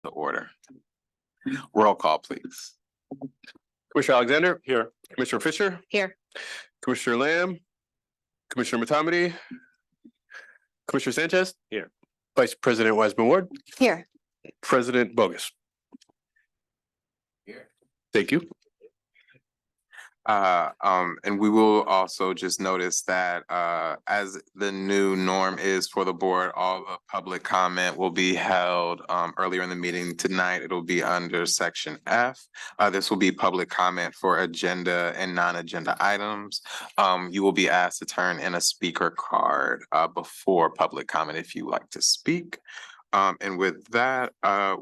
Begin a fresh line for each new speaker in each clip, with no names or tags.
The order. Roll call, please.
Commissioner Alexander. Here. Commissioner Fisher.
Here.
Commissioner Lamb. Commissioner Matamidi. Commissioner Sanchez.
Here.
Vice President Wiseman Ward.
Here.
President Bogus.
Here.
Thank you.
And we will also just notice that as the new norm is for the board, all the public comment will be held earlier in the meeting tonight. It'll be under section F. This will be public comment for agenda and non-agenda items. You will be asked to turn in a speaker card before public comment if you like to speak. And with that,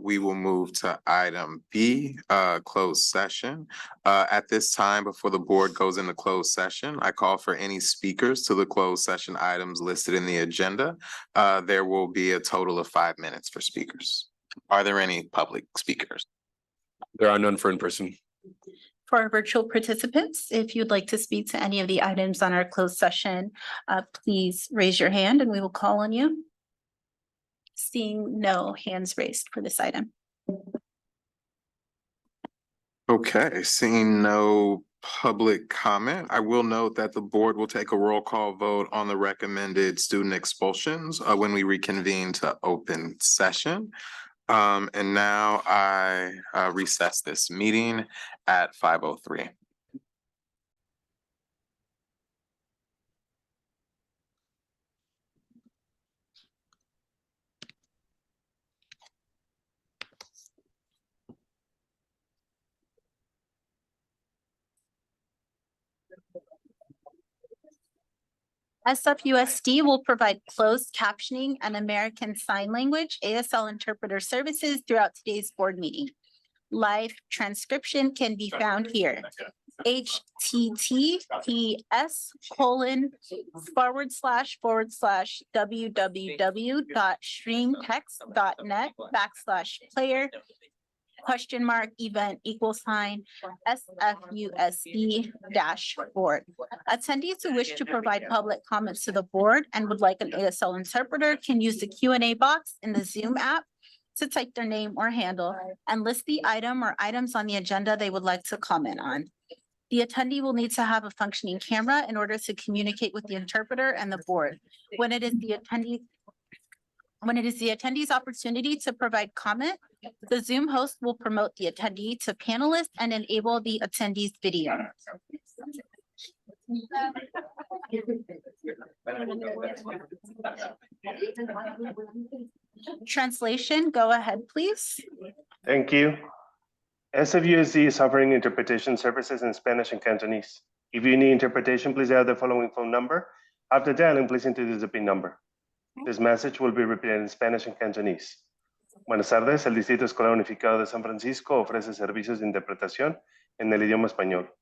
we will move to item B, closed session. At this time, before the board goes into closed session, I call for any speakers to the closed session items listed in the agenda. There will be a total of 5 minutes for speakers. Are there any public speakers?
There are none for in-person.
For our virtual participants, if you'd like to speak to any of the items on our closed session, please raise your hand and we will call on you. Seeing no hands raised for this item.
Okay, seeing no public comment, I will note that the board will take a roll call vote on the recommended student expulsions when we reconvene to open session. And now I recess this meeting at 5:03.
SFUSD will provide closed captioning and American Sign Language ASL interpreter services throughout today's board meeting. Live transcription can be found here. https://www.streamtext.net/player?SFUSD-board. Attendees who wish to provide public comments to the board and would like an ASL interpreter can use the Q&A box in the Zoom app to type their name or handle and list the item or items on the agenda they would like to comment on. The attendee will need to have a functioning camera in order to communicate with the interpreter and the board. When it is the attendee's opportunity to provide comment, the Zoom host will promote the attendee to panelist and enable the attendee's video. Translation, go ahead, please.
Thank you. SFUSD is offering interpretation services in Spanish and Cantonese. If you need interpretation, please dial the following phone number. After dialing, please introduce the PIN number. This message will be repeated in Spanish and Cantonese. Buenas tardes, el Distrito Escolar Unificado de San Francisco ofrece servicios de interpretación en el idioma español.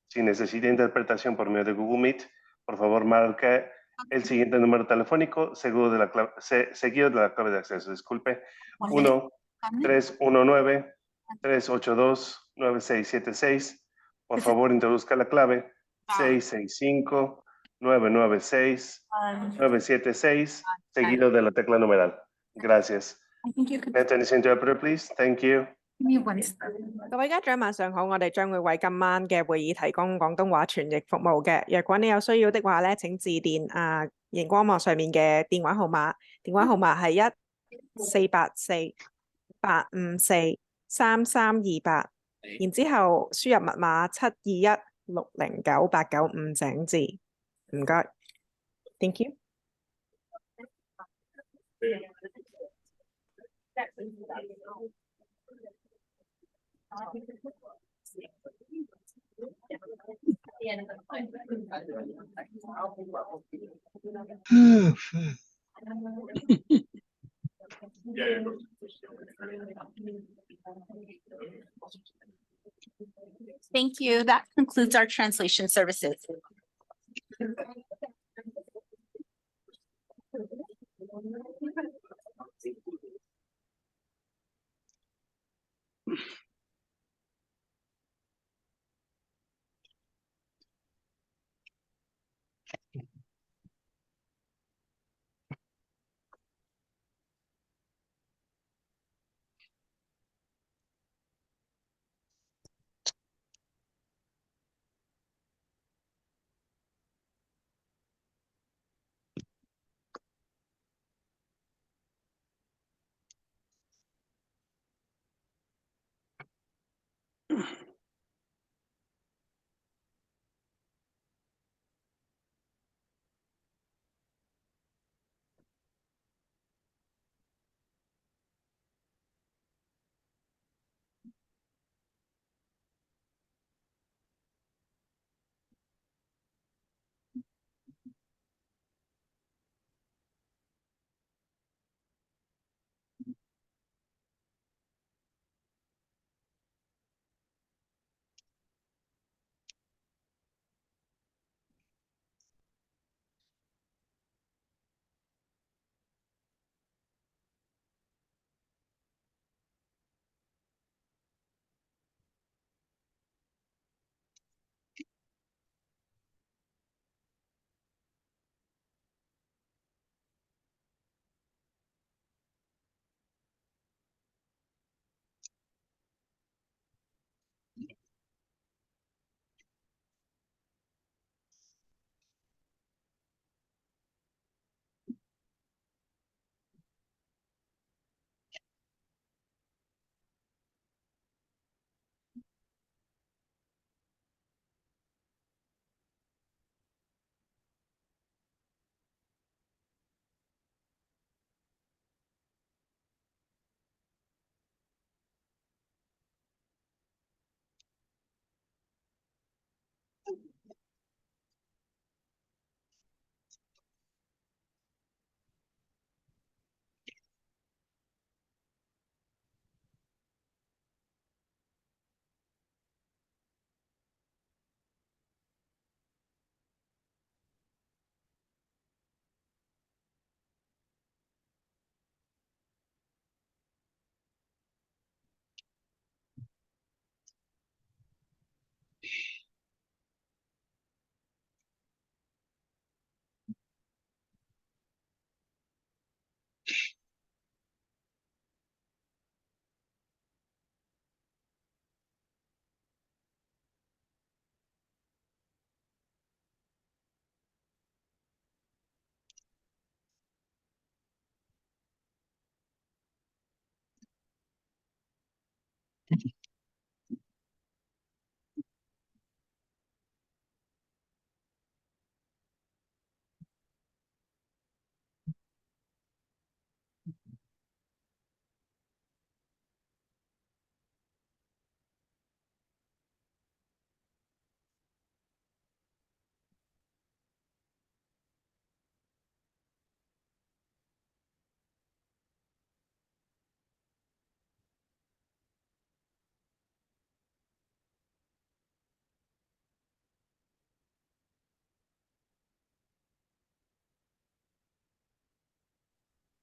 Si necesita interpretación por medio de Google Meet, por favor marque el siguiente número telefónico seguido de la clave de acceso. Disculpe, 1-319-382-9676. Por favor, introduzca la clave 665-996-976, seguido de la tecla numeral. Gracias. Cantonese interpreter, please. Thank you.
各位家長晚上好，我哋將會為今晚嘅會議提供廣東話傳譯服務嘅。若果你有需要的話咧，請致電熒光幕上面嘅電話號碼，電話號碼係1484-854-3328，然之後輸入密碼721-609-895井字。唔該 ，Thank you。Thank
you. That concludes our translation services.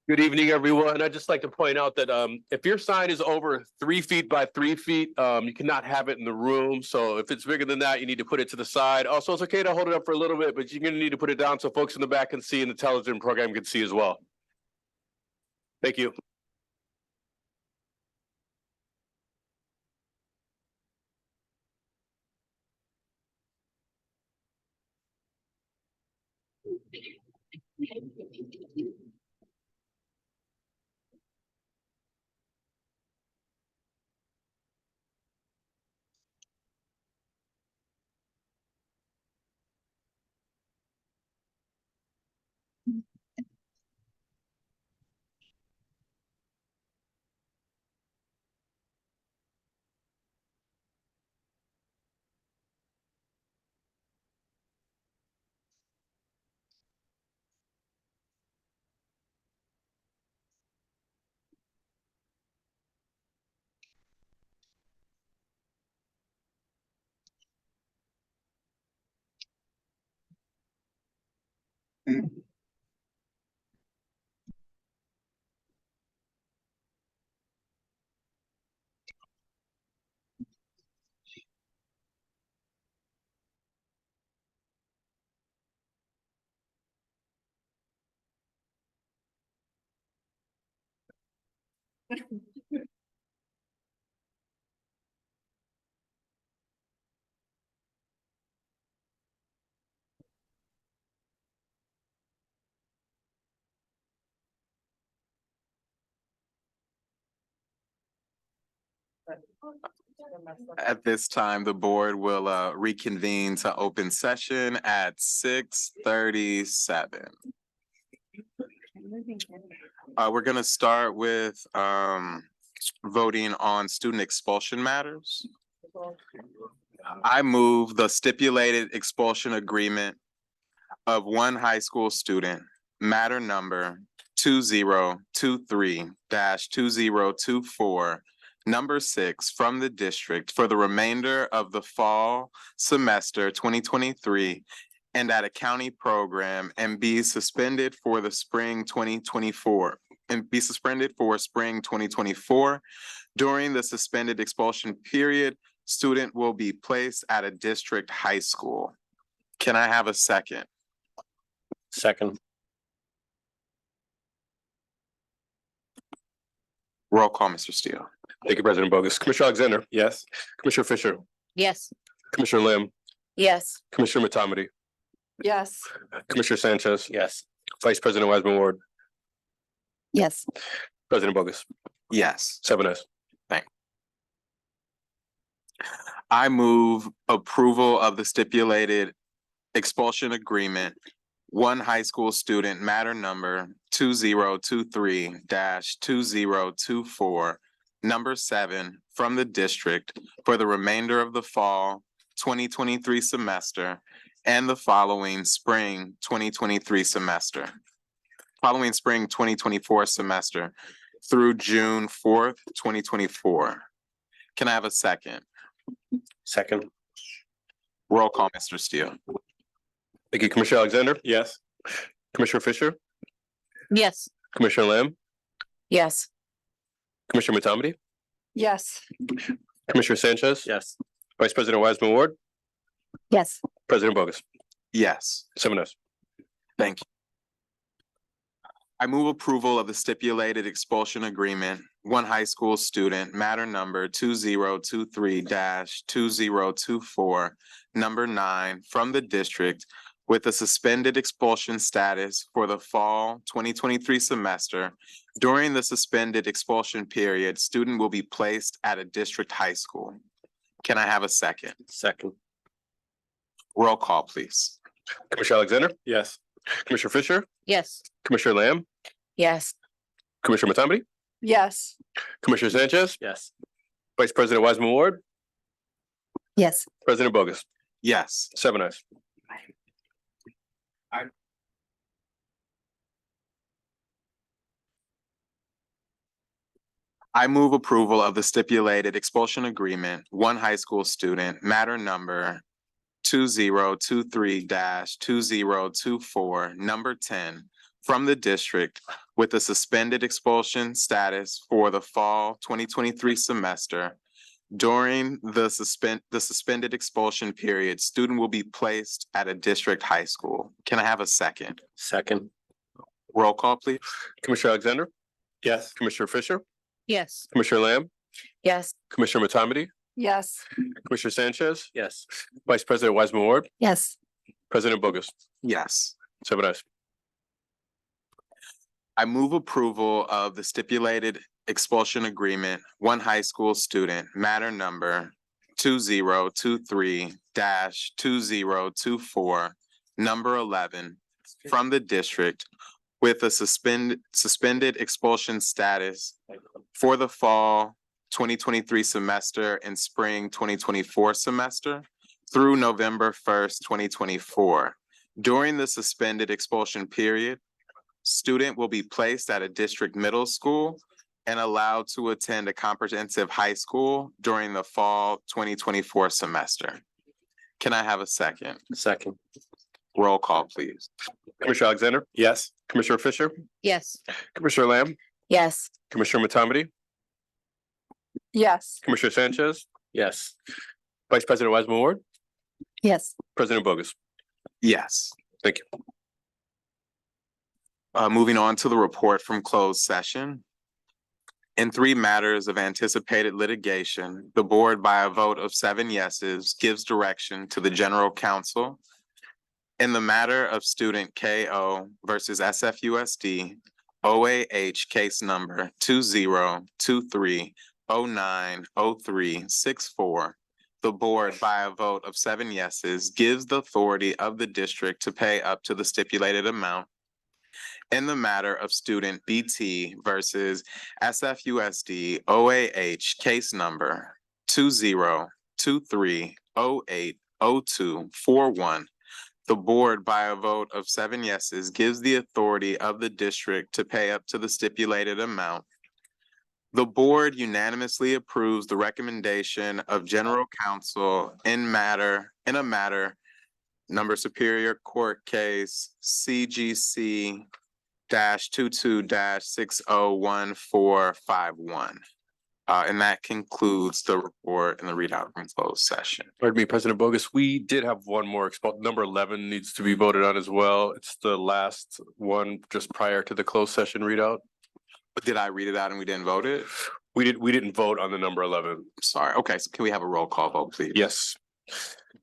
Good evening, everyone. I'd just like to point out that if your sign is over 3 feet by 3 feet, you cannot have it in the room. So if it's bigger than that, you need to put it to the side. Also, it's okay to hold it up for a little bit, but you're gonna need to put it down so folks in the back can see and the television program can see as well. Thank you.
At this time, the board will reconvene to open session at 6:37. We're gonna start with voting on student expulsion matters. I move the stipulated expulsion agreement of one high school student, matter number 2023-2024, number 6, from the district for the remainder of the fall semester 2023 and at a county program, and be suspended for the spring 2024 and be suspended for spring 2024. During the suspended expulsion period, student will be placed at a district high school. Can I have a second?
Second.
Roll call, Mr. Steele.
Thank you, President Bogus. Commissioner Alexander. Yes. Commissioner Fisher.
Yes.
Commissioner Lim.
Yes.
Commissioner Matomedy.
Yes.
Commissioner Sanchez. Yes. Vice President Wiseman Ward.
Yes.
President Bogus.
Yes.
7-0.
I move approval of the stipulated expulsion agreement. One high school student, matter number 2023-2024, number 7, from the district for the remainder of the fall 2023 semester and the following spring 2023 semester. Following spring 2024 semester through June 4th, 2024. Can I have a second?
Second.
Roll call, Mr. Steele.
Thank you, Commissioner Alexander. Yes. Commissioner Fisher.
Yes.
Commissioner Lamb.
Yes.
Commissioner Matomedy.
Yes.
Commissioner Sanchez. Yes. Vice President Wiseman Ward.
Yes.
President Bogus.
Yes.
7-0.
Thank you. I move approval of the stipulated expulsion agreement. One high school student, matter number 2023-2024, number 9, from the district with a suspended expulsion status for the fall 2023 semester. During the suspended expulsion period, student will be placed at a district high school. Can I have a second?
Second.
Roll call, please.
Commissioner Alexander? Yes. Commissioner Fisher?
Yes.
Commissioner Lamb?
Yes.
Commissioner Matomedy?
Yes.
Commissioner Sanchez? Yes. Vice President Wiseman Ward?
Yes.
President Bogus?
Yes.
7 ayes.
I move approval of the stipulated expulsion agreement, one high school student, matter number 2023-2024, number 10, from the district with a suspended expulsion status for the fall 2023 semester. During the suspended expulsion period, student will be placed at a district high school. Can I have a second?
Second.
Roll call, please.
Commissioner Alexander? Yes. Commissioner Fisher?
Yes.
Commissioner Lamb?
Yes.
Commissioner Matomedy?
Yes.
Commissioner Sanchez? Yes. Vice President Wiseman Ward?
Yes.
President Bogus?
Yes.
7 ayes.
I move approval of the stipulated expulsion agreement, one high school student, matter number 2023-2024, number 11, from the district with a suspended expulsion status for the fall 2023 semester and spring 2024 semester through November 1st, 2024. During the suspended expulsion period, student will be placed at a district middle school and allowed to attend a comprehensive high school during the fall 2024 semester. Can I have a second?
Second.
Roll call, please.
Commissioner Alexander? Yes. Commissioner Fisher?
Yes.
Commissioner Lamb?
Yes.
Commissioner Matomedy?
Yes.
Commissioner Sanchez? Yes. Vice President Wiseman Ward?
Yes.
President Bogus?
Yes.
Thank you.
Moving on to the report from closed session. In 3 matters of anticipated litigation, the board, by a vote of 7 yeses, gives direction to the general counsel. In the matter of student KO versus SFUSD, OAH case number 2023-09-0364, the board, by a vote of 7 yeses, gives the authority of the district to pay up to the stipulated amount. In the matter of student BT versus SFUSD, OAH case number 2023-08-0241, the board, by a vote of 7 yeses, gives the authority of the district to pay up to the stipulated amount. The board unanimously approves the recommendation of general counsel in a matter number Superior Court Case CGC -22-601451. And that concludes the report and the readout from closed session.
Pardon me, President Bogus, we did have one more number 11 needs to be voted on as well. It's the last one just prior to the closed session readout.
But did I read it out and we didn't vote it?
We didn't vote on the number 11.
Sorry. Okay, so can we have a roll call vote, please?
Yes.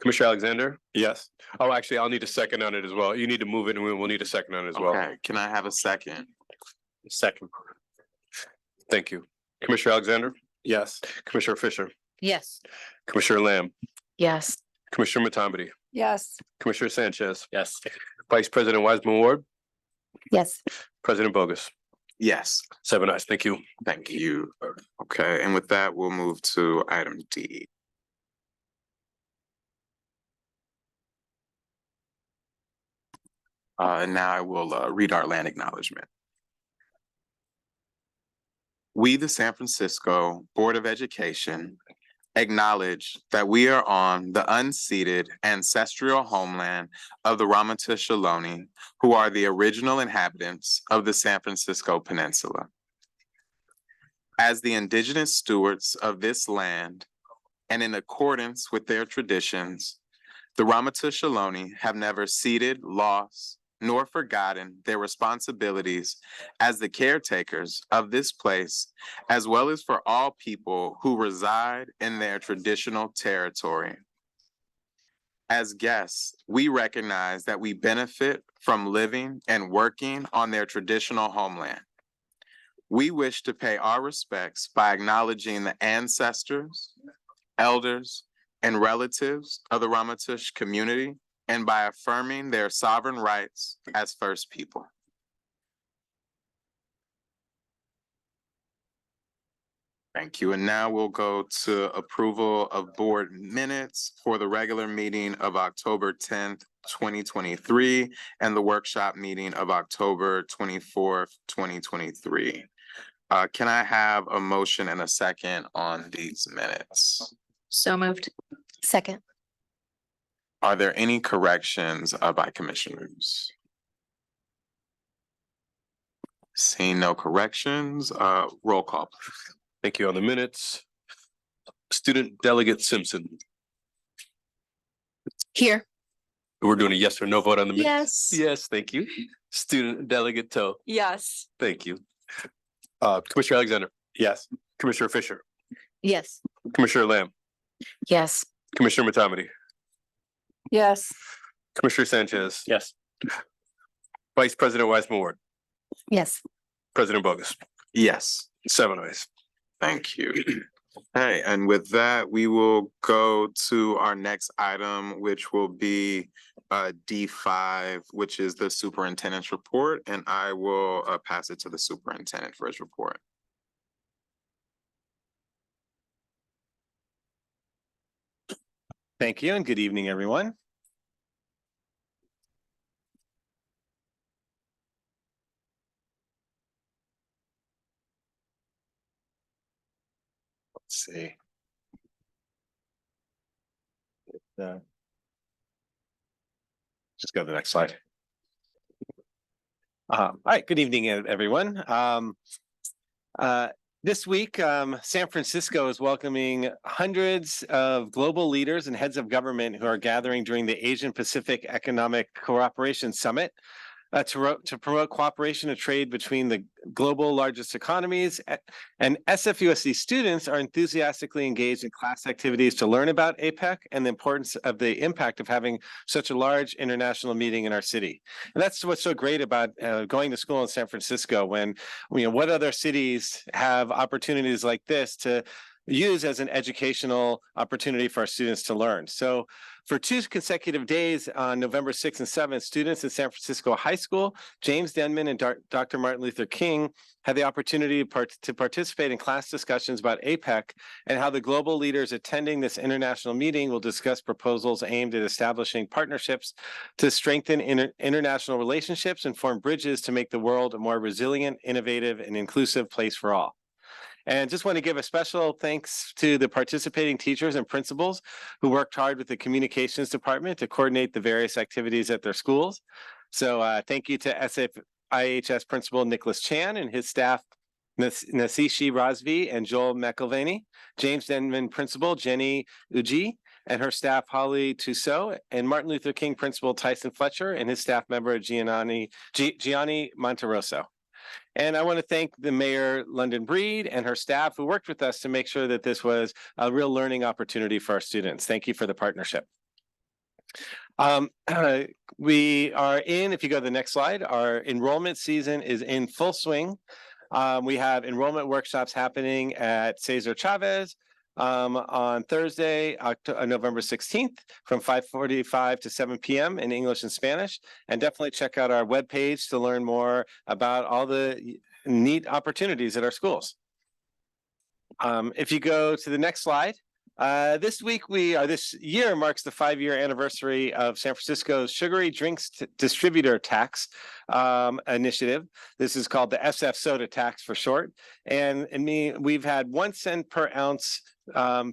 Commissioner Alexander? Yes. Oh, actually, I'll need a second on it as well. You need to move it and we'll need a second on it as well.
Okay, can I have a second?
Second. Thank you. Commissioner Alexander? Yes. Commissioner Fisher?
Yes.
Commissioner Lamb?
Yes.
Commissioner Matomedy?
Yes.
Commissioner Sanchez? Yes. Vice President Wiseman Ward?
Yes.
President Bogus?
Yes,
7 ayes. Thank you.
thank you. Okay, and with that, we'll move to item D. And now I will read our land acknowledgement. We, the San Francisco Board of Education, acknowledge that we are on the unceded ancestral homeland of the Ramaytush Ohlone, who are the original inhabitants of the San Francisco Peninsula. As the indigenous stewards of this land, and in accordance with their traditions, the Ramaytush Ohlone have never ceded, lost, nor forgotten their responsibilities as the caretakers of this place, as well as for all people who reside in their traditional territory. As guests, we recognize that we benefit from living and working on their traditional homeland. We wish to pay our respects by acknowledging the ancestors, elders, and relatives of the Ramaytush community and by affirming their sovereign rights as First People. Thank you. And now we'll go to approval of board minutes for the regular meeting of October 10th, 2023, and the workshop meeting of October 24th, 2023. Can I have a motion and a second on these minutes?
So moved. Second.
Are there any corrections by commissioners? Seeing no corrections, roll call, please.
Thank you. On the minutes. Student Delegate Simpson.
Here.
We're doing a yes or no vote on the minutes?
Yes.
Yes, thank you. Student Delegate Toe.
Yes.
Thank you. Commissioner Alexander. Yes. Commissioner Fisher.
Yes.
Commissioner Lamb.
Yes.
Commissioner Matamati.
Yes.
Commissioner Sanchez. Yes. Vice President Wiseman Ward.
Yes.
President Bogus.
Yes.
7 ayes.
Thank you. Hey, and with that, we will go to our next item, which will be D5, which is the superintendent's report, and I will pass it to the superintendent for his report.
Thank you and good evening, everyone. Let's see. Just go to the next slide. All right, good evening, everyone. This week, San Francisco is welcoming hundreds of global leaders and heads of government who are gathering during the Asian Pacific Economic Cooperation Summit to promote cooperation and trade between the global largest economies. And SFUSD students are enthusiastically engaged in class activities to learn about APEC and the importance of the impact of having such a large international meeting in our city. And that's what's so great about going to school in San Francisco, when, what other cities have opportunities like this to use as an educational opportunity for our students to learn. So for 2 consecutive days on November 6th and 7th, students in San Francisco High School, James Denman and Dr. Martin Luther King had the opportunity to participate in class discussions about APEC and how the global leaders attending this international meeting will discuss proposals aimed at establishing partnerships to strengthen international relationships and form bridges to make the world a more resilient, innovative, and inclusive place for all. And just want to give a special thanks to the participating teachers and principals who worked hard with the communications department to coordinate the various activities at their schools. So thank you to SFIHS principal Nicholas Chan and his staff, Nasishi Razvi and Joel McElvaney, James Denman principal Jenny Uji and her staff Holly Tussaud, and Martin Luther King principal Tyson Fletcher and his staff member Gianni Monterosso. And I want to thank the Mayor London Breed and her staff who worked with us to make sure that this was a real learning opportunity for our students. Thank you for the partnership. We are in, if you go to the next slide, our enrollment season is in full swing. We have enrollment workshops happening at Cesar Chavez on Thursday, November 16th from 5:45 to 7 p.m. in English and Spanish. And definitely check out our webpage to learn more about all the neat opportunities at our schools. If you go to the next slide, this year marks the 5-year anniversary of San Francisco's Sugary Drinks Distributor Tax initiative. This is called the SF Soda Tax for short. And we've had 1 cent per ounce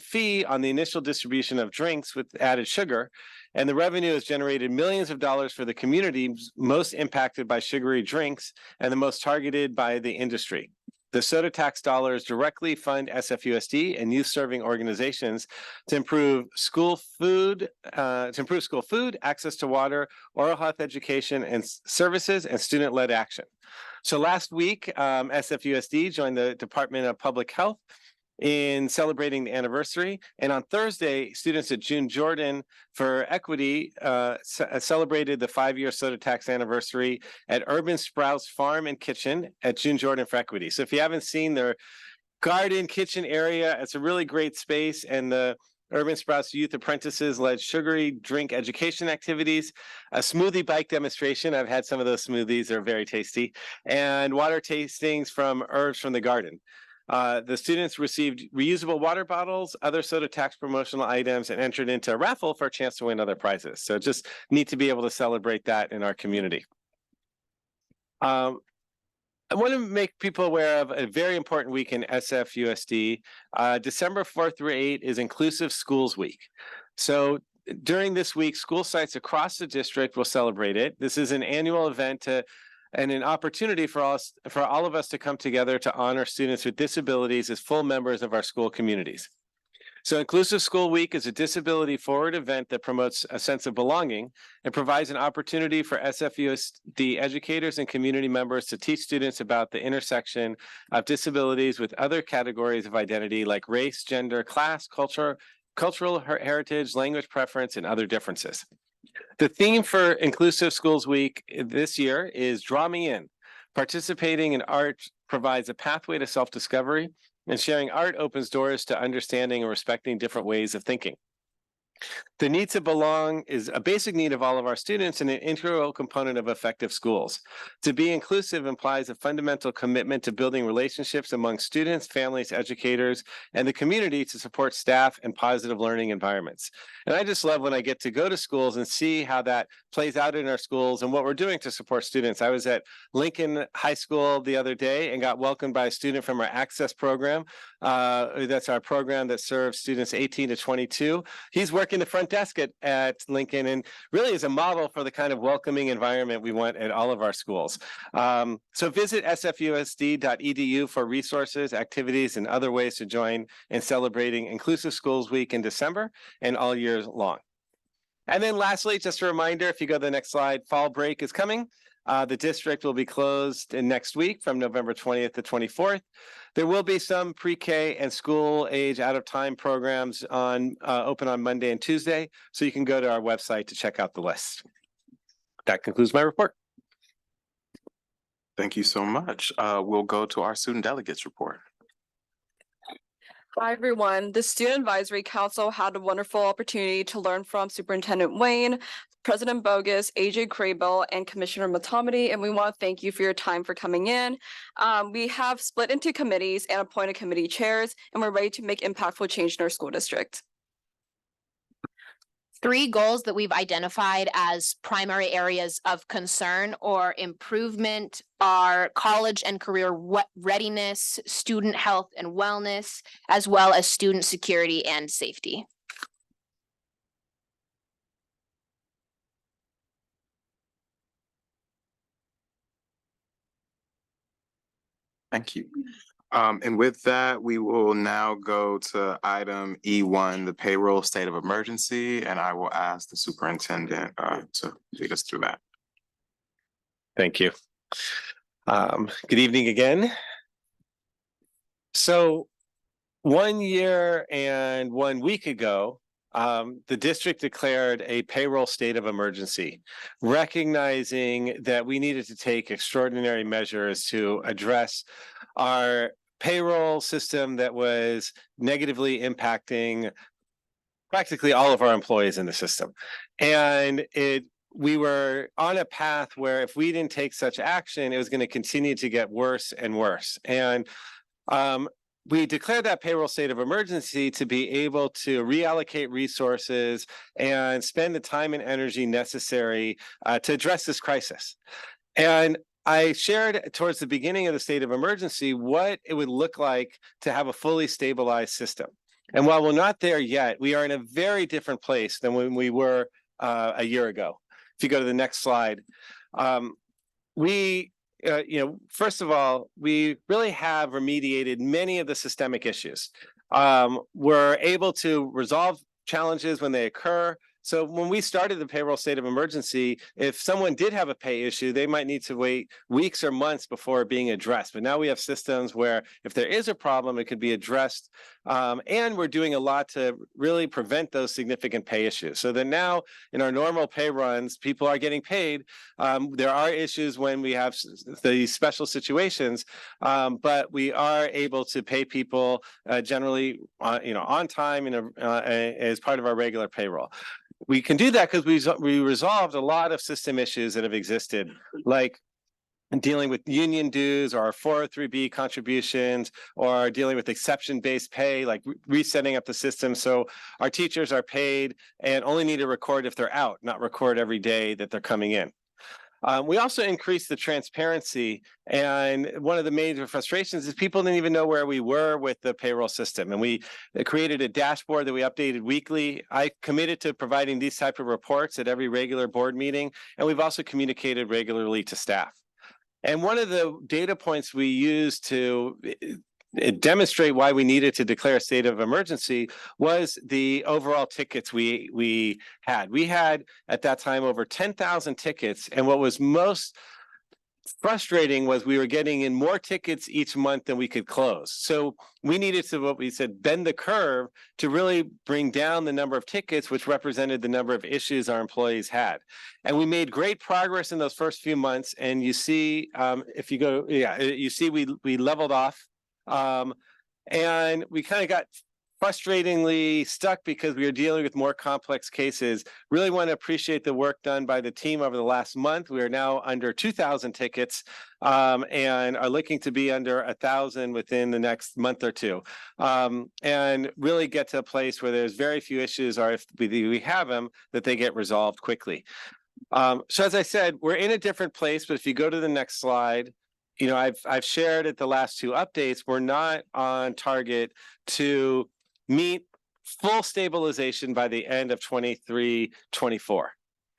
fee on the initial distribution of drinks with added sugar. And the revenue has generated millions of dollars for the communities most impacted by sugary drinks and the most targeted by the industry. The soda tax dollars directly fund SFUSD and youth-serving organizations to improve school food, access to water, oral health education and services, and student-led action. So last week, SFUSD joined the Department of Public Health in celebrating the anniversary. And on Thursday, students at June Jordan for Equity celebrated the 5-year soda tax anniversary at Urban Sprouts Farm and Kitchen at June Jordan for Equity. So if you haven't seen their garden kitchen area, it's a really great space, and the Urban Sprouts Youth Apprentices led sugary drink education activities, a smoothie bike demonstration. I've had some of those smoothies, they're very tasty, and water tastings from herbs from the garden. The students received reusable water bottles, other soda tax promotional items, and entered into a raffle for a chance to win other prizes. So just neat to be able to celebrate that in our community. I want to make people aware of a very important week in SFUSD. December 4th through 8th is Inclusive Schools Week. So during this week, school sites across the district will celebrate it. This is an annual event and an opportunity for all of us to come together to honor students with disabilities as full members of our school communities. So Inclusive School Week is a disability-forward event that promotes a sense of belonging and provides an opportunity for SFUSD educators and community members to teach students about the intersection of disabilities with other categories of identity like race, gender, class, cultural heritage, language preference, and other differences. The theme for Inclusive Schools Week this year is Draw Me In. Participating in art provides a pathway to self-discovery, and sharing art opens doors to understanding and respecting different ways of thinking. The need to belong is a basic need of all of our students and an integral component of effective schools. To be inclusive implies a fundamental commitment to building relationships among students, families, educators, and the community to support staff and positive learning environments. And I just love when I get to go to schools and see how that plays out in our schools and what we're doing to support students. I was at Lincoln High School the other day and got welcomed by a student from our Access program. That's our program that serves students 18 to 22. He's working the front desk at Lincoln and really is a model for the kind of welcoming environment we want at all of our schools. So visit sfusd.edu for resources, activities, and other ways to join in celebrating Inclusive Schools Week in December and all year long. And then lastly, just a reminder, if you go to the next slide, fall break is coming. The district will be closed next week from November 20th to 24th. There will be some pre-K and school age out of time programs open on Monday and Tuesday, so you can go to our website to check out the list. That concludes my report.
Thank you so much. We'll go to our student delegates report.
Hi, everyone. The Student Advisory Council had a wonderful opportunity to learn from Superintendent Wayne, President Bogus, AJ Crable, and Commissioner Matomedy, and we want to thank you for your time for coming in. We have split into committees and appointed committee chairs, and we're ready to make impactful change in our school district.
3 goals that we've identified as primary areas of concern or improvement are college and career readiness, student health and wellness, as well as student security and safety.
Thank you. And with that, we will now go to item E1, the payroll state of emergency, and I will ask the superintendent to lead us through that.
Thank you. Good evening again. So 1 year and 1 week ago, the district declared a payroll state of emergency, recognizing that we needed to take extraordinary measures to address our payroll system that was negatively impacting practically all of our employees in the system. And we were on a path where if we didn't take such action, it was going to continue to get worse and worse. And we declared that payroll state of emergency to be able to reallocate resources and spend the time and energy necessary to address this crisis. And I shared towards the beginning of the state of emergency what it would look like to have a fully stabilized system. And while we're not there yet, we are in a very different place than when we were a year ago. If you go to the next slide, first of all, we really have remediated many of the systemic issues. We're able to resolve challenges when they occur. So when we started the payroll state of emergency, if someone did have a pay issue, they might need to wait weeks or months before being addressed. But now we have systems where if there is a problem, it could be addressed. And we're doing a lot to really prevent those significant pay issues. So that now in our normal pay runs, people are getting paid. There are issues when we have these special situations, but we are able to pay people generally, on time and as part of our regular payroll. We can do that because we resolved a lot of system issues that have existed, like dealing with union dues or 403B contributions, or dealing with exception-based pay, like resetting up the system so our teachers are paid and only need to record if they're out, not record every day that they're coming in. We also increased the transparency, and one of the major frustrations is people didn't even know where we were with the payroll system, and we created a dashboard that we updated weekly. I committed to providing these type of reports at every regular board meeting, and we've also communicated regularly to staff. And one of the data points we used to demonstrate why we needed to declare a state of emergency was the overall tickets we had. We had at that time over 10,000 tickets, and what was most frustrating was we were getting in more tickets each month than we could close. So we needed to, what we said, bend the curve to really bring down the number of tickets, which represented the number of issues our employees had. And we made great progress in those first few months. And you see, if you go, you see we leveled off. And we kind of got frustratingly stuck because we were dealing with more complex cases. Really want to appreciate the work done by the team over the last month. We are now under 2,000 tickets and are looking to be under 1,000 within the next month or two, and really get to a place where there's very few issues, or if we have them, that they get resolved quickly. So as I said, we're in a different place, but if you go to the next slide, I've shared at the last two updates, we're not on target to meet full stabilization by the end of 23-24.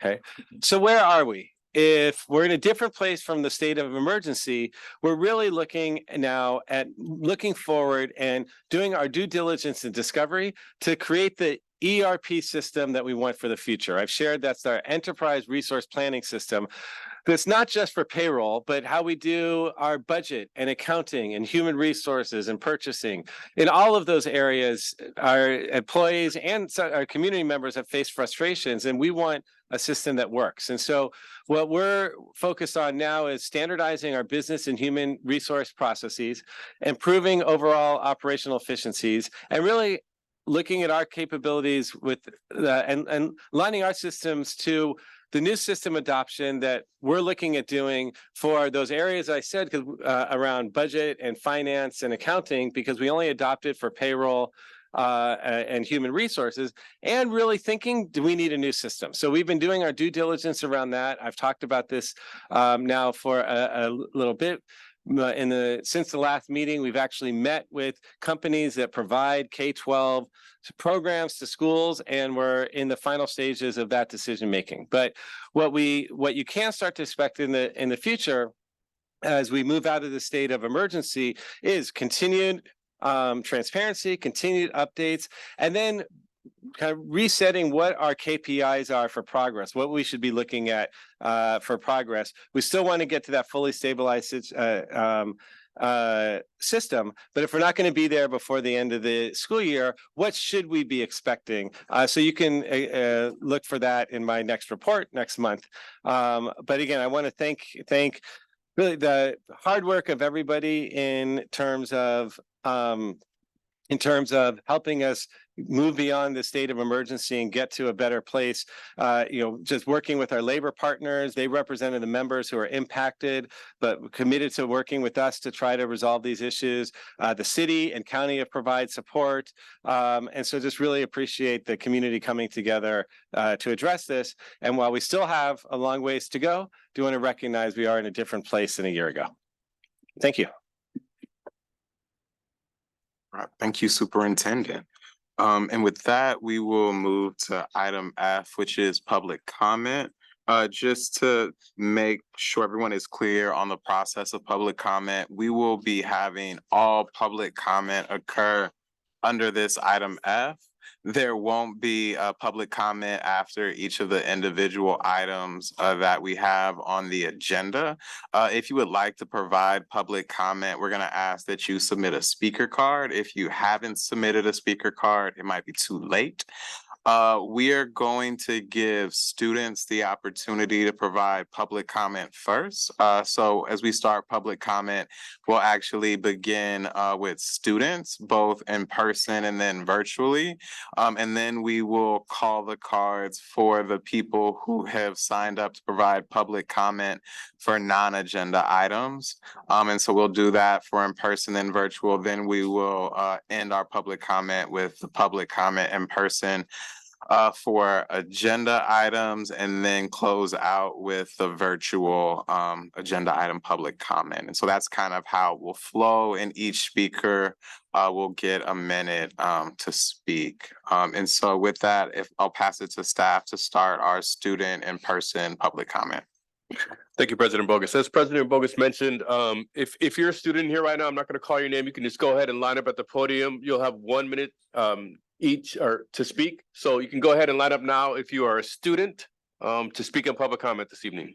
Okay, so where are we? If we're in a different place from the state of emergency, we're really looking now at looking forward and doing our due diligence and discovery to create the ERP system that we want for the future. I've shared that's our enterprise resource planning system. That's not just for payroll, but how we do our budget and accounting and human resources and purchasing. In all of those areas, our employees and our community members have faced frustrations, and we want a system that works. And so what we're focused on now is standardizing our business and human resource processes, improving overall operational efficiencies, and really looking at our capabilities with and lining our systems to the new system adoption that we're looking at doing for those areas I said, around budget and finance and accounting, because we only adopted for payroll and human resources, and really thinking, do we need a new system? So we've been doing our due diligence around that. I've talked about this now for a little bit. Since the last meeting, we've actually met with companies that provide K-12 programs to schools, and we're in the final stages of that decision making. But what you can start to expect in the future, as we move out of the state of emergency, is continued transparency, continued updates, and then kind of resetting what our KPIs are for progress, what we should be looking at for progress. We still want to get to that fully stabilized system, but if we're not going to be there before the end of the school year, what should we be expecting? So you can look for that in my next report next month. But again, I want to thank really the hard work of everybody in terms of helping us move beyond the state of emergency and get to a better place. Just working with our labor partners, they represented the members who are impacted, but committed to working with us to try to resolve these issues. The city and county have provided support. And so just really appreciate the community coming together to address this. And while we still have a long ways to go, do want to recognize we are in a different place than a year ago. Thank you.
All right, thank you, Superintendent. And with that, we will move to item F, which is public comment. Just to make sure everyone is clear on the process of public comment, we will be having all public comment occur under this item F, there won't be a public comment after each of the individual items that we have on the agenda. If you would like to provide public comment, we're gonna ask that you submit a speaker card. If you haven't submitted a speaker card, it might be too late. We are going to give students the opportunity to provide public comment first. So as we start public comment, we'll actually begin with students, both in person and then virtually. And then we will call the cards for the people who have signed up to provide public comment for non-agenda items. And so we'll do that for in person and virtual. Then we will end our public comment with the public comment in person for agenda items, and then close out with the virtual agenda item public comment. And so that's kind of how it will flow, and each speaker will get a minute to speak. And so with that, if I'll pass it to staff to start our student in-person public comment.
Thank you, President Bogus. As President Bogus mentioned, if you're a student here right now, I'm not going to call your name. You can just go ahead and line up at the podium. You'll have 1 minute each or to speak. So you can go ahead and line up now if you are a student to speak in public comment this evening.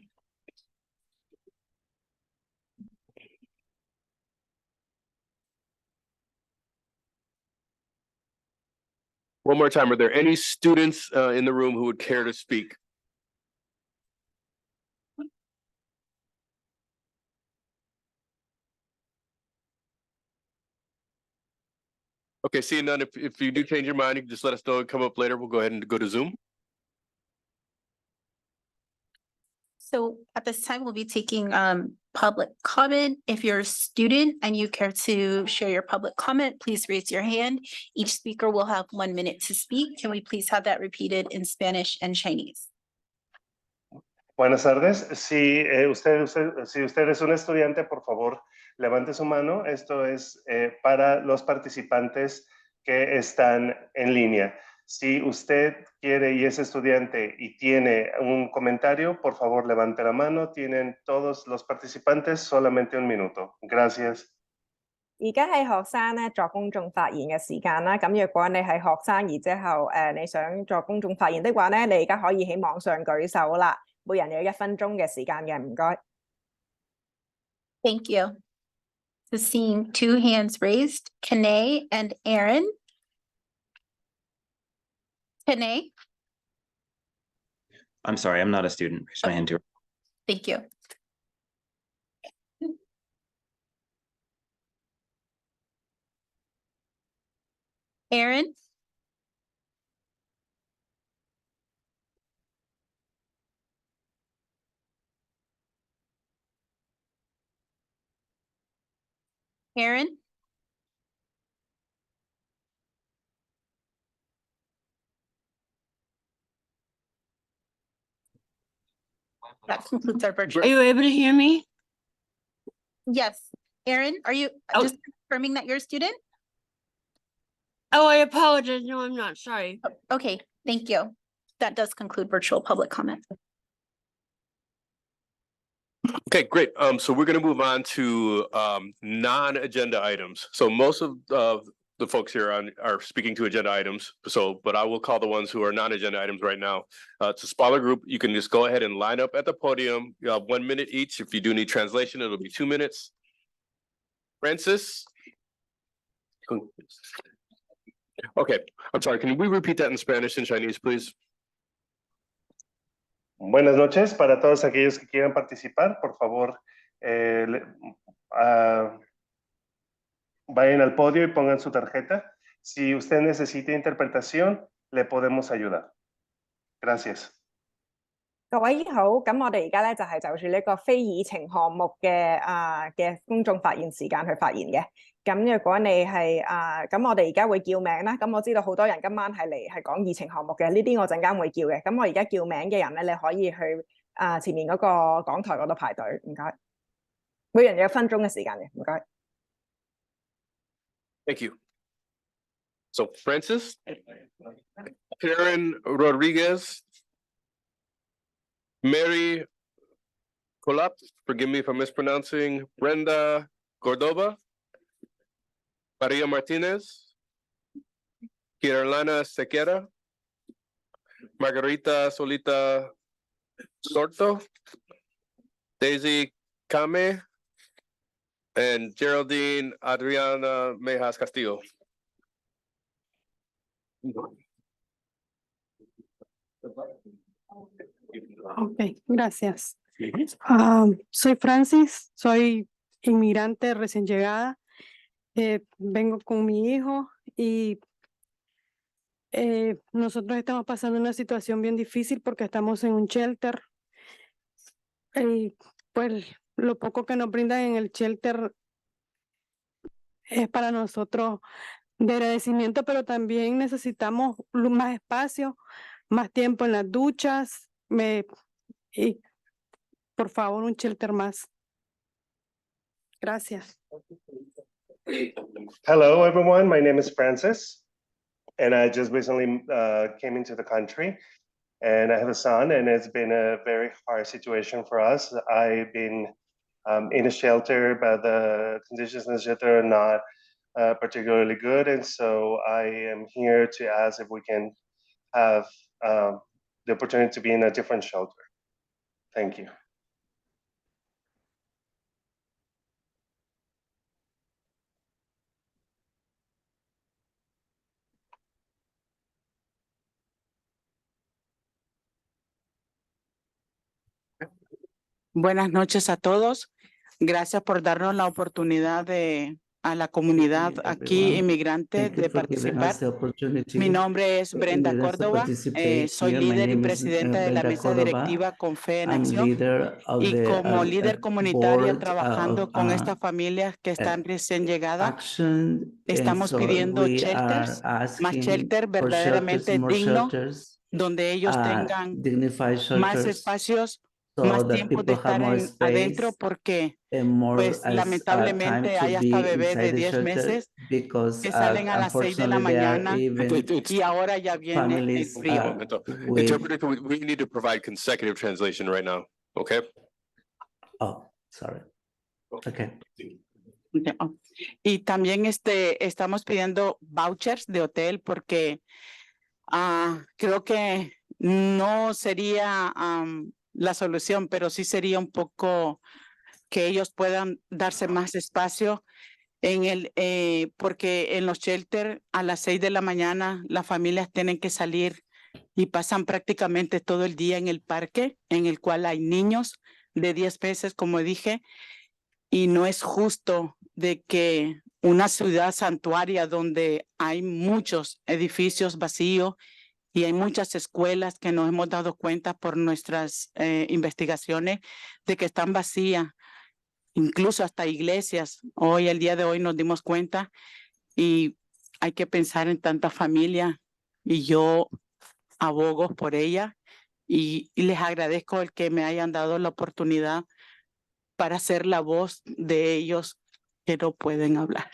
One more time, are there any students in the room who would care to speak? Okay, seeing none, if you do change your mind, you can just let us know and come up later. We'll go ahead and go to Zoom.
So at this time, we'll be taking public comment. If you're a student and you care to share your public comment, please raise your hand. Each speaker will have 1 minute to speak. Can we please have that repeated in Spanish and Chinese?
Buenas tardes. Si usted es un estudiante, por favor, levante su mano. Esto es para los participantes que están en línea. Si usted quiere y es estudiante y tiene un comentario, por favor, levante la mano. Tienen todos los participantes solamente 1 minuto. Gracias.
而家係學生咧作公眾發言嘅時間啦，咁若果你係學生，而之後你想作公眾發言的話咧，你而家可以喺網上舉手啦，每人有1分鐘嘅時間嘅，唔該。
Thank you. So seeing 2 hands raised, Kane and Aaron. Kane,
I'm sorry, I'm not a student. Raise my hand too.
thank you. Aaron? Aaron? That concludes our virtual.
Are you able to hear me?
Yes. Aaron, are you
Oh.
just confirming that you're a student?
Oh, I apologize. No, I'm not. Sorry.
Okay, thank you. That does conclude virtual public comment.
Okay, great. So we're gonna move on to non-agenda items. So most of the folks here are speaking to agenda items. So, but I will call the ones who are non-agenda items right now. It's a smaller group. You can just go ahead and line up at the podium. You have 1 minute each. If you do need translation, it'll be 2 minutes. Francis? Okay, I'm sorry. Can we repeat that in Spanish and Chinese, please?
Buenas noches para todos aquellos que quieran participar. Por favor, vayan al podio y pongan su tarjeta. Si usted necesita interpretación, le podemos ayudar. Gracias.
各位好，咁我哋而家咧就係就住呢個非議程項目嘅公眾發言時間去發言嘅。咁若果你係咁我哋而家會叫名啦。咁我知道好多人今晚係嚟係講議程項目嘅，呢啲我陣間會叫嘅。咁我而家叫名嘅人咧，你可以去前面嗰個講台嗰度排隊，唔該。每人有1分鐘嘅時間嘅，唔該。
Thank you. So Francis, Karen Rodriguez, Mary Colap, forgive me if I'm mispronouncing, Brenda Cordova, Maria Martinez, Carolina Sequera, Margarita Solita Sorto, Daisy Kame, and Geraldine Adriana Mejas Castillo.
Ok, gracias. Soy Francis, soy inmigrante recién llegada. Vengo con mi hijo y nosotros estamos pasando una situación bien difícil porque estamos en un shelter. Y pues lo poco que nos brindan en el shelter es para nosotros de agradecimiento, pero también necesitamos más espacio, más tiempo en las duchas, y por favor un shelter más. Gracias.
Hello, everyone. My name is Francis, and I just recently came into the country, and I have a son, and it's been a very hard situation for us. I've been in a shelter, but the conditions in the shelter are not particularly good, and so I am here to ask if we can have the opportunity to be in a different shelter. Thank you.
Buenas noches a todos. Gracias por darnos la oportunidad a la comunidad aquí inmigrante de participar. Mi nombre es Brenda Córdoba. Soy líder y presidenta de la mesa directiva con Fe en Acción y como líder comunitaria trabajando con estas familias que están recién llegadas. Estamos pidiendo shelters, más shelter verdaderamente digno, donde ellos tengan más espacios, más tiempo de estar adentro, porque pues lamentablemente hay hasta bebés de 10 meses que salen a las 6 de la mañana y ahora ya viene el frío.
Interpreter, we need to provide consecutive translation right now, okay?
Oh, sorry. Okay.
Y también estamos pidiendo vouchers de hotel porque creo que no sería la solución, pero sí sería un poco que ellos puedan darse más espacio porque en los shelters a las 6 de la mañana las familias tienen que salir y pasan prácticamente todo el día en el parque, en el cual hay niños de 10 meses, como dije, y no es justo de que una ciudad santuaria donde hay muchos edificios vacíos y hay muchas escuelas que nos hemos dado cuenta por nuestras investigaciones de que están vacías, incluso hasta iglesias. El día de hoy nos dimos cuenta y hay que pensar en tanta familia y yo abogo por ella y les agradezco el que me hayan dado la oportunidad para ser la voz de ellos que no pueden hablar.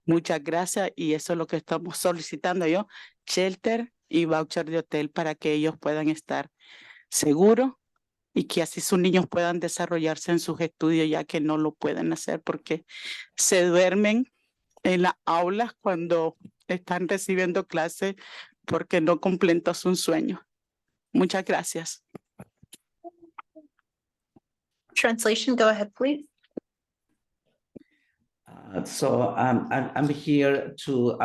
Muchas gracias y eso es lo que estamos solicitando yo, shelter y voucher de hotel para que ellos puedan estar seguros y que así sus niños puedan desarrollarse en sus estudios, ya que no lo pueden hacer porque se duermen en las aulas cuando están recibiendo clases porque no completan su sueño. Muchas gracias.
Translation, go ahead, please.
So I'm here to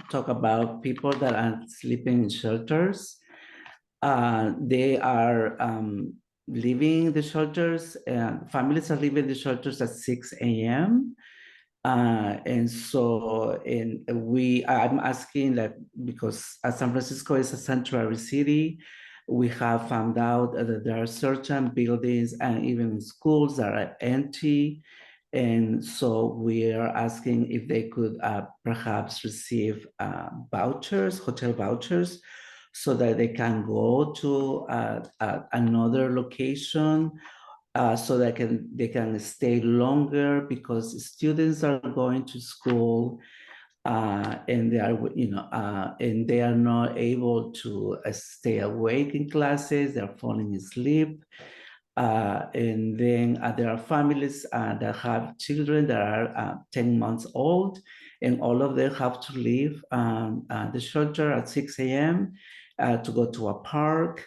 talk about people that are sleeping in shelters. They are leaving the shelters, and families are leaving the shelters at 6 a.m. And so I'm asking that because San Francisco is a sanctuary city, we have found out that there are certain buildings and even schools that are empty. And so we are asking if they could perhaps receive vouchers, hotel vouchers, so that they can go to another location, so that they can stay longer, because students are going to school and they are, and they are not able to stay awake in classes. They're falling asleep. And then there are families that have children that are 10 months old, and all of them have to leave the shelter at 6 a.m. To go to a park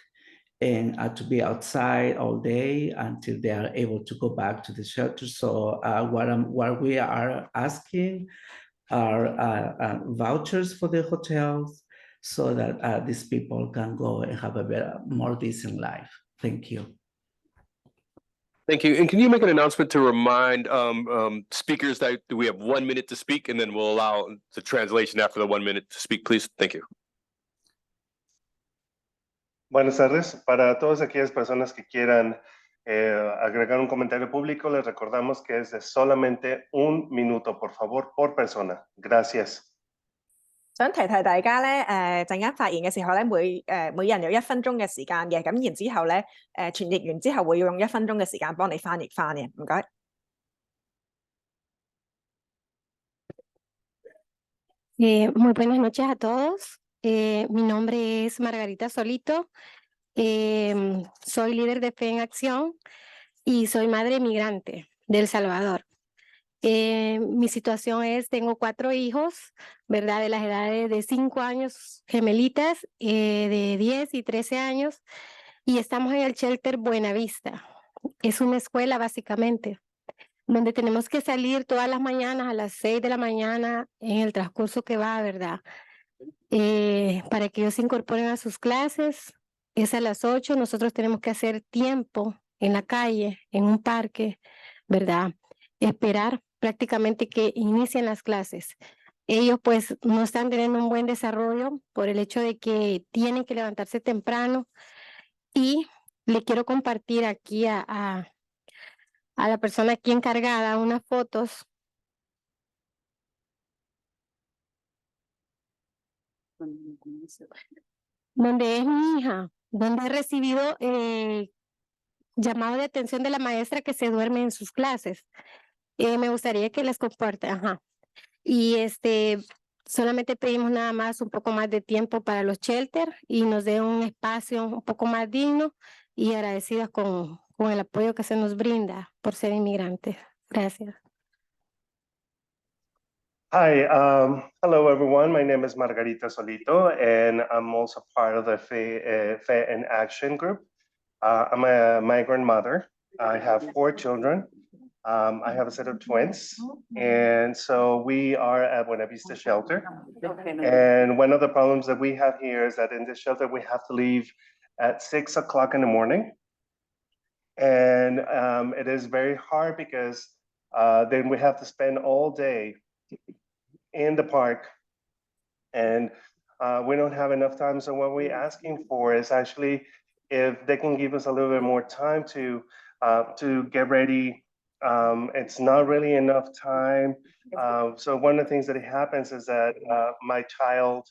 and to be outside all day until they are able to go back to the shelter. So what we are asking are vouchers for the hotels so that these people can go and have a better, more decent life. Thank you.
Thank you. And can you make an announcement to remind speakers that we have 1 minute to speak, and then we'll allow the translation after the 1 minute to speak, please? Thank you.
Buenas tardes. Para todas aquellas personas que quieran agregar un comentario público, les recordamos que es de solamente 1 minuto, por favor, por persona. Gracias.
想提提大家咧，陣間發言嘅時候咧，每人有1分鐘嘅時間嘅，咁然之後咧，傳譯完之後會用1分鐘嘅時間幫你翻譯翻嘅，唔該。
Muy buenas noches a todos. Mi nombre es Margarita Solito. Soy líder de Fe en Acción y soy madre migrante de El Salvador. Mi situación es, tengo 4 hijos, ¿verdad? De las edades de 5 años, gemelitas, de 10 y 13 años, y estamos en el shelter Buenavista. Es una escuela básicamente, donde tenemos que salir todas las mañanas a las 6 de la mañana en el transcurso que va, ¿verdad? Para que ellos se incorporen a sus clases, es a las 8, nosotros tenemos que hacer tiempo en la calle, en un parque, ¿verdad? Esperar prácticamente que inicien las clases. Ellos pues no están teniendo un buen desarrollo por el hecho de que tienen que levantarse temprano, y le quiero compartir aquí a la persona aquí encargada unas fotos donde es mi hija, donde he recibido llamado de atención de la maestra que se duerme en sus clases. Me gustaría que les comparta, ajá. Y solamente pedimos nada más un poco más de tiempo para los shelter y nos dé un espacio un poco más digno, y agradecidas con el apoyo que se nos brinda por ser inmigrantes. Gracias.
Hi, hello everyone. My name is Margarita Solito, and I'm also part of the Fe in Action group. I'm a migrant mother. I have 4 children. I have a set of twins, and so we are at Buenavista Shelter. And one of the problems that we have here is that in this shelter, we have to leave at 6 o'clock in the morning. And it is very hard because then we have to spend all day in the park, and we don't have enough time. So what we're asking for is actually if they can give us a little bit more time to get ready. It's not really enough time. So one of the things that happens is that my child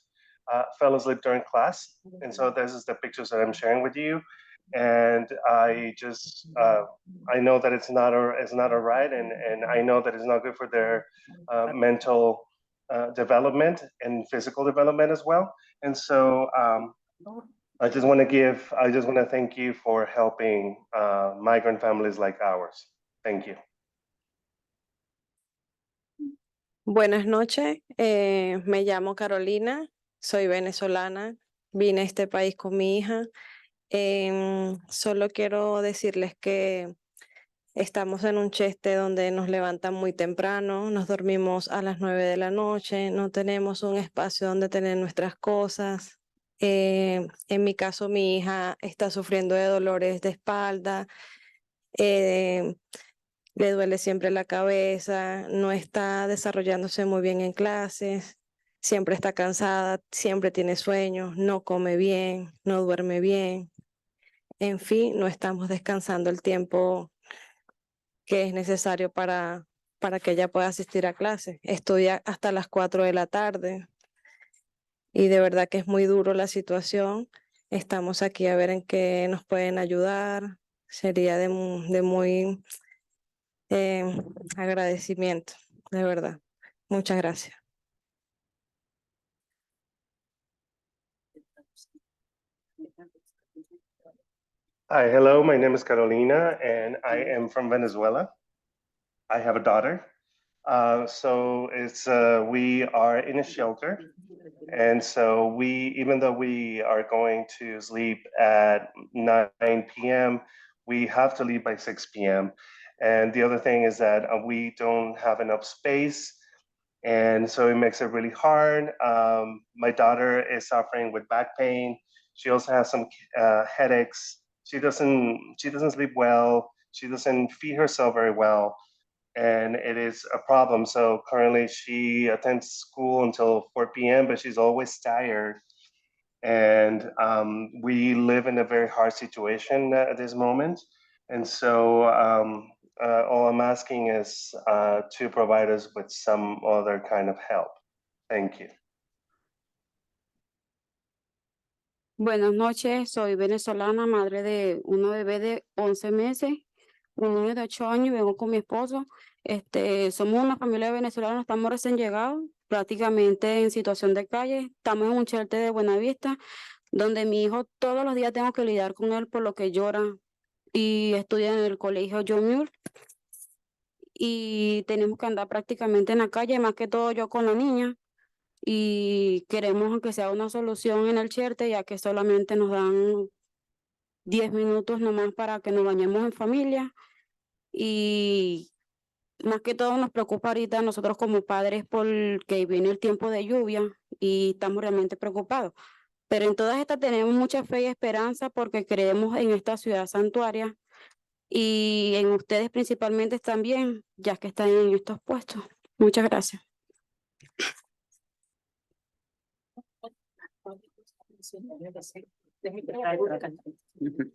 fell asleep during class, and so this is the pictures that I'm sharing with you. And I just I know that it's not a right, and I know that it's not good for their mental development and physical development as well. And so I just want to thank you for helping migrant families like ours. Thank you.
Buenas noches, me llamo Carolina, soy venezolana, vine a este país con mi hija. Solo quiero decirles que estamos en un cheste donde nos levantan muy temprano, nos dormimos a las 9 de la noche, no tenemos un espacio donde tener nuestras cosas. En mi caso, mi hija está sufriendo de dolores de espalda, le duele siempre la cabeza, no está desarrollándose muy bien en clases, siempre está cansada, siempre tiene sueños, no come bien, no duerme bien. En fin, no estamos descansando el tiempo que es necesario para que ella pueda asistir a clases. Estudia hasta las 4 de la tarde y de verdad que es muy duro la situación. Estamos aquí a ver en qué nos pueden ayudar. Sería de muy agradecimiento, de verdad. Muchas gracias.
Hi, hello, my name is Carolina, and I am from Venezuela. I have a daughter. So it's, we are in a shelter. And so we, even though we are going to sleep at 9 p.m., we have to leave by 6 p.m. And the other thing is that we don't have enough space. And so it makes it really hard. My daughter is suffering with back pain. She also has some headaches. She doesn't sleep well. She doesn't feed herself very well, and it is a problem. So currently she attends school until 4 p.m., but she's always tired. And we live in a very hard situation at this moment. And so all I'm asking is to provide us with some other kind of help. Thank you.
Buenas noches, soy venezolana, madre de una bebé de 11 meses, un niño de 8 años, vengo con mi esposo. Somos una familia venezolana, estamos recién llegados, prácticamente en situación de calle. Estamos en un shelter de Buenavista, donde mi hijo todos los días tengo que lidiar con él por lo que llora y estudia en el colegio John Muir. Y tenemos que andar prácticamente en la calle, más que todo yo con la niña. Y queremos que sea una solución en el shelter, ya que solamente nos dan 10 minutos nomás para que nos bañemos en familia. Y más que todo nos preocupa ahorita nosotros como padres porque viene el tiempo de lluvia y estamos realmente preocupados. Pero en todas estas tenemos mucha fe y esperanza porque creemos en esta ciudad santuaria y en ustedes principalmente también, ya que están en estos puestos. Muchas gracias.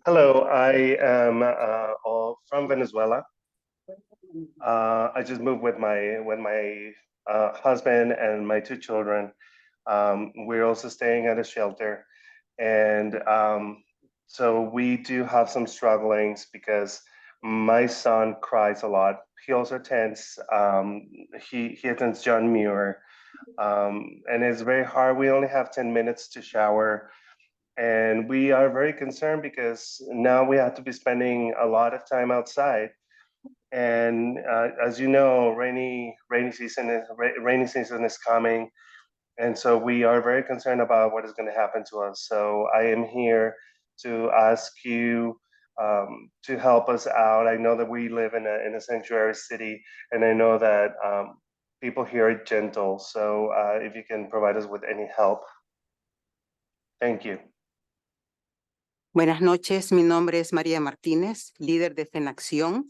Hello, I am all from Venezuela. I just moved with my husband and my 2 children. We're also staying at a shelter, and so we do have some strugglings because my son cries a lot. He also attends he attends John Muir, and it's very hard. We only have 10 minutes to shower. And we are very concerned because now we have to be spending a lot of time outside. And as you know, rainy season is coming, and so we are very concerned about what is going to happen to us. So I am here to ask you to help us out. I know that we live in a sanctuary city, and I know that people here are gentle. So if you can provide us with any help, thank you.
Buenas noches, mi nombre es María Martínez, líder de FENACCION,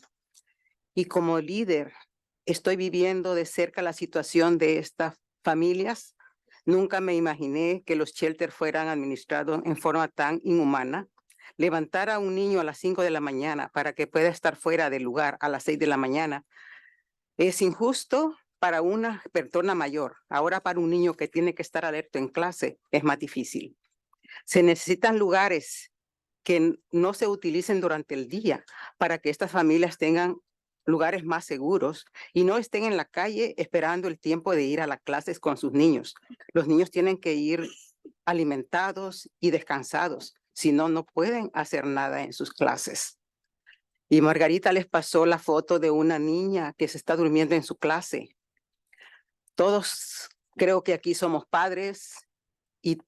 y como líder estoy viviendo de cerca la situación de estas familias. Nunca me imaginé que los shelters fueran administrados en forma tan inhumana. Levantar a un niño a las 5 de la mañana para que pueda estar fuera del lugar a las 6 de la mañana es injusto para una persona mayor. Ahora para un niño que tiene que estar alerta en clase es más difícil. Se necesitan lugares que no se utilicen durante el día para que estas familias tengan lugares más seguros y no estén en la calle esperando el tiempo de ir a las clases con sus niños. Los niños tienen que ir alimentados y descansados, si no, no pueden hacer nada en sus clases. Y Margarita les pasó la foto de una niña que se está durmiendo en su clase. Todos creo que aquí somos padres y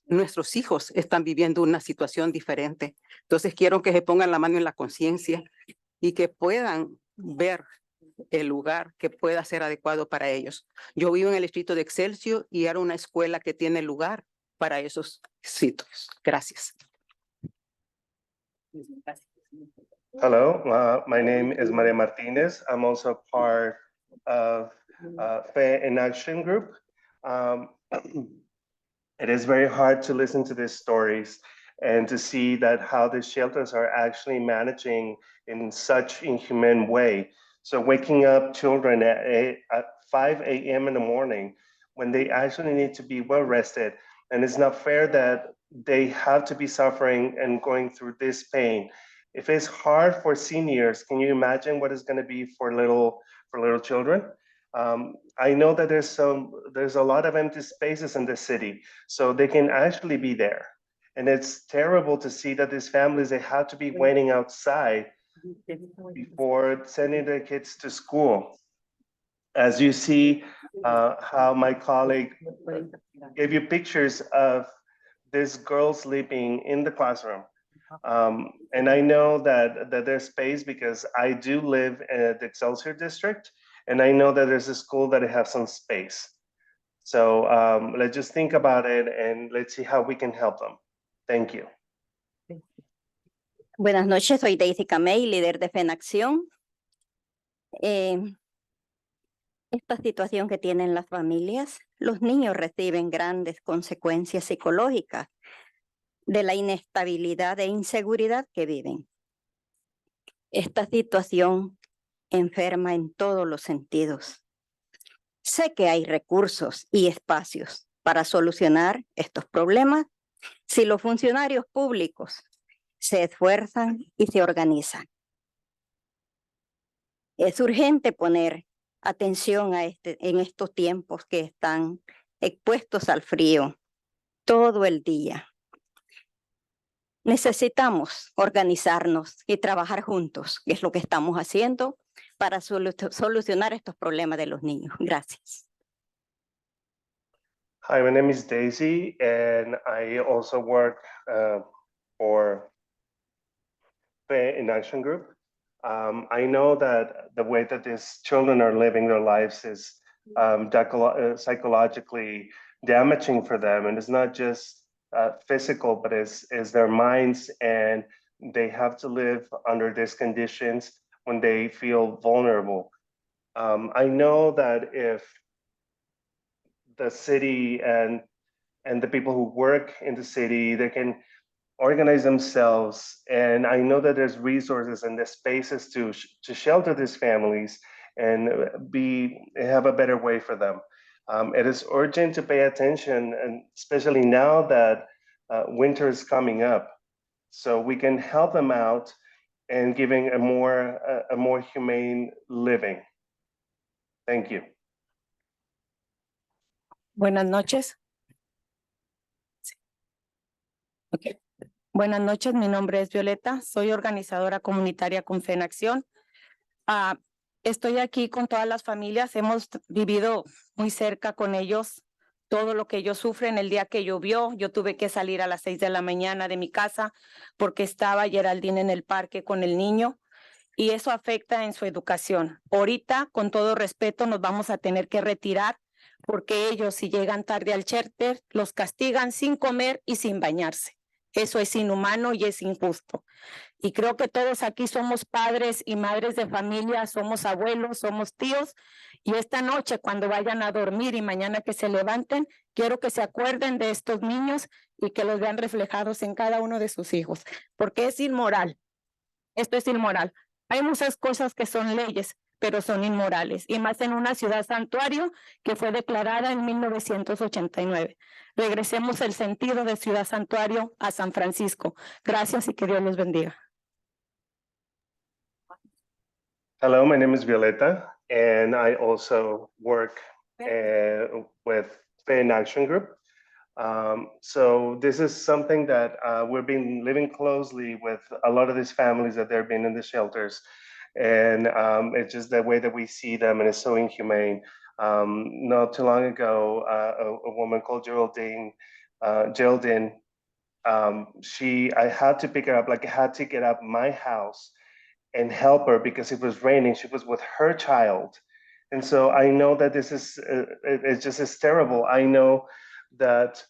nuestros hijos están viviendo una situación diferente. Entonces quiero que se pongan la mano en la conciencia y que puedan ver el lugar que pueda ser adecuado para ellos. Yo vivo en el distrito de Excelsior y era una escuela que tiene lugar para esos sitios. Gracias.
Hello, my name is Maria Martinez. I'm also part of Fe in Action group. It is very hard to listen to these stories and to see that how the shelters are actually managing in such inhumane way. So waking up children at 5 a.m. in the morning when they actually need to be well rested. And it's not fair that they have to be suffering and going through this pain. If it's hard for seniors, can you imagine what it's going to be for little children? I know that there's a lot of empty spaces in the city, so they can actually be there. And it's terrible to see that these families, they have to be waiting outside before sending their kids to school. As you see, how my colleague gave you pictures of this girl sleeping in the classroom. And I know that there's space because I do live in the Excelsior district, and I know that there's a school that has some space. So let's just think about it and let's see how we can help them. Thank you.
Buenas noches, soy Daisy Camey, líder de FENACCIÓN. Esta situación que tienen las familias, los niños reciben grandes consecuencias psicológicas de la inestabilidad e inseguridad que viven. Esta situación enferma en todos los sentidos. Sé que hay recursos y espacios para solucionar estos problemas si los funcionarios públicos se esfuerzan y se organizan. Es urgente poner atención en estos tiempos que están expuestos al frío todo el día. Necesitamos organizarnos y trabajar juntos, que es lo que estamos haciendo para solucionar estos problemas de los niños. Gracias.
Hi, my name is Daisy, and I also work for the In Action Group. I know that the way that these children are living their lives is psychologically damaging for them, and it's not just physical, but it's their minds, and they have to live under these conditions when they feel vulnerable. I know that if the city and the people who work in the city, they can organize themselves, and I know that there's resources and there's spaces to shelter these families and have a better way for them. It is urgent to pay attention, and especially now that winter is coming up, so we can help them out and giving a more humane living. Thank you.
Buenas noches. Okay. Buenas noches, mi nombre es Violeta, soy organizadora comunitaria con FENACCIÓN. Estoy aquí con todas las familias, hemos vivido muy cerca con ellos, todo lo que ellos sufren. El día que llovió, yo tuve que salir a las 6 de la mañana de mi casa porque estaba Geraldine en el parque con el niño y eso afecta en su educación. Ahorita, con todo respeto, nos vamos a tener que retirar porque ellos, si llegan tarde al shelter, los castigan sin comer y sin bañarse. Eso es inhumano y es injusto. Y creo que todos aquí somos padres y madres de familia, somos abuelos, somos tíos. Y esta noche, cuando vayan a dormir y mañana que se levanten, quiero que se acuerden de estos niños y que los vean reflejados en cada uno de sus hijos. Porque es inmoral. Esto es inmoral. Hay muchas cosas que son leyes, pero son inmorales, y más en una ciudad santuario que fue declarada en 1989. Regresemos el sentido de ciudad santuario a San Francisco. Gracias y que Dios los bendiga.
Hello, my name is Violeta, and I also work with FEN Action Group. So this is something that we've been living closely with a lot of these families that they've been in the shelters. And it's just the way that we see them, and it's so inhumane. Not too long ago, a woman called Geraldine, I had to pick her up, like I had to get up my house and help her because it was raining. She was with her child. And so I know that this is, it's just as terrible. I know that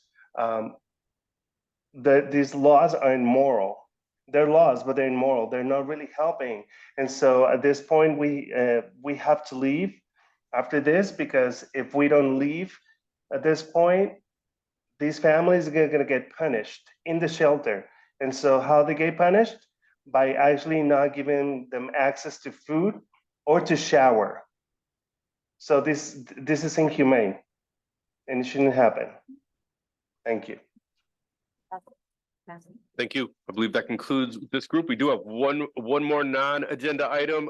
these laws are immoral. They're laws, but they're immoral. They're not really helping. And so at this point, we have to leave after this, because if we don't leave at this point, these families are going to get punished in the shelter. And so how they get punished? By actually not giving them access to food or to shower. So this is inhumane, and it shouldn't happen. Thank you.
Thank you. I believe that concludes this group. We do have one more non-agenda item,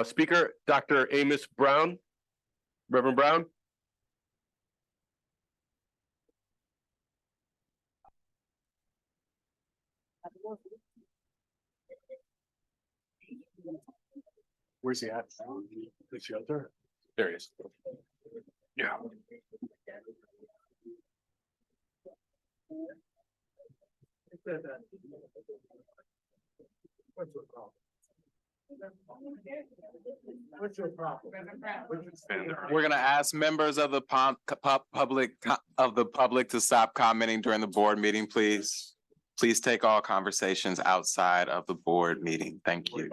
speaker, Dr. Amos Brown, Reverend Brown.
Where's he at? The shelter?
There he is. Yeah.
We're gonna ask members of the public to stop commenting during the board meeting, please. Please take all conversations outside of the board meeting. Thank you.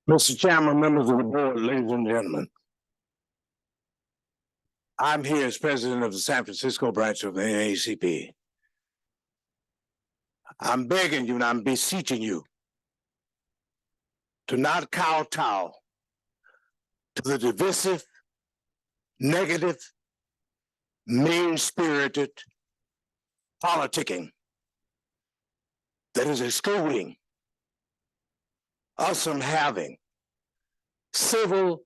Mr. Chairman, members of the board, ladies and gentlemen. I'm here as president of the San Francisco branch of the NAACP. I'm begging you and I'm beseeching you to not kowtow to the divisive, negative, mean-spirited politicking that is excluding us from having civil,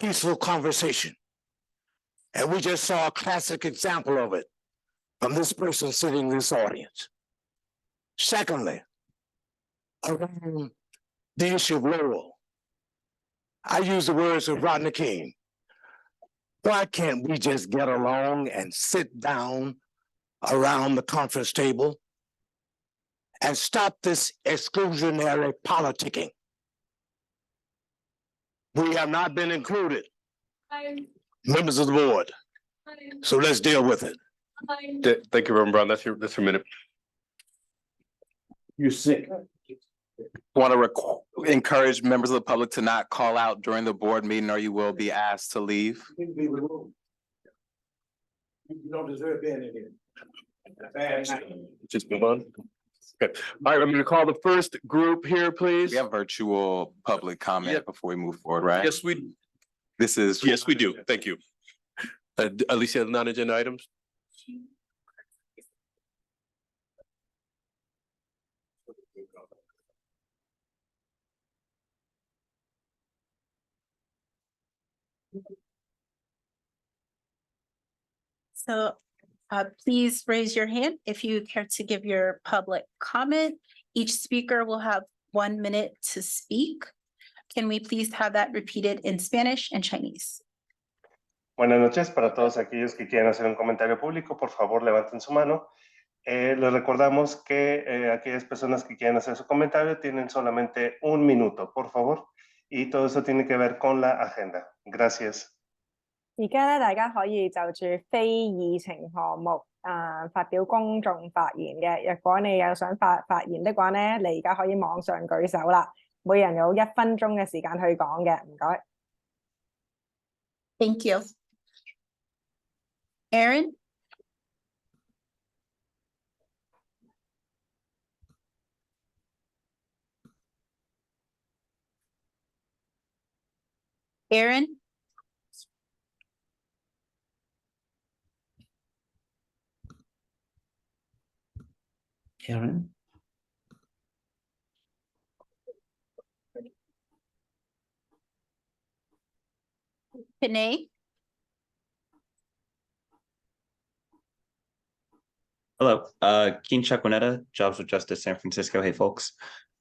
peaceful conversation. And we just saw a classic example of it from this person sitting in this audience. Secondly, around the issue of Lowell, I use the words of Rodney King. Why can't we just get along and sit down around the conference table and stop this exclusionary politicking? We have not been included, members of the board. So let's deal with it.
Thank you, Reverend Brown. That's your minute.
You're sick.
Want to encourage members of the public to not call out during the board meeting, or you will be asked to leave.
You don't deserve being here.
Just move on. Okay. All right, I'm going to call the first group here, please.
We have virtual public comment before we move forward, right?
Yes, we.
This is.
Yes, we do. Thank you. Alicia, non-agenda items?
So please raise your hand if you care to give your public comment. Each speaker will have 1 minute to speak. Can we please have that repeated in Spanish and Chinese?
Buenas noches para todos aquellos que quieran hacer un comentario público, por favor levanten su mano. Les recordamos que aquellas personas que quieran hacer su comentario tienen solamente 1 minuto, por favor. Y todo eso tiene que ver con la agenda. Gracias.
而家咧，大家可以就住非議程項目發表公眾發言嘅。若果你有想發言的話咧，你而家可以網上舉手啦。每人有1分鐘嘅時間去講嘅，唔該。
Thank you. Aaron? Aaron?
Karen?
Pinay?
Hello, Keen Chaquanetta, Jobs with Justice, San Francisco. Hey, folks.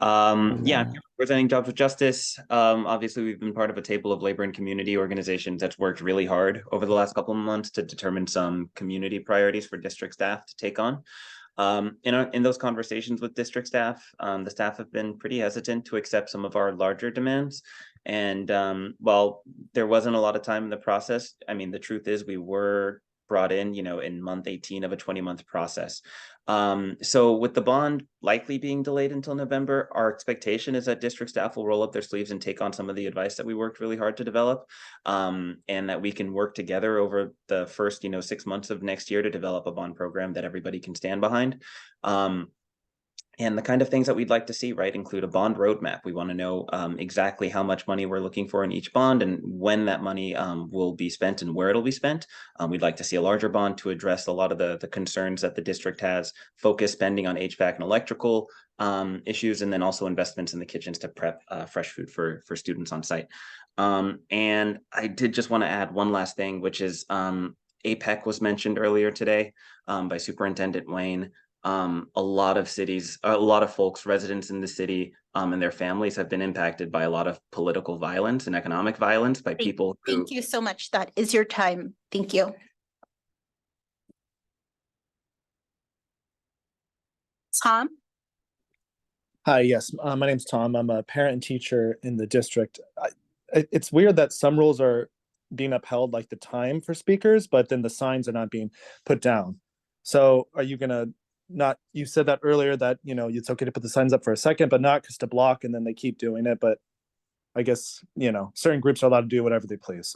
Yeah, I'm representing Jobs with Justice. Obviously, we've been part of a table of labor and community organizations that's worked really hard over the last couple of months to determine some community priorities for district staff to take on. In those conversations with district staff, the staff have been pretty hesitant to accept some of our larger demands. And while there wasn't a lot of time in the process, I mean, the truth is we were brought in, in month 18 of a 20-month process. So with the bond likely being delayed until November, our expectation is that district staff will roll up their sleeves and take on some of the advice that we worked really hard to develop, and that we can work together over the first, 6 months of next year to develop a bond program that everybody can stand behind. And the kind of things that we'd like to see, right, include a bond roadmap. We want to know exactly how much money we're looking for in each bond and when that money will be spent and where it'll be spent. We'd like to see a larger bond to address a lot of the concerns that the district has, focus spending on HVAC and electrical issues, and then also investments in the kitchens to prep fresh food for students on site. And I did just want to add one last thing, which is APEC was mentioned earlier today by Superintendent Wayne. A lot of folks, residents in the city and their families have been impacted by a lot of political violence and economic violence by people who.
Thank you so much. That is your time. Thank you. Tom?
Hi, yes, my name's Tom. I'm a parent and teacher in the district. It's weird that some rules are being upheld, like the time for speakers, but then the signs are not being put down. So are you gonna not, you said that earlier that, you know, it's okay to put the signs up for a second, but not just to block, and then they keep doing it. But I guess, you know, certain groups are allowed to do whatever they please.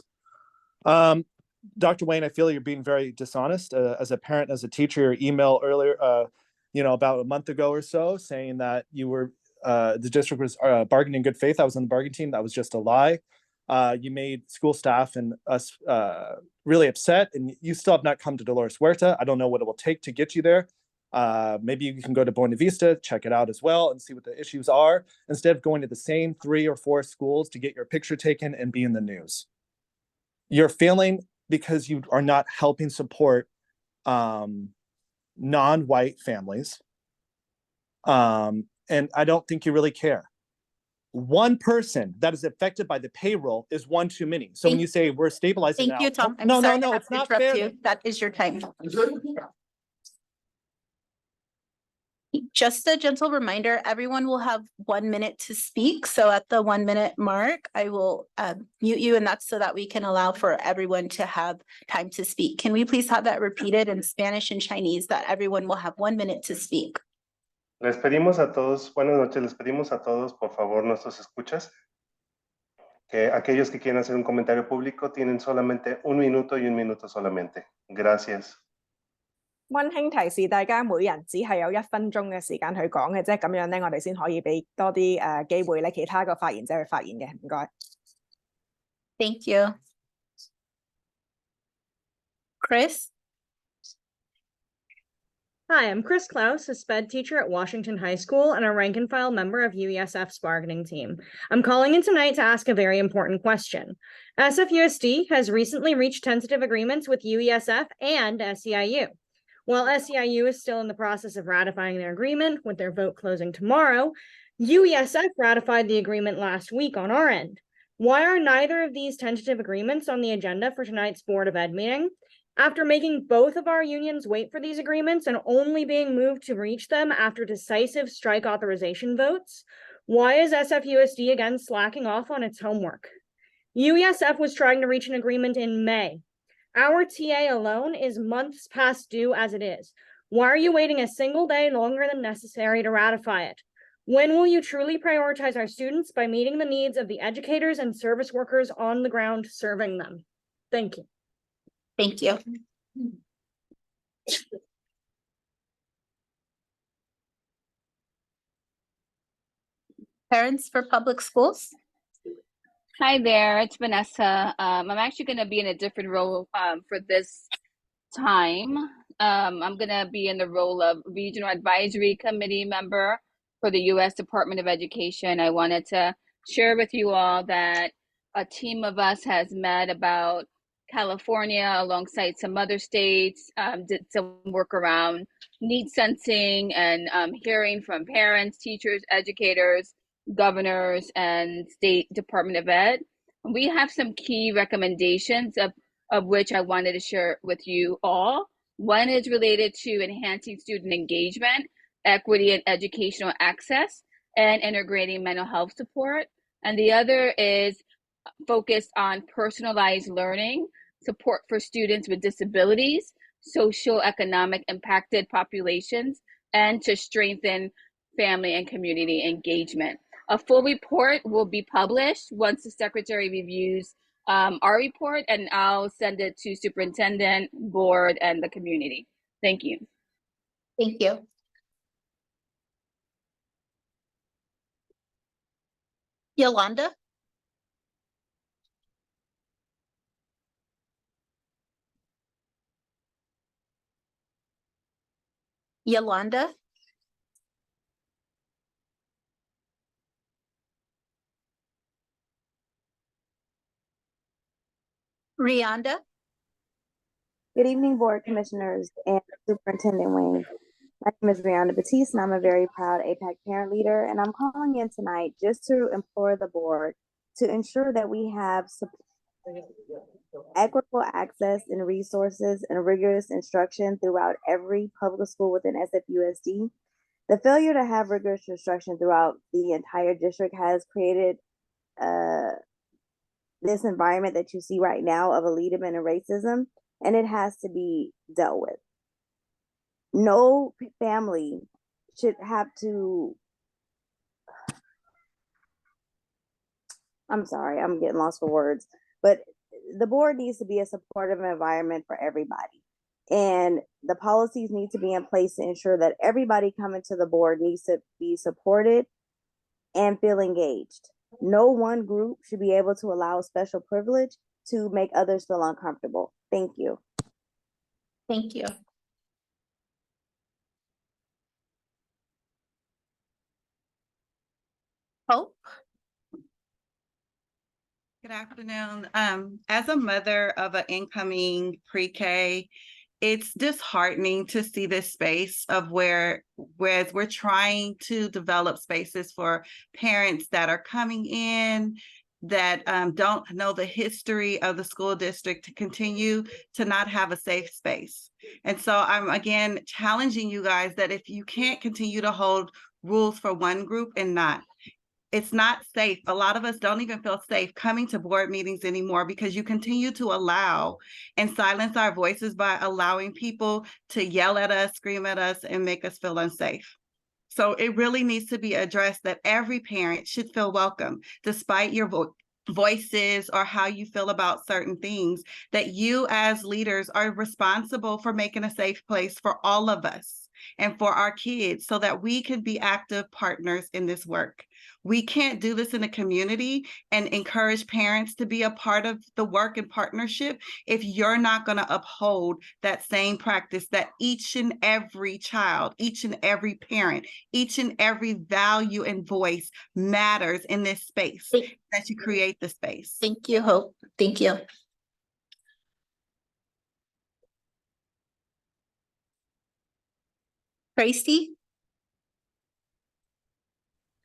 Dr. Wayne, I feel you're being very dishonest as a parent, as a teacher. Your email earlier, you know, about a month ago or so, saying that you were, the district was bargaining in good faith. I was on the bargaining team. That was just a lie. You made school staff and us really upset, and you still have not come to Dolores Huerta. I don't know what it will take to get you there. Maybe you can go to Buena Vista, check it out as well, and see what the issues are, instead of going to the same 3 or 4 schools to get your picture taken and be in the news. You're failing because you are not helping support non-white families. And I don't think you really care. One person that is affected by the payroll is one too many. So when you say we're stabilizing
Thank
now,
you, Tom. I'm
no,
sorry
no,
to
no,
have
it's
to
not
interrupt
fair.
you. That is your time. Just a gentle reminder, everyone will have 1 minute to speak. So at the 1 minute mark, I will mute you, and that's so that we can allow for everyone to have time to speak. Can we please have that repeated in Spanish and Chinese, that everyone will have 1 minute to speak?
Les pedimos a todos, buenas noches, les pedimos a todos, por favor, nuestros escuchas, que aquellos que quieren hacer un comentario público tienen solamente 1 minuto y 1 minuto solamente. Gracias.
溫馨提示大家，每人只係有1分鐘嘅時間去講嘅啫，咁樣咧，我哋先可以俾多啲機會咧，其他個發言者去發言嘅。唔該。
Thank you. Chris?
Hi, I'm Chris Klaus, a SPED teacher at Washington High School and a rank and file member of UESF's bargaining team. I'm calling in tonight to ask a very important question. SFUSD has recently reached tentative agreements with UESF and SEIU. While SEIU is still in the process of ratifying their agreement, with their vote closing tomorrow, UESF ratified the agreement last week on our end. Why are neither of these tentative agreements on the agenda for tonight's Board of Ed meeting? After making both of our unions wait for these agreements and only being moved to reach them after decisive strike authorization votes, why is SFUSD again slacking off on its homework? UESF was trying to reach an agreement in May. Our TA alone is months past due as it is. Why are you waiting a single day longer than necessary to ratify it? When will you truly prioritize our students by meeting the needs of the educators and service workers on the ground serving them? Thank you.
Thank you. Parents for Public Schools?
Hi there, it's Vanessa. I'm actually going to be in a different role for this time. I'm going to be in the role of Regional Advisory Committee member for the U.S. Department of Education. I wanted to share with you all that a team of us has met about California alongside some other states, did some work around need sensing and hearing from parents, teachers, educators, governors, and state Department of Ed. We have some key recommendations of which I wanted to share with you all. One is related to enhancing student engagement, equity and educational access, and integrating mental health support. And the other is focused on personalized learning, support for students with disabilities, socioeconomic impacted populations, and to strengthen family and community engagement. A full report will be published once the Secretary reviews our report, and I'll send it to Superintendent, Board, and the community. Thank you.
Thank you. Yolanda? Yolanda? Rianda?
Good evening, Board Commissioners and Superintendent Wayne. My name is Rihanna Batiste, and I'm a very proud APAC parent leader, and I'm calling in tonight just to implore the board to ensure that we have equitable access and resources and rigorous instruction throughout every public school within SFUSD. The failure to have rigorous instruction throughout the entire district has created this environment that you see right now of elitism and racism, and it has to be dealt with. No family should have to, I'm sorry, I'm getting lost for words, but the board needs to be a supportive environment for everybody. And the policies need to be in place to ensure that everybody coming to the board needs to be supported and feel engaged. No one group should be able to allow special privilege to make others feel uncomfortable. Thank you.
Thank you. Hope?
Good afternoon. As a mother of an incoming pre-K, it's disheartening to see this space of whereas we're trying to develop spaces for parents that are coming in that don't know the history of the school district to continue to not have a safe space. And so I'm again challenging you guys that if you can't continue to hold rules for one group and not, it's not safe. A lot of us don't even feel safe coming to board meetings anymore because you continue to allow and silence our voices by allowing people to yell at us, scream at us, and make us feel unsafe. So it really needs to be addressed that every parent should feel welcome, despite your voices or how you feel about certain things, that you as leaders are responsible for making a safe place for all of us and for our kids so that we can be active partners in this work. We can't do this in a community and encourage parents to be a part of the work and partnership if you're not going to uphold that same practice that each and every child, each and every parent, each and every value and voice matters in this space, that you create the space.
Thank you, Hope. Thank you. Tracy?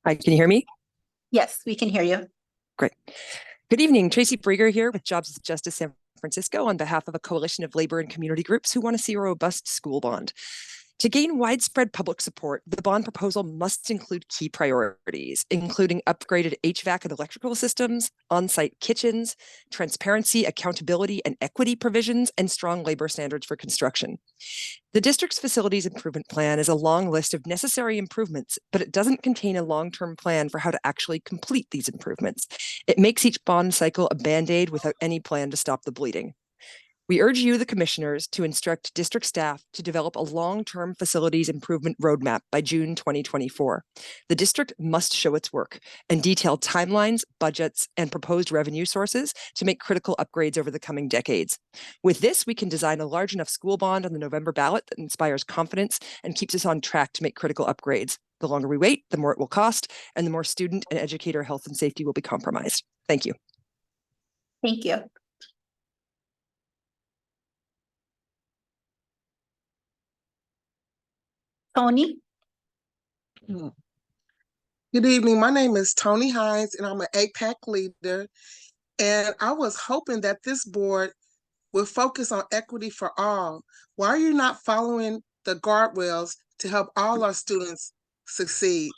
Hi, can you hear me?
Yes, we can hear you.
Great. Good evening, Tracy Brieger here with Jobs with Justice San Francisco on behalf of a coalition of labor and community groups who want to see a robust school bond. To gain widespread public support, the bond proposal must include key priorities, including upgraded HVAC and electrical systems, on-site kitchens, transparency, accountability, and equity provisions, and strong labor standards for construction. The district's facilities improvement plan is a long list of necessary improvements, but it doesn't contain a long-term plan for how to actually complete these improvements. It makes each bond cycle a Band-Aid without any plan to stop the bleeding. We urge you, the commissioners, to instruct district staff to develop a long-term facilities improvement roadmap by June 2024. The district must show its work and detail timelines, budgets, and proposed revenue sources to make critical upgrades over the coming decades. With this, we can design a large enough school bond on the November ballot that inspires confidence and keeps us on track to make critical upgrades. The longer we wait, the more it will cost, and the more student and educator health and safety will be compromised. Thank you.
Thank you. Tony?
Good evening. My name is Tony Hines, and I'm an APAC leader. And I was hoping that this board would focus on equity for all. Why are you not following the guardrails to help all our students succeed?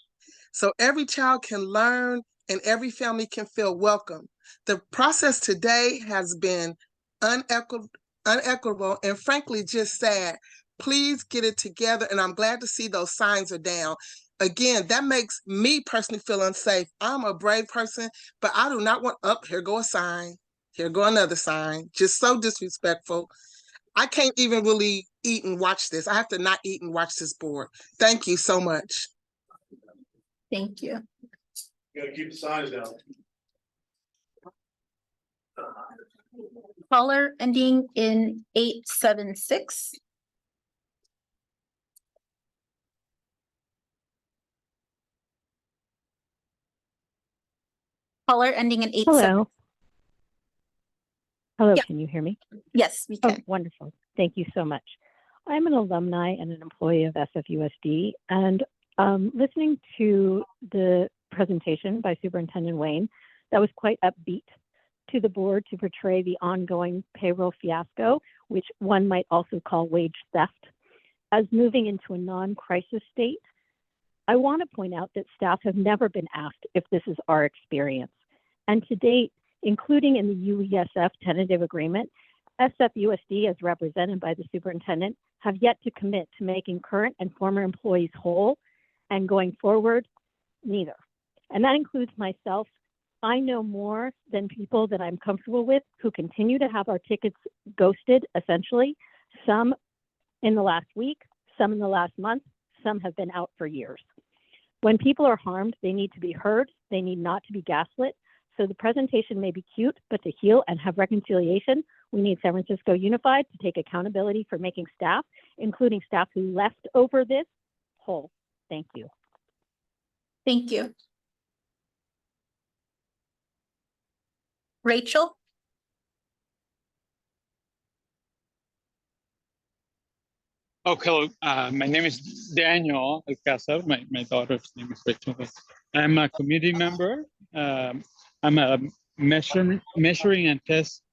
So every child can learn and every family can feel welcome. The process today has been unequitable and frankly just sad. Please get it together, and I'm glad to see those signs are down. Again, that makes me personally feel unsafe. I'm a brave person, but I do not want, here go a sign. Here go another sign. Just so disrespectful. I can't even really eat and watch this. I have to not eat and watch this board. Thank you so much.
Thank you.
Gotta keep the signs down.
Caller ending in 876. Caller ending in 87.
Hello. Hello,
Yeah.
can you hear me?
Yes, we
Oh,
can.
wonderful. Thank you so much. I'm an alumni and an employee of SFUSD, and listening to the presentation by Superintendent Wayne, that was quite upbeat to the board to portray the ongoing payroll fiasco, which one might also call wage theft, as moving into a non-crisis state. I want to point out that staff have never been asked if this is our experience. And to date, including in the UESF tentative agreement, SFUSD, as represented by the superintendent, have yet to commit to making current and former employees whole, and going forward, neither. And that includes myself. I know more than people that I'm comfortable with who continue to have our tickets ghosted, essentially, some in the last week, some in the last month, some have been out for years. When people are harmed, they need to be heard, they need not to be gaslit. So the presentation may be cute, but to heal and have reconciliation, we need San Francisco Unified to take accountability for making staff, including staff who left over this, whole. Thank you.
Thank you. Rachel?
Oh, hello. My name is Daniel Alcázar. My daughter's name is Rachel. I'm a committee member. I'm a measuring and test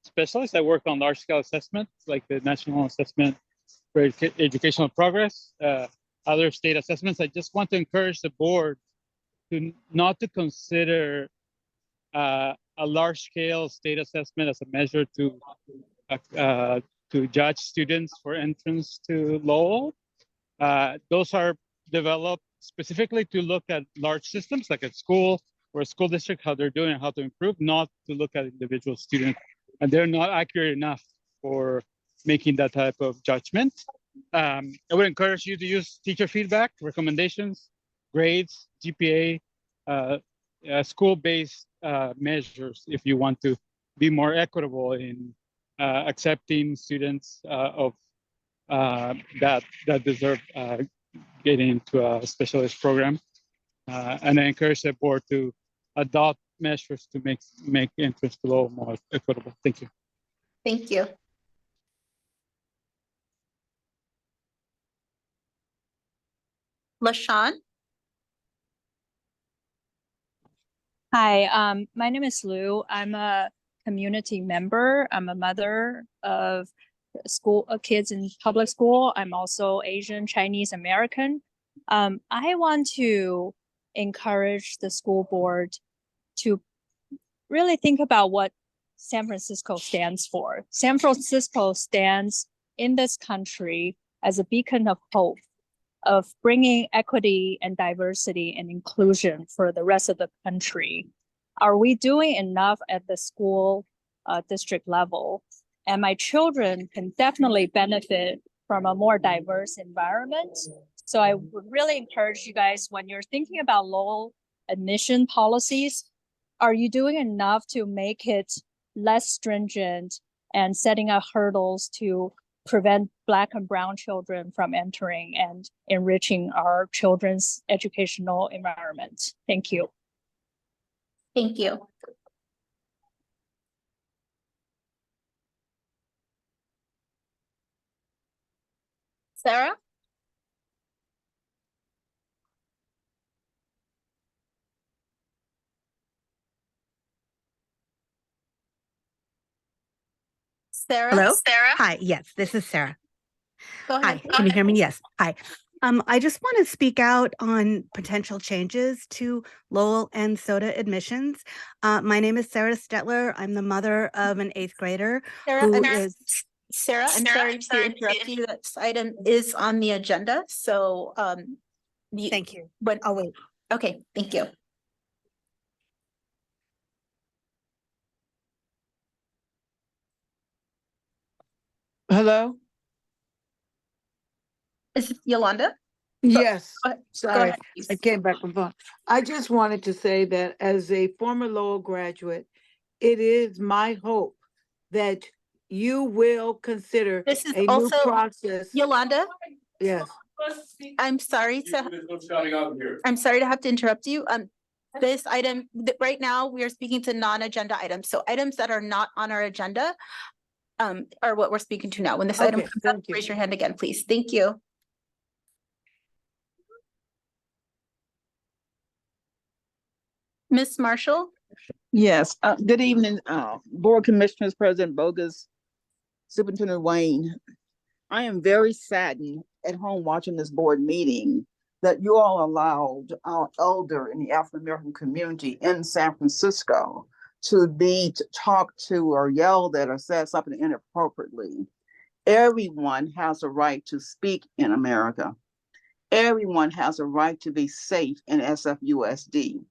specialist. I work on large scale assessment, like the National Assessment for Educational Progress, other state assessments. I just want to encourage the board to not to consider a large scale state assessment as a measure to judge students for entrance to Lowell. Those are developed specifically to look at large systems like a school or a school district, how they're doing and how to improve, not to look at individual students. And they're not accurate enough for making that type of judgment. I would encourage you to use teacher feedback, recommendations, grades, GPA, school-based measures if you want to be more equitable in accepting students that deserve getting into a specialist program. And I encourage the board to adopt measures to make entrance to Lowell more equitable. Thank you.
Thank you. LaShawn?
Hi, my name is Lou. I'm a community member. I'm a mother of kids in public school. I'm also Asian, Chinese American. I want to encourage the school board to really think about what San Francisco stands for. San Francisco stands in this country as a beacon of hope, of bringing equity and diversity and inclusion for the rest of the country. Are we doing enough at the school district level? And my children can definitely benefit from a more diverse environment. So I would really encourage you guys, when you're thinking about Lowell admission policies, are you doing enough to make it less stringent and setting up hurdles to prevent Black and brown children from entering and enriching our children's educational environment? Thank you.
Thank you. Sarah? Sarah?
Hello? Hi, yes, this is Sarah.
Go
Hi,
ahead.
can you hear me? Yes. Hi. I just want to speak out on potential changes to Lowell and SOTA admissions. My name is Sarah Stetler. I'm the mother of an 8th grader
Sarah,
who
I'm
is.
I'm sorry to interrupt you. This item is on the agenda, so
Thank you.
I'll wait. Okay, thank you.
Hello?
Is it Yolanda?
Yes,
Go ahead- go
sorry,
ahead, please.
I came back from phone. I just wanted to say that as a former Lowell graduate, it is my hope that you will consider
This is
a new
also
process.
Yolanda.
Yes.
I'm sorry to have to interrupt you. This item, right now, we are speaking to non-agenda items. So items that are not on our agenda are what we're speaking to now. When this item
Okay,
comes up,
thank you.
raise your hand again, please. Thank you. Ms. Marshall?
Yes, good evening, Board Commissioners, President Bogus, Superintendent Wayne. I am very saddened at home watching this board meeting that you all allowed our elder in the African American community in San Francisco to be talked to or yelled at or said something inappropriately. Everyone has a right to speak in America. Everyone has a right to be safe in SFUSD,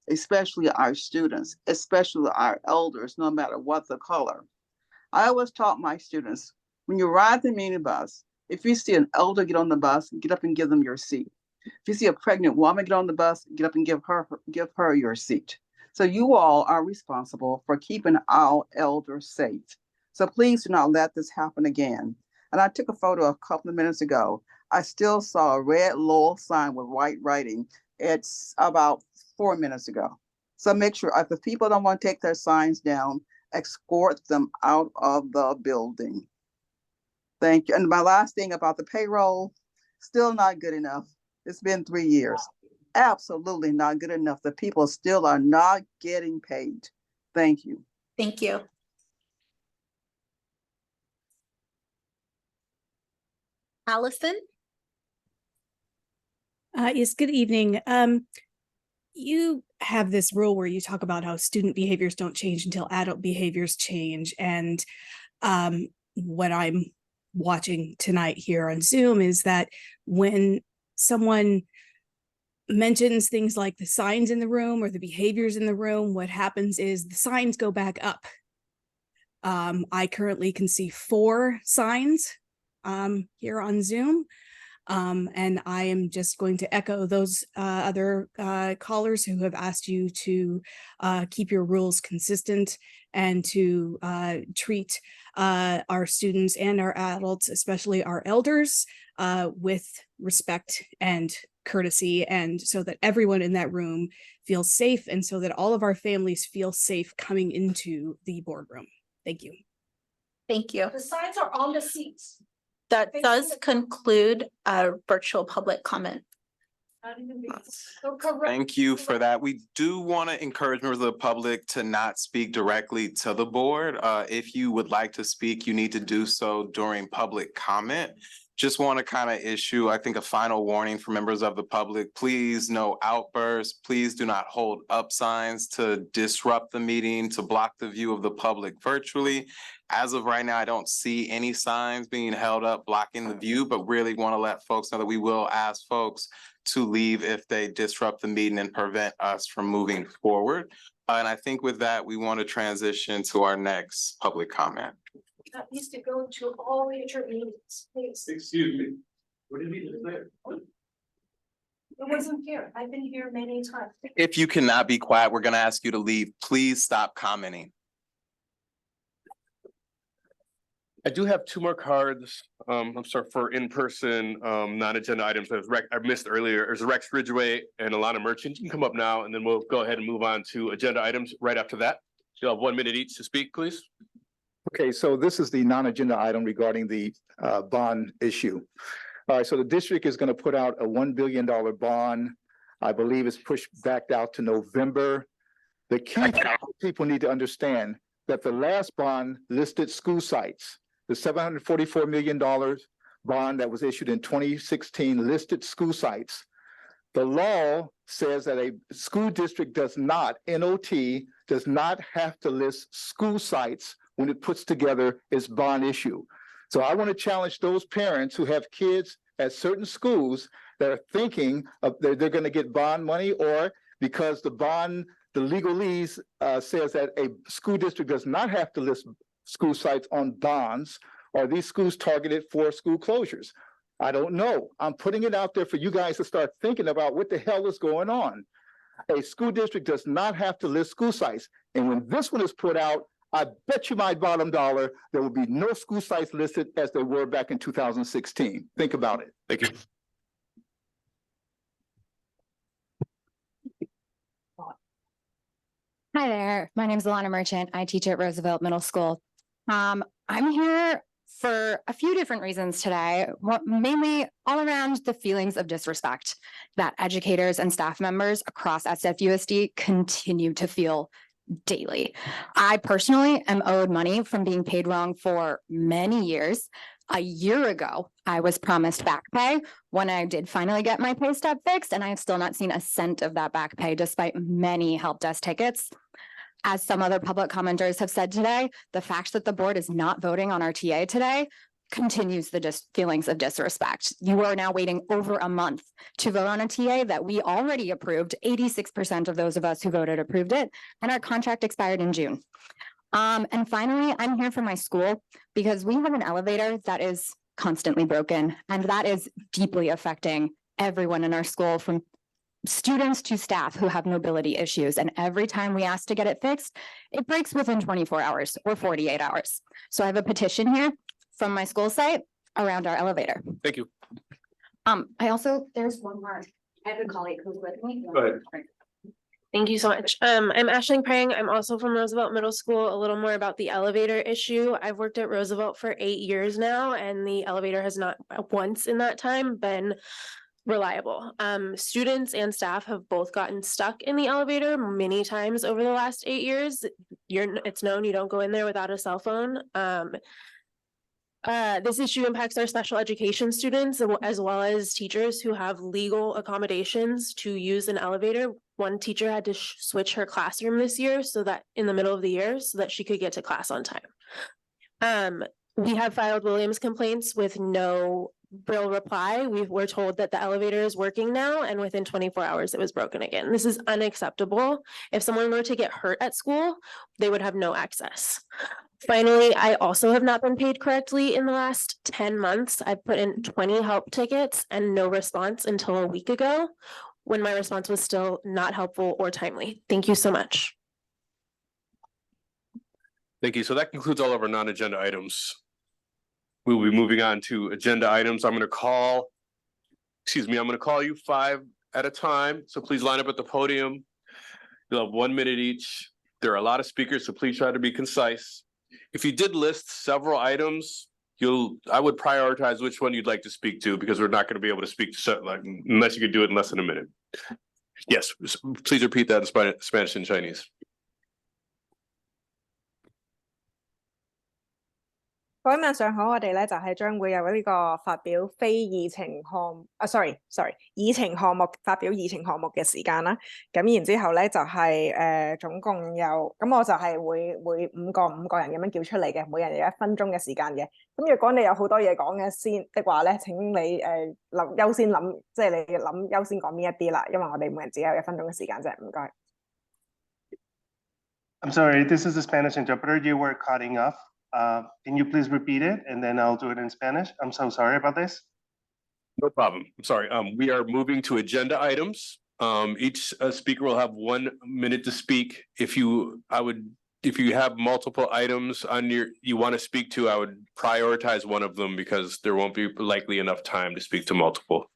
especially our students, especially our elders, no matter what the color. I always taught my students, when you ride the minibus, if you see an elder get on the bus, get up and give them your seat. If you see a pregnant woman get on the bus, get up and give her your seat. So you all are responsible for keeping our elders safe. So please do not let this happen again. And I took a photo a couple of minutes ago. I still saw a red Lowell sign with white writing. It's about 4 minutes ago. So make sure if the people don't want to take their signs down, escort them out of the building. Thank you. And my last thing about the payroll, still not good enough. It's been 3 years. Absolutely not good enough. The people still are not getting paid. Thank you.
Thank you. Allison?
Yes, good evening. You have this rule where you talk about how student behaviors don't change until adult behaviors change. And what I'm watching tonight here on Zoom is that when someone mentions things like the signs in the room or the behaviors in the room, what happens is the signs go back up. I currently can see 4 signs here on Zoom. And I am just going to echo those other callers who have asked you to keep your rules consistent and to treat our students and our adults, especially our elders, with respect and courtesy, and so that everyone in that room feels safe and so that all of our families feel safe coming into the boardroom. Thank you.
Thank you.
The signs are on the seats.
That does conclude virtual public comment.
Thank you for that. We do want to encourage members of the public to not speak directly to the board. If you would like to speak, you need to do so during public comment. Just want to kind of issue, I think, a final warning for members of the public. Please, no outbursts. Please do not hold up signs to disrupt the meeting, to block the view of the public virtually. As of right now, I don't see any signs being held up blocking the view, but really want to let folks know that we will ask folks to leave if they disrupt the meeting and prevent us from moving forward. And I think with that, we want to transition to our next public comment.
That needs to go to all major meetings, please.
Excuse me. What did you declare?
It wasn't here. I've been here many times.
If you cannot be quiet, we're going to ask you to leave. Please stop commenting.
I do have 2 more cards. I'm sorry, for in-person non-agenda items. I missed earlier. There's Rex Ridgway and Alana Merchant. You can come up now, and then we'll go ahead and move on to agenda items right after that. You'll have 1 minute each to speak, please.
Okay, so this is the non-agenda item regarding the bond issue. All right, so the district is going to put out a $1 billion bond. I believe it's pushed back out to November. The key people need to understand that the last bond listed school sites. The $744 million bond that was issued in 2016 listed school sites. The law says that a school district does not, NOT, does not have to list school sites when it puts together its bond issue. So I want to challenge those parents who have kids at certain schools that are thinking of they're going to get bond money, or because the legalese says that a school district does not have to list school sites on bonds, or these schools targeted for school closures. I don't know. I'm putting it out there for you guys to start thinking about what the hell is going on. A school district does not have to list school sites. And when this one is put out, I bet you my bottom dollar, there will be no school sites listed as they were back in 2016. Think about it.
Thank you.
Hi there, my name is Alana Merchant. I teach at Roosevelt Middle School. I'm here for a few different reasons today, mainly all around the feelings of disrespect that educators and staff members across SFUSD continue to feel daily. I personally am owed money from being paid wrong for many years. A year ago, I was promised back pay when I did finally get my pay stub fixed, and I have still not seen a cent of that back pay despite many help desk tickets. As some other public commenters have said today, the fact that the board is not voting on our TA today continues the feelings of disrespect. You are now waiting over a month to vote on a TA that we already approved. 86% of those of us who voted approved it, and our contract expired in June. And finally, I'm here for my school because we have an elevator that is constantly broken, and that is deeply affecting everyone in our school, from students to staff who have mobility issues. And every time we ask to get it fixed, it breaks within 24 hours or 48 hours. So I have a petition here from my school site around our elevator.
Thank you.
There's one more. I have a colleague who's with me.
Go ahead.
Thank you so much. I'm Ashling Prang. I'm also from Roosevelt Middle School. A little more about the elevator issue. I've worked at Roosevelt for 8 years now, and the elevator has not once in that time been reliable. Students and staff have both gotten stuck in the elevator many times over the last 8 years. It's known you don't go in there without a cell phone. This issue impacts our special education students as well as teachers who have legal accommodations to use an elevator. One teacher had to switch her classroom this year so that in the middle of the year so that she could get to class on time. We have filed Williams complaints with no real reply. We were told that the elevator is working now, and within 24 hours it was broken again. This is unacceptable. If someone were to get hurt at school, they would have no access. Finally, I also have not been paid correctly in the last 10 months. I've put in 20 help tickets and no response until a week ago, when my response was still not helpful or timely. Thank you so much.
Thank you. So that concludes all of our non-agenda items. We will be moving on to agenda items. I'm going to call you 5 at a time. So please line up at the podium. You'll have 1 minute each. There are a lot of speakers, so please try to be concise. If you did list several items, I would prioritize which one you'd like to speak to, because we're not going to be able to speak to unless you could do it in less than a minute. Yes, please repeat that in Spanish and Chinese.
各位晚上好，我哋咧就係將會有呢個發表非議程項議程項目發表議程項目嘅時間啦。咁然之後咧就係總共有咁我就係會五個人咁樣叫出嚟嘅，每人有1分鐘嘅時間嘅。咁如果你有好多嘢講嘅先的話咧，請你優先諗，即係你諗優先講邊一啲啦，因為我哋每人只有1分鐘嘅時間啫。唔該。
I'm sorry, this is the Spanish interpreter. You were cutting off. Can you please repeat it, and then I'll do it in Spanish? I'm so sorry about this.
No problem. I'm sorry. We are moving to agenda items. Each speaker will have 1 minute to speak. If you have multiple items on you want to speak to, I would prioritize one of them because there won't be likely enough time to speak to multiple.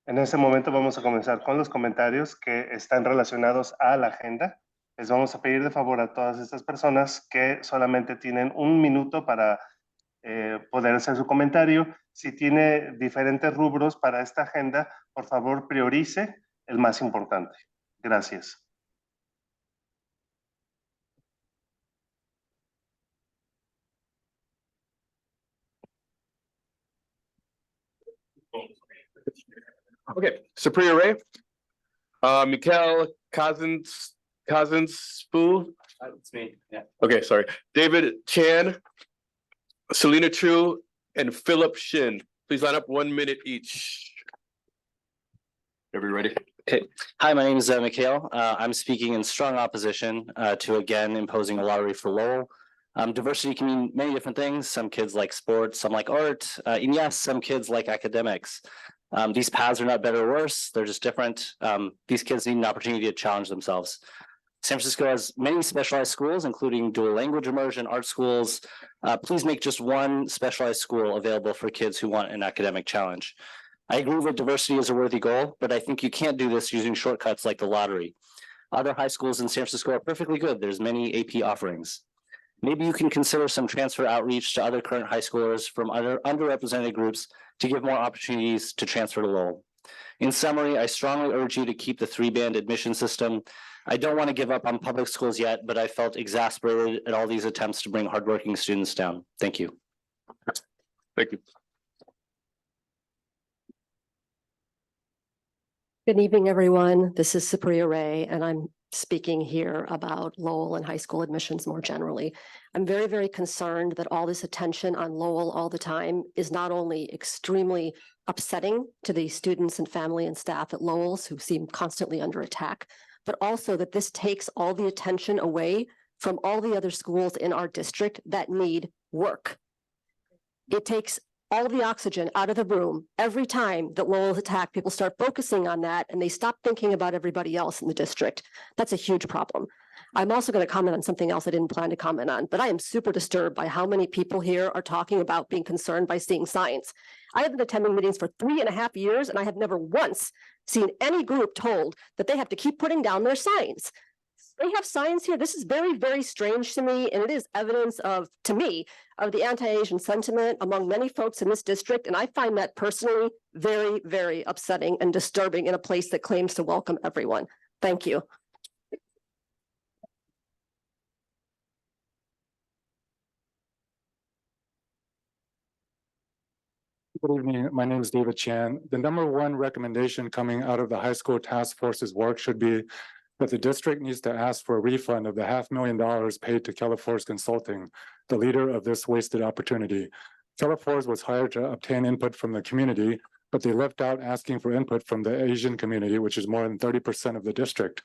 En este momento vamos a comenzar con los comentarios que están relacionados a la agenda. Les vamos a pedir de favor a todas estas personas que solamente tienen 1 minuto para poder hacer su comentario. Si tiene diferentes rubros para esta agenda, por favor priorice el más importante. Gracias.
Okay, Superior Ray, Mikhail Kazinspool.
It's me, yeah.
Okay, sorry. David Chan, Selena True, and Philip Shin. Please line up 1 minute each. Everybody ready?
Okay. Hi, my name is Mikhail. I'm speaking in strong opposition to again imposing a lottery for Lowell. Diversity can mean many different things. Some kids like sports, some like art, and yes, some kids like academics. These paths are not better or worse, they're just different. These kids need an opportunity to challenge themselves. San Francisco has many specialized schools, including dual language immersion, art schools. Please make just one specialized school available for kids who want an academic challenge. I agree that diversity is a worthy goal, but I think you can't do this using shortcuts like the lottery. Other high schools in San Francisco are perfectly good. There's many AP offerings. Maybe you can consider some transfer outreach to other current high schoolers from other underrepresented groups to give more opportunities to transfer to Lowell. In summary, I strongly urge you to keep the 3-band admission system. I don't want to give up on public schools yet, but I felt exasperated at all these attempts to bring hardworking students down. Thank you.
Thank you.
Good evening, everyone. This is Supriya Ray, and I'm speaking here about Lowell and high school admissions more generally. I'm very, very concerned that all this attention on Lowell all the time is not only extremely upsetting to the students and family and staff at Lowell's who seem constantly under attack, but also that this takes all the attention away from all the other schools in our district that need work. It takes all the oxygen out of the room every time that Lowell's attacked. People start focusing on that and they stop thinking about everybody else in the district. That's a huge problem. I'm also going to comment on something else I didn't plan to comment on, but I am super disturbed by how many people here are talking about being concerned by seeing signs. I have been attending meetings for 3.5 years and I have never once seen any group told that they have to keep putting down their signs. They have signs here. This is very, very strange to me, and it is evidence of, to me, of the anti-Asian sentiment among many folks in this district, and I find that personally very, very upsetting and disturbing in a place that claims to welcome everyone. Thank you.
Good evening. My name is David Chan. The number one recommendation coming out of the high school task force's work should be that the district needs to ask for a refund of the $500,000 paid to Keller Force Consulting, the leader of this wasted opportunity. Keller Force was hired to obtain input from the community, but they left out asking for input from the Asian community, which is more than 30% of the district.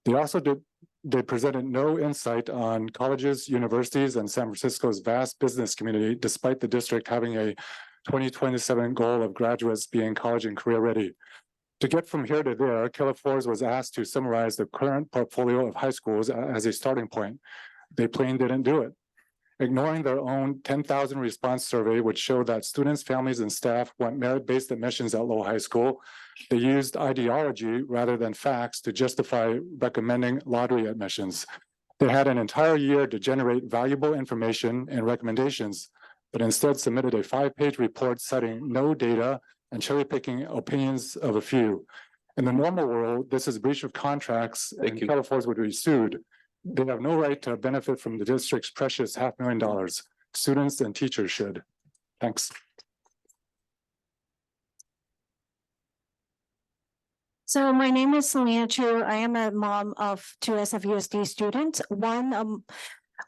They presented no insight on colleges, universities, and San Francisco's vast business community, despite the district having a 2027 goal of graduates being college and career ready. To get from here to there, Keller Force was asked to summarize the current portfolio of high schools as a starting point. They plain didn't do it. Ignoring their own 10,000 response survey, which showed that students, families, and staff want merit-based admissions at Lowell High School, they used ideology rather than facts to justify recommending lottery admissions. They had an entire year to generate valuable information and recommendations, but instead submitted a 5-page report citing no data and cherry-picking opinions of a few. In the normal world, this is breach of contracts and Keller Force would be sued. They have no right to benefit from the district's precious $500,000. Students and teachers should. Thanks.
So my name is Selena Chu. I am a mom of 2 SFUSD students.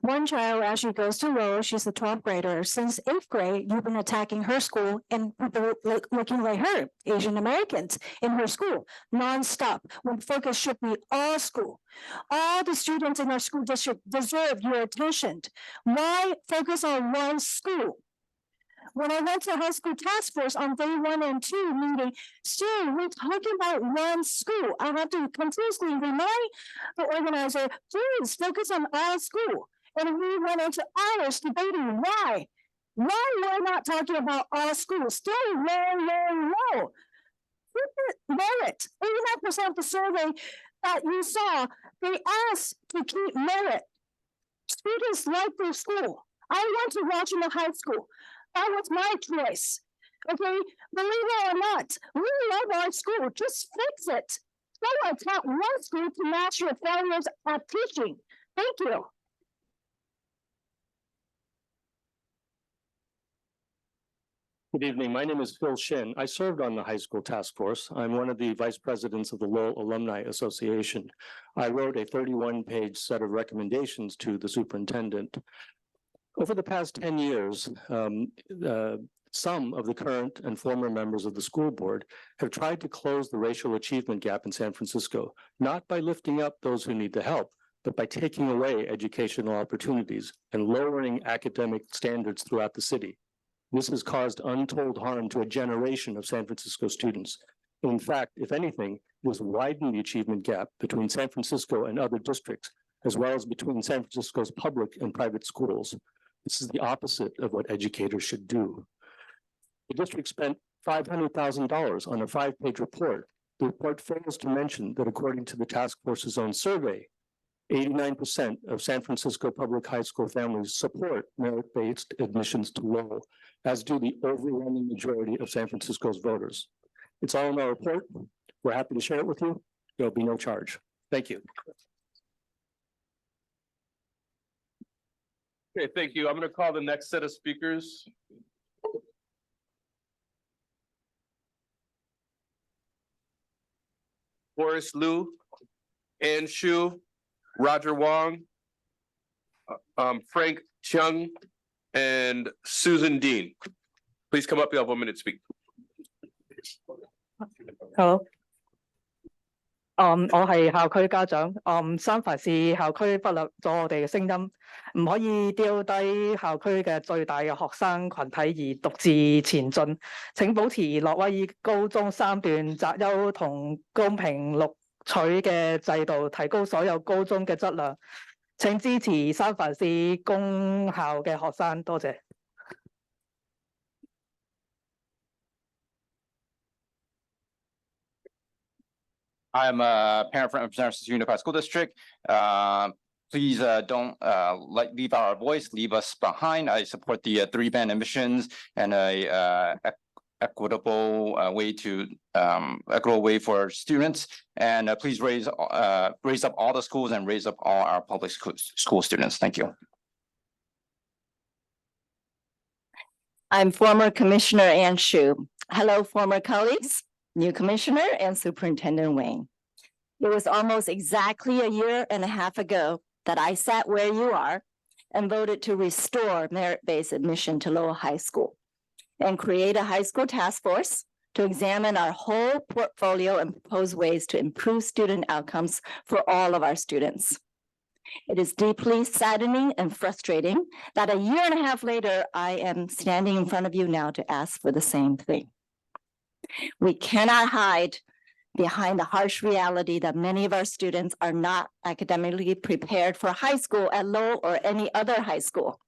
One child actually goes to Lowell. She's a 12th grader. Since 8th grade, you've been attacking her school and people looking like her, Asian Americans in her school, nonstop, when focus should be all school. All the students in our school district deserve your attention. Why focus on one school? When I went to high school task force on day 1 and 2 meeting, still we're talking about one school. I have to continuously remind the organizer, please focus on all school. And we went into hours debating why. Why we're not talking about all schools? Still low. Merit. 89% of the survey that you saw, they asked to keep merit. Students like their school. I went to Washington High School. That was my choice. Okay, believe it or not, we love our school. Just fix it. Don't attack one school to match your failures at teaching. Thank you.
Good evening. My name is Phil Shin. I served on the high school task force. I'm one of the vice presidents of the Lowell Alumni Association. I wrote a 31-page set of recommendations to the superintendent. Over the past 10 years, some of the current and former members of the school board have tried to close the racial achievement gap in San Francisco, not by lifting up those who need the help, but by taking away educational opportunities and lowering academic standards throughout the city. This has caused untold harm to a generation of San Francisco students. In fact, if anything, it has widened the achievement gap between San Francisco and other districts, as well as between San Francisco's public and private schools. This is the opposite of what educators should do. The district spent $500,000 on a 5-page report. The report fails to mention that according to the task force's own survey, 89% of San Francisco public high school families support merit-based admissions to Lowell, as do the overwhelming majority of San Francisco's voters. It's all in our report. We're happy to share it with you. There'll be no charge. Thank you.
Okay, thank you. I'm going to call the next set of speakers. Boris Liu, Ann Shu, Roger Wong, Frank Chung, and Susan Dean. Please come up. You have 1 minute to speak.
Hello。我係校區家長。三藩市校區忽略咗我哋嘅聲音，唔可以丟低校區嘅最大嘅學生群體而獨自前進。請保持諾威爾高中3段擇優同公平錄取嘅制度，提高所有高中嘅質量。請支持三藩市公校嘅學生，多謝。
I'm a parent from San Francisco Unified School District. Please don't leave our voice, leave us behind. I support the 3-band admissions and a equitable way for students. And please raise up all the schools and raise up all our public school students. Thank you.
I'm former Commissioner Ann Shu. Hello, former colleagues, new Commissioner and Superintendent Wayne. It was almost exactly a year and a half ago that I sat where you are and voted to restore merit-based admission to Lowell High School and create a high school task force to examine our whole portfolio and propose ways to improve student outcomes for all of our students. It is deeply saddening and frustrating that a year and a half later, I am standing in front of you now to ask for the same thing. We cannot hide behind the harsh reality that many of our students are not academically prepared for high school at Lowell or any other high school.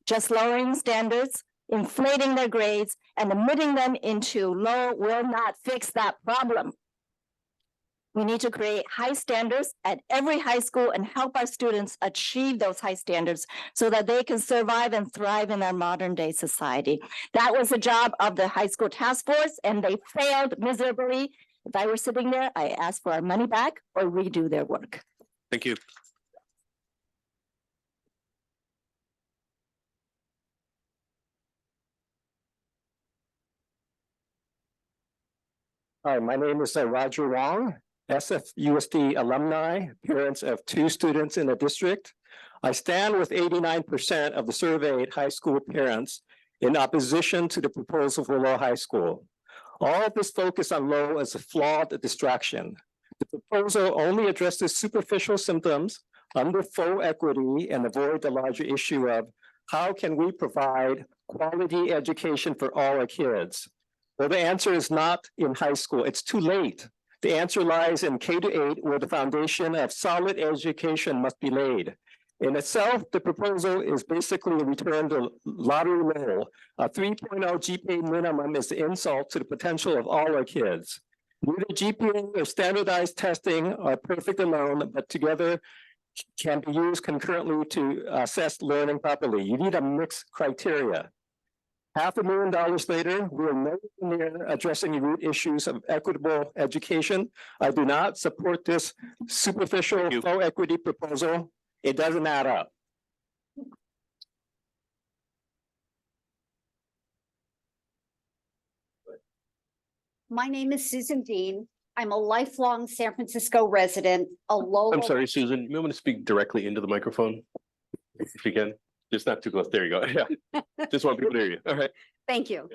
Just lowering standards, inflating their grades, and admitting them into Lowell will not fix that problem. We need to create high standards at every high school and help our students achieve those high standards so that they can survive and thrive in our modern day society. That was the job of the high school task force, and they failed miserably. If I were sitting there, I ask for our money back or redo their work.
Thank you.
Hi, my name is Roger Wong, SFUSD alumni, parents of 2 students in the district. I stand with 89% of the surveyed high school parents in opposition to the proposal for Lowell High School. All of this focus on Lowell is a flawed distraction. The proposal only addresses superficial symptoms under full equity and avoid the larger issue of how can we provide quality education for all our kids? Well, the answer is not in high school. It's too late. The answer lies in K-8, where the foundation of solid education must be laid. In itself, the proposal is basically a return to lottery Lowell. A 3.0 GPA minimum is the insult to the potential of all our kids. Neither GPA or standardized testing are perfect alone, but together can be used concurrently to assess learning properly. You need a mixed criteria. $500,000 later, we're nowhere near addressing the root issues of equitable education. I do not support this superficial full equity proposal. It doesn't add up.
My name is Susan Dean. I'm a lifelong San Francisco resident, a Lowell.
I'm sorry, Susan, you want to speak directly into the microphone? If you can, just not too close. There you go. Yeah. Just want people to hear you. All right.
Thank you.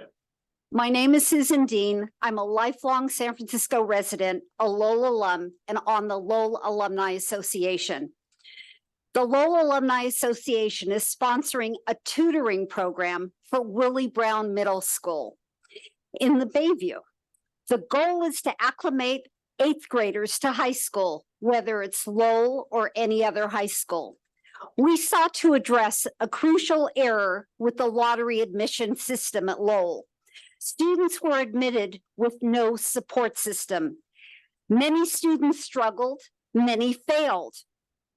My name is Susan Dean. I'm a lifelong San Francisco resident, a Lowell alum, and on the Lowell Alumni Association. The Lowell Alumni Association is sponsoring a tutoring program for Willie Brown Middle School in the Bayview. The goal is to acclimate eighth graders to high school, whether it's Lowell or any other high school. We sought to address a crucial error with the lottery admission system at Lowell. Students were admitted with no support system. Many students struggled, many failed.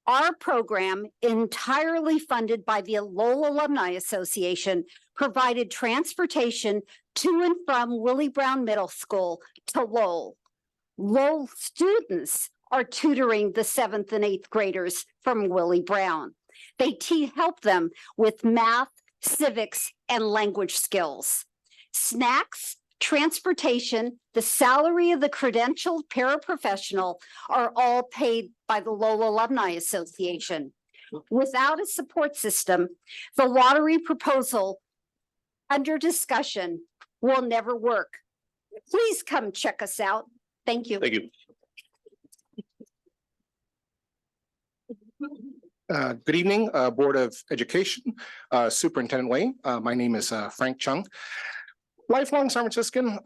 Our program, entirely funded by the Lowell Alumni Association, provided transportation to and from Willie Brown Middle School to Lowell. Lowell students are tutoring the 7th and 8th graders from Willie Brown. They help them with math, civics, and language skills. Snacks, transportation, the salary of the credentialed paraprofessional are all paid by the Lowell Alumni Association. Without a support system, the lottery proposal under discussion will never work. Please come check us out. Thank you.
Thank you.
Good evening, Board of Education, Superintendent Wayne. My name is Frank Chung. Lifelong San Franciscan.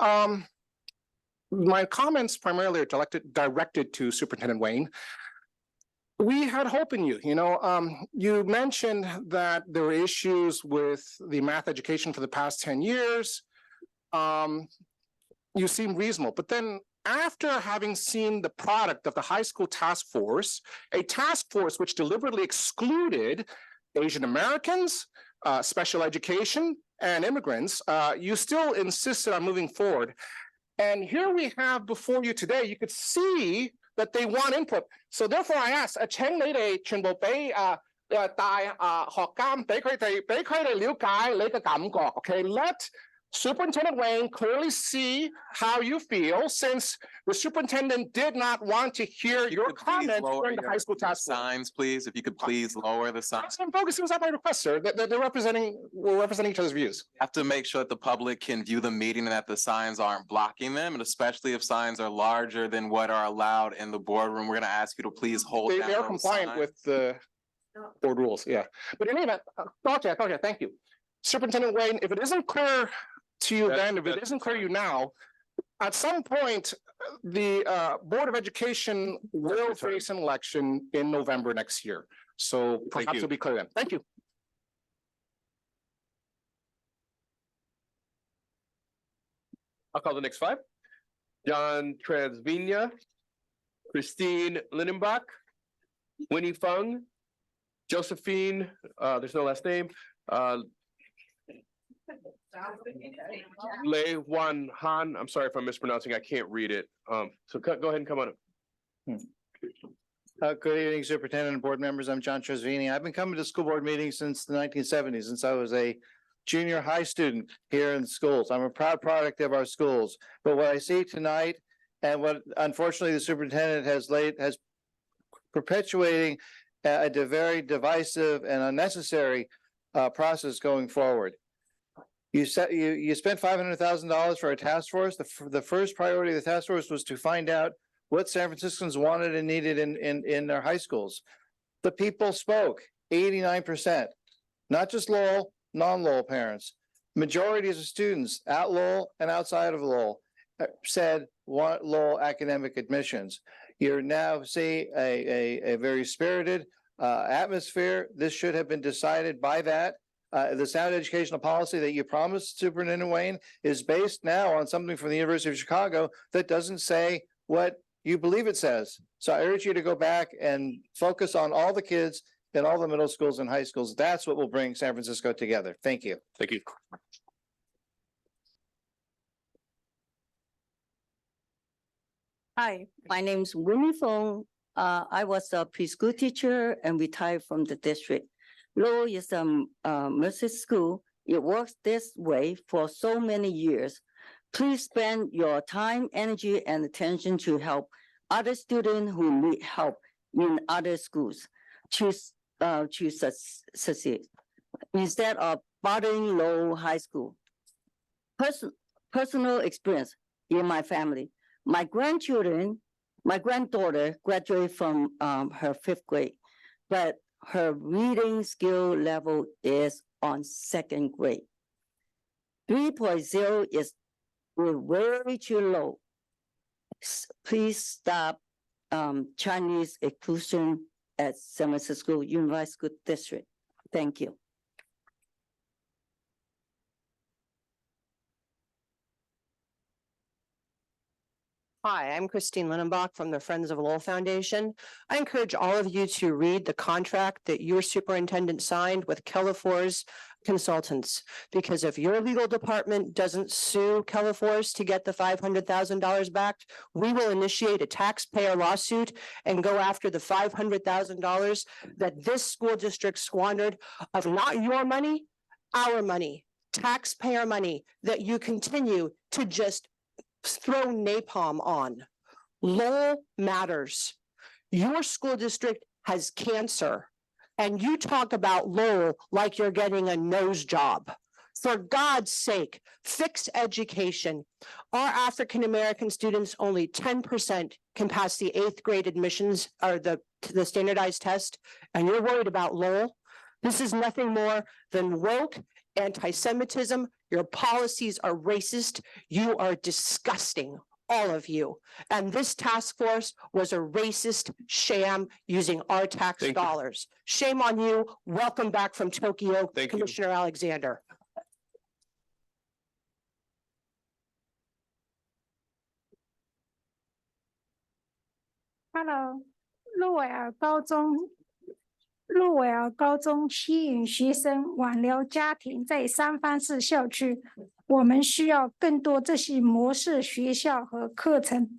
My comments primarily are directed to Superintendent Wayne. We had hope in you. You mentioned that there were issues with the math education for the past 10 years. You seem reasonable, but then after having seen the product of the high school task force, a task force which deliberately excluded Asian Americans, special education, and immigrants, you still insisted on moving forward. And here we have before you today, you could see that they want input. So therefore I ask, 請你哋全部俾大學監俾佢哋了解你嘅感覺. Okay, let Superintendent Wayne clearly see how you feel, since the superintendent did not want to hear your comments during the high school task force.
Signs, please, if you could please lower the signs.
Councilman Bogus, it was at my request, sir. We're representing each other's views.
Have to make sure that the public can view the meeting and that the signs aren't blocking them, and especially if signs are larger than what are allowed in the boardroom, we're gonna ask you to please hold down
They are
those
compliant
signs.
with the board rules, yeah. But in any event, gotcha, thank you. Superintendent Wayne, if it isn't clear to you then, if it isn't clear to you now, at some point, the Board of Education will face an election in November next year. So perhaps it'll be clear then. Thank you.
I'll call the next 5. John Transvina, Christine Lindenbach, Winnie Fung, Josephine, there's no last name, Lei Wan Han, I'm sorry if I'm mispronouncing, I can't read it. So go ahead and come on up.
Good evening, Superintendent and board members. I'm John Trezvini. I've been coming to school board meetings since the 1970s, since I was a junior high student here in schools. I'm a proud product of our schools. But what I see tonight, and what unfortunately the superintendent has perpetuating a very divisive and unnecessary process going forward. You spent $500,000 for a task force. The first priority of the task force was to find out what San Franciscans wanted and needed in their high schools. The people spoke, 89%, not just Lowell, non-Lowell parents. Majorities of students at Lowell and outside of Lowell said want Lowell academic admissions. You're now seeing a very spirited atmosphere. This should have been decided by that. The sound educational policy that you promised, Superintendent Wayne, is based now on something from the University of Chicago that doesn't say what you believe it says. So I urge you to go back and focus on all the kids in all the middle schools and high schools. That's what will bring San Francisco together. Thank you.
Thank you.
Hi, my name's Winnie Fong. I was a preschool teacher and retired from the district. Lowell is a mercy school. It works this way for so many years. Please spend your time, energy, and attention to help other students who need help in other schools to succeed instead of bothering Lowell High School. Personal experience in my family. My granddaughter graduated from her 5th grade, but
her reading skill level is on second grade. 3.0 is very too low. Please stop Chinese exclusion at San Francisco Unified School District. Thank you.
Hi, I'm Christine Linenbach from the Friends of Lowell Foundation. I encourage all of you to read the contract that your superintendent signed with Kelleforce Consultants. Because if your legal department doesn't sue Kelleforce to get the $500,000 back, we will initiate a taxpayer lawsuit and go after the $500,000 that this school district squandered of not your money, our money, taxpayer money that you continue to just throw napalm on. Lowell matters. Your school district has cancer, and you talk about Lowell like you're getting a nose job. For God's sake, fix education. Our African-American students, only 10% can pass the 8th grade admissions or the standardized test, and you're worried about Lowell. This is nothing more than woke anti-Semitism. Your policies are racist. You are disgusting, all of you. And this task force was a racist sham using our tax dollars. Shame on you. Welcome back from Tokyo, Commissioner Alexander.
Hello，鹿尾儿高中吸引学生挽留家庭在三藩市校区，我们需要更多这些模式学校和课程，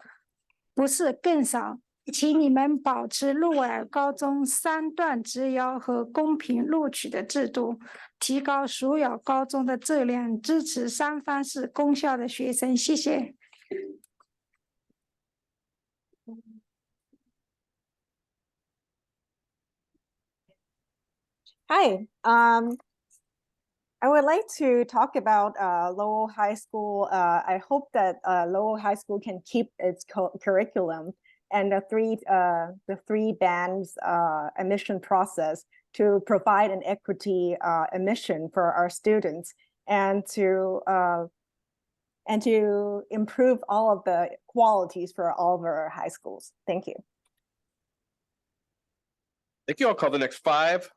不是更少。请你们保持鹿尾儿高中3段直邮和公平录取的制度，提高所有高中的质量，支持三藩市公校的学生。谢谢。
Hi, I would like to talk about Lowell High School. I hope that Lowell High School can keep its curriculum and the three bands admission process to provide an equity admission for our students and to improve all of the qualities for all of our high schools. Thank you.
Thank you. I'll call the next 5.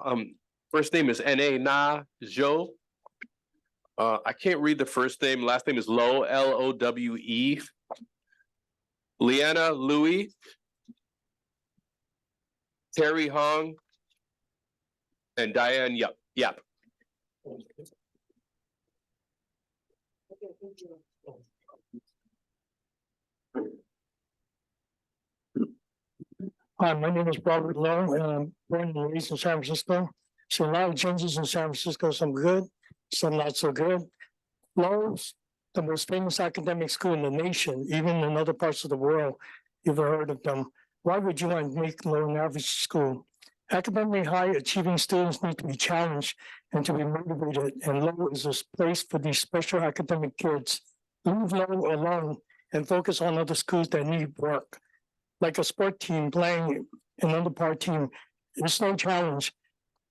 First name is N.A. Na Zhou. I can't read the first name. Last name is Lowe, L-O-W-E. Leanna Louie. Terry Hong. And Diane Yap.
Hi, my name is Robert Lowe, and I'm born and raised in San Francisco. So a lot of changes in San Francisco, some good, some not so good. Lowell's the most famous academic school in the nation, even in other parts of the world. You've heard of them. Why would you want to make Lowell an average school? Academically high achieving students need to be challenged and to be motivated, and Lowell is a place for these special academic kids. Leave Lowell alone and focus on other schools that need work. Like a sport team playing an under-par team, it's no challenge.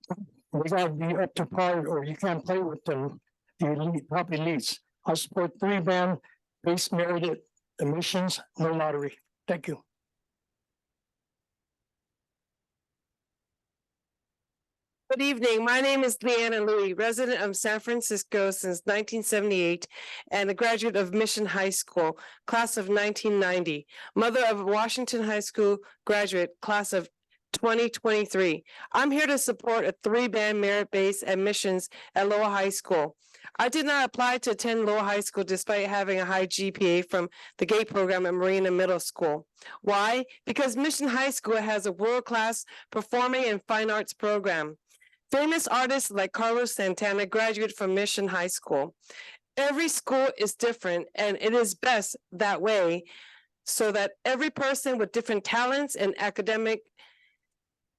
They gotta be up to par or you can't play with them, the elite, top elites. I support 3-band, base merited admissions, no lottery. Thank you.
Good evening. My name is Leanna Louie, resident of San Francisco since 1978 and a graduate of Mission High School, class of 1990, mother of Washington High School graduate, class of 2023. I'm here to support a 3-band merit-based admissions at Lowell High School. I did not apply to attend Lowell High School despite having a high GPA from the GATE program at Marina Middle School. Why? Because Mission High School has a world-class performing and fine arts program. Famous artists like Carlos Santana graduate from Mission High School. Every school is different, and it is best that way so that every person with different talents and academic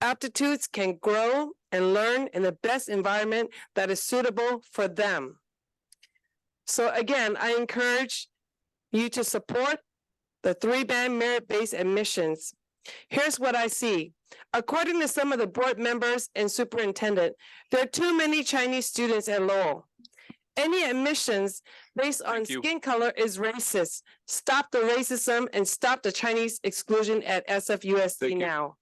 aptitudes can grow and learn in the best environment that is suitable for them. So again, I encourage you to support the 3-band merit-based admissions. Here's what I see.
According to some of the board members and superintendent, there are too many Chinese students at Lowell. Any admissions based on
Thank you.
skin color is racist. Stop the racism and stop the Chinese exclusion at SFUSD
Thank you.
now.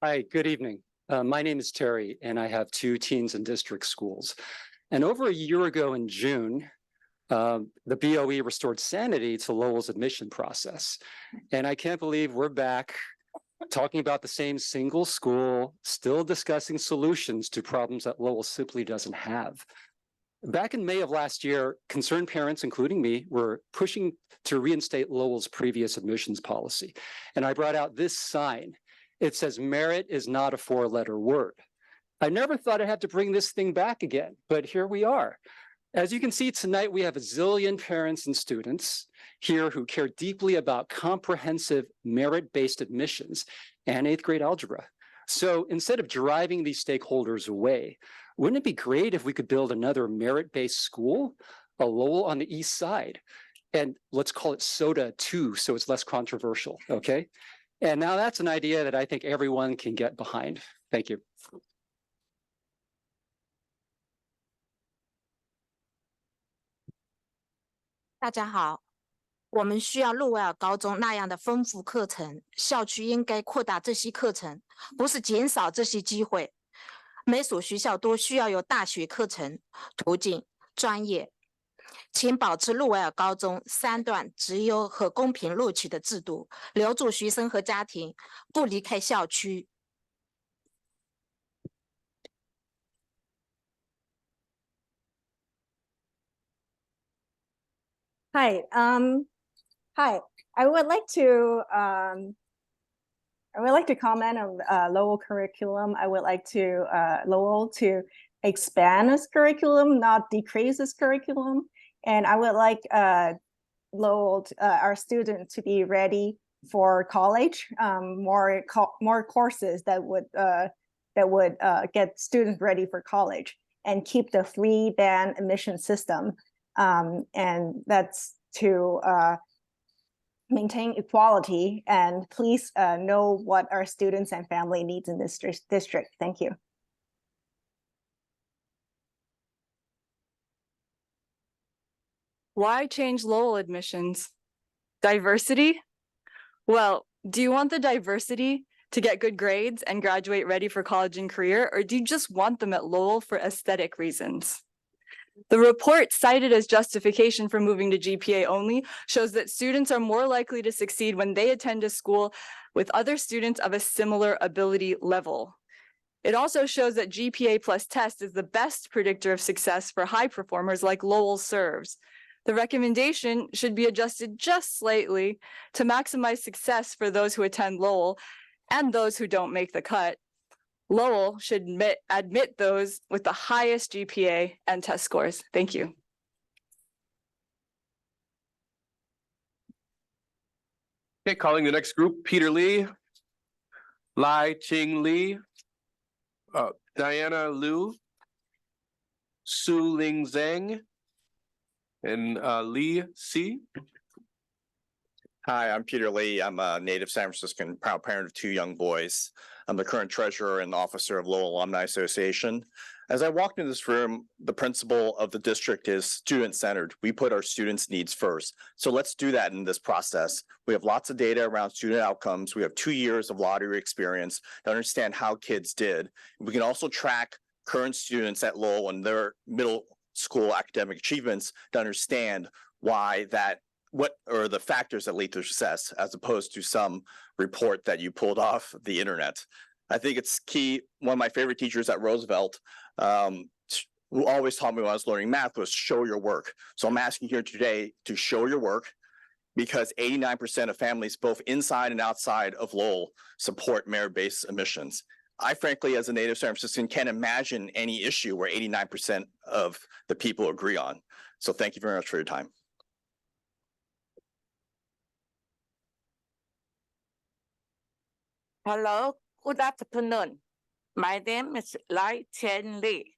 Hi, good evening. My name is Terry, and I have two teens in district schools. And over a year ago in June, the BOE restored sanity to Lowell's admission process. And I can't believe we're back talking about the same single school, still discussing solutions to problems that Lowell simply doesn't have. Back in May of last year, concerned parents, including me, were pushing to reinstate Lowell's previous admissions policy. And I brought out this sign. It says, merit is not a four-letter word. I never thought I'd have to bring this thing back again, but here we are. As you can see tonight, we have a zillion parents and students here who care deeply about comprehensive merit-based admissions and eighth grade algebra. So instead of driving these stakeholders away, wouldn't it be great if we could build another merit-based school, a Lowell on the east side? And let's call it SOTA 2, so it's less controversial, okay? And now that's an idea that I think everyone can get behind. Thank you.
大家好，我们需要路威尔高中那样的丰富课程，校区应该扩大这些课程，不是减少这些机会。每所学校都需要有大学课程、途径、专业。请保持路威尔高中3段直优和公平录取的制度，留住学生和家庭，不离开校区。
Hi, hi. I would like to comment on Lowell curriculum. I would like to Lowell to expand its curriculum, not decrease its curriculum. And I would like Lowell, our students, to be ready for college, more courses that would get students ready for college, and keep the 3-band admission system. And that's to maintain equality. And please know what our students and family needs in this district. Thank you.
Why change Lowell admissions? Diversity? Well, do you want the diversity to get good grades and graduate ready for college and career, or do you just want them at Lowell for aesthetic reasons? The report cited as justification for moving to GPA only shows that students are more likely to succeed when they attend a school with other students of a similar ability level. It also shows that GPA plus test is the best predictor of success for high performers like Lowell serves. The recommendation should be adjusted just slightly to maximize success for those who attend Lowell and those who don't make the cut. Lowell should admit those with the highest GPA and test scores. Thank you.
Okay, calling the next group, Peter Lee, Lai Ching Lee, Diana Liu, Su Ling Zhang, and Lee Si.
Hi, I'm Peter Lee. I'm a native San Franciscan, proud parent of 2 young boys. I'm the current treasurer and officer of Lowell Alumni Association. As I walked into this room, the principle of the district is student-centered. We put our students' needs first. So let's do that in this process. We have lots of data around student outcomes. We have 2 years of lottery experience to understand how kids did. We can also track current students at Lowell and their middle school academic achievements to understand why that, what are the factors that lead to success, as opposed to some report that you pulled off the internet. I think it's key. One of my favorite teachers at Roosevelt, who always taught me when I was learning math, was show your work. So I'm asking here today to show your work, because 89% of families, both inside and outside of Lowell, support merit-based admissions. I frankly, as a native San Franciscan, can't imagine any issue where 89% of the people agree on. So thank you very much for your time.
Hello, good afternoon. My name is Lai Chen Li.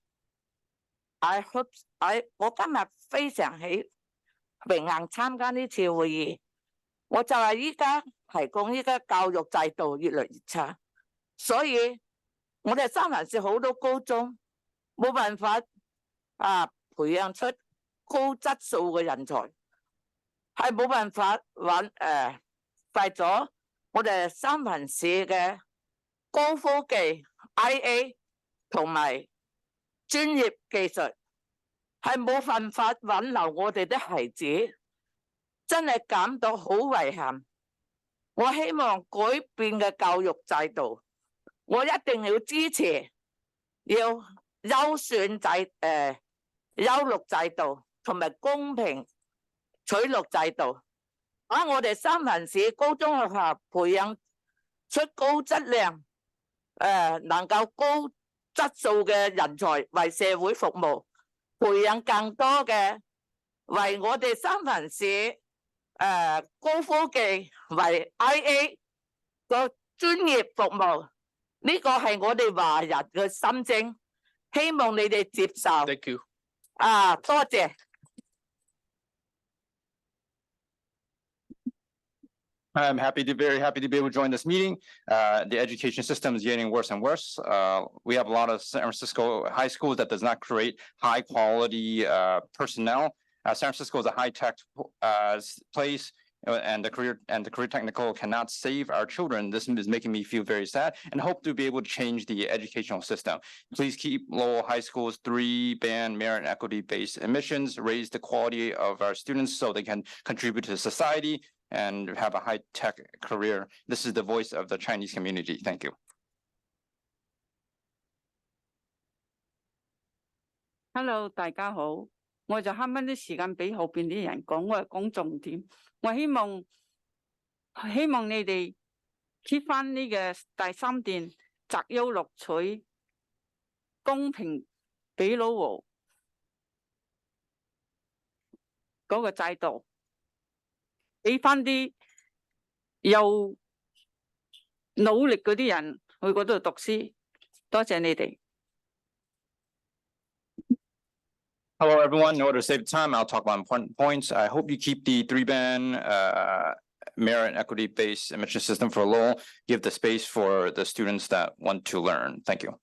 我今日非常榮幸參加呢次會議。我就係依家提供依家教育制度越嚟越差，所以我哋三藩市好多高中冇辦法培養出高質素嘅人才，係冇辦法為咗我哋三藩市嘅高科技 IA 同埋專業技術，係冇辦法挽留我哋啲孩子，真係感到好遺憾。我希望改變嘅教育制度，我一定要支持，要優錄制度同埋公平取錄制度，我哋三藩市高中學校培養出高質量能夠高質素嘅人才為社會服務，培養更多嘅為我哋三藩市高科技為 IA 個專業服務，呢個係我哋華人嘅心聲，希望你哋接受。
Thank you。
多謝。
I'm very happy to be able to join this meeting. The education system is getting worse and worse. We have a lot of San Francisco high schools that does not create high quality personnel. San Francisco is a high tech place, and the career technical cannot save our children. This is making me feel very sad, and hope to be able to change the educational system. Please keep Lowell High School's 3-band merit and equity-based admissions, raise the quality of our students so they can contribute to society and have a high-tech career. This is the voice of the Chinese community. Thank you.
Hello， 大家好，我就慳返啲時間俾後邊啲人講，我係講重點。我希望你哋 keep 翻呢個第3段擇優錄取，公平俾老和嗰個制度。俾翻啲有努力嗰啲人去嗰度讀書，多謝你哋。
Hello, everyone. In order to save time, I'll talk about important points. I hope you keep the 3-band merit and equity-based admission system for Lowell. Give the space for the students that want to learn. Thank you.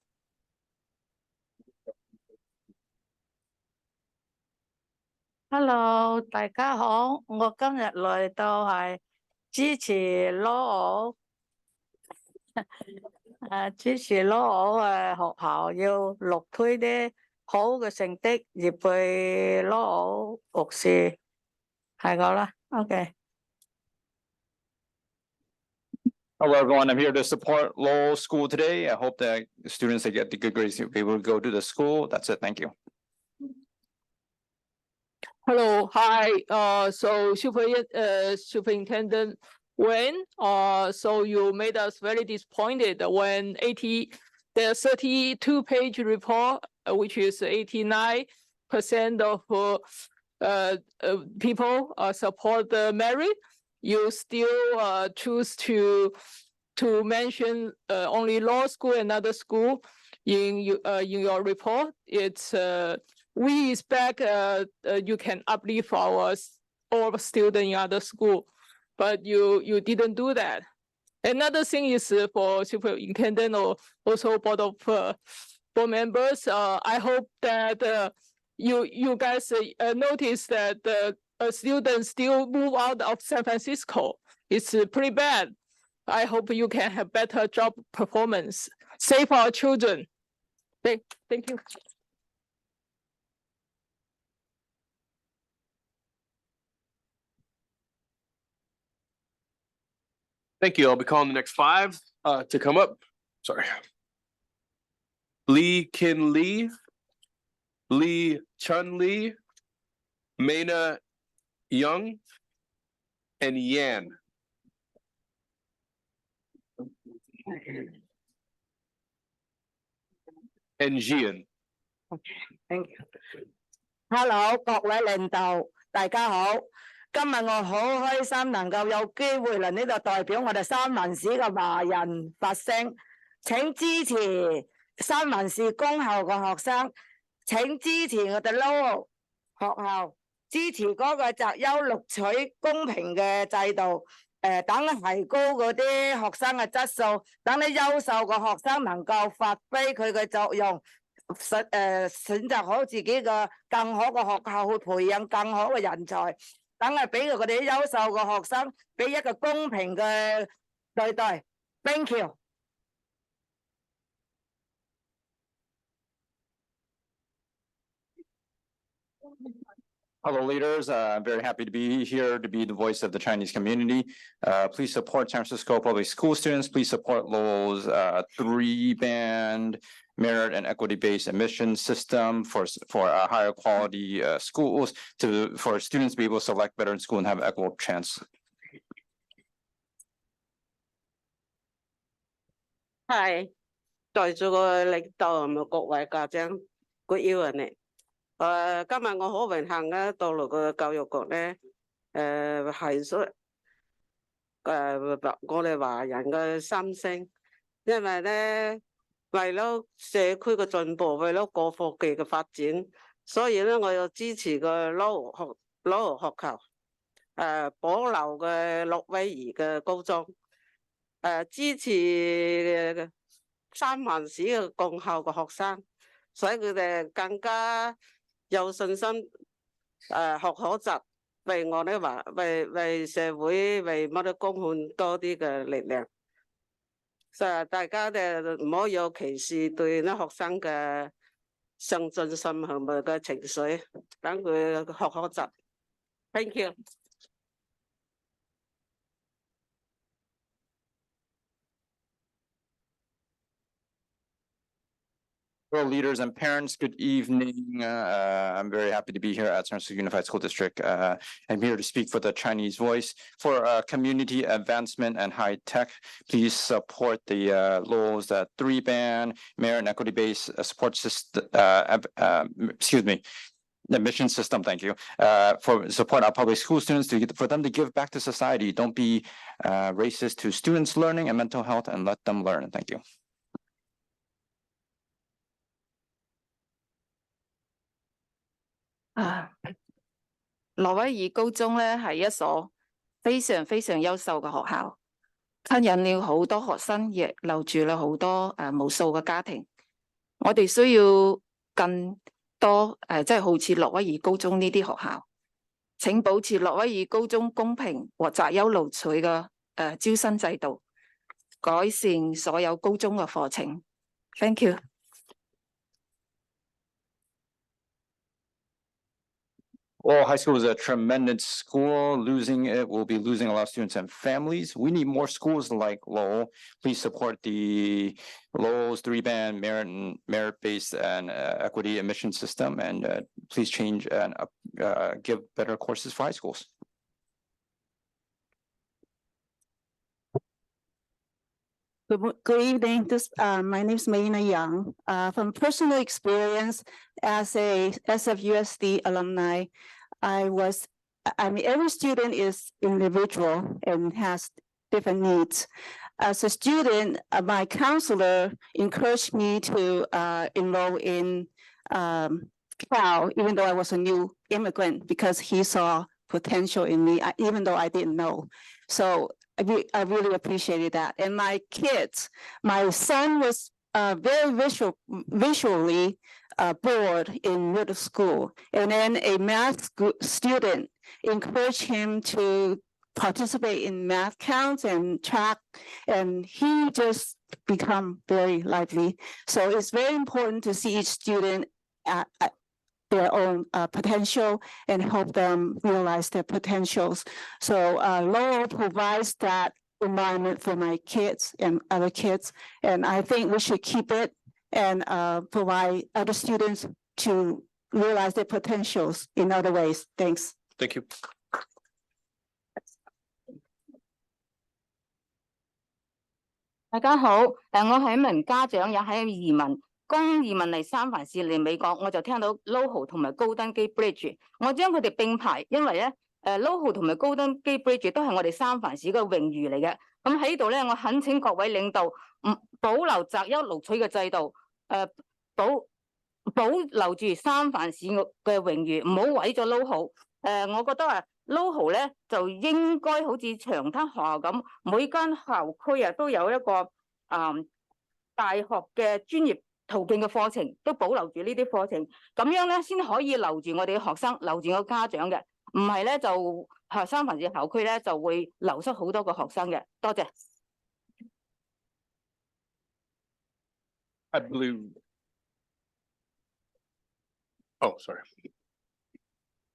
Hello， 大家好，我今日嚟到係支持Lowell，支持Lowell嘅學校要錄推啲好嘅成績，預備Lowell學士，係咁啦。OK。
Hello, everyone. I'm here to support Lowell School today. I hope that students that get the good grades will be able to go to the school. That's it. Thank you.
Hello, hi. So Superintendent Wen, so you made us very disappointed when the 32-page report, which is 89% of people support the merit, you still choose to mention only law school and other school in your report. It's we expect you can uplift all students in other school, but you didn't do that. Another thing is for superintendent or also board members. I hope that you guys notice that students still move out of San Francisco. It's pretty bad. I hope you can have better job performance. Save our children. Thank you.
Thank you. I'll be calling the next 5 to come up. Sorry. Lee Kin Lee, Lee Chun Lee, Maina Young, and Yan. And Jian.
Thank you. Hello， 各位領導，大家好。今日我好開心能夠有機會嚟呢度代表我哋三藩市嘅華人發聲。請支持三藩市公校嘅學生，請支持我哋Lowell學校，
支持嗰個擇優錄取公平嘅制度，等提高嗰啲學生嘅質素，等啲優秀嘅學生能夠發揮佢嘅作用，選擇好自己嘅更好嘅學校去培養更好嘅人才，等係俾佢哋優秀嘅學生俾一個公平嘅對待。Thank you。Hello,
leaders. I'm very happy to be here to be the voice of the Chinese community. Please support San Francisco Public School students. Please support Lowell's 3-band merit and equity-based admission system for higher quality schools for students to be able to select better in school and have an equal chance.
Hi， 在座嘅領導同埋各位家長，Good evening。今日我好榮幸咧，到嚟個教育局咧，係所我哋華人嘅心聲，因為咧為咗社區嘅進步，為咗個科技嘅發展，所以咧我要支持個羅湖學校，保留嘅洛威爾嘅高中，支持三藩市嘅共校嘅學生，使佢哋更加有信心，學可習，為我哋為社會為乜嘢貢獻多啲嘅力量。所以大家哋唔好有歧視對啲學生嘅上進心同埋嘅情緒，等佢學可習。Thank you。Well,
leaders and parents, good evening. I'm very happy to be here at San Francisco Unified School District. I'm here to speak for the Chinese voice for community advancement and high tech. Please support the Lowell's 3-band merit and equity-based support system. Admission system. Thank you. For support our public school students for them to give back to society. Don't be racist to students' learning and mental health, and let them learn. Thank you.
羅威爾高中咧係一所非常非常優秀嘅學校，吸引了好多學生，亦留住了好多無數嘅家庭。我哋需要更多即係好似羅威爾高中呢啲學校，請保持羅威爾高中公平和擇優錄取嘅招生制度，改善所有高中嘅課程。Thank you。Lowell
High School is a tremendous school. Losing it will be losing a lot of students and families. We need more schools like Lowell. Please support the Lowell's 3-band merit-based and equity admission system, and please change and give better courses for high schools.
Good evening. My name is Mayna Young. From personal experience as a SFUSD alumni, every student is individual and has different needs. As a student, my counselor encouraged me to enroll in Cal, even though I was a new immigrant, because he saw potential in me, even though I didn't know. So I really appreciated that. And my kids, my son was very visually bored in middle school. And then a math student encouraged him to participate in math counts and track, and he just become very lively. So it's very important to see each student at their own potential and help them realize their potentials. So Lowell provides that environment for my kids and other kids, and I think we should keep it and provide other students to realize their potentials in other ways. Thanks.
Thank you.
大家好，我係一名家長，也係移民。剛移民嚟三藩市嚟美國，我就聽到 Loho 同埋高登基 Bridge， 我將佢哋並排，因為咧Loho 同埋高登基 Bridge 都係我哋三藩市嘅榮譽嚟嘅。咁喺度咧，我懇請各位領導保留擇優錄取嘅制度，保留住三藩市嘅榮譽，唔好毀咗Loho。
我覺得LoHo 咧就應該好似長灘學校咁，每間校區都有一個大學嘅專業途徑嘅課程，都保留住呢啲課程，咁樣咧先可以留住我哋嘅學生，留住個家長嘅，唔係咧就三藩市校區咧就會流失好多個學生嘅。多謝。
I believe. Oh, sorry.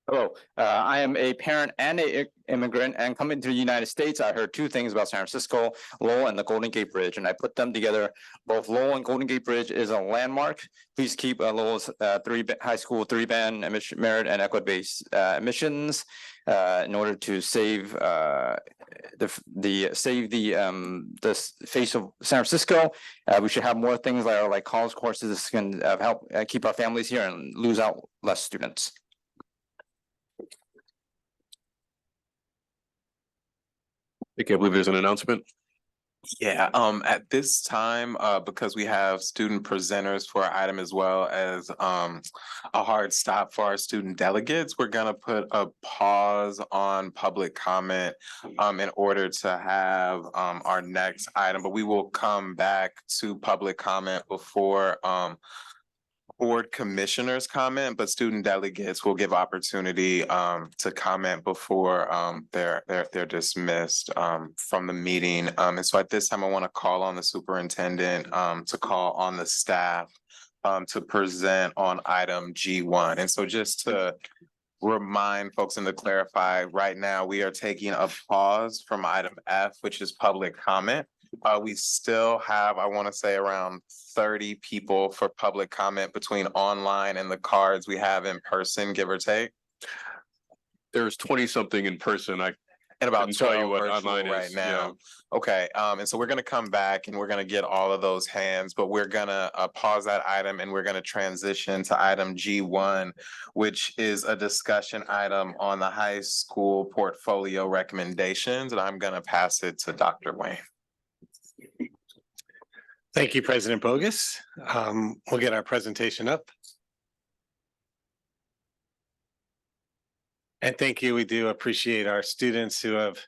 Hello, I am a parent and an immigrant, and coming to the United States, I heard two things about San Francisco, Lowell and the Golden Gate Bridge, and I put them together. Both Lowell and Golden Gate Bridge is a landmark. Please keep Lowell's high school three-band emission merit and equity-based emissions in order to save the face of San Francisco. We should have more things like college courses can help keep our families here and lose out less students.
I can't believe there's an announcement.
Yeah, at this time, because we have student presenters for our item as well as a hard stop for our student delegates, we're gonna put a pause on public comment in order to have our next item, but we will come back to public comment before board commissioners comment, but student delegates will give opportunity to comment before they're dismissed from the meeting. And so at this time, I want to call on the superintendent to call on the staff to present on item G1. And so just to remind folks and to clarify, right now we are taking a pause from item F, which is public comment. We still have, I want to say, around 30 people for public comment between online and the cards we have in person, give or take.
There's 20 something in person. I
And about
couldn't tell you
12
what
virtual
online
right
is.
now. Okay, and so we're gonna come back and we're gonna get all of those hands, but we're gonna pause that item and we're gonna transition to item G1, which is a discussion item on the high school portfolio recommendations, and I'm gonna pass it to Dr. Wayne.
Thank you, President Bogus. We'll get our presentation up. And thank you. We do appreciate our students who have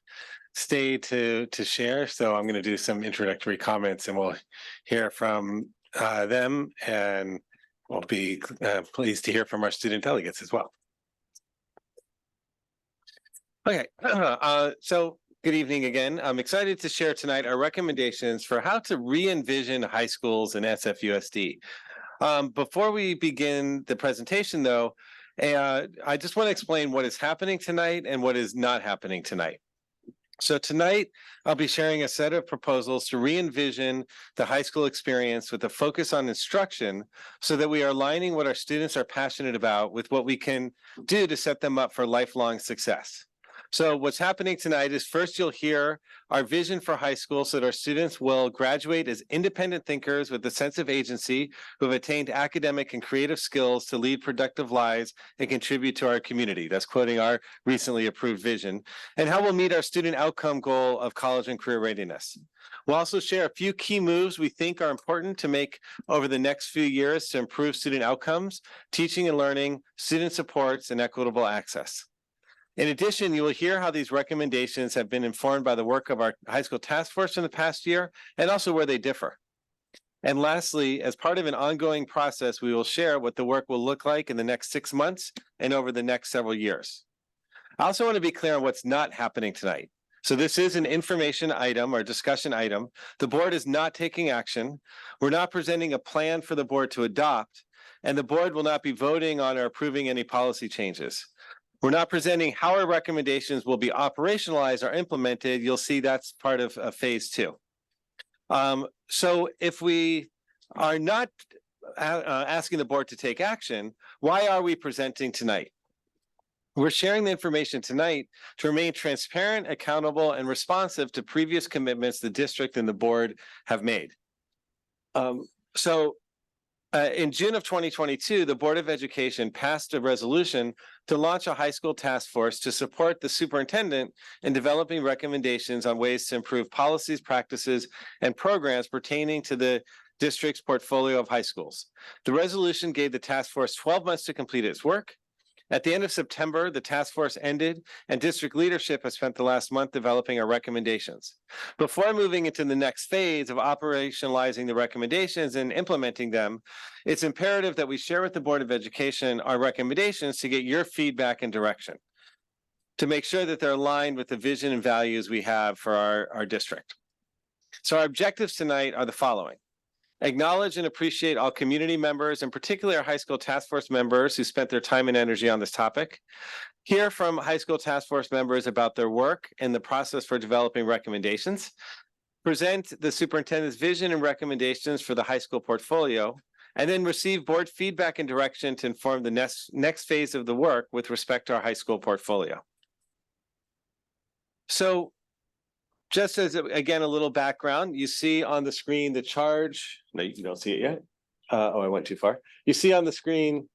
stayed to share. So I'm going to do some introductory comments and we'll hear from them, and we'll be pleased to hear from our student delegates as well. Okay, so good evening again. I'm excited to share tonight our recommendations for how to re-envision high schools in SFUSD. Before we begin the presentation though, I just want to explain what is happening tonight and what is not happening tonight. So tonight, I'll be sharing a set of proposals to re-envision the high school experience with a focus on instruction so that we are aligning what our students are passionate about with what we can do to set them up for lifelong success. So what's happening tonight is first you'll hear our vision for high school so that our students will graduate as independent thinkers with a sense of agency who have attained academic and creative skills to lead productive lives and contribute to our community. That's quoting our recently approved vision, and how we'll meet our student outcome goal of college and career readiness. We'll also share a few key moves we think are important to make over the next few years to improve student outcomes, teaching and learning, student supports, and equitable access. In addition, you will hear how these recommendations have been informed by the work of our high school task force in the past year and also where they differ. And lastly, as part of an ongoing process, we will share what the work will look like in the next 6 months and over the next several years. I also want to be clear on what's not happening tonight. So this is an information item or discussion item. The board is not taking action. We're not presenting a plan for the board to adopt, and the board will not be voting on or approving any policy changes. We're not presenting how our recommendations will be operationalized or implemented. You'll see that's part of phase 2. So if we are not asking the board to take action, why are we presenting tonight? We're sharing the information tonight to remain transparent, accountable, and responsive to previous commitments the district and the board have made. In June of 2022, the Board of Education passed a resolution to launch a high school task force to support the superintendent in developing recommendations on ways to improve policies, practices, and programs pertaining to the district's portfolio of high schools. The resolution gave the task force 12 months to complete its work, At the end of September, the task force ended and district leadership has spent the last month developing our recommendations. Before moving into the next phase of operationalizing the recommendations and implementing them, it's imperative that we share with the Board of Education our recommendations to get your feedback and direction, to make sure that they're aligned with the vision and values we have for our district. So our objectives tonight are the following. Acknowledge and appreciate all community members, and particularly our high school task force members who spent their time and energy on this topic. Hear from high school task force members about their work and the process for developing recommendations. Present the superintendent's vision and recommendations for the high school portfolio, and then receive board feedback and direction to inform the next phase of the work with respect to our high school portfolio. So just as, again, a little background, you see on the screen the charge. No, you don't see it yet. Oh, I went too far. You see on the screen.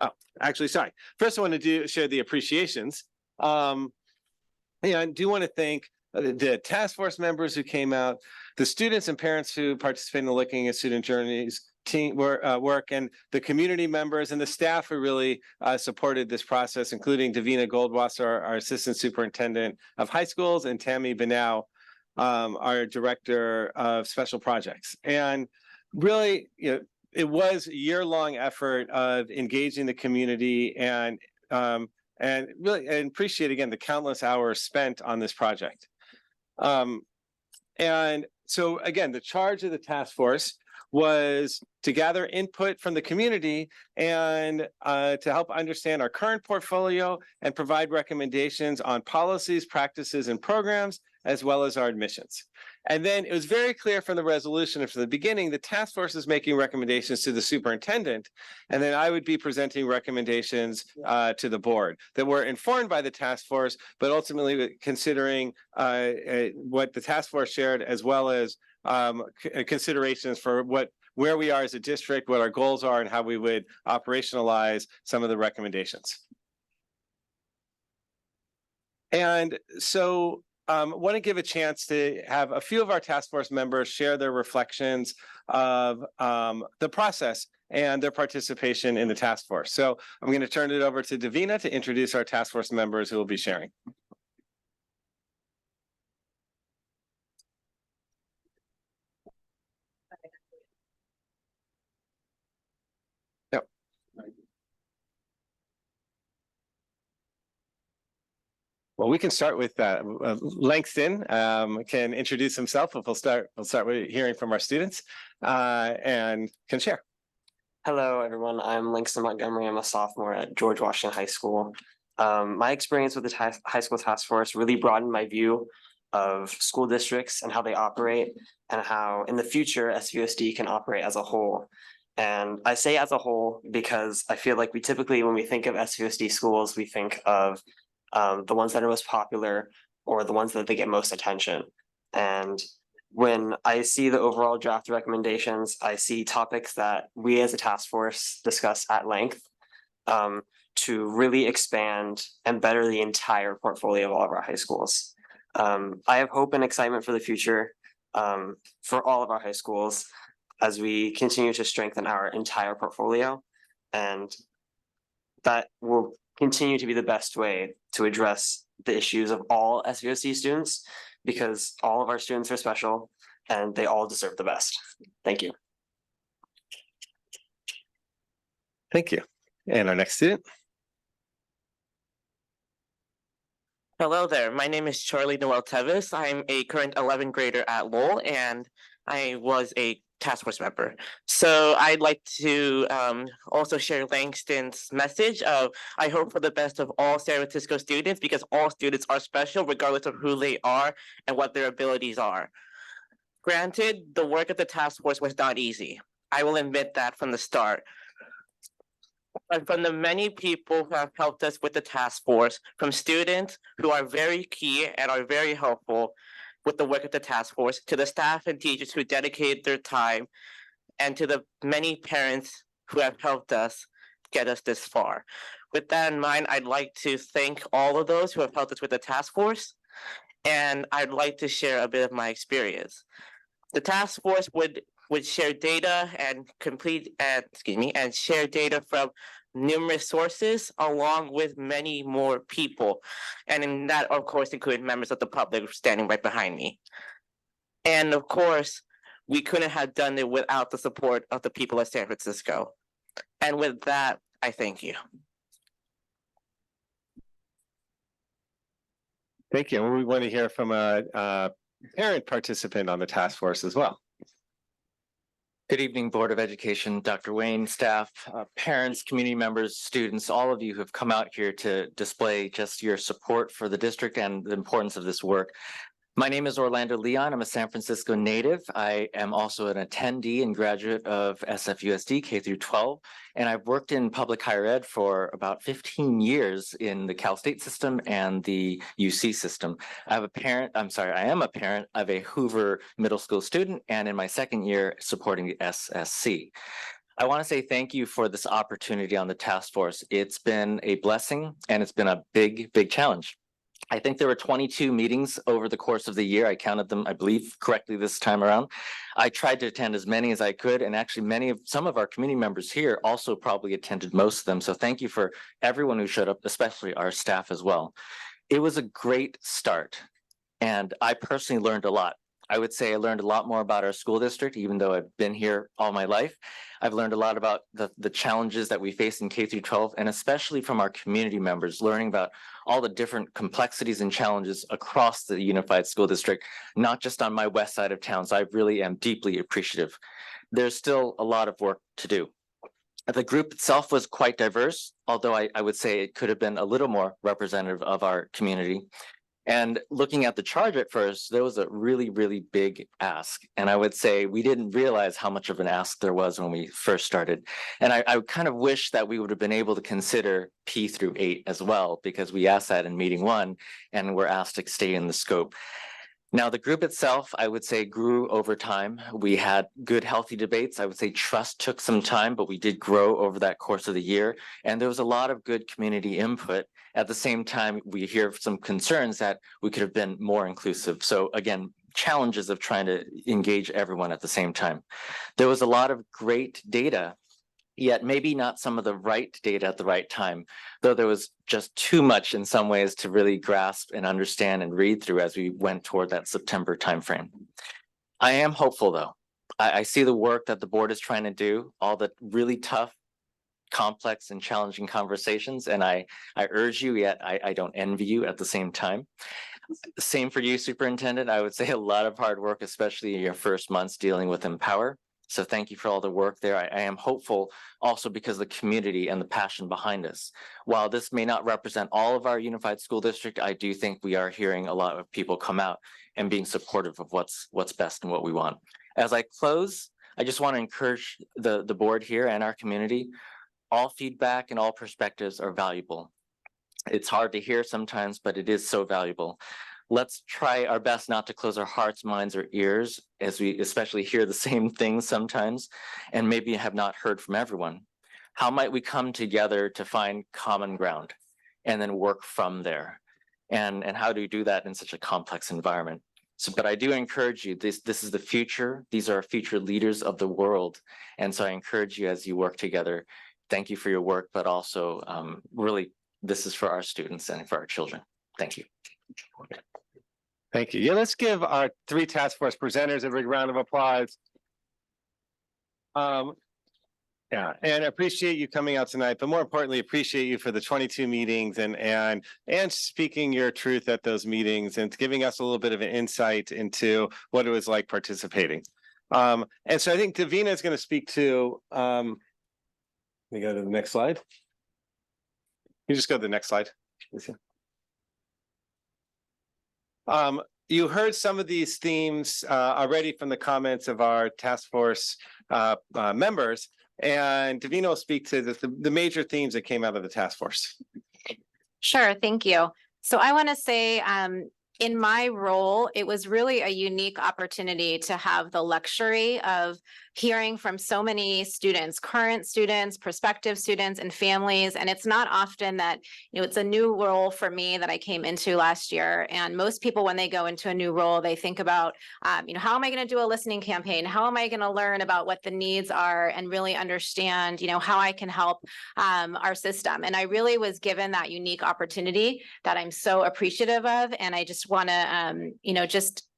Oh, actually, sorry. First, I want to share the appreciations. And I do want to thank the task force members who came out, the students and parents who participated in Looking at Student Journeys team work, and the community members and the staff who really supported this process, including Davina Goldwasser, our assistant superintendent of high schools, and Tammy Benau, our director of special projects. And really, it was a year-long effort of engaging the community and really appreciate again the countless hours spent on this project. And so again, the charge of the task force was to gather input from the community and to help understand our current portfolio and provide recommendations on policies, practices, and programs, as well as our admissions. And then it was very clear from the resolution and from the beginning, the task force is making recommendations to the superintendent, and then I would be presenting recommendations to the board that were informed by the task force, but ultimately considering what the task force shared, as well as considerations for where we are as a district, what our goals are, and how we would operationalize some of the recommendations. And so want to give a chance to have a few of our task force members share their reflections of the process and their participation in the task force. So I'm going to turn it over to Davina to introduce our task force members who will be sharing. Well, we can start with Langston can introduce himself. We'll start with hearing from our students and can share.
Hello, everyone. I'm Langston Montgomery. I'm a sophomore at George Washington High School. My experience with the high school task force really broadened my view of school districts and how they operate, and how in the future SFUSD can operate as a whole. And I say as a whole because I feel like we typically, when we think of SFUSD schools, we think of the ones that are most popular or the ones that they get most attention. And when I see the overall draft recommendations, I see topics that we as a task force discuss at length to really expand and better the entire portfolio of all of our high schools. I have hope and excitement for the future for all of our high schools as we continue to strengthen our entire portfolio, and that will continue to be the best way to address the issues of all SFUSD students, because all of our students are special and they all deserve the best. Thank you.
Thank you. And our next student.
Hello there. My name is Charlie Noel Tevis. I'm a current 11th grader at Lowell, and I was a task force member. So I'd like to also share Langston's message of I hope for the best of all San Francisco students, because all students are special regardless of who they are and what their abilities are. Granted, the work of the task force was not easy. I will admit that from the start. But from the many people who have helped us with the task force, from students who are very key and are very helpful with the work of the task force, to the staff and teachers who dedicated their time, and to the many parents who have helped us get us this far. With that in mind, I'd like to thank all of those who have helped us with the task force, and I'd like to share a bit of my experience. The task force would share data and share data from numerous sources along with many more people. And in that, of course, included members of the public standing right behind me. And of course, we couldn't have done it without the support of the people of San Francisco. And with that, I thank you.
Thank you. And we want to hear from a parent participant on the task force as well.
Good evening, Board of Education, Dr. Wayne, staff, parents, community members, students, all of you who have come out here to display just your support for the district and the importance of this work. My name is Orlando Leon. I'm a San Francisco native. I am also an attendee and graduate of SFUSD K through 12, and I've worked in public higher ed for about 15 years in the Cal State system and the UC system. I am a parent of a Hoover Middle School student, and in my second year supporting the SSC. I want to say thank you for this opportunity on the task force. It's been a blessing and it's been a big, big challenge. I think there were 22 meetings over the course of the year. I counted them, I believe, correctly this time around. I tried to attend as many as I could, and actually some of our community members here also probably attended most of them. So thank you for everyone who showed up, especially our staff as well. It was a great start, and I personally learned a lot. I would say I learned a lot more about our school district, even though I've been here all my life. I've learned a lot about the challenges that we face in K through 12, and especially from our community members, learning about all the different complexities and challenges across the unified school district, not just on my west side of town. So I really am deeply appreciative. There's still a lot of work to do. The group itself was quite diverse, although I would say it could have been a little more representative of our community. And looking at the charge at first, there was a really, really big ask. And I would say we didn't realize how much of an ask there was when we first started. And I kind of wish that we would have been able to consider P through 8 as well, because we asked that in meeting 1 and we're asked to stay in the scope. Now, the group itself, I would say, grew over time. We had good, healthy debates. I would say trust took some time, but we did grow over that course of the year. And there was a lot of good community input. At the same time, we hear some concerns that we could have been more inclusive. So again, challenges of trying to engage everyone at the same time. There was a lot of great data, yet maybe not some of the right data at the right time, though there was just too much in some ways to really grasp and understand and read through as we went toward that September timeframe. I am hopeful though. I see the work that the board is trying to do, all the really tough, complex and challenging conversations, and I urge you, yet I don't envy you at the same time. Same for you, Superintendent. I would say a lot of hard work, especially in your first months dealing with Empower. So thank you for all the work there. I am hopeful also because of the community and the passion behind us. While this may not represent all of our unified school district, I do think we are hearing a lot of people come out and being supportive of what's best and what we want. As I close, I just want to encourage the board here and our community. All feedback and all perspectives are valuable. It's hard to hear sometimes, but it is so valuable. Let's try our best not to close our hearts, minds, or ears as we especially hear the same things sometimes and maybe have not heard from everyone. How might we come together to find common ground and then work from there? And how do we do that in such a complex environment? So, but I do encourage you, this is the future. These are future leaders of the world. And so I encourage you as you work together. Thank you for your work, but also really, this is for our students and for our children. Thank you.
Thank you. Yeah, let's give our 3 task force presenters a big round of applause. Yeah, and I appreciate you coming out tonight, but more importantly, appreciate you for the 22 meetings and speaking your truth at those meetings and giving us a little bit of an insight into what it was like participating. And so I think Davina is going to speak to, let me go to the next slide. You just go to the next slide. You heard some of these themes already from the comments of our task force members, and Davina will speak to the major themes that came out of the task force.
Sure, thank you. So I want to say
in my role, it was really a unique opportunity to have the luxury of hearing from so many students, current students, prospective students, and families. And it's not often that, it's a new role for me that I came into last year. And most people, when they go into a new role, they think about, how am I going to do a listening campaign? How am I going to learn about what the needs are and really understand, how I can help our system? And I really was given that unique opportunity that I'm so appreciative of. And I just want to, just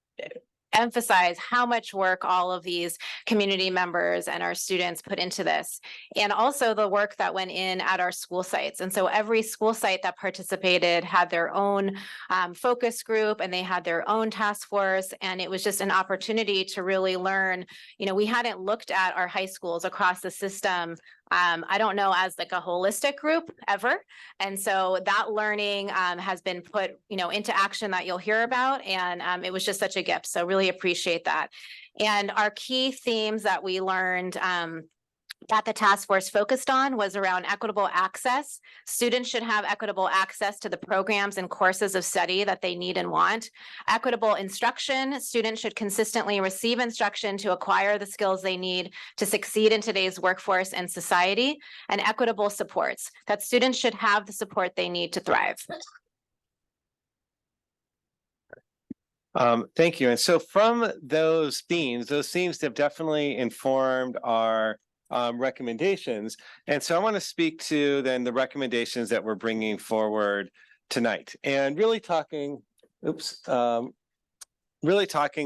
emphasize how much work all of these community members and our students put into this, and also the work that went in at our school sites. And so every school site that participated had their own focus group, and they had their own task force. And it was just an opportunity to really learn, we hadn't looked at our high schools across the system, I don't know, as like a holistic group ever. And so that learning has been put, into action that you'll hear about. And it was just such a gift. So really appreciate that. And our key themes that we learned that the task force focused on was around equitable access. Students should have equitable access to the programs and courses of study that they need and want. Equitable instruction. Students should consistently receive instruction to acquire the skills they need to succeed in today's workforce and society. And equitable supports, that students should have the support they need to thrive.
Thank you. And so from those themes have definitely informed our recommendations. And so I want to speak to then the recommendations that we're bringing forward tonight, and really talking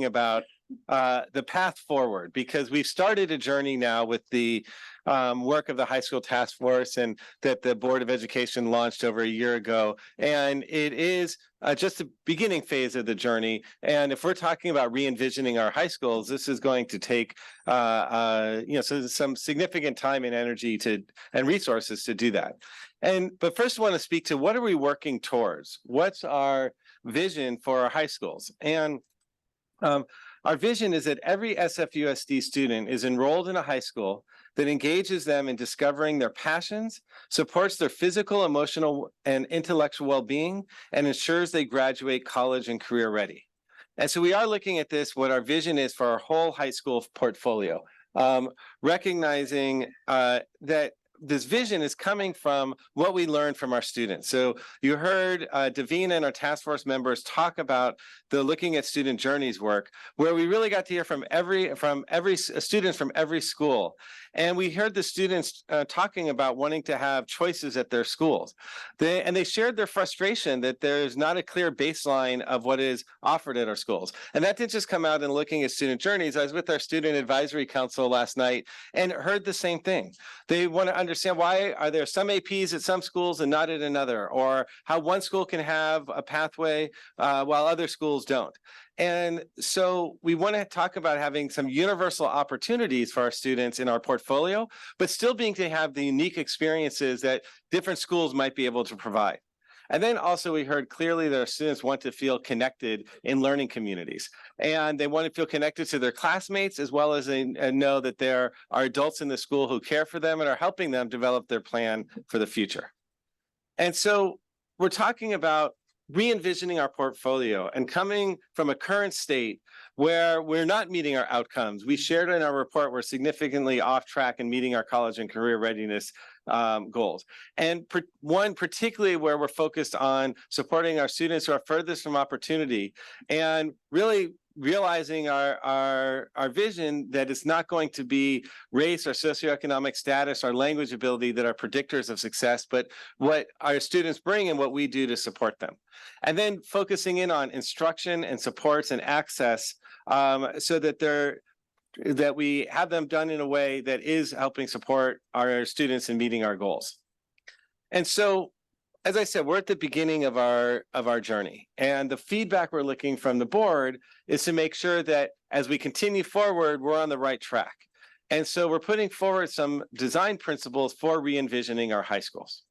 about the path forward, because we've started a journey now with the work of the high school task force, and that the Board of Education launched over a year ago. And it is just the beginning phase of the journey. And if we're talking about re-envisioning our high schools, this is going to take so some significant time and energy and resources to do that. But first I want to speak to, what are we working towards? What's our vision for our high schools? And our vision is that every SFUSD student is enrolled in a high school that engages them in discovering their passions, supports their physical, emotional, and intellectual well-being, and ensures they graduate college and career ready. And so we are looking at this, what our vision is for our whole high school portfolio, recognizing that this vision is coming from what we learned from our students. So you heard Davina and our task force members talk about the Looking at Student Journeys work, where we really got to hear from students from every school. And we heard the students talking about wanting to have choices at their schools. They shared their frustration that there's not a clear baseline of what is offered at our schools. And that didn't just come out in Looking at Student Journeys. I was with our Student Advisory Council last night and heard the same thing. They want to understand, why are there some APs at some schools and not at another, or how one school can have a pathway while other schools don't. And so we want to talk about having some universal opportunities for our students in our portfolio, but still being to have the unique experiences that different schools might be able to provide. And then also we heard clearly that our students want to feel connected in learning communities, and they want to feel connected to their classmates, as well as they know that there are adults in the school who care for them and are helping them develop their plan for the future. And so we're talking about re-envisioning our portfolio and coming from a current state where we're not meeting our outcomes. We shared in our report we're significantly off track in meeting our college and career readiness goals. And one particularly where we're focused on supporting our students who are furthest from opportunity, and really realizing our vision that it's not going to be race or socioeconomic status or language ability that are predictors of success, but what our students bring and what we do to support them. And then focusing in on instruction and supports and access so that we have them done in a way that is helping support our students in meeting our goals. And so, as I said, we're at the beginning of our journey, and the feedback we're looking from the board is to make sure that as we continue forward, we're on the right track. And so we're putting forward some design principles for re-envisioning our high schools,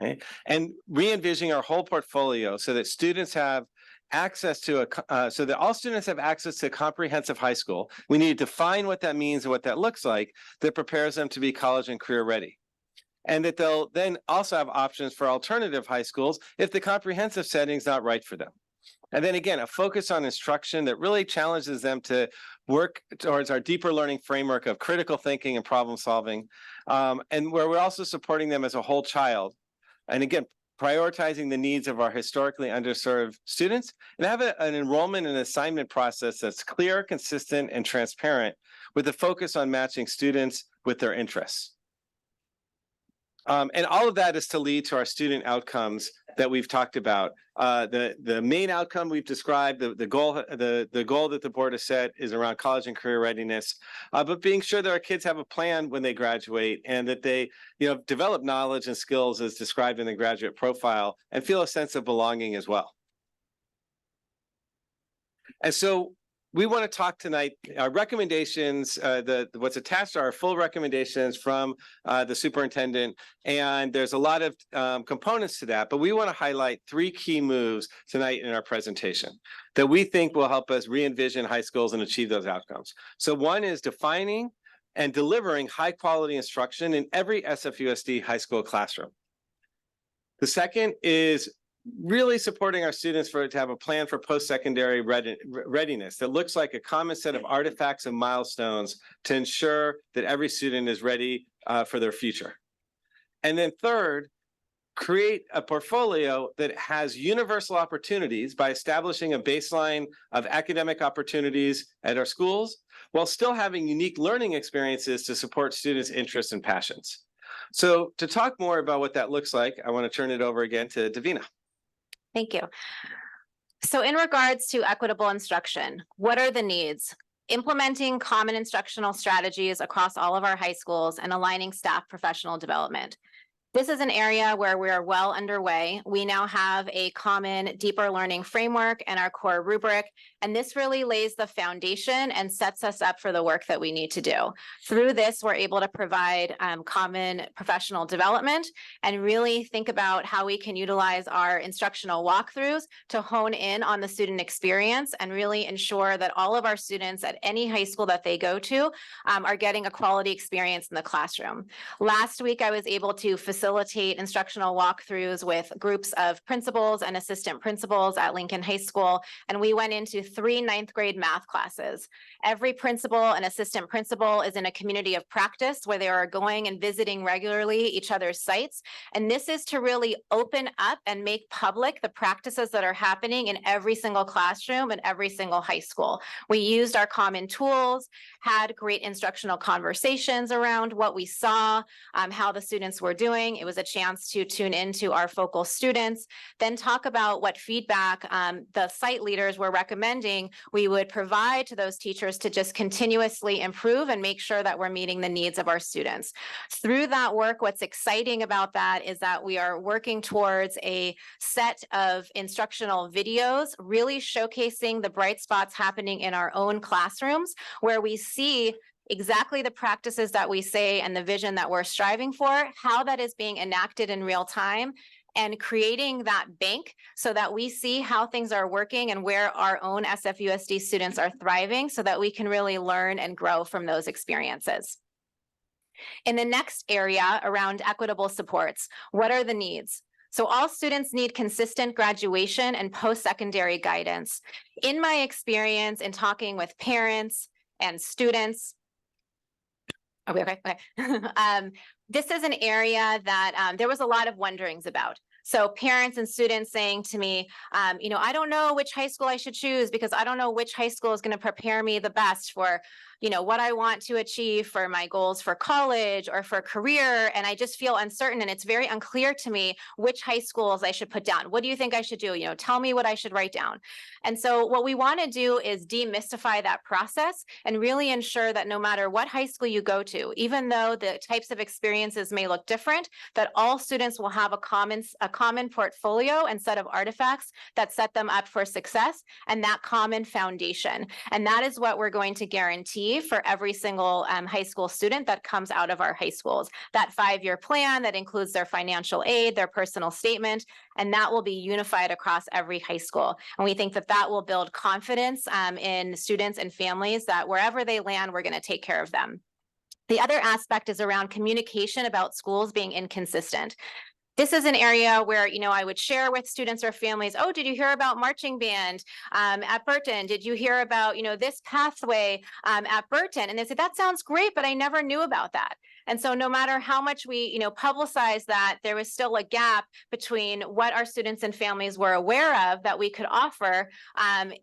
okay? And re-envisioning our whole portfolio so that students have access to so that all students have access to a comprehensive high school. We need to define what that means and what that looks like, that prepares them to be college and career ready. And that they'll then also have options for alternative high schools if the comprehensive setting is not right for them. And then again, a focus on instruction that really challenges them to work towards our deeper learning framework of critical thinking and problem solving, and where we're also supporting them as a whole child. And again, prioritizing the needs of our historically underserved students, and have an enrollment and assignment process that's clear, consistent, and transparent, with a focus on matching students with their interests. And all of that is to lead to our student outcomes that we've talked about. The main outcome we've described, the goal that the board has set is around college and career readiness, but being sure that our kids have a plan when they graduate, and that they, develop knowledge and skills as described in the graduate profile, and feel a sense of belonging as well. And so we want to talk tonight, our recommendations, what's attached are our full recommendations from the superintendent, and there's a lot of components to that, but we want to highlight 3 key moves tonight in our presentation that we think will help us re-envision high schools and achieve those outcomes. So one is defining and delivering high quality instruction in every SFUSD high school classroom. The second is really supporting our students to have a plan for post-secondary readiness that looks like a common set of artifacts and milestones to ensure that every student is ready for their future. And then third, create a portfolio that has universal opportunities by establishing a baseline of academic opportunities at our schools, while still having unique learning experiences to support students' interests and passions. So to talk more about what that looks like, I want to turn it over again to Davina.
Thank you. So in regards to equitable instruction, what are the needs? Implementing common instructional strategies across all of our high schools and aligning staff professional development. This is an area where we are well underway. We now have a common deeper learning framework and our core rubric, and this really lays the foundation and sets us up for the work that we need to do. Through this, we're able to provide common professional development and really think about how we can utilize our instructional walkthroughs to hone in on the student experience and really ensure that all of our students at any high school that they go to are getting a quality experience in the classroom. Last week, I was able to facilitate instructional walkthroughs with groups of principals and assistant principals at Lincoln High School, and we went into 3 ninth grade math classes. Every principal and assistant principal is in a community of practice where they are going and visiting regularly each other's sites, and this is to really open up and make public the practices that are happening in every single classroom and every single high school. We used our common tools, had great instructional conversations around what we saw, how the students were doing. It was a chance to tune into our focal students, then talk about what feedback the site leaders were recommending we would provide to those teachers to just continuously improve and make sure that we're meeting the needs of our students. Through that work, what's exciting about that is that we are working towards a set of instructional videos, really showcasing the bright spots happening in our own classrooms, where we see exactly the practices that we say and the vision that we're striving for, how that is being enacted in real time, and creating that bank so that we see how things are working and where our own SFUSD students are thriving so that we can really learn and grow from those experiences. In the next area around equitable supports, what are the needs? So all students need consistent graduation and post-secondary guidance. In my experience in talking with parents and students, okay. This is an area that there was a lot of wonderings about. So parents and students saying to me, I don't know which high school I should choose because I don't know which high school is going to prepare me the best for, what I want to achieve for my goals for college or for career. And I just feel uncertain and it's very unclear to me which high schools I should put down. What do you think I should do? Tell me what I should write down. And so what we want to do is demystify that process and really ensure that no matter what high school you go to, even though the types of experiences may look different, that all students will have a common portfolio and set of artifacts that set them up for success and that common foundation. And that is what we're going to guarantee for every single high school student that comes out of our high schools. That 5-year plan that includes their financial aid, their personal statement, and that will be unified across every high school. And we think that that will build confidence in students and families that wherever they land, we're going to take care of them. The other aspect is around communication about schools being inconsistent. this is an area where, I would share with students or families, oh, did you hear about marching band at Burton? Did you hear about, this pathway at Burton? And they said, that sounds great, but I never knew about that. And so no matter how much we, publicize that, there was still a gap between what our students and families were aware of that we could offer, and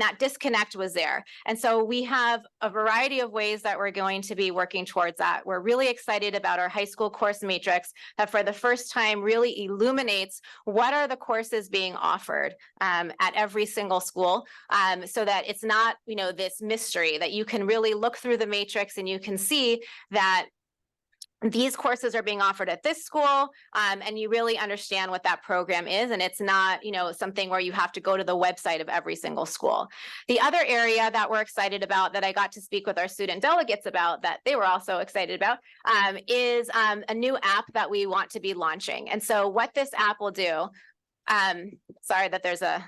that disconnect was there. And so we have a variety of ways that we're going to be working towards that. We're really excited about our high school course matrix that for the first time really illuminates what are the courses being offered at every single school, so that it's not, this mystery, that you can really look through the matrix and you can see that these courses are being offered at this school, and you really understand what that program is. And it's not, something where you have to go to the website of every single school. The other area that we're excited about that I got to speak with our student delegates about that they were also excited about is a new app that we want to be launching. And so what this app will do, sorry that there's a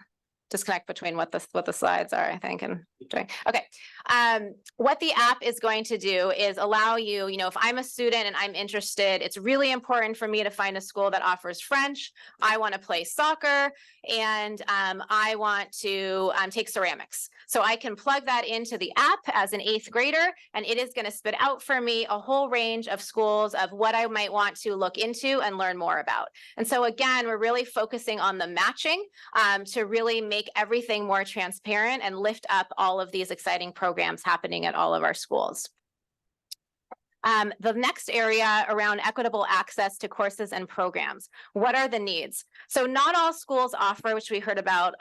disconnect between what the slides are, I think, and doing. Okay. What the app is going to do is allow you, if I'm a student and I'm interested, it's really important for me to find a school that offers French. I want to play soccer and I want to take ceramics. So I can plug that into the app as an 8th grader, and it is going to spit out for me a whole range of schools of what I might want to look into and learn more about. And so again, we're really focusing on the matching to really make everything more transparent and lift up all of these exciting programs happening at all of our schools. The next area around equitable access to courses and programs. What are the needs? So not all schools offer, which we heard about,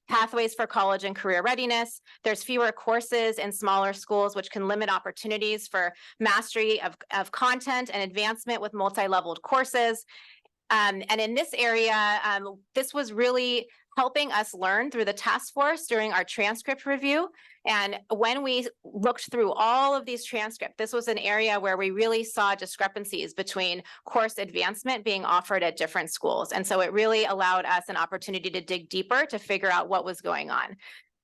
pathways for college and career readiness. There's fewer courses in smaller schools, which can limit opportunities for mastery of content and advancement with multi-leveled courses. And in this area, this was really helping us learn through the task force during our transcript review. And when we looked through all of these transcripts, this was an area where we really saw discrepancies between course advancement being offered at different schools. And so it really allowed us an opportunity to dig deeper to figure out what was going on.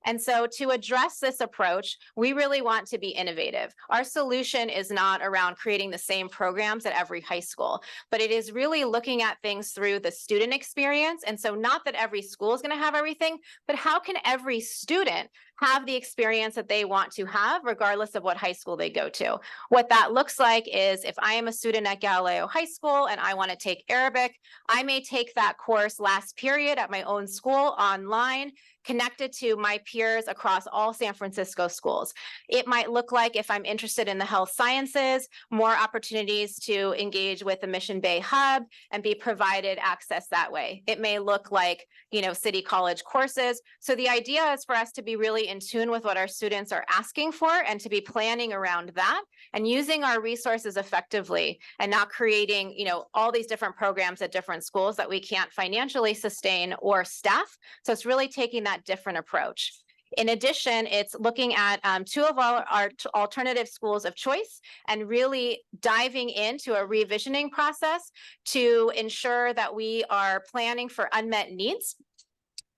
And so to address this approach, we really want to be innovative. Our solution is not around creating the same programs at every high school, but it is really looking at things through the student experience. And so not that every school is going to have everything, but how can every student have the experience that they want to have, regardless of what high school they go to. What that looks like is if I am a student at Galileo High School and I want to take Arabic, I may take that course last period at my own school online, connected to my peers across all San Francisco schools. It might look like if I'm interested in the health sciences, more opportunities to engage with the Mission Bay Hub and be provided access that way. It may look like, City College courses. So the idea is for us to be really in tune with what our students are asking for and to be planning around that and using our resources effectively and not creating, all these different programs at different schools that we can't financially sustain or staff. So it's really taking that different approach. In addition, it's looking at 2 of our alternative schools of choice and really diving into a revisioning process to ensure that we are planning for unmet needs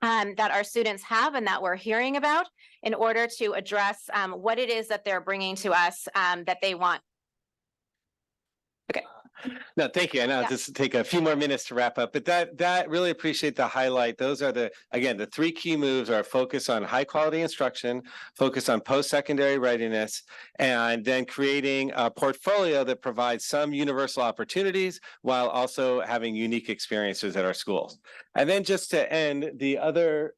that our students have and that we're hearing about in order to address what it is that they're bringing to us that they want. Okay.
No, thank you. I know this will take a few more minutes to wrap up, but that really appreciate the highlight. Those are the 3 key moves are focus on high quality instruction, focus on post-secondary readiness, and then creating a portfolio that provides some universal opportunities while also having unique experiences at our schools. And then just to end, the other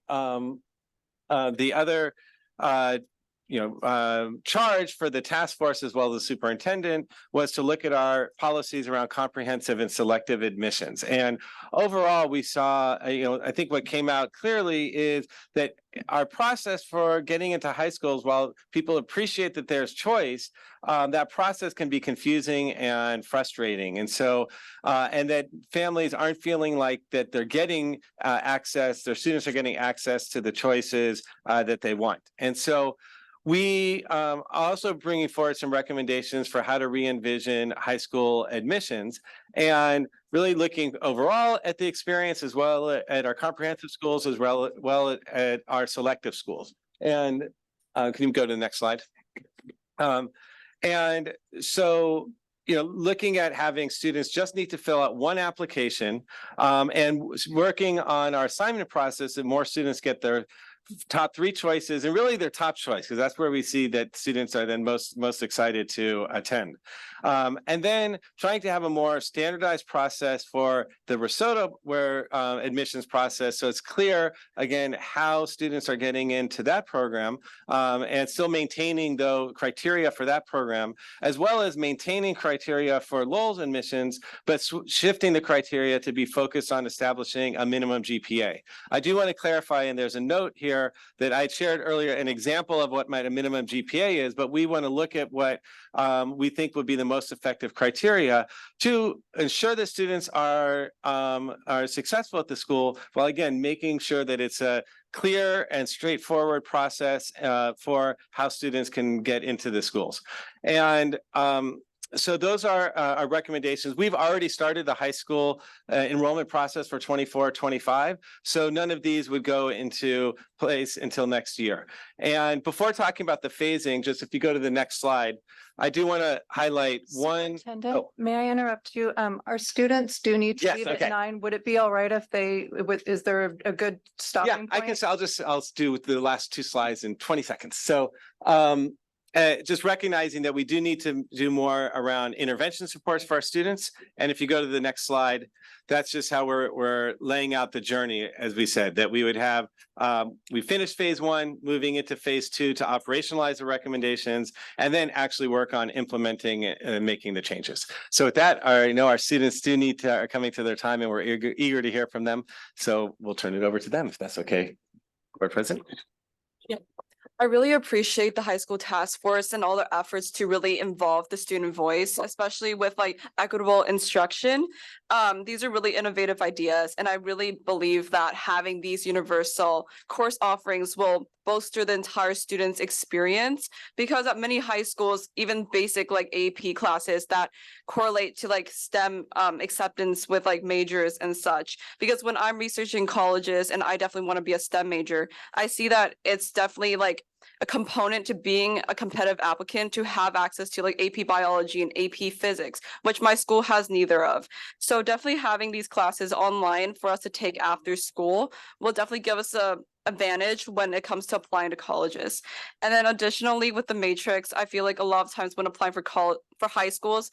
charge for the task force as well as the superintendent was to look at our policies around comprehensive and selective admissions. And overall, we saw, I think what came out clearly is that our process for getting into high schools, while people appreciate that there's choice, that process can be confusing and frustrating. And so, and that families aren't feeling like that they're getting access, their students are getting access to the choices that they want. And so, we also bringing forward some recommendations for how to re-envision high school admissions and really looking overall at the experience as well at our comprehensive schools as well at our selective schools. And can you go to the next slide? And so, looking at having students just need to fill out one application, and working on our assignment process, and more students get their top 3 choices and really their top choice, because that's where we see that students are then most excited to attend. And then trying to have a more standardized process for the Resota admissions process. So it's clear, again, how students are getting into that program, and still maintaining the criteria for that program, as well as maintaining criteria for Lowell's admissions, but shifting the criteria to be focused on establishing a minimum GPA. I do want to clarify, and there's a note here that I shared earlier, an example of what a minimum GPA is, but we want to look at what we think would be the most effective criteria to ensure that students are successful at the school, while again, making sure that it's a clear and straightforward process for how students can get into the schools. And so those are our recommendations. We've already started the high school enrollment process for 24-25. So none of these would go into place until next year. And before talking about the phasing, just if you go to the next slide, I do want to highlight one.
May I interrupt you? Our students do need to
Yes,
leave
okay.
at 9. Would it be all right if is there a good stopping point?
I'll do the last 2 slides in 20 seconds. So just recognizing that we do need to do more around intervention supports for our students. And if you go to the next slide, that's just how we're laying out the journey, as we said, that we would have, we finished phase 1, moving into phase 2 to operationalize the recommendations, and then actually work on implementing and making the changes. So with that, I know our students are coming to their time, and we're eager to hear from them. So we'll turn it over to them, if that's okay. Board President.
I really appreciate the high school task force and all their efforts to really involve the student voice, especially with like equitable instruction. These are really innovative ideas, and I really believe that having these universal course offerings will bolster the entire student's experience, because at many high schools, even basic like AP classes that correlate to like STEM acceptance with like majors and such. Because when I'm researching colleges, and I definitely want to be a STEM major, I see that it's definitely like a component to being a competitive applicant to have access to like AP biology and AP physics, which my school has neither of. So definitely having these classes online for us to take after school will definitely give us a advantage when it comes to applying to colleges. And then additionally with the matrix, I feel like a lot of times when applying for high schools,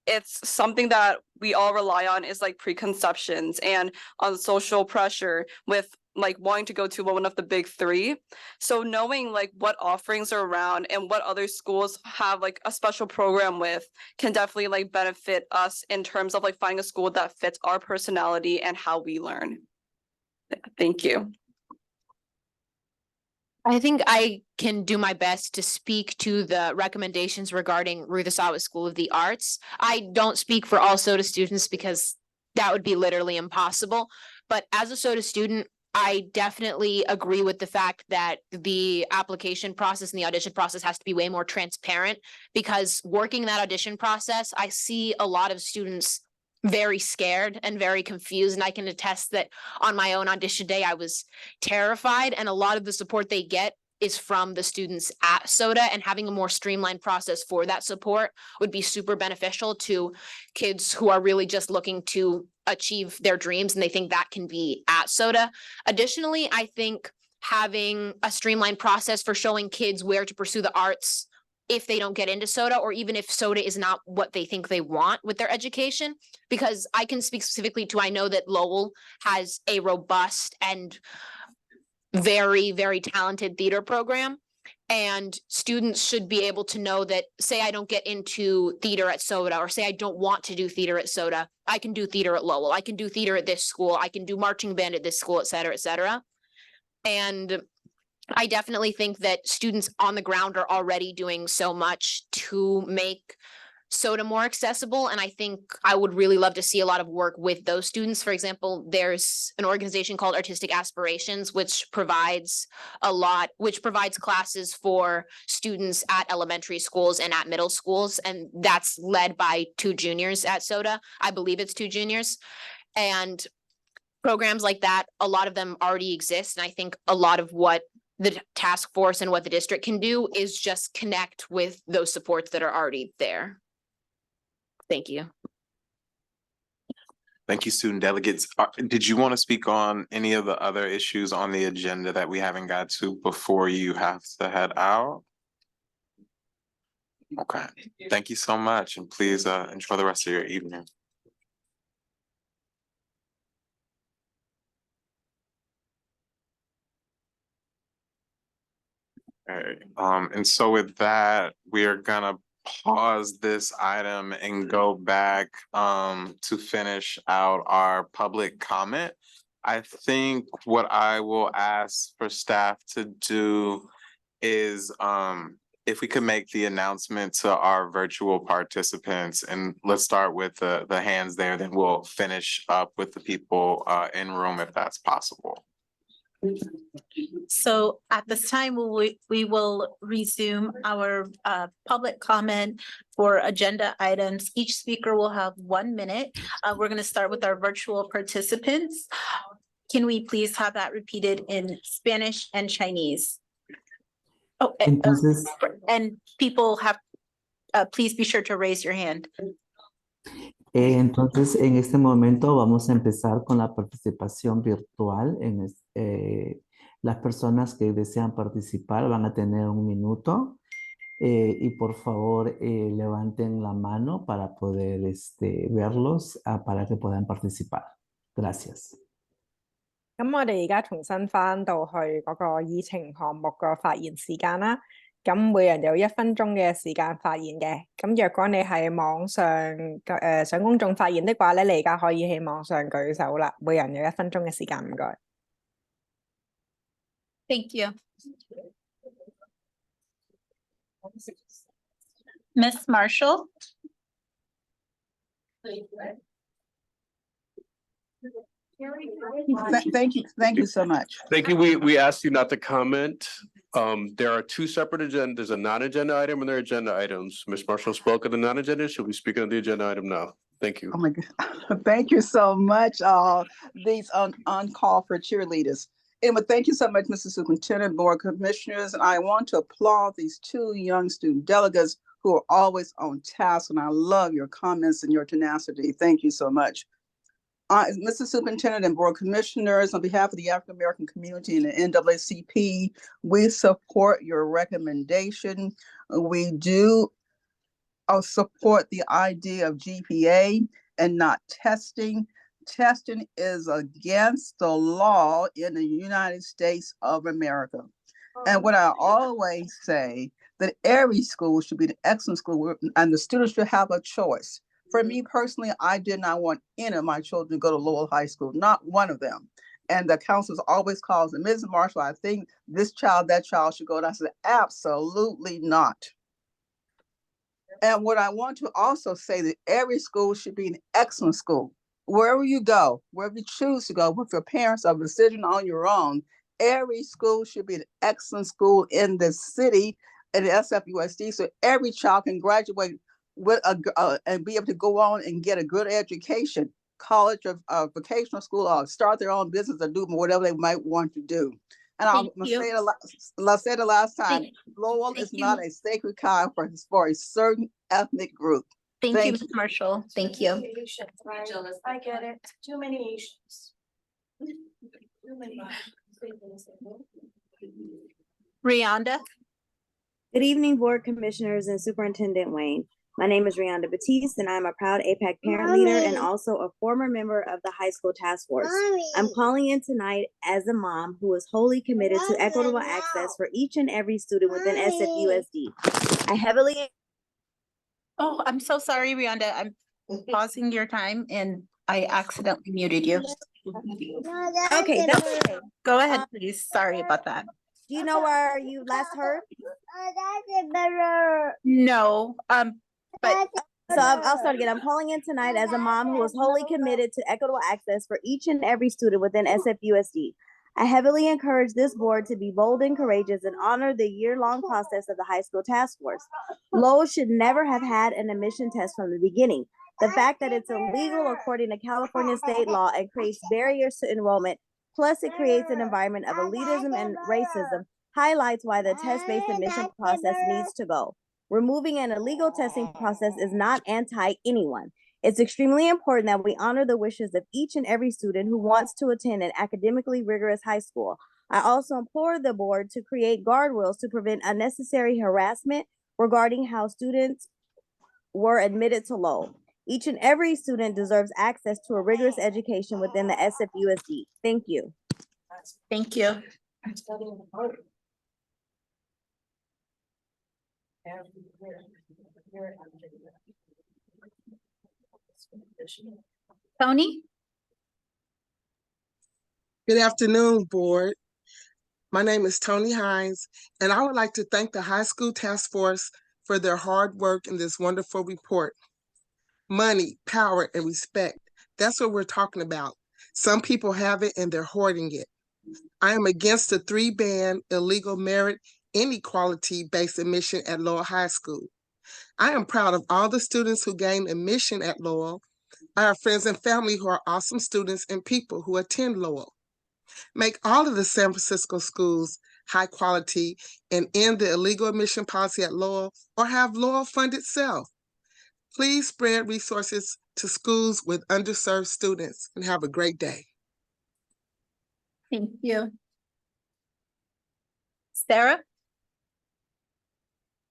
it's something that we all rely on is like preconceptions and on social pressure with like wanting to go to one of the big 3. So knowing like what offerings are around and what other schools have like a special program with can definitely like benefit us in terms of like finding a school that fits our personality and how we learn. Thank you.
I think I can do my best to speak to the recommendations regarding Ruth Asawa School of the Arts. I don't speak for all SOTA students because that would be literally impossible. But as a SOTA student, I definitely agree with the fact that the application process and the audition process has to be way more transparent, because working that audition process, I see a lot of students very scared and very confused. And I can attest that on my own audition day, I was terrified, and a lot of the support they get is from the students at SOTA, and having a more streamlined process for that support would be super beneficial to kids who are really just looking to achieve their dreams, and they think that can be at SOTA. Additionally, I think having a streamlined process for showing kids where to pursue the arts if they don't get into SOTA, or even if SOTA is not what they think they want with their education, because I can speak specifically to, I know that Lowell has a robust and very, very talented theater program, and students should be able to know that, say I don't get into theater at SOTA, or say I don't want to do theater at SOTA, I can do theater at Lowell, I can do theater at this school, I can do marching band at this school, et cetera, et cetera. And I definitely think that students on the ground are already doing so much to make SOTA more accessible. And I think I would really love to see a lot of work with those students. For example, there's an organization called Artistic Aspirations, which provides classes for students at elementary schools and at middle schools. And that's led by 2 juniors at SOTA. I believe it's 2 juniors. And programs like that, a lot of them already exist. And I think a lot of what the task force and what the district can do is just connect with those supports that are already there. Thank you.
Thank you, student delegates. Did you want to speak on any of the other issues on the agenda that we haven't got to before you have to head out? Okay, thank you so much, and please enjoy the rest of your evening. Okay, and so with that, we are gonna pause this item and go back to finish out our public comment. I think what I will ask for staff to do is if we could make the announcement to our virtual participants, and let's start with the hands there, then we'll finish up with the people in room if that's possible.
So at this time, we will resume our public comment for agenda items. Each speaker will have 1 minute. We're going to start with our virtual participants. Can we please have that repeated in Spanish and Chinese? Oh, and people have, please be sure to raise your hand.
Entonces, en este momento vamos a empezar con la participación virtual. Las personas que desean participar van a tener 1 minuto y por favor levanten la mano para poder verlos para que puedan participar. Gracias.
咁我哋而家重新返到去嗰個議程項目個發言時間啦。咁每人有1分鐘嘅時間發言嘅。咁若果你係網上上公眾發言的話咧，你而家可以喺網上舉手啦。每人有1分鐘嘅時間，唔該。
Thank you. Miss Marshall.
Thank you so much.
Thank you. We asked you not to comment. There are 2 separate agendas, there's a non-agenda item and there are agenda items. Ms. Marshall spoke of the non-agenda, she'll be speaking of the agenda item now. Thank you.
Oh my God. Thank you so much, these on-call for cheerleaders. And thank you so much, Mr. Superintendent, Board Commissioners, and I want to applaud these 2 young student delegates who are always on task, and I love your comments and your tenacity. Thank you so much. Mr. Superintendent and Board Commissioners, on behalf of the African American community and the NAACP, we support your recommendation. We do support the idea of GPA and not testing. Testing is against the law in the United States of America. And what I always say, that every school should be an excellent school and the students should have a choice. For me personally, I did not want any of my children to go to Lowell High School, not one of them. And the counselors always calls me, Ms. Marshall, I think this child, that child should go. And I said, absolutely not. And what I want to also say that every school should be an excellent school. Wherever you go, wherever you choose to go, with your parents or a decision on your own, every school should be an excellent school in the city at the SFUSD, so every child can graduate with and be able to go on and get a good education, college or vocational school, or start their own business or do whatever they might want to do. And I'll say the last time, Lowell is not a sacred cow for a certain ethnic group.
Thank you, Ms. Marshall. Thank you.
I get it. Too many Asians.
Rianda.
Good evening, Board Commissioners and Superintendent Wayne. My name is Rianda Batiste, and I'm a proud APAC parent leader and also a former member of the high school task force. I'm calling in tonight as a mom who is wholly committed to equitable access for each and every student within SFUSD. I heavily...
Oh, I'm so sorry, Rianda. I'm pausing your time and I accidentally muted you.
Okay, that's okay.
Go ahead, please. Sorry about that.
Do you know where you last heard?
No, but
so I'll start again. I'm calling in tonight as a mom who is wholly committed to equitable access for each and every student within SFUSD. I heavily encourage this board to be bold and courageous and honor the year-long process of the high school task force. Lowell should never have had an admission test from the beginning. The fact that it's illegal according to California state law and creates barriers to enrollment, plus it creates an environment of elitism and racism, highlights why the test-based admission process needs to go. Removing an illegal testing process is not anti anyone. It's extremely important that we honor the wishes of each and every student who wants to attend an academically rigorous high school. I also implore the board to create guardrails to prevent unnecessary harassment regarding how students were admitted to Lowell. Each and every student deserves access to a rigorous education within the SFUSD. Thank you.
Thank you. Tony?
Good afternoon, board. My name is Tony Hines, and I would like to thank the high school task force for their hard work in this wonderful report. Money, power, and respect. That's what we're talking about. Some people have it and they're hoarding it. I am against the 3-band illegal merit inequality-based admission at Lowell High School. I am proud of all the students who gained admission at Lowell. I have friends and family who are awesome students and people who attend Lowell. Make all of the San Francisco schools high quality and end the illegal admission policy at Lowell, or have Lowell fund itself. Please spread resources to schools with underserved students, and have a great day.
Thank you. Sarah?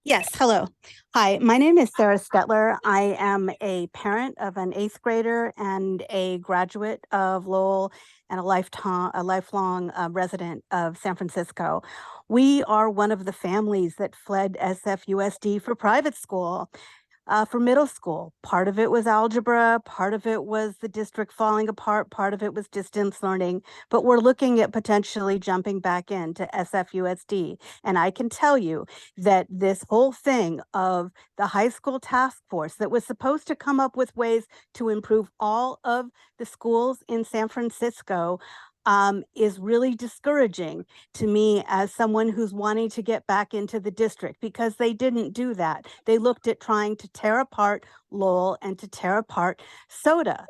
Yes, hello. Hi, my name is Sarah Stetler. I am a parent of an 8th grader and a graduate of Lowell and a lifelong resident of San Francisco. We are one of the families that fled SFUSD for private school. For middle school. Part of it was algebra, part of it was the district falling apart, part of it was distance learning, but we're looking at potentially jumping back into SFUSD. And I can tell you that this whole thing of the high school task force that was supposed to come up with ways to improve all of the schools in San Francisco is really discouraging to me as someone who's wanting to get back into the district, because they didn't do that. They looked at trying to tear apart Lowell and to tear apart SOTA.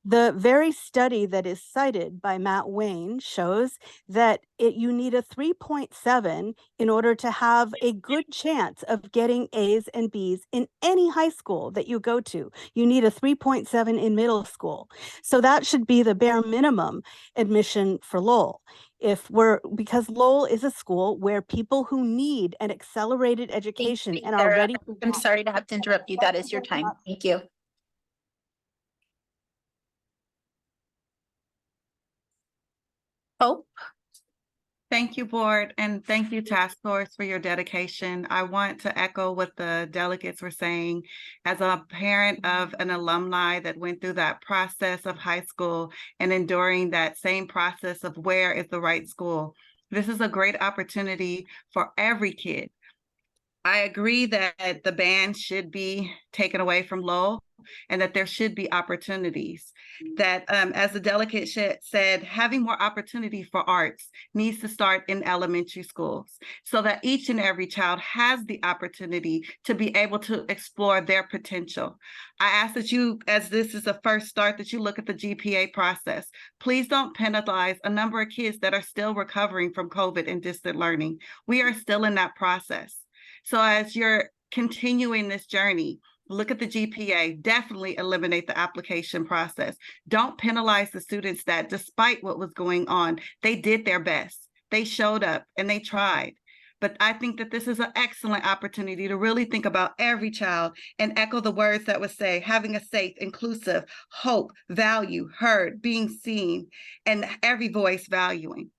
The very study that is cited by Matt Wayne shows that you need a 3.7 in order to have a good chance of getting A's and B's in any high school that you go to. You need a 3.7 in middle school. So that should be the bare minimum admission for Lowell. Because Lowell is a school where people who need an accelerated education and are ready.
I'm sorry to have to interrupt you. That is your time. Thank you. Hope.
Thank you, board, and thank you, task force, for your dedication. I want to echo what the delegates were saying. As a parent of an alumni that went through that process of high school and enduring that same process of where is the right school, this is a great opportunity for every kid. I agree that the ban should be taken away from Lowell, and that there should be opportunities. That, as the delegate said, having more opportunity for arts needs to start in elementary schools, so that each and every child has the opportunity to be able to explore their potential. I ask that you, as this is a first start, that you look at the GPA process. Please don't penalize a number of kids that are still recovering from COVID and distant learning. We are still in that process. So as you're continuing this journey, look at the GPA, definitely eliminate the application process. Don't penalize the students that, despite what was going on, they did their best. They showed up and they tried. But I think that this is an excellent opportunity to really think about every child and echo the words that would say, having a safe, inclusive, hope, value, heard, being seen, and every voice valuing.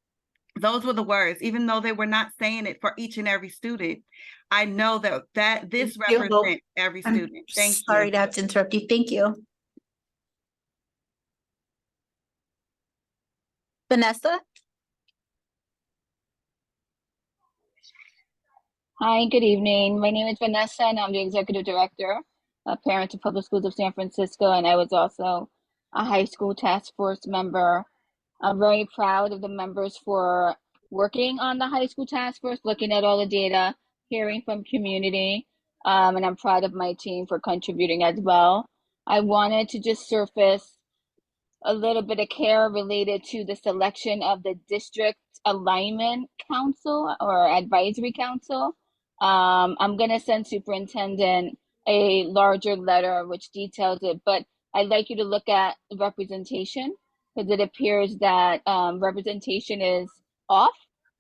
Those were the words, even though they were not saying it for each and every student. I know that this represents every student. Thank you.
Sorry to have to interrupt you. Thank you. Vanessa?
Hi, good evening. My name is Vanessa and I'm the Executive Director of Parents of Public Schools of San Francisco, and I was also a high school task force member. I'm very proud of the members for working on the high school task force, looking at all the data, hearing from community, and I'm proud of my team for contributing as well. I wanted to just surface a little bit of care related to the selection of the district alignment council or advisory council. I'm gonna send superintendent a larger letter which details it, but I'd like you to look at representation because it appears that representation is off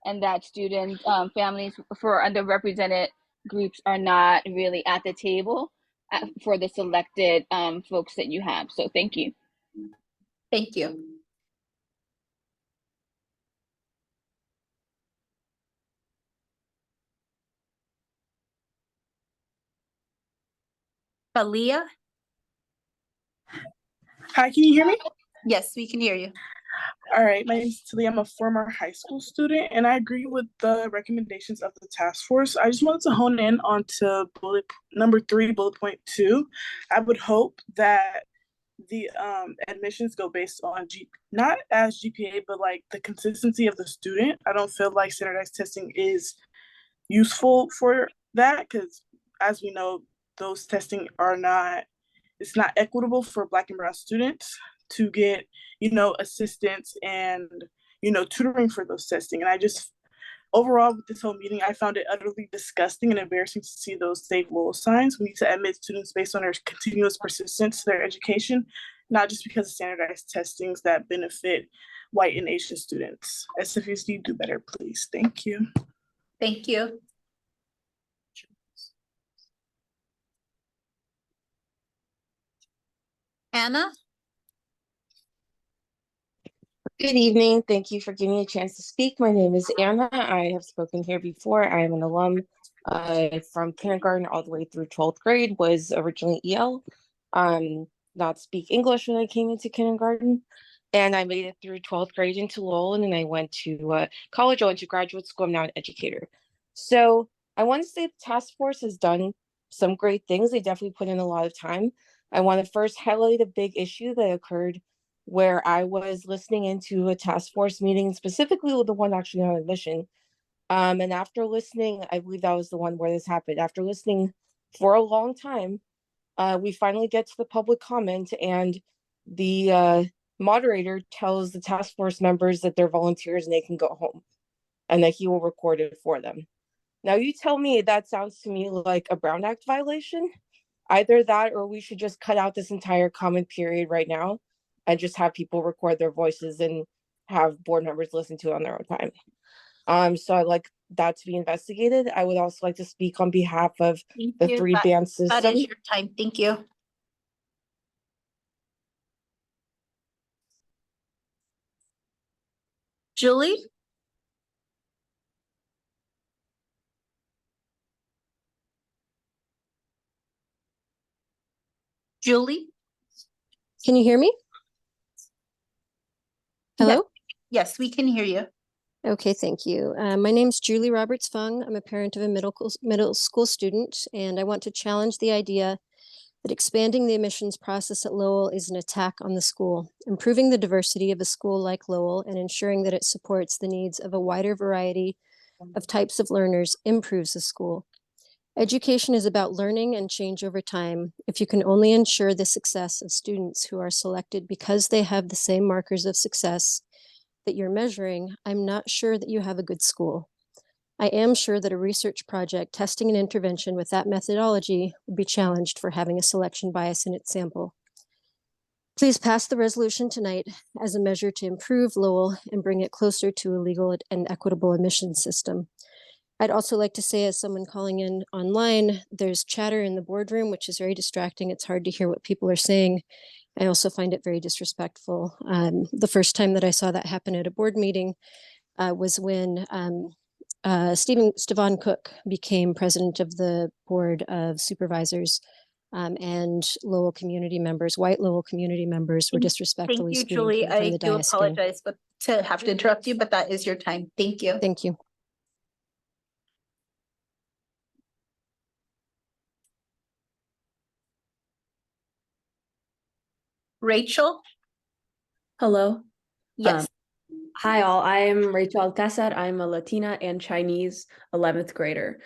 and that students, families for underrepresented groups are not really at the table for the selected folks that you have. So thank you.
Thank you. Talia?
Hi, can you hear me?
Yes, we can hear you.
All right, my name is Talia. I'm a former high school student, and I agree with the recommendations of the task force. I just wanted to hone in onto number 3, bullet point 2. I would hope that the admissions go based on not as GPA, but like the consistency of the student. I don't feel like standardized testing is useful for that because, as we know, those testing are not. It's not equitable for Black and Brown students to get, assistance and, tutoring for those testing. And I just, overall, with this whole meeting, I found it utterly disgusting and embarrassing to see those Save Lowell signs. We need to admit students based on their continuous persistence to their education, not just because of standardized testings that benefit white and Asian students. SFUSD, do better, please. Thank you.
Thank you. Anna?
Good evening. Thank you for giving me a chance to speak. My name is Anna. I have spoken here before. I am an alum from kindergarten all the way through 12th grade, was originally EL, not speak English when I came into kindergarten. And I made it through 12th grade into Lowell, and then I went to college. I went to graduate school. I'm now an educator. So I want to say the task force has done some great things. They definitely put in a lot of time. I want to first highlight a big issue that occurred where I was listening into a task force meeting, specifically with the one actually on admission. And after listening, I believe that was the one where this happened. After listening for a long time, we finally get to the public comment, and the moderator tells the task force members that they're volunteers and they can go home and that he will record it for them. Now, you tell me, that sounds to me like a Brown Act violation. Either that or we should just cut out this entire comment period right now and just have people record their voices and have board members listen to it on their own time. So I'd like that to be investigated. I would also like to speak on behalf of the 3-band system.
That is your time. Thank you. Julie? Julie?
Can you hear me? Hello?
Yes, we can hear you.
Okay, thank you. My name's Julie Roberts Fung. I'm a parent of a middle school student, and I want to challenge the idea that expanding the admissions process at Lowell is an attack on the school. Improving the diversity of a school like Lowell and ensuring that it supports the needs of a wider variety of types of learners improves the school. Education is about learning and change over time. If you can only ensure the success of students who are selected because they have the same markers of success that you're measuring, I'm not sure that you have a good school. I am sure that a research project testing an intervention with that methodology would be challenged for having a selection bias in its sample. Please pass the resolution tonight as a measure to improve Lowell and bring it closer to a legal and equitable admission system. I'd also like to say, as someone calling in online, there's chatter in the boardroom, which is very distracting. It's hard to hear what people are saying. I also find it very disrespectful. The first time that I saw that happen at a board meeting was when Stephen Cook became president of the board of supervisors, and Lowell community members, white Lowell community members, were disrespectfully
Thank you, Julie.
screamed from
I
the
do
dais again.
apologize to have to interrupt you, but that is your time. Thank you.
Thank you.
Rachel?
Hello.
Yes.
Hi all, I am Rachel Alcázar. I'm a Latina and Chinese 11th grader.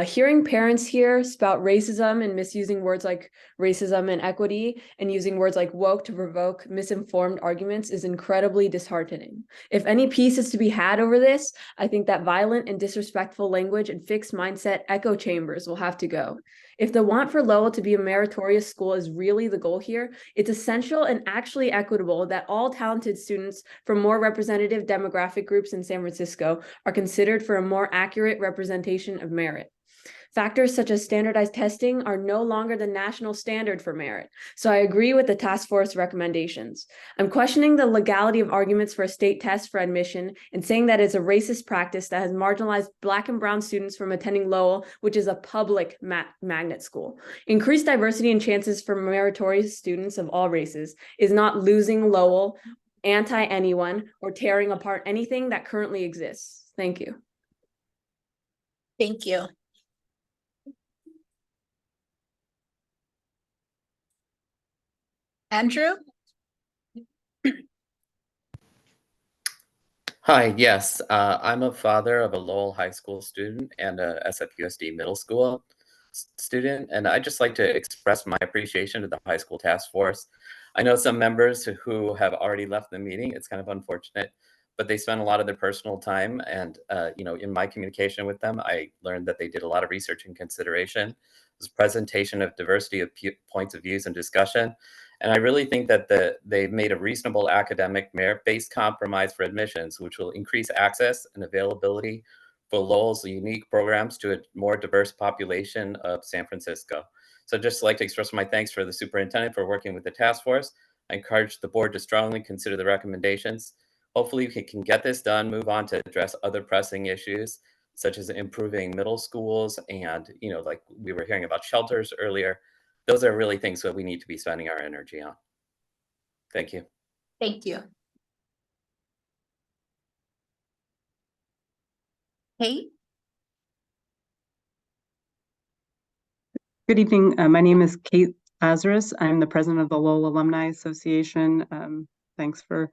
Hearing parents here spout racism and misusing words like racism and equity and using words like woke to provoke misinformed arguments is incredibly disheartening. If any peace is to be had over this, I think that violent and disrespectful language and fixed mindset echo chambers will have to go. If the want for Lowell to be a meritorious school is really the goal here, it's essential and actually equitable that all talented students from more representative demographic groups in San Francisco are considered for a more accurate representation of merit. Factors such as standardized testing are no longer the national standard for merit, so I agree with the task force recommendations. I'm questioning the legality of arguments for a state test for admission and saying that it's a racist practice that has marginalized Black and Brown students from attending Lowell, which is a public magnet school. Increased diversity and chances for meritorious students of all races is not losing Lowell, anti-anyone, or tearing apart anything that currently exists. Thank you.
Thank you. Andrew?
Hi, yes, I'm a father of a Lowell High School student and a SFUSD middle school student, and I'd just like to express my appreciation to the high school task force. I know some members who have already left the meeting. It's kind of unfortunate, but they spent a lot of their personal time, and in my communication with them, I learned that they did a lot of research and consideration. This presentation of diversity of points of views and discussion. And I really think that they've made a reasonable academic merit-based compromise for admissions, which will increase access and availability for Lowell's unique programs to a more diverse population of San Francisco. So I'd just like to express my thanks for the superintendent for working with the task force. I encourage the board to strongly consider the recommendations. Hopefully we can get this done, move on to address other pressing issues, such as improving middle schools and, like we were hearing about shelters earlier. Those are really things that we need to be spending our energy on. Thank you.
Thank you. Kate?
Good evening. My name is Kate Lazarus. I'm the president of the Lowell Alumni Association. Thanks for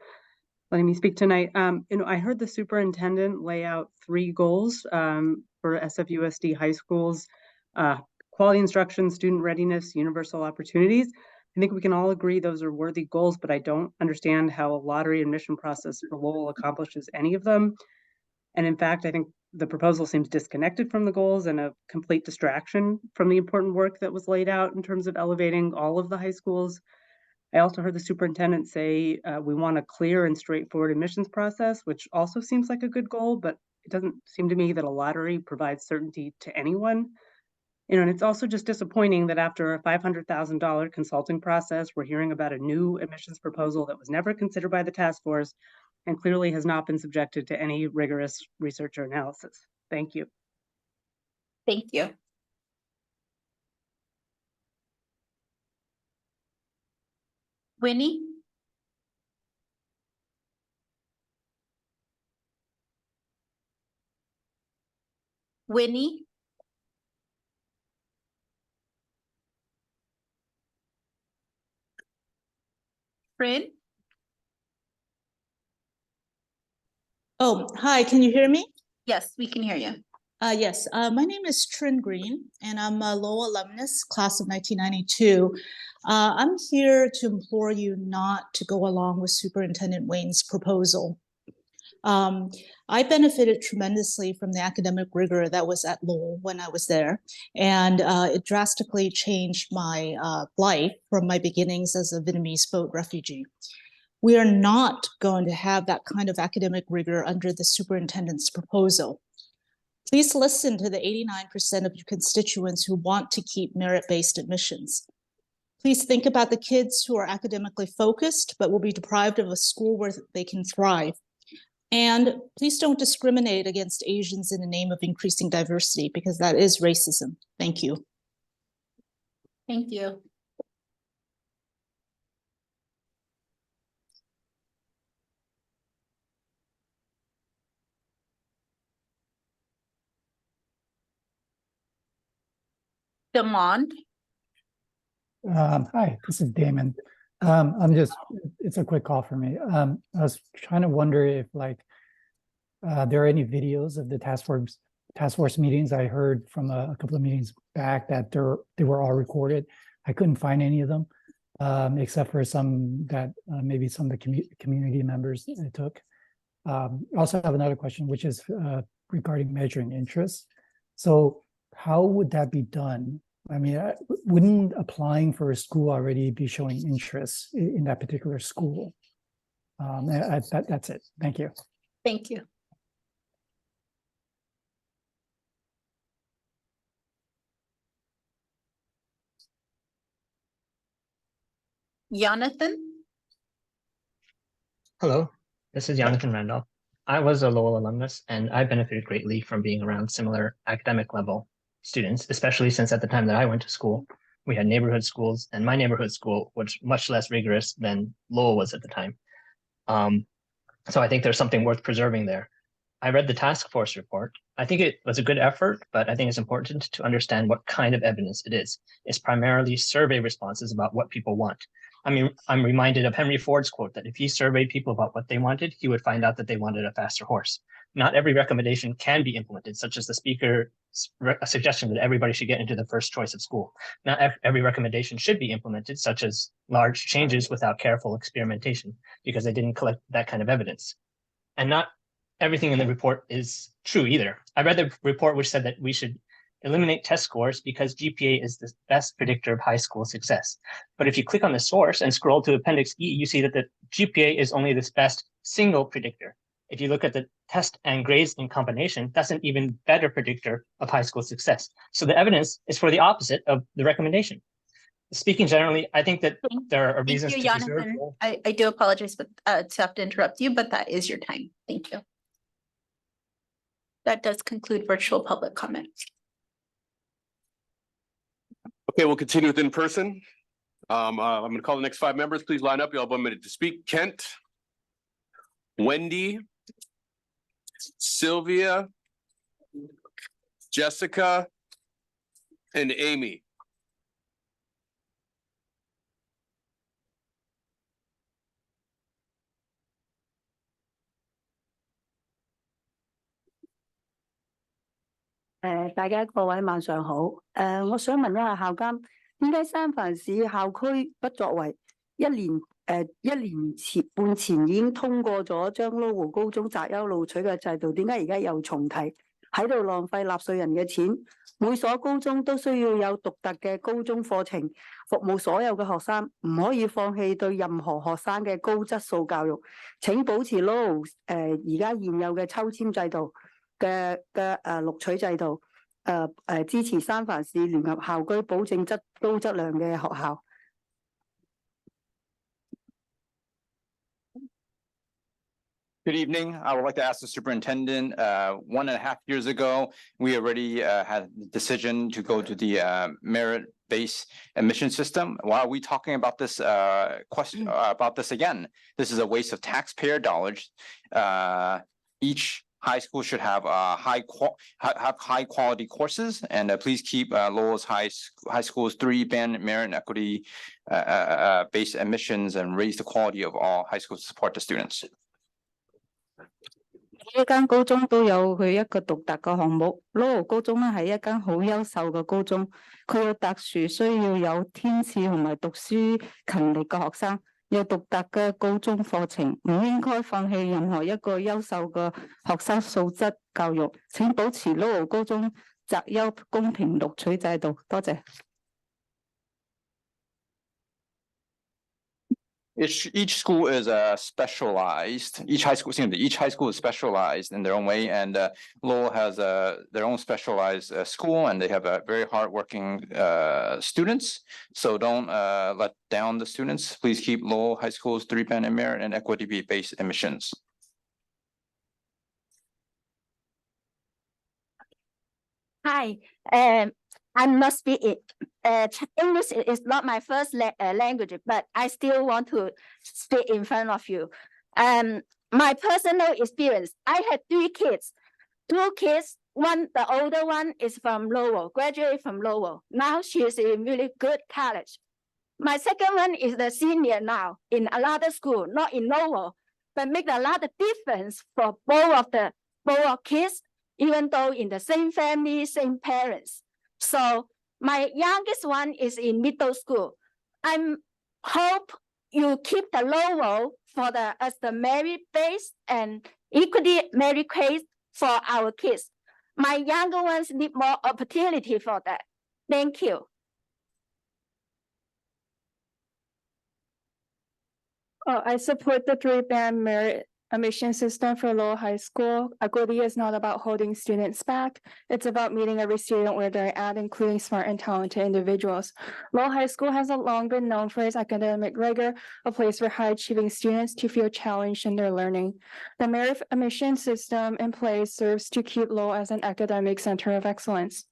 letting me speak tonight. I heard the superintendent lay out 3 goals for SFUSD high schools: quality instruction, student readiness, universal opportunities. I think we can all agree those are worthy goals, but I don't understand how a lottery admission process for Lowell accomplishes any of them. And in fact, I think the proposal seems disconnected from the goals and a complete distraction from the important work that was laid out in terms of elevating all of the high schools. I also heard the superintendent say we want a clear and straightforward admissions process, which also seems like a good goal, but it doesn't seem to me that a lottery provides certainty to anyone. And it's also just disappointing that after a $500,000 consulting process, we're hearing about a new admissions proposal that was never considered by the task force and clearly has not been subjected to any rigorous research or analysis. Thank you.
Thank you. Winnie? Winnie? Frin?
Oh, hi, can you hear me?
Yes, we can hear you.
Yes, my name is Trin Green, and I'm a Lowell alumnus, class of 1992. I'm here to implore you not to go along with Superintendent Wayne's proposal. I benefited tremendously from the academic rigor that was at Lowell when I was there, and it drastically changed my life from my beginnings as a Vietnamese boat refugee. We are not going to have that kind of academic rigor under the superintendent's proposal. Please listen to the 89% of your constituents who want to keep merit-based admissions. Please think about the kids who are academically focused but will be deprived of a school where they can thrive. And please don't discriminate against Asians in the name of increasing diversity, because that is racism. Thank you.
Thank you. Demond?
Hi, this is Damon.
It's a quick call for me. I was trying to wonder if there are any videos of the task force meetings. I heard from a couple of meetings back that they were all recorded. I couldn't find any of them, except for some that maybe some of the community members took. I also have another question, which is regarding measuring interest. So how would that be done? I mean, wouldn't applying for a school already be showing interest in that particular school? That's it. Thank you.
Thank you. Jonathan?
Hello, this is Jonathan Randolph. I was a Lowell alumnus, and I benefited greatly from being around similar academic level students, especially since at the time that I went to school, we had neighborhood schools, and my neighborhood school was much less rigorous than Lowell was at the time. So I think there's something worth preserving there. I read the task force report. I think it was a good effort, but I think it's important to understand what kind of evidence it is. It's primarily survey responses about what people want. I mean, I'm reminded of Henry Ford's quote that if he surveyed people about what they wanted, he would find out that they wanted a faster horse. Not every recommendation can be implemented, such as the speaker's suggestion that everybody should get into the first choice of school. Not every recommendation should be implemented, such as large changes without careful experimentation, because they didn't collect that kind of evidence. And not everything in the report is true either. I read the report which said that we should eliminate test scores because GPA is the best predictor of high school success. But if you click on the source and scroll to Appendix E, you see that the GPA is only this best single predictor. If you look at the test and grades in combination, that's an even better predictor of high school success. So the evidence is for the opposite of the recommendation. Speaking generally, I think that there are reasons to preserve.
Jonathan. I do apologize to have to interrupt you, but that is your time. Thank you. That does conclude virtual public comment.
Okay, we'll continue with in person. I'm going to call the next 5 members. Please line up. You'll have 1 minute to speak. Kent, Wendy, Sylvia, Jessica, and Amy.
大家各位晚上好。我想問一下校監，點解三藩市校區不作為一年半前已經通過咗將 Lowell 高中擇優錄取嘅制度，點解而家又重提，喺度浪費納稅人嘅錢？每所高中都需要有獨特嘅高中課程，服務所有嘅學生，唔可以放棄對任何學生嘅高質素教育。請保持 Lowell 而家現有嘅抽籤制度嘅錄取制度，支持三藩市聯合校區，保證高質量嘅學校。
Good evening. I would like to ask the superintendent, 1.5 years ago, we already had the decision to go to the merit-based admission system. Why are we talking about this question about this again? This is a waste of taxpayer dollars. Each high school should have high quality courses, and please keep Lowell's high schools 3-band merit and equity based admissions and raise the quality of all high schools to support the students.
呢間高中都有佢一個獨特嘅項目。Lowell 高中咧係一間好優秀嘅高中，佢有特殊需要有天使同埋讀書勤力嘅學生，有獨特嘅高中課程，唔應該放棄任何一個優秀嘅學生素質教育。請保持 Lowell 高中擇優公平錄取制度。多謝。
Each school is specialized. Each high school is specialized in their own way, and Lowell has their own specialized school, and they have very hardworking students. So don't let down the students. Please keep Lowell High School's 3-band and merit and equity-based admissions.
Hi, I must speak it. English is not my first language, but I still want to speak in front of you. My personal experience, I had 3 kids. 2 kids, the older one is from Lowell, graduated from Lowell. Now she is in really good college.
My second one is the senior now in another school, not in Lowell, but make a lot of difference for both of kids, even though in the same family, same parents. So my youngest one is in middle school. I hope you keep the Lowell as the merit-based and equity merit case for our kids. My younger ones need more opportunity for that. Thank you.
I support the 3-band merit admission system for Lowell High School. Equity is not about holding students back. It's about meeting every student where they're at, including smart and talented individuals. Lowell High School has long been known for its academic rigor, a place for high-achieving students to feel challenged in their learning. The merit admission system in place serves to keep Lowell as an academic center of excellence.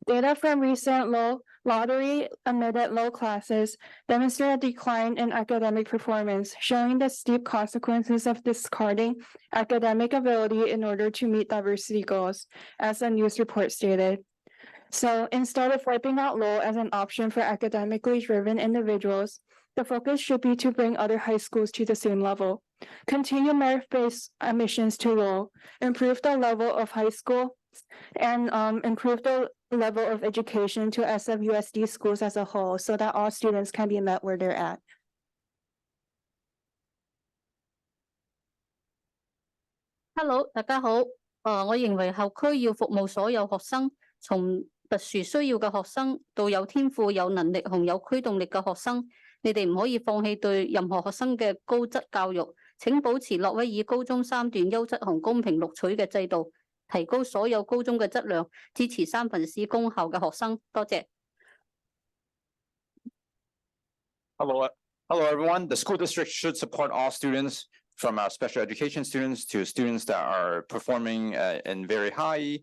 Data from recent Lowell lottery admitted low classes demonstrate a decline in academic performance, showing the steep consequences of discarding academic ability in order to meet diversity goals, as a news report stated. So instead of wiping out Lowell as an option for academically driven individuals, the focus should be to bring other high schools to the same level. Continue merit-based admissions to Lowell, improve the level of high school, and improve the level of education to SFUSD schools as a whole so that all students can be met where they're at.
Hello， 大家好。我認為校區要服務所有學生，從特殊需要嘅學生到有天賦、有能力同有驅動力嘅學生。你哋唔可以放棄對任何學生嘅高質教育。請保持諾威爾高中3段優質同公平錄取嘅制度。提高所有高中嘅質量，支持3/4公校嘅學生。多謝。
Hello, everyone. The school district should support all students, from our special education students to students that are performing in very high.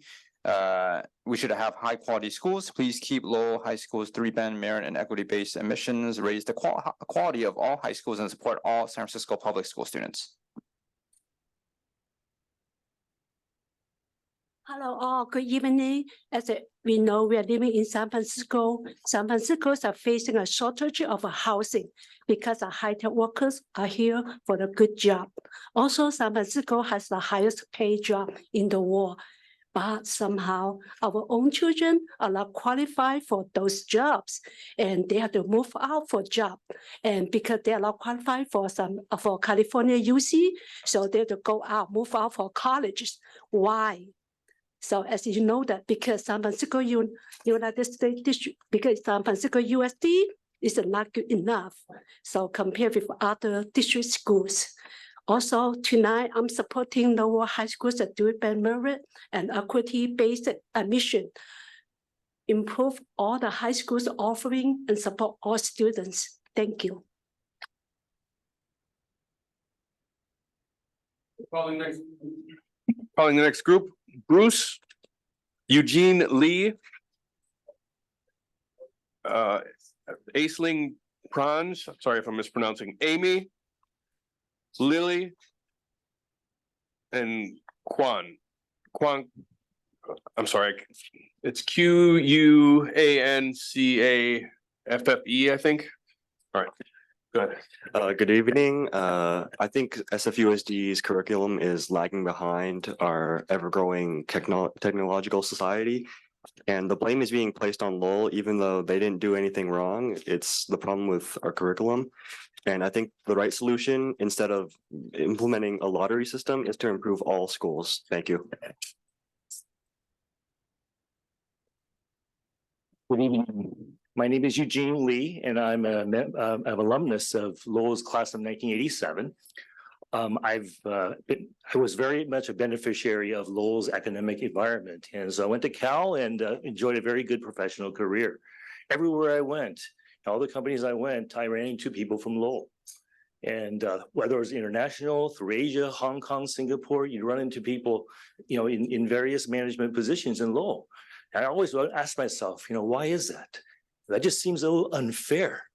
We should have high quality schools. Please keep Lowell High School's 3-band merit and equity-based admissions, raise the quality of all high schools, and support all San Francisco public school students.
Hello all, good evening. As we know, we are living in San Francisco. San Francisco is facing a shortage of housing because the high-tech workers are here for a good job. Also, San Francisco has the highest paid job in the world. But somehow our own children are not qualified for those jobs and they have to move out for job. And because they are not qualified for California UC, so they have to go out, move out for colleges. Why? So as you know that because San Francisco United States District, because San Francisco USD is not good enough. So compared with other district schools. Also tonight, I'm supporting Lowell High School's 3-band merit and equity-based admission. Improve all the high schools offering and support all students. Thank you.
Calling the next group, Bruce, Eugene Lee, Aisling Pranj, sorry if I'm mispronouncing, Amy, Lily, and Quan, I'm sorry, it's Quancafffe, I think. All right.
Good evening. I think SFUSD's curriculum is lagging behind our ever-growing technological society, and the blame is being placed on Lowell, even though they didn't do anything wrong. It's the problem with our curriculum, and I think the right solution, instead of implementing a lottery system, is to improve all schools. Thank you.
Good evening. My name is Eugene Lee, and I'm an alumnus of Lowell's class of 1987. I was very much a beneficiary of Lowell's academic environment, and so I went to Cal and enjoyed a very good professional career. Everywhere I went, all the companies I went, I ran into people from Lowell. And whether it was international, through Asia, Hong Kong, Singapore, you run into people, in various management positions in Lowell. And I always ask myself, why is that? That just seems a little unfair.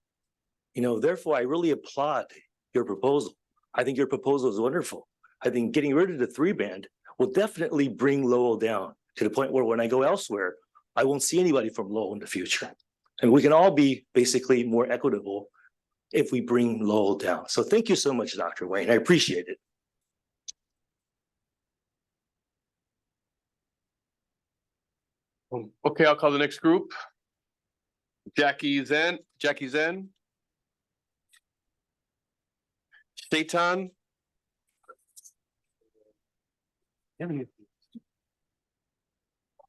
Therefore, I really applaud your proposal. I think your proposal is wonderful. I think getting rid of the 3-band will definitely bring Lowell down to the point where when I go elsewhere, I won't see anybody from Lowell in the future. And we can all be basically more equitable if we bring Lowell down. So thank you so much, Dr. Wayne. I appreciate it.
Okay, I'll call the next group. Jackie Zen. Shaitan.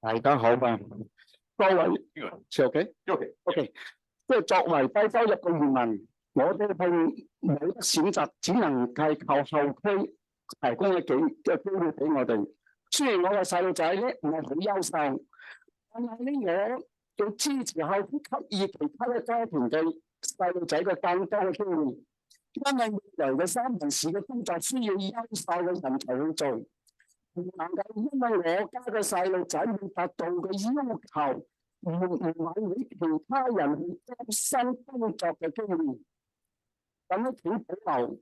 大家好嘛，各位，OK，即係作為低收入嘅漁民，我哋係冇得選擇，只能係靠後區提供嘅機會俾我哋。雖然我嘅細路仔咧唔係好優秀，但係咧我要支持後區給予其他嘅家庭嘅細路仔嘅更多嘅機會，因為未來嘅三文士嘅工作需要優秀嘅人才去做。 唔能夠因為我家嘅細路仔未達到嘅要求，唔允許其他人去擔新工作嘅機會。咁樣請保留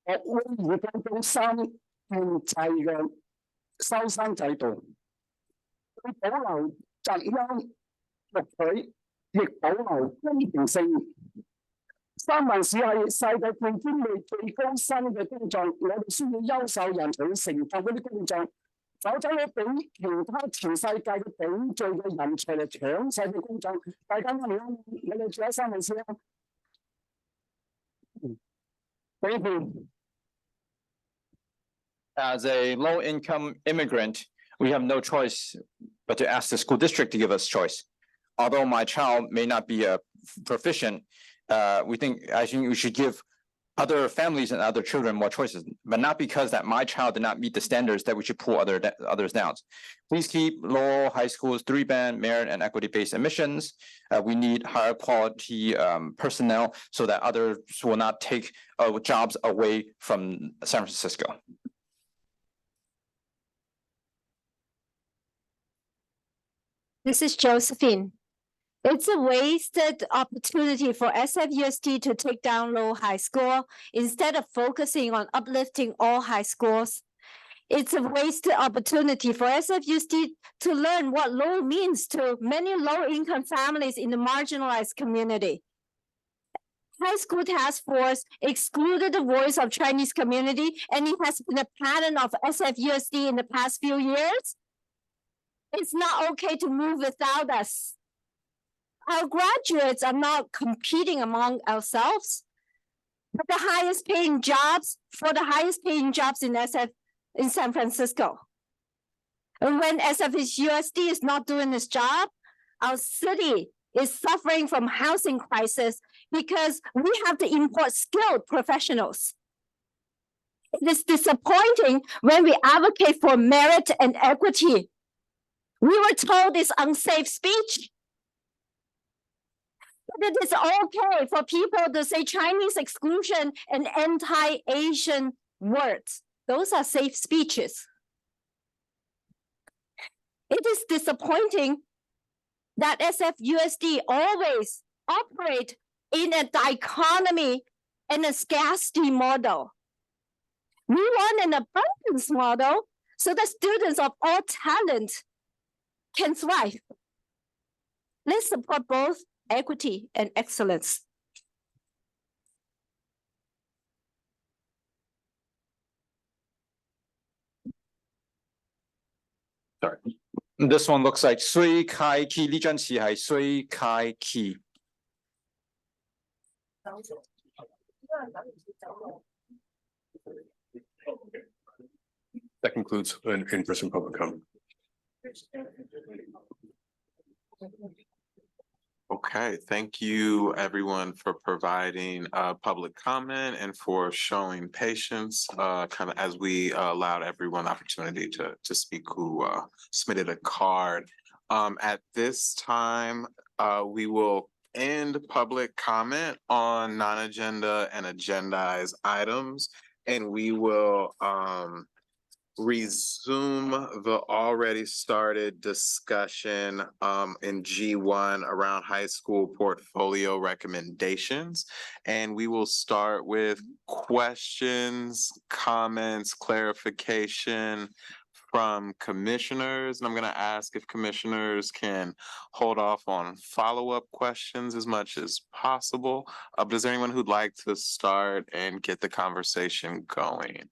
學會預計中心建制嘅收生制度，要保留擇優錄取，亦保留公平性。 三文士係世界競爭力最高薪嘅工作，我哋需要優秀人才去成就嗰啲工作，否則咧俾其他全世界嘅頂罪嘅人才嚟搶晒嘅工作。大家啱唔啱？你哋住喺三文士啊？Thank you.
As a low-income immigrant, we have no choice but to ask the school district to give us choice. Although my child may not be proficient, we think we should give other families and other children more choices, but not because that my child did not meet the standards that we should pull others down. Please keep Lowell High School's 3-band merit and equity-based admissions. We need higher quality personnel so that others will not take jobs away from San Francisco.
This is Josephine. It's a wasted opportunity for SFUSD to take down Lowell High School instead of focusing on uplifting all high schools. It's a wasted opportunity for SFUSD to learn what Lowell means to many low-income families in the marginalized community. High School Task Force excluded the voice of Chinese community, and it has been a pattern of SFUSD in the past few years. It's not okay to move without us. Our graduates are not competing among ourselves, but the highest paying jobs in San Francisco. And when SFUSD is not doing its job, our city is suffering from housing crisis because we have to import skilled professionals. It is disappointing when we advocate for merit and equity. We were told it's unsafe speech. It is okay for people to say Chinese exclusion and anti-Asian words. Those are safe speeches. It is disappointing that SFUSD always operate in a dichotomy and a scarcity model. We want an abundance model so that students of all talent can thrive. Let's support both equity and excellence.
Sorry. This one looks like Sui Kai Ki. 呢張詞係 Sui Kai Ki.
That concludes an in-person public comment.
Okay, thank you everyone for providing public comment and for showing patience kind of as we allowed everyone the opportunity to speak who submitted a card. At this time, we will end public comment on non-agenda and agendized items, and we will resume the already started discussion in G1 around high school portfolio recommendations. And we will start with questions, comments, clarification from commissioners, and I'm gonna ask if commissioners can hold off on follow-up questions as much as possible. But is there anyone who'd like to start and get the conversation going?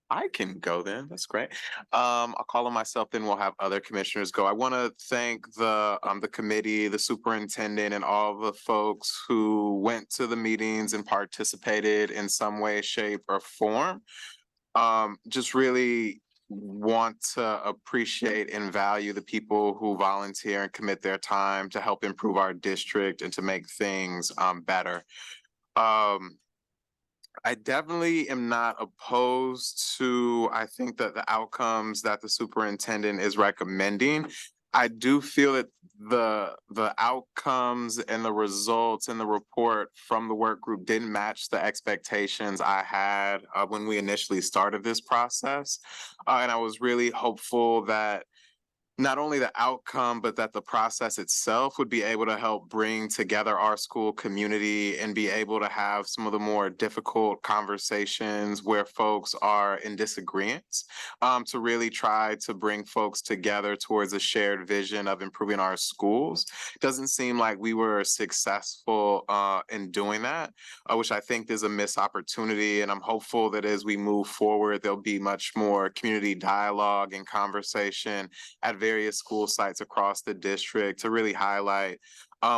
I can go then. That's great. I'll call on myself, then we'll have other commissioners go. I want to thank the committee, the superintendent, and all the folks who went to the meetings and participated in some way, shape, or form. Just really want to appreciate and value the people who volunteer and commit their time to help improve our district and to make things better. I definitely am not opposed to, I think that the outcomes that the superintendent is recommending. I do feel that the outcomes and the results in the report from the work group didn't match the expectations I had when we initially started this process. And I was really hopeful that not only the outcome, but that the process itself would be able to help bring together our school community and be able to have some of the more difficult conversations where folks are in disagreement, to really try to bring folks together towards a shared vision of improving our schools. It doesn't seem like we were successful in doing that, which I think is a missed opportunity. And I'm hopeful that as we move forward, there'll be much more community dialogue and conversation at various school sites across the district to really highlight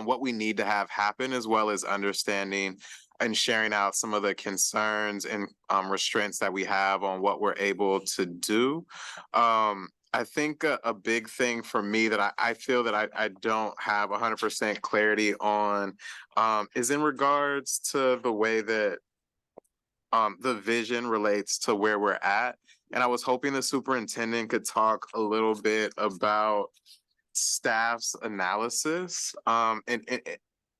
what we need to have happen, as well as understanding and sharing out some of the concerns and restraints that we have on what we're able to do. I think a big thing for me that I feel that I don't have 100% clarity on is in regards to the way that the vision relates to where we're at. And I was hoping the superintendent could talk a little bit about staff's analysis and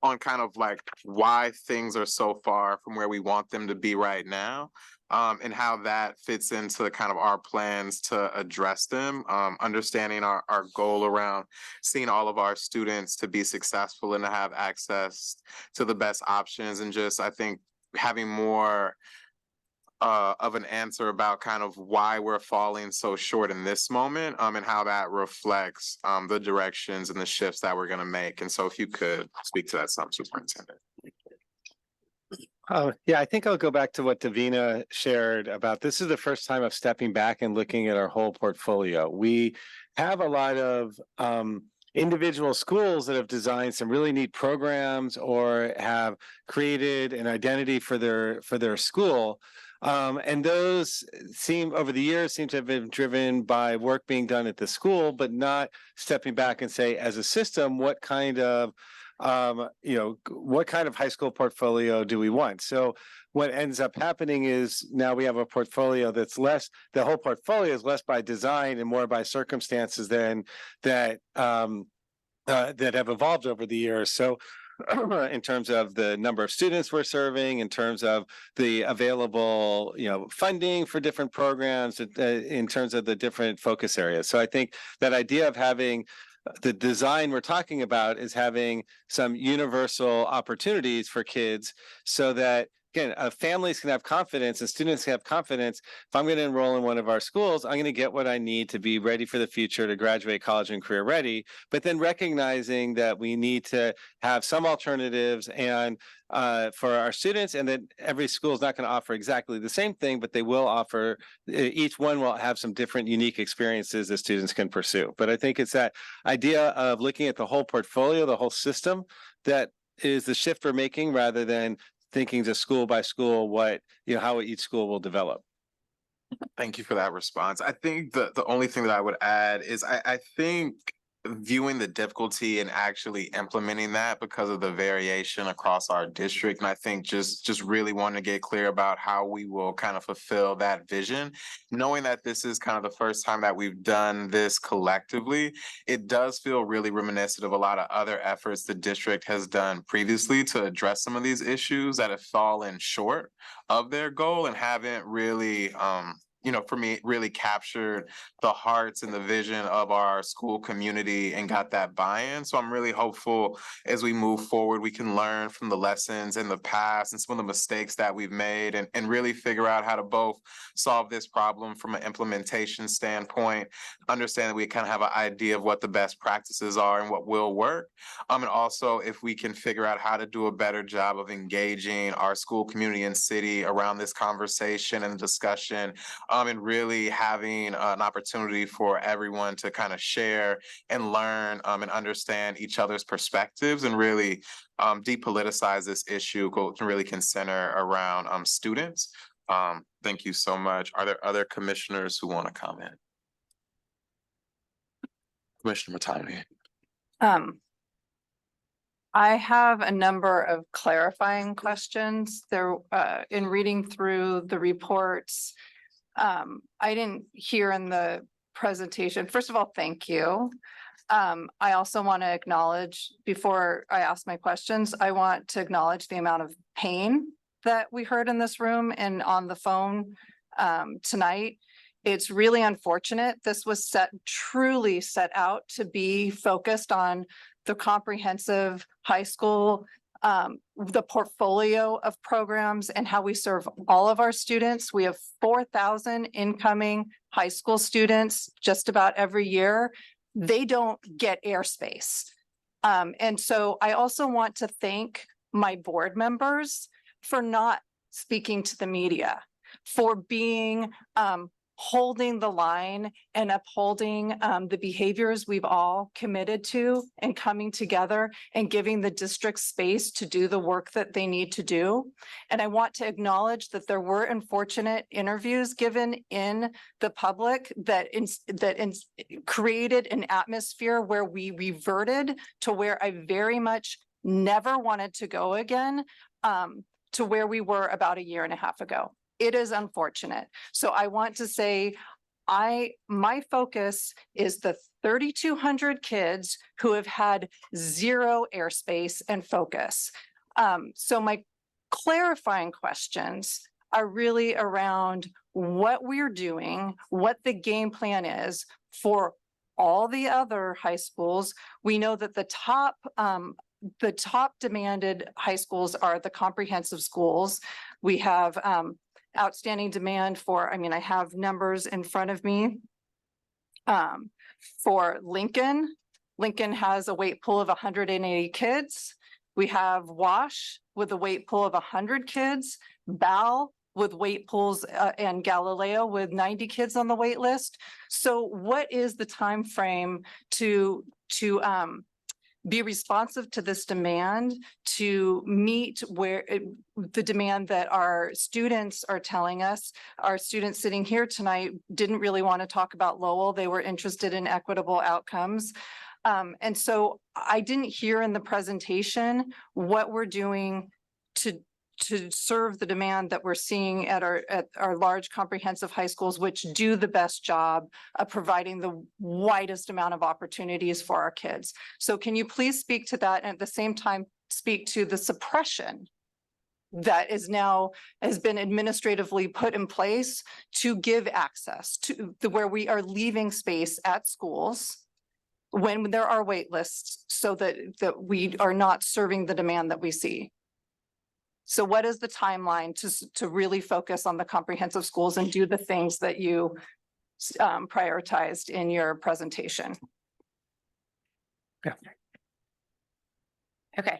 on kind of like why things are so far from where we want them to be right now, and how that fits into kind of our plans to address them, understanding our goal around seeing all of our students to be successful and to have access to the best options, and just, I think, having more of an answer about kind of why we're falling so short in this moment, and how that reflects the directions and the shifts that we're going to make. And so if you could speak to that some, Superintendent.
Yeah, I think I'll go back to what Davina shared about this is the first time of stepping back and looking at our whole portfolio. We have a lot of individual schools that have designed some really neat programs or have created an identity for their school. And those seem over the years to have been driven by work being done at the school, but not stepping back and say, as a system, what kind of high school portfolio do we want? So what ends up happening is now we have a portfolio that's less, the whole portfolio is less by design and more by circumstances than that have evolved over the years. So in terms of the number of students we're serving, in terms of the available, funding for different programs, in terms of the different focus areas. So I think that idea of having the design we're talking about is having some universal opportunities for kids so that, again, families can have confidence and students can have confidence. If I'm going to enroll in one of our schools, I'm going to get what I need to be ready for the future, to graduate college and career ready, but then recognizing that we need to have some alternatives and for our students, and that every school is not going to offer exactly the same thing, but they will offer, each one will have some different unique experiences that students can pursue. But I think it's that idea of looking at the whole portfolio, the whole system, that is the shift we're making, rather than thinking just school by school, how each school will develop.
Thank you for that response. I think the only thing that I would add is I think viewing the difficulty in actually implementing that because of the variation across our district. And I think just really wanting to get clear about how we will kind of fulfill that vision, knowing that this is kind of the first time that we've done this collectively. It does feel really reminiscent of a lot of other efforts the district has done previously to address some of these issues that have fallen short of their goal and haven't really for me, really captured the hearts and the vision of our school community and got that buy-in. So I'm really hopeful as we move forward, we can learn from the lessons in the past and some of the mistakes that we've made and really figure out how to both solve this problem from an implementation standpoint, understand that we kind of have an idea of what the best practices are and what will work. And also if we can figure out how to do a better job of engaging our school community and city around this conversation and discussion, and really having an opportunity for everyone to kind of share and learn and understand each other's perspectives and really depoliticize this issue to really can center around students. Thank you so much. Are there other commissioners who want to comment? Commissioner Matani.
I have a number of clarifying questions there, in reading through the reports. I didn't hear in the presentation. First of all, thank you. I also want to acknowledge, before I ask my questions, I want to acknowledge the amount of pain that we heard in this room and on the phone tonight. It's really unfortunate. This was truly set out to be focused on the comprehensive high school, the portfolio of programs and how we serve all of our students. We have 4,000 incoming high school students just about every year. They don't get airspace. And so I also want to thank my board members for not speaking to the media, for being holding the line and upholding the behaviors we've all committed to and coming together and giving the district space to do the work that they need to do. And I want to acknowledge that there were unfortunate interviews given in the public that created an atmosphere where we reverted to where I very much never wanted to go again, to where we were about a year and a half ago. It is unfortunate. So I want to say, my focus is the 3,200 kids who have had zero airspace and focus. So my clarifying questions are really around what we're doing, what the game plan is for all the other high schools. We know that the top demanded high schools are the comprehensive schools. We have outstanding demand for, I have numbers in front of me. For Lincoln has a weight pool of 180 kids. We have Wash with a weight pool of 100 kids, Bal with weight pools and Galileo with 90 kids on the wait list. So what is the time frame to be responsive to this demand, to meet the demand that our students are telling us? Our students sitting here tonight didn't really want to talk about Lowell. They were interested in equitable outcomes. And so I didn't hear in the presentation what we're doing to serve the demand that we're seeing at our large comprehensive high schools, which do the best job of providing the widest amount of opportunities for our kids. So can you please speak to that, and at the same time speak to the suppression that has been administratively put in place to give access to where we are leaving space at schools when there are wait lists, so that we are not serving the demand that we see? So what is the timeline to really focus on the comprehensive schools and do the things that you prioritized in your presentation? Yeah.
Okay.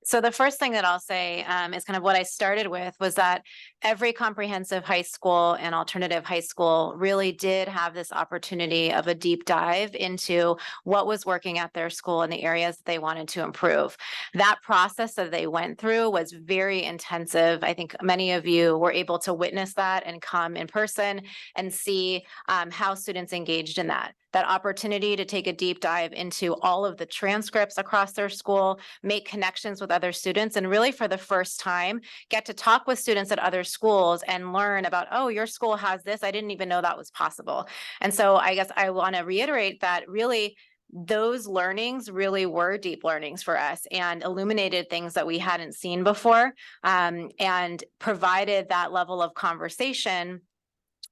So the first thing that I'll say is kind of what I started with, was that every comprehensive high school and alternative high school really did have this opportunity of a deep dive into what was working at their school and the areas that they wanted to improve. That process that they went through was very intensive. I think many of you were able to witness that and come in person and see how students engaged in that opportunity to take a deep dive into all of the transcripts across their school, make connections with other students, and really for the first time, get to talk with students at other schools and learn about, oh, your school has this. I didn't even know that was possible. And so I guess I want to reiterate that really those learnings really were deep learnings for us and illuminated things that we hadn't seen before, and provided that level of conversation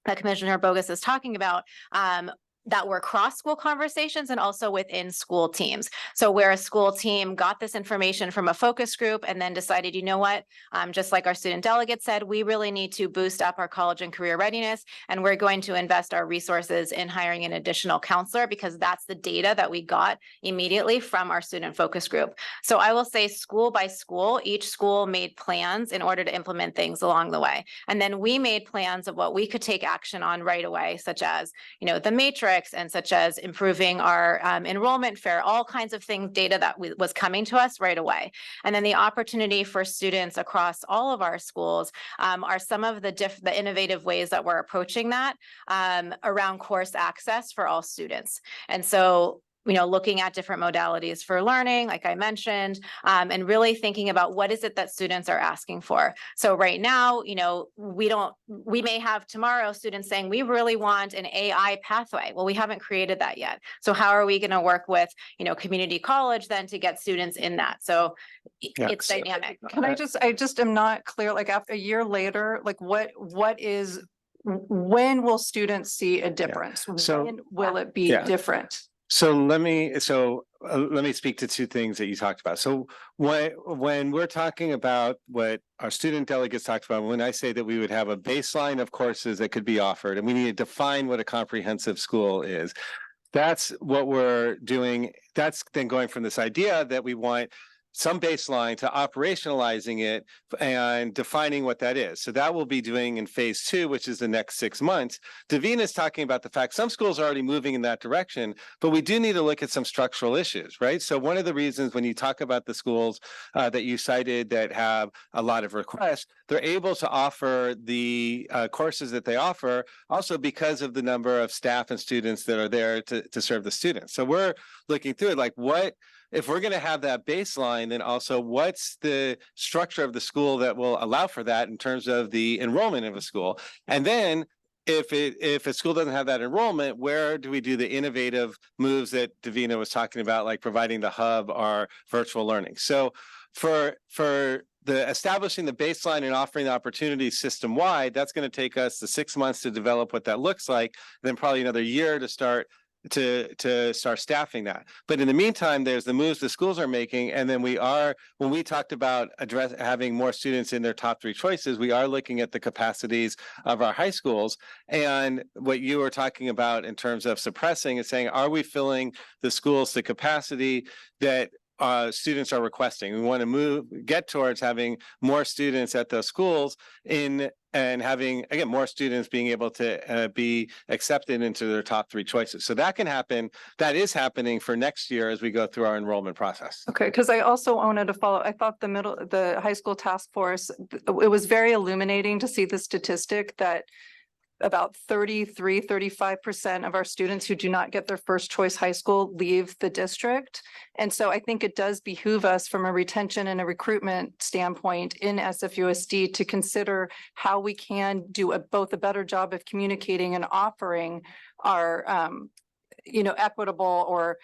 that Commissioner Bogus is talking about, that were cross-school conversations and also within school teams. So where a school team got this information from a focus group and then decided, you know what, just like our student delegate said, we really need to boost up our college and career readiness, and we're going to invest our resources in hiring an additional counselor because that's the data that we got immediately from our student focus group. So I will say school by school, each school made plans in order to implement things along the way. And then we made plans of what we could take action on right away, such as, you know, the matrix, and such as improving our enrollment fair, all kinds of things, data that was coming to us right away. And then the opportunity for students across all of our schools are some of the innovative ways that we're approaching that around course access for all students. And so, you know, looking at different modalities for learning, like I mentioned, and really thinking about what is it that students are asking for. So right now, you know, we may have tomorrow students saying, we really want an AI pathway. Well, we haven't created that yet. So how are we going to work with, you know, community college then to get students in that? So it's dynamic.
Can I just am not clear, like after a year later, like when will students see a difference?
So-
When will it be
Yeah.
different?
So let me speak to two things that you talked about. So when we're talking about what our student delegates talked about, when I say that we would have a baseline of courses that could be offered, and we need to define what a comprehensive school is, that's what we're doing. That's then going from this idea that we want some baseline to operationalizing it and defining what that is. So that we'll be doing in phase 2, which is the next 6 months. Davina is talking about the fact some schools are already moving in that direction, but we do need to look at some structural issues, right? So one of the reasons when you talk about the schools that you cited that have a lot of requests, they're able to offer the courses that they offer also because of the number of staff and students that are there to serve the students. So we're looking through it like if we're going to have that baseline, then also what's the structure of the school that will allow for that in terms of the enrollment of a school? And then if a school doesn't have that enrollment, where do we do the innovative moves that Davina was talking about, like providing the hub or virtual learning? So for the establishing the baseline and offering the opportunities system-wide, that's going to take us the 6 months to develop what that looks like, then probably another year to start staffing that. But in the meantime, there's the moves the schools are making. And then when we talked about having more students in their top 3 choices, we are looking at the capacities of our high schools. And what you were talking about in terms of suppressing is saying, are we filling the schools to capacity that students are requesting? We want to get towards having more students at those schools and having, again, more students being able to be accepted into their top 3 choices. So that can happen. That is happening for next year as we go through our enrollment process.
Okay, because I also wanted to follow, I thought the high school task force, it was very illuminating to see the statistic that about 35% of our students who do not get their first choice high school leave the district. And so I think it does behoove us from a retention and a recruitment standpoint in SFUSD to consider how we can do both a better job of communicating and offering our, equitable or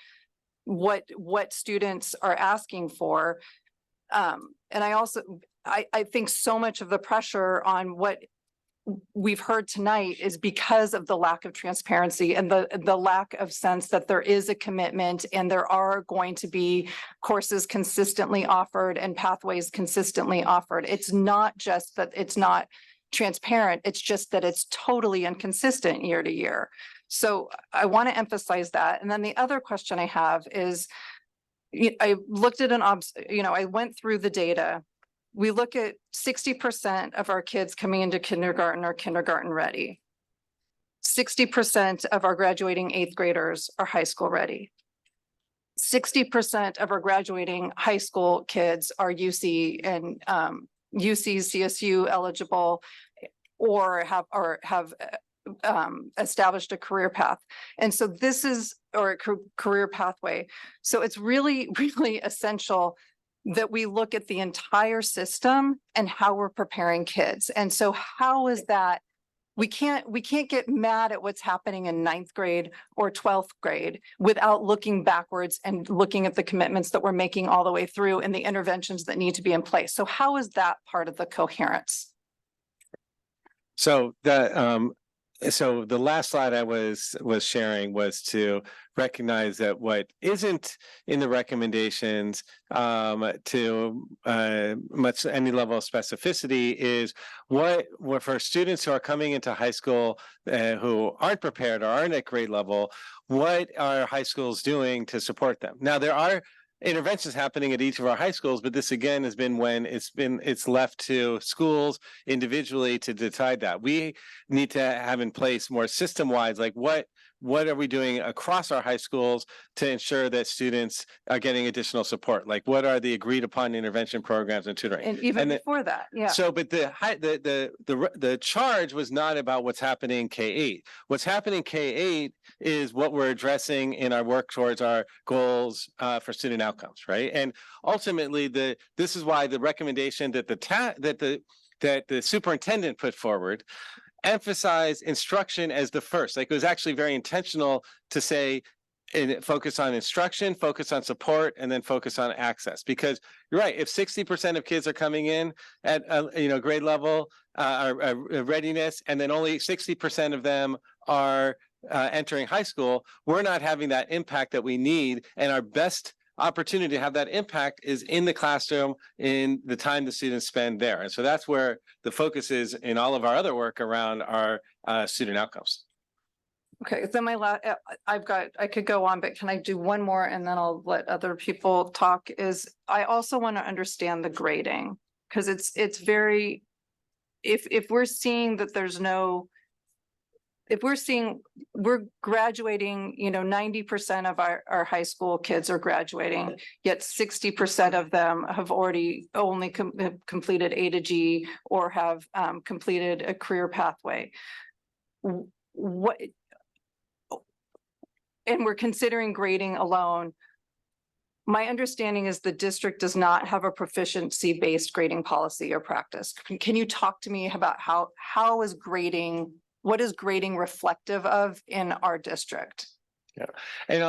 what students are asking for. And I think so much of the pressure on what we've heard tonight is because of the lack of transparency and the lack of sense that there is a commitment and there are going to be courses consistently offered and pathways consistently offered. It's not just that it's not transparent, it's just that it's totally inconsistent year to year. So I want to emphasize that. And then the other question I have is, I looked at I went through the data. We look at 60% of our kids coming into kindergarten are kindergarten ready. 60% of our graduating 8th graders are high school ready. 60% of our graduating high school kids are UC and UC, CSU eligible or have established a career path. And so this is, or a career pathway. So it's really, really essential that we look at the entire system and how we're preparing kids. And so how is that we can't get mad at what's happening in ninth grade or 12th grade without looking backwards and looking at the commitments that we're making all the way through and the interventions that need to be in place. So how is that part of the coherence?
So the last slide I was sharing was to recognize that what isn't in the recommendations to much any level of specificity is what for students who are coming into high school who aren't prepared or aren't at grade level, what are high schools doing to support them? Now there are interventions happening at each of our high schools, but this again has been when it's left to schools individually to decide that. We need to have in place more system-wide, like what are we doing across our high schools to ensure that students are getting additional support? Like what are the agreed upon intervention programs and tutoring?
And even before that, yeah.
So, but the charge was not about what's happening K-8. What's happening K-8 is what we're addressing in our work towards our goals for student outcomes, right? And ultimately, this is why the recommendation that the superintendent put forward emphasize instruction as the first. Like it was actually very intentional to say focus on instruction, focus on support, and then focus on access. Because you're right, if 60% of kids are coming in at grade level readiness, and then only 60% of them are entering high school, we're not having that impact that we need. And our best opportunity to have that impact is in the classroom, in the time the students spend there. And so that's where the focus is in all of our other work around our student outcomes.
Okay, then I could go on, but can I do one more and then I'll let other people talk? I also want to understand the grading, because it's very, if we're seeing that we're graduating, 90% of our high school kids are graduating, yet 60% of them have already only completed A to G or have completed a career pathway. And we're considering grading alone. My understanding is the district does not have a proficiency-based grading policy or practice. Can you talk to me about what is grading reflective of in our district?
Yeah, and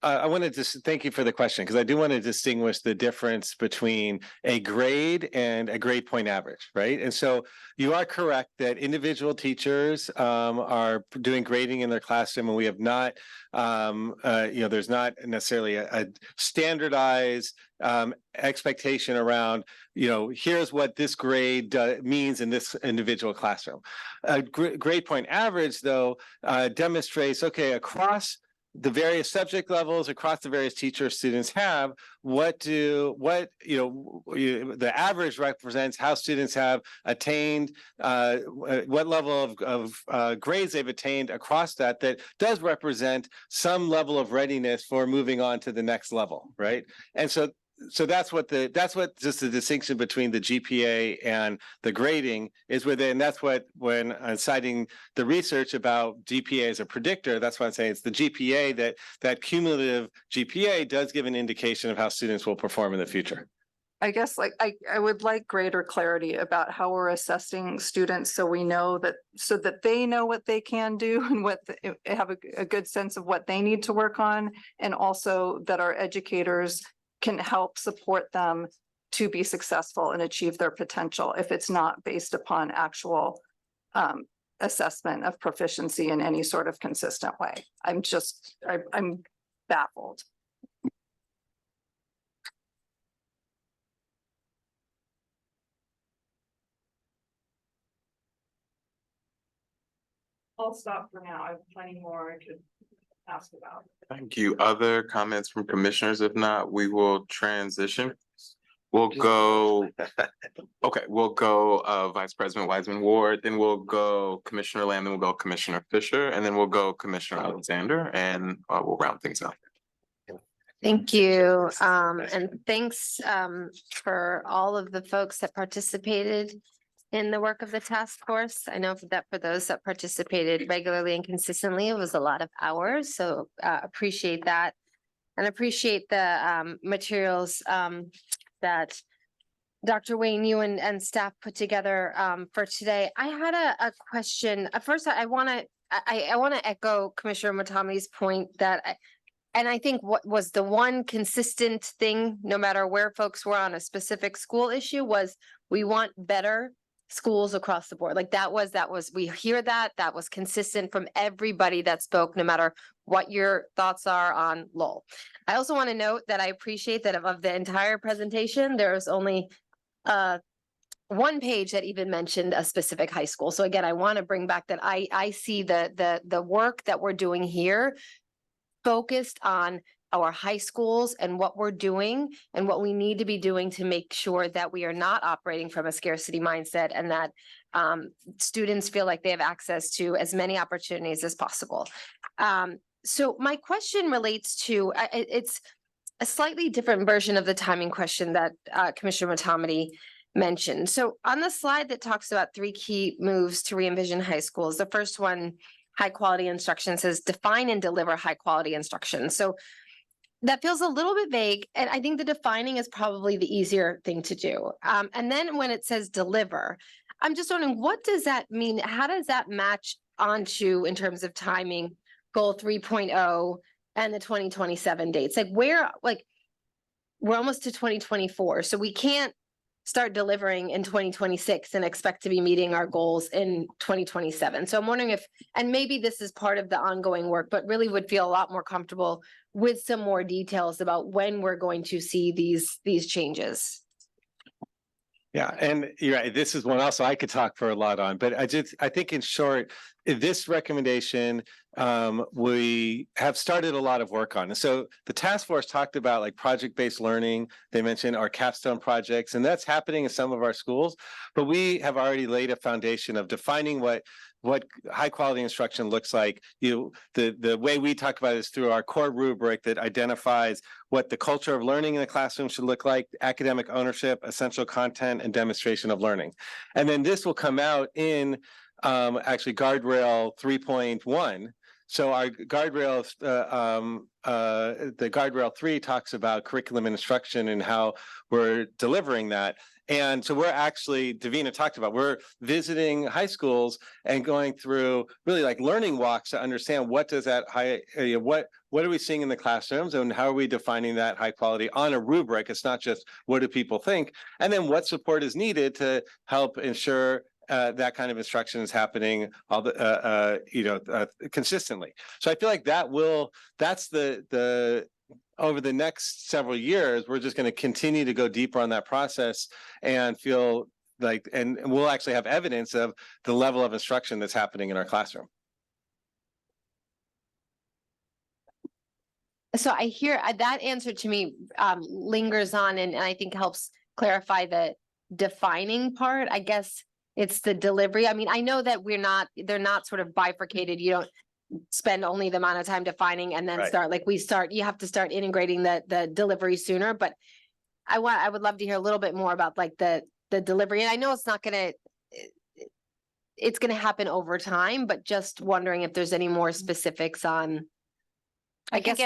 I want to just thank you for the question, because I do want to distinguish the difference between a grade and a grade point average, right? And so you are correct that individual teachers are doing grading in their classroom, and we have not, there's not necessarily a standardized expectation around, here's what this grade means in this individual classroom. A grade point average, though, demonstrates, okay, across the various subject levels, across the various teachers students have, the average represents how students have attained, what level of grades they've attained across that does represent some level of readiness for moving on to the next level, right? And so that's what just the distinction between the GPA and the grading is within. That's what, when I'm citing the research about GPA as a predictor, that's why I'm saying it's the GPA that cumulative GPA does give an indication of how students will perform in the future.
I guess I would like greater clarity about how we're assessing students, so we know so that they know what they can do and have a good sense of what they need to work on, and also that our educators can help support them to be successful and achieve their potential if it's not based upon actual assessment of proficiency in any sort of consistent way. I'm baffled. I'll stop for now. I have plenty more I could ask about.
Thank you. Other comments from commissioners? If not, we will transition. We'll go, Vice President Wiseman Ward, then we'll go Commissioner Lamb, then we'll go Commissioner Fisher, and then we'll go Commissioner Alexander, and we'll round things up.
Thank you. And thanks for all of the folks that participated in the work of the task force. I know that for those that participated regularly and consistently, it was a lot of hours. So appreciate that, and appreciate the materials that
Dr. Wayne, you and staff put together for today. I had a question. First, I want to echo Commissioner Matami's point that and I think what was the one consistent thing, no matter where folks were on a specific school issue, was we want better schools across the board. Like that was, we hear that was consistent from everybody that spoke, no matter what your thoughts are on Lowell. I also want to note that I appreciate that of the entire presentation, there's only one page that even mentioned a specific high school. So again, I want to bring back that I see the work that we're doing here focused on our high schools and what we're doing and what we need to be doing to make sure that we are not operating from a scarcity mindset and that students feel like they have access to as many opportunities as possible. So my question relates to, it's a slightly different version of the timing question that Commissioner Matamati mentioned. So on the slide that talks about 3 key moves to re-envision high schools, the first one, high quality instruction, says define and deliver high quality instruction. So that feels a little bit vague. And I think the defining is probably the easier thing to do. And then when it says deliver, I'm just wondering, what does that mean? How does that match onto, in terms of timing, goal 3.0 and the 2027 dates? Like we're almost to 2024. So we can't start delivering in 2026 and expect to be meeting our goals in 2027. So I'm wondering if, and maybe this is part of the ongoing work, but really would feel a lot more comfortable with some more details about when we're going to see these changes.
Yeah, and you're right, this is one also I could talk for a lot on, but I think in short, this recommendation, we have started a lot of work on. And so the task force talked about like project-based learning. They mentioned our capstone projects, and that's happening in some of our schools, but we have already laid a foundation of defining what high quality instruction looks like. The way we talk about it is through our core rubric that identifies what the culture of learning in the classroom should look like, academic ownership, essential content, and demonstration of learning. And then this will come out in actually Guardrail 3.1. So our guardrails, the Guardrail 3 talks about curriculum and instruction and how we're delivering that. And so we're actually, Davina talked about, we're visiting high schools and going through really like learning walks to understand what does that what are we seeing in the classrooms and how are we defining that high quality on a rubric. It's not just what do people think, and then what support is needed to help ensure that kind of instruction is happening consistently. So I feel like that's the over the next several years, we're just going to continue to go deeper on that process and feel like, and we'll actually have evidence of the level of instruction that's happening in our classroom.
So I hear that answer to me lingers on and I think helps clarify the defining part. I guess it's the delivery. I mean, I know that they're not sort of bifurcated. You don't spend only the amount of time defining and then you have to start integrating the delivery sooner. But I would love to hear a little bit more about like the delivery. And I know it's going to happen over time, but just wondering if there's any more specifics on.
I can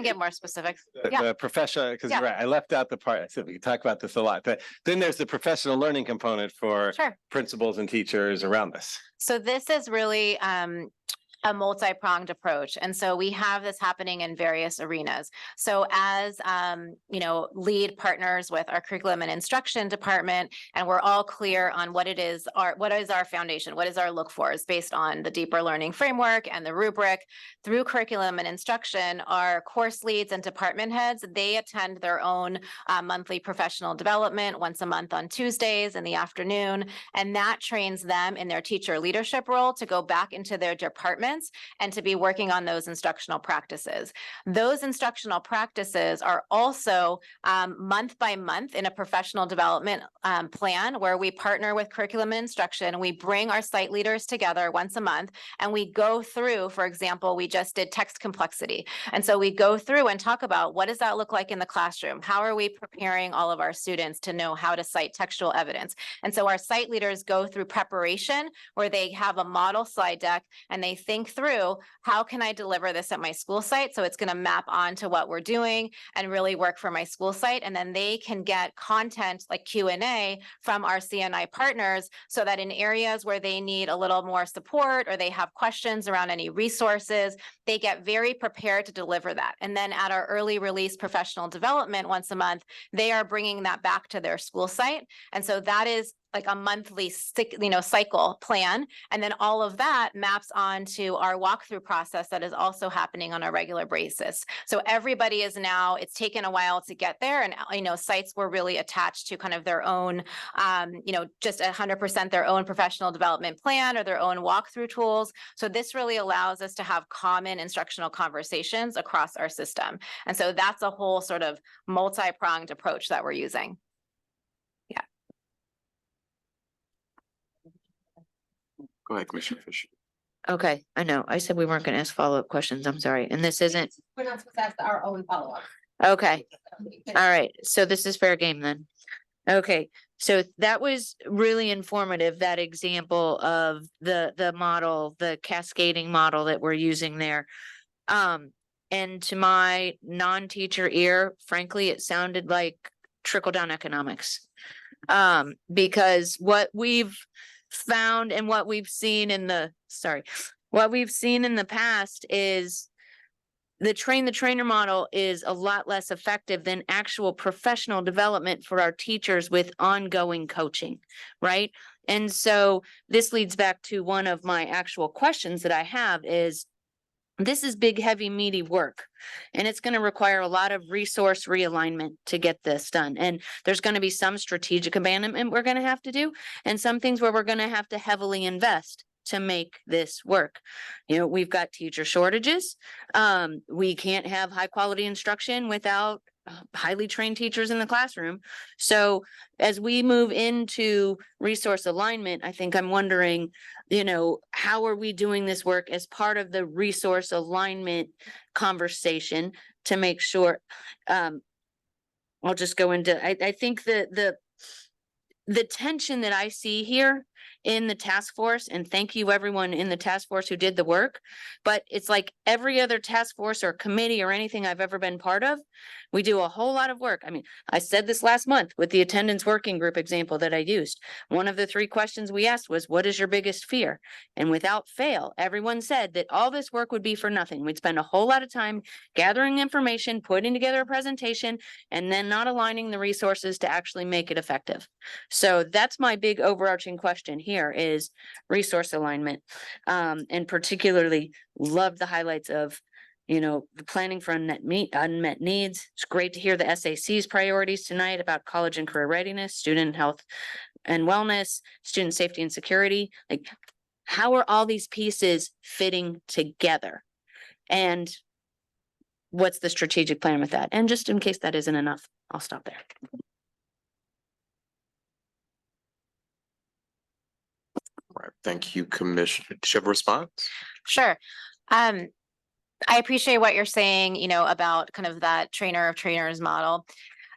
give more specifics.
The professional, because you're right, I left out the part. I said we could talk about this a lot, but then there's the professional learning component for principals and teachers around this.
So this is really a multi-pronged approach. And so we have this happening in various arenas. So as, lead partners with our curriculum and instruction department, and we're all clear on what is our foundation, what is our look for is based on the deeper learning framework and the rubric. Through curriculum and instruction, our course leads and department heads, they attend their own monthly professional development once a month on Tuesdays in the afternoon. And that trains them in their teacher leadership role to go back into their department and to be working on those instructional practices. Those instructional practices are also month by month in a professional development plan where we partner with curriculum and instruction. We bring our site leaders together once a month and we go through, for example, we just did text complexity. And so we go through and talk about what does that look like in the classroom? How are we preparing all of our students to know how to cite textual evidence? And so our site leaders go through preparation where they have a model slide deck and they think think through, how can I deliver this at my school site? So it's going to map onto what we're doing and really work for my school site. And then they can get content like Q&A from our CNI partners so that in areas where they need a little more support or they have questions around any resources, they get very prepared to deliver that. And then at our early release professional development once a month, they are bringing that back to their school site. And so that is like a monthly cycle plan. And then all of that maps onto our walkthrough process that is also happening on a regular basis. So everybody is now, it's taken a while to get there. And, sites were really attached to kind of their own, just 100% their own professional development plan or their own walkthrough tools. So this really allows us to have common instructional conversations across our system. And so that's a whole sort of multi-pronged approach that we're using.
Go ahead, Commissioner Fisher.
Okay, I know. I said we weren't gonna ask follow-up questions. I'm sorry. And this isn't,
We're not supposed to ask our own follow-up.
okay. All right, so this is fair game then. Okay, so that was really informative, that example of the model, the cascading model that we're using there. And to my non-teacher ear, frankly, it sounded like trickle-down economics. Because what we've found and what we've seen in the past is the train the trainer model is a lot less effective than actual professional development for our teachers with ongoing coaching, right? And so this leads back to one of my actual questions that I have is, this is big, heavy, meaty work, and it's going to require a lot of resource realignment to get this done. And there's going to be some strategic abandonment we're going to have to do, and some things where we're going to have to heavily invest to make this work. We've got teacher shortages. We can't have high quality instruction without highly trained teachers in the classroom. So as we move into resource alignment, I think I'm wondering, how are we doing this work as part of the resource alignment conversation to make sure, I'll just go into, I think the tension that I see here in the task force, and thank you everyone in the task force who did the work, but it's like every other task force or committee or anything I've ever been part of, we do a whole lot of work. I mean, I said this last month with the attendance working group example that I used. One of the 3 questions we asked was, what is your biggest fear? And without fail, everyone said that all this work would be for nothing. We'd spend a whole lot of time gathering information, putting together a presentation, and then not aligning the resources to actually make it effective. So that's my big overarching question here is resource alignment. And particularly love the highlights of the planning for unmet needs. It's great to hear the SAC's priorities tonight about college and career readiness, student health and wellness, student safety and security. Like, how are all these pieces fitting together? And what's the strategic plan with that? And just in case that isn't enough, I'll stop there.
All right, thank you, Commissioner. Do you have a response?
Sure. I appreciate what you're saying, about kind of that trainer of trainers model.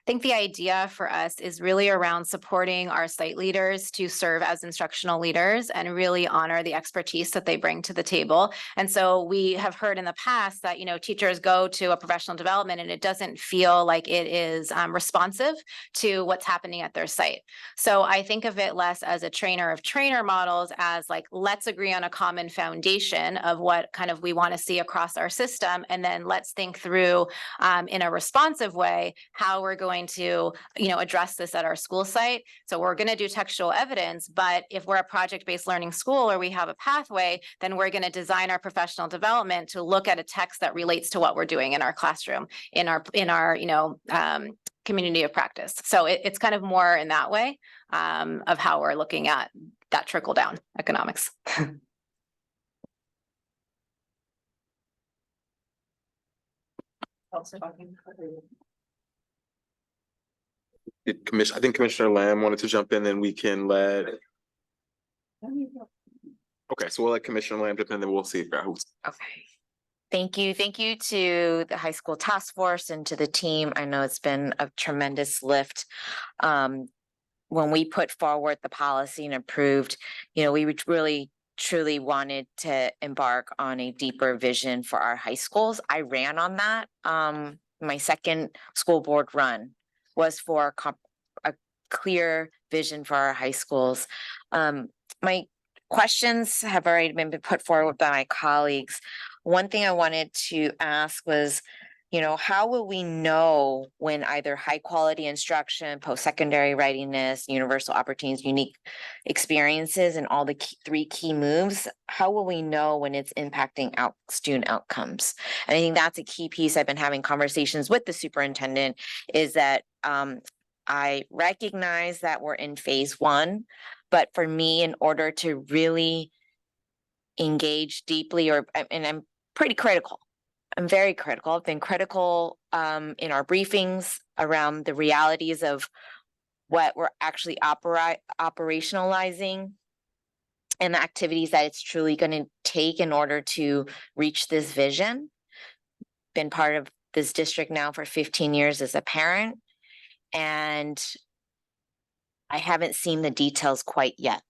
I think the idea for us is really around supporting our site leaders to serve as instructional leaders and really honor the expertise that they bring to the table. And so we have heard in the past that, teachers go to a professional development and it doesn't feel like it is responsive to what's happening at their site. So I think of it less as a trainer of trainer models as like, let's agree on a common foundation of what kind of we want to see across our system. And then let's think through in a responsive way, how we're going to, address this at our school site. So we're going to do textual evidence, but if we're a project-based learning school or we have a pathway, then we're going to design our professional development to look at a text that relates to what we're doing in our classroom, in our community of practice. So it's kind of more in that way of how we're looking at that trickle down economics.
I think Commissioner Lamb wanted to jump in, and we can let. Okay, so we'll let Commissioner Lamb jump in, then we'll see who's.
Okay. Thank you. Thank you to the high school task force and to the team. I know it's been a tremendous lift. When we put forward the policy and approved, we really
truly wanted to embark on a deeper vision for our high schools. I ran on that. My second school board run was for a clear vision for our high schools. My questions have already been put forward by my colleagues. One thing I wanted to ask was, you know, how will we know when either high quality instruction, post-secondary readiness, universal opportunities, unique experiences, and all the three key moves, how will we know when it's impacting student outcomes? And I think that's a key piece. I've been having conversations with the superintendent, is that I recognize that we're in phase one, but for me, in order to really engage deeply, and I'm pretty critical. I'm very critical. I've been critical in our briefings around the realities of what we're actually operationalizing and the activities that it's truly going to take in order to reach this vision. Been part of this district now for 15 years as a parent, and I haven't seen the details quite yet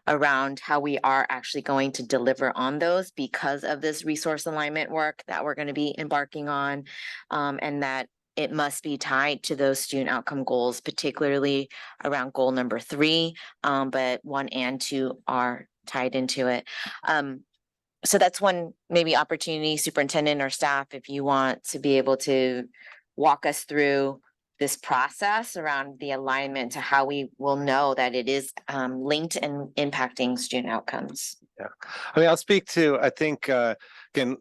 around how we are actually going to deliver on those because of this resource alignment work that we're going to be embarking on, and that it must be tied to those student outcome goals, particularly around goal number 3, but 1 and 2 are tied into it. So that's one maybe opportunity, superintendent or staff, if you want to be able to walk us through this process around the alignment to how we will know that it is linked and impacting student outcomes.
Yeah, I mean, I'll speak to, I think, again,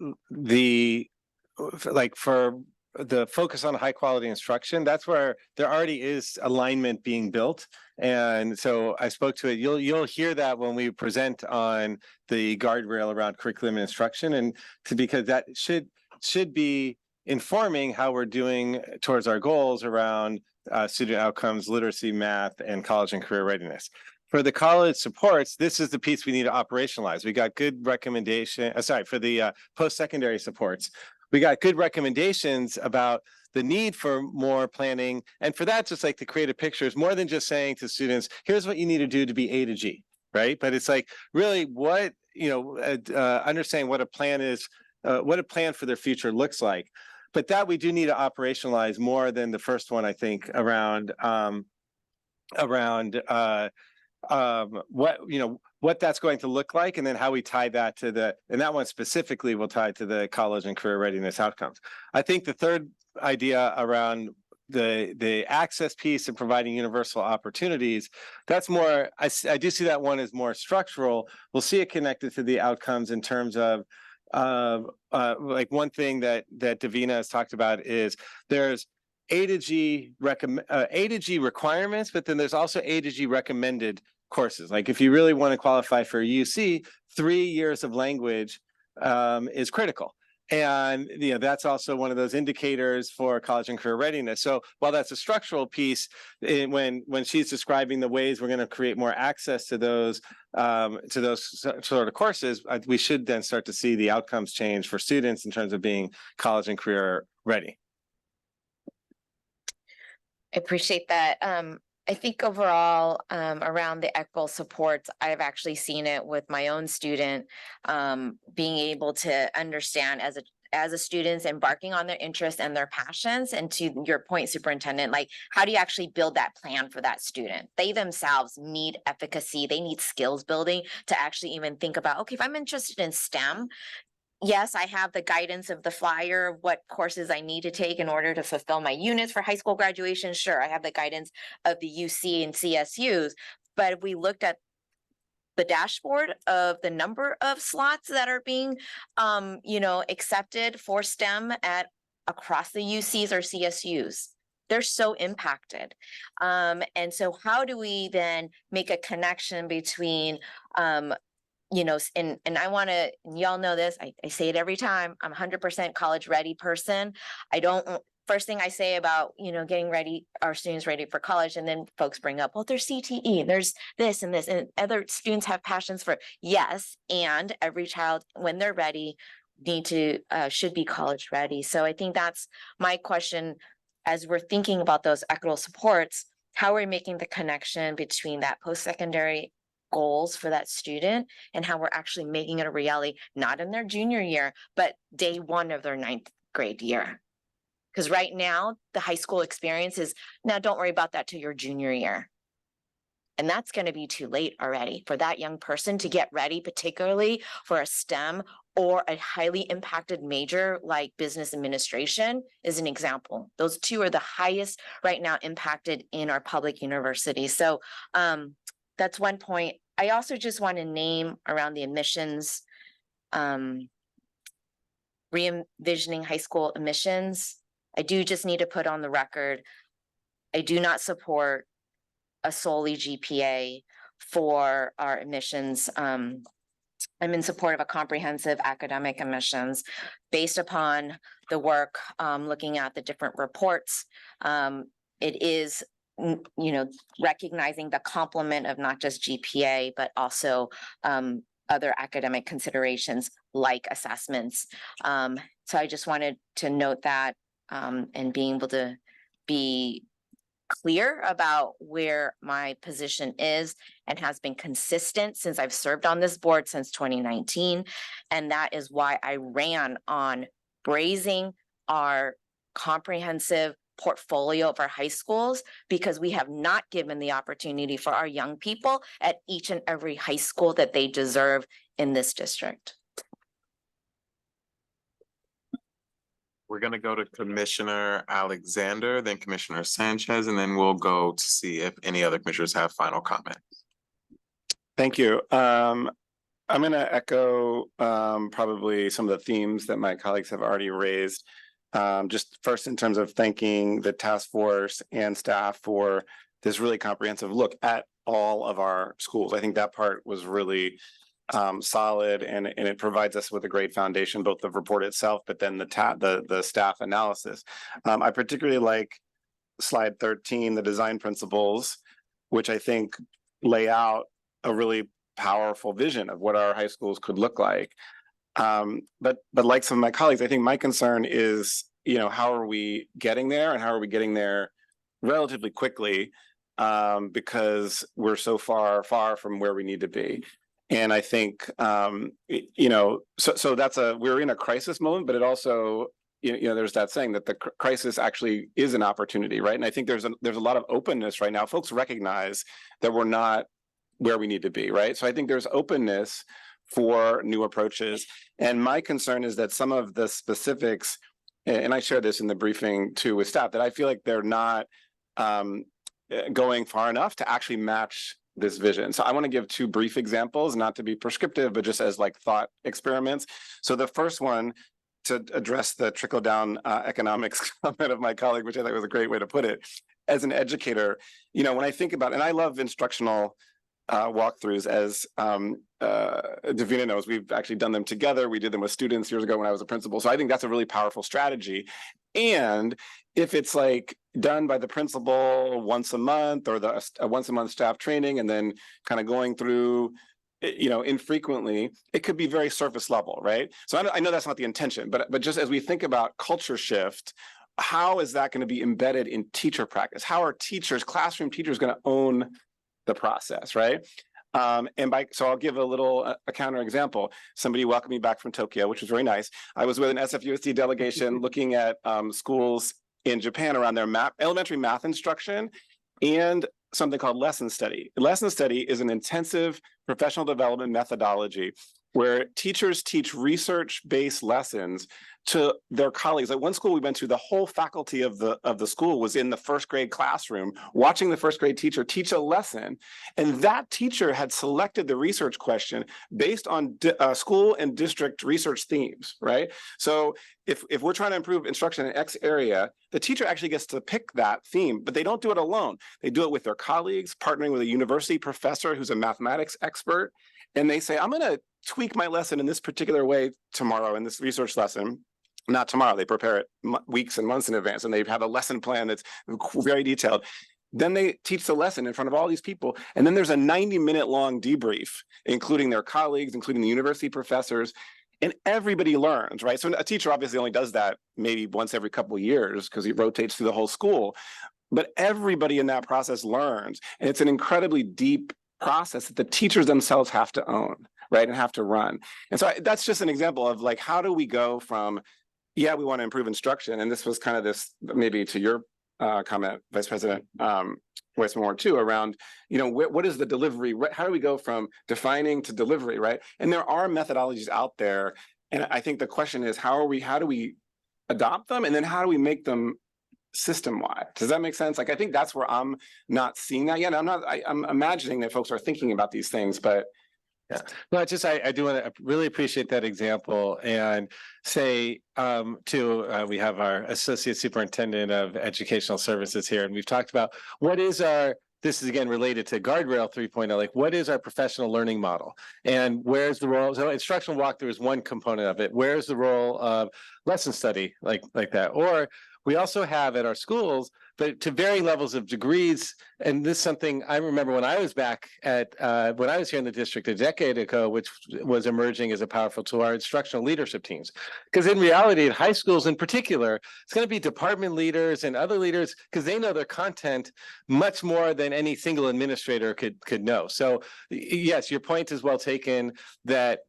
for the focus on high quality instruction, that's where there already is alignment being built. And so I spoke to it. You'll hear that when we present on the guardrail around curriculum and instruction, and because that should be informing how we're doing towards our goals around student outcomes, literacy, math, and college and career readiness. For the college supports, this is the piece we need to operationalize. We got good recommendation, for the post-secondary supports, we got good recommendations about the need for more planning. And for that, just like to create a picture is more than just saying to students, here's what you need to do to be A to G, right? But it's like really what, understanding what a plan is, what a plan for their future looks like. But that we do need to operationalize more than the first one, I think, around what that's going to look like, and then how we tie that to and that one specifically will tie to the college and career readiness outcomes. I think the third idea around the access piece and providing universal opportunities, that's more, I do see that one as more structural. We'll see it connected to the outcomes in terms of like one thing that Davina has talked about is there's A to G requirements, but then there's also A to G recommended courses. Like if you really want to qualify for UC, 3 years of language is critical. And that's also one of those indicators for college and career readiness. So while that's a structural piece, when she's describing the ways we're going to create more access to those sort of courses, we should then start to see the outcomes change for students in terms of being college and career ready.
I appreciate that. I think overall, around the equitable supports, I've actually seen it with my own student, being able to understand as a student embarking on their interests and their passions. And to your point, superintendent, like how do you actually build that plan for that student? They themselves need efficacy. They need skills building to actually even think about, okay, if I'm interested in STEM, yes, I have the guidance of the flyer of what courses I need to take in order to fulfill my units for high school graduation. Sure, I have the guidance of the UC and CSUs, but if we looked at the dashboard of the number of slots that are being, accepted for STEM across the UCs or CSUs, they're so impacted. And so how do we then make a connection between, and I want to, y'all know this, I say it every time, I'm 100% college ready person. First thing I say about, getting ready, our students ready for college, and then folks bring up, well, there's CTE, there's this and this, and other students have passions for, yes, and every child, when they're ready, should be college ready. So I think that's my question as we're thinking about those equitable supports, how are we making the connection between that post-secondary goals for that student and how we're actually making it a reality, not in their junior year, but day one of their 9th grade year. Because right now, the high school experience is, now don't worry about that till your junior year. And that's going to be too late already for that young person to get ready, particularly for a STEM or a highly impacted major like business administration is an example. Those two are the highest right now impacted in our public universities. So that's one point. I also just want to name around the admissions, re-envisioning high school admissions. I do just need to put on the record, I do not support a solely GPA for our admissions. I'm in support of a comprehensive academic admissions based upon the work, looking at the different reports. It is, recognizing the complement of not just GPA, but also other academic considerations like assessments. So I just wanted to note that and being able to be clear about where my position is and has been consistent since I've served on this board since 2019. And that is why I ran on raising our comprehensive portfolio of our high schools, because we have not given the opportunity for our young people at each and every high school that they deserve in this district.
We're going to go to Commissioner Alexander, then Commissioner Sanchez, and then we'll go to see if any other commissioners have final comments.
Thank you. I'm going to echo probably some of the themes that my colleagues have already raised. Just first in terms of thanking the task force and staff for this really comprehensive look at all of our schools. I think that part was really solid, and it provides us with a great foundation, both the report itself, but then the staff analysis. I particularly like slide 13, the design principles, which I think lay out a really powerful vision of what our high schools could look like. But like some of my colleagues, I think my concern is, how are we getting there, and how are we getting there relatively quickly, because we're so far from where we need to be. And I think, so we're in a crisis moment, but it also, there's that saying that the crisis actually is an opportunity, right? And I think there's a lot of openness right now. Folks recognize that we're not where we need to be, right? So I think there's openness for new approaches. And my concern is that some of the specifics, and I shared this in the briefing too with staff, that I feel like they're not going far enough to actually match this vision. So I want to give two brief examples, not to be prescriptive, but just as like thought experiments. So the first one, to address the trickle down economics comment of my colleague, which I thought was a great way to put it. As an educator, when I think about, and I love instructional walkthroughs, as Davina knows, we've actually done them together. We did them with students years ago when I was a principal. So I think that's a really powerful strategy. And if it's like done by the principal once a month, or the once a month staff training, and then kind of going through, infrequently, it could be very surface level, right? So I know that's not the intention, but just as we think about culture shift, how is that going to be embedded in teacher practice? How are classroom teachers going to own the process, right? So I'll give a counter example. Somebody welcomed me back from Tokyo, which was very nice. I was with an SFUSD delegation looking at schools in Japan around their elementary math instruction and something called lesson study. Lesson study is an intensive professional development methodology where teachers teach research-based lessons to their colleagues. At one school we went to, the whole faculty of the school was in the first grade classroom watching the first grade teacher teach a lesson, and that teacher had selected the research question based on school and district research themes, right? So if we're trying to improve instruction in X area, the teacher actually gets to pick that theme, but they don't do it alone. They do it with their colleagues, partnering with a university professor who's a mathematics expert, and they say, I'm going to tweak my lesson in this particular way tomorrow in this research lesson. Not tomorrow, they prepare it weeks and months in advance, and they have a lesson plan that's very detailed. Then they teach the lesson in front of all these people, and then there's a 90-minute long debrief, including their colleagues, including the university professors, and everybody learns, right? So a teacher obviously only does that maybe once every couple of years because he rotates through the whole school, but everybody in that process learns, and it's an incredibly deep
process that the teachers themselves have to own, right, and have to run. And so that's just an example of like, how do we go from, yeah, we want to improve instruction, and this was kind of this, maybe to your comment, Vice President Weissman too, around, you know, what is the delivery? How do we go from defining to delivery, right? And there are methodologies out there, and I think the question is, how do we adopt them, and then how do we make them system-wide? Does that make sense? Like, I think that's where I'm not seeing that yet. I'm imagining that folks are thinking about these things, but
yeah, no, I do want to really appreciate that example and say we have our Associate Superintendent of Educational Services here, and we've talked about this is again related to Guardrail 3.0, like what is our professional learning model and where's the role? So instructional walkthrough is one component of it. Where's the role of lesson study like that? Or we also have at our schools, but to varying levels of degrees, and this is something I remember when I was back at, when I was here in the district a decade ago, which was emerging as a powerful tool, our instructional leadership teams. Because in reality, in high schools in particular, it's going to be department leaders and other leaders, because they know their content much more than any single administrator could know. So yes, your point is well taken that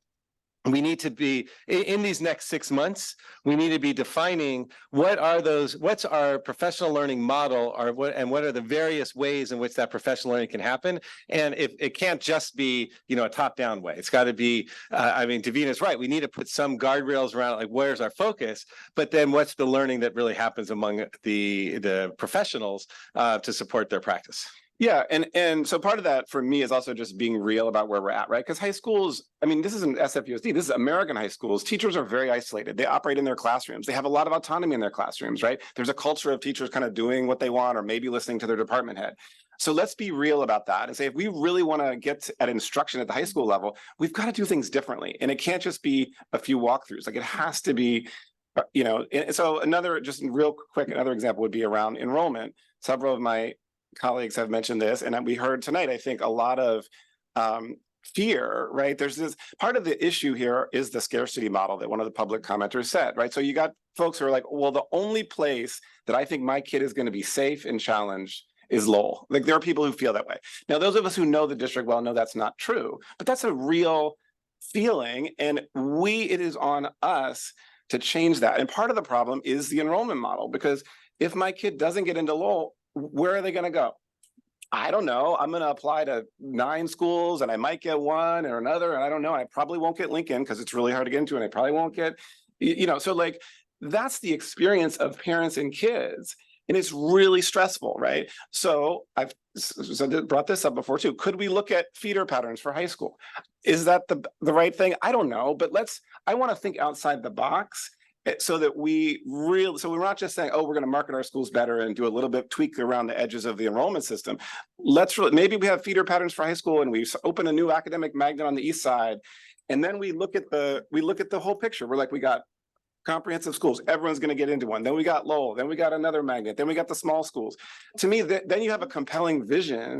we need to be in these next 6 months, we need to be defining what's our professional learning model, what are the various ways in which that professional learning can happen. And if it can't just be, you know, a top-down way, it's got to be, I mean, Davina's right. We need to put some guardrails around, like, where's our focus, but then what's the learning that really happens among the professionals to support their practice.
Yeah, and so part of that for me is also just being real about where we're at, right? Because high schools, I mean, this isn't SFUSD, this is American high schools. Teachers are very isolated. They operate in their classrooms. They have a lot of autonomy in their classrooms, right? There's a culture of teachers kind of doing what they want or maybe listening to their department head. So let's be real about that and say, if we really want to get at instruction at the high school level, we've got to do things differently. And it can't just be a few walkthroughs. Like, it has to be, you know, so another example would be around enrollment. Several of my colleagues have mentioned this, and we heard tonight, I think, a lot of fear, right? There's this part of the issue here is the scarcity model that one of the public commenters said, right? So you got folks who are like, well, the only place that I think my kid is going to be safe and challenged is Lowell. Like, there are people who feel that way. Now, those of us who know the district well know that's not true, but that's a real feeling, and it is on us to change that. And part of the problem is the enrollment model, because if my kid doesn't get into Lowell, where are they going to go? I don't know. I'm going to apply to 9 schools and I might get one or another. And I don't know. I probably won't get Lincoln because it's really hard to get into, and I probably won't get, you know, so like, that's the experience of parents and kids. And it's really stressful, right? So I've brought this up before too. Could we look at feeder patterns for high school? Is that the right thing? I don't know, but I want to think outside the box. So that we're not just saying, oh, we're going to market our schools better and do a little bit tweak around the edges of the enrollment system. Maybe we have feeder patterns for high school and we open a new academic magnet on the east side. And then we look at the whole picture. We're like, we got comprehensive schools. Everyone's going to get into one. Then we got Lowell. Then we got another magnet. Then we got the small schools. To me, then you have a compelling vision.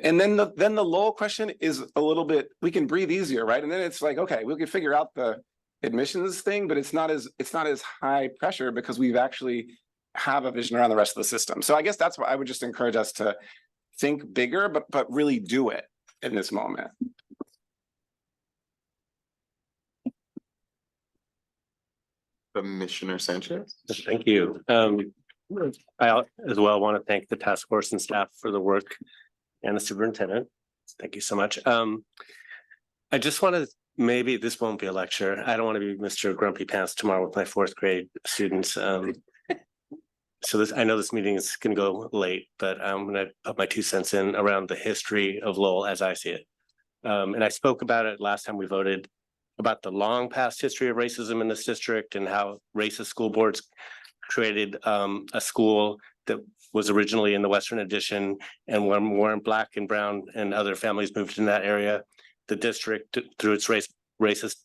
And then the Lowell question is a little bit, we can breathe easier, right? And then it's like, okay, we can figure out the admissions thing, but it's not as high pressure because we've actually have a vision around the rest of the system. So I guess that's why I would just encourage us to think bigger, but really do it in this moment.
Commissioner Sanchez.
Thank you. I as well want to thank the task force and staff for the work, and the superintendent. Thank you so much. I just want to, maybe this won't be a lecture. I don't want to be Mr. Grumpy Pants tomorrow with my 4th grade students. So I know this meeting is going to go late, but I'm going to put my 2 cents in around the history of Lowell as I see it. And I spoke about it last time we voted about the long past history of racism in this district and how racist school boards created a school that was originally in the Western Addition, and when more Black and brown and other families moved in that area, the district, through its racist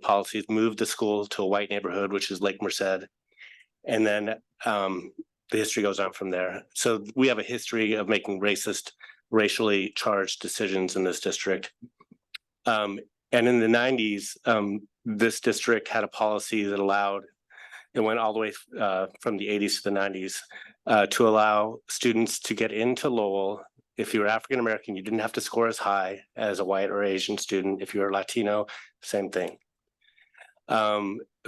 policies, moved the school to a white neighborhood, which is Lake Merced. And then the history goes on from there. So we have a history of making racist, racially charged decisions in this district. And in the 90s, this district had a policy that allowed, it went all the way from the 80s to the 90s, to allow students to get into Lowell if you were African American, you didn't have to score as high as a white or Asian student. If you were Latino, same thing.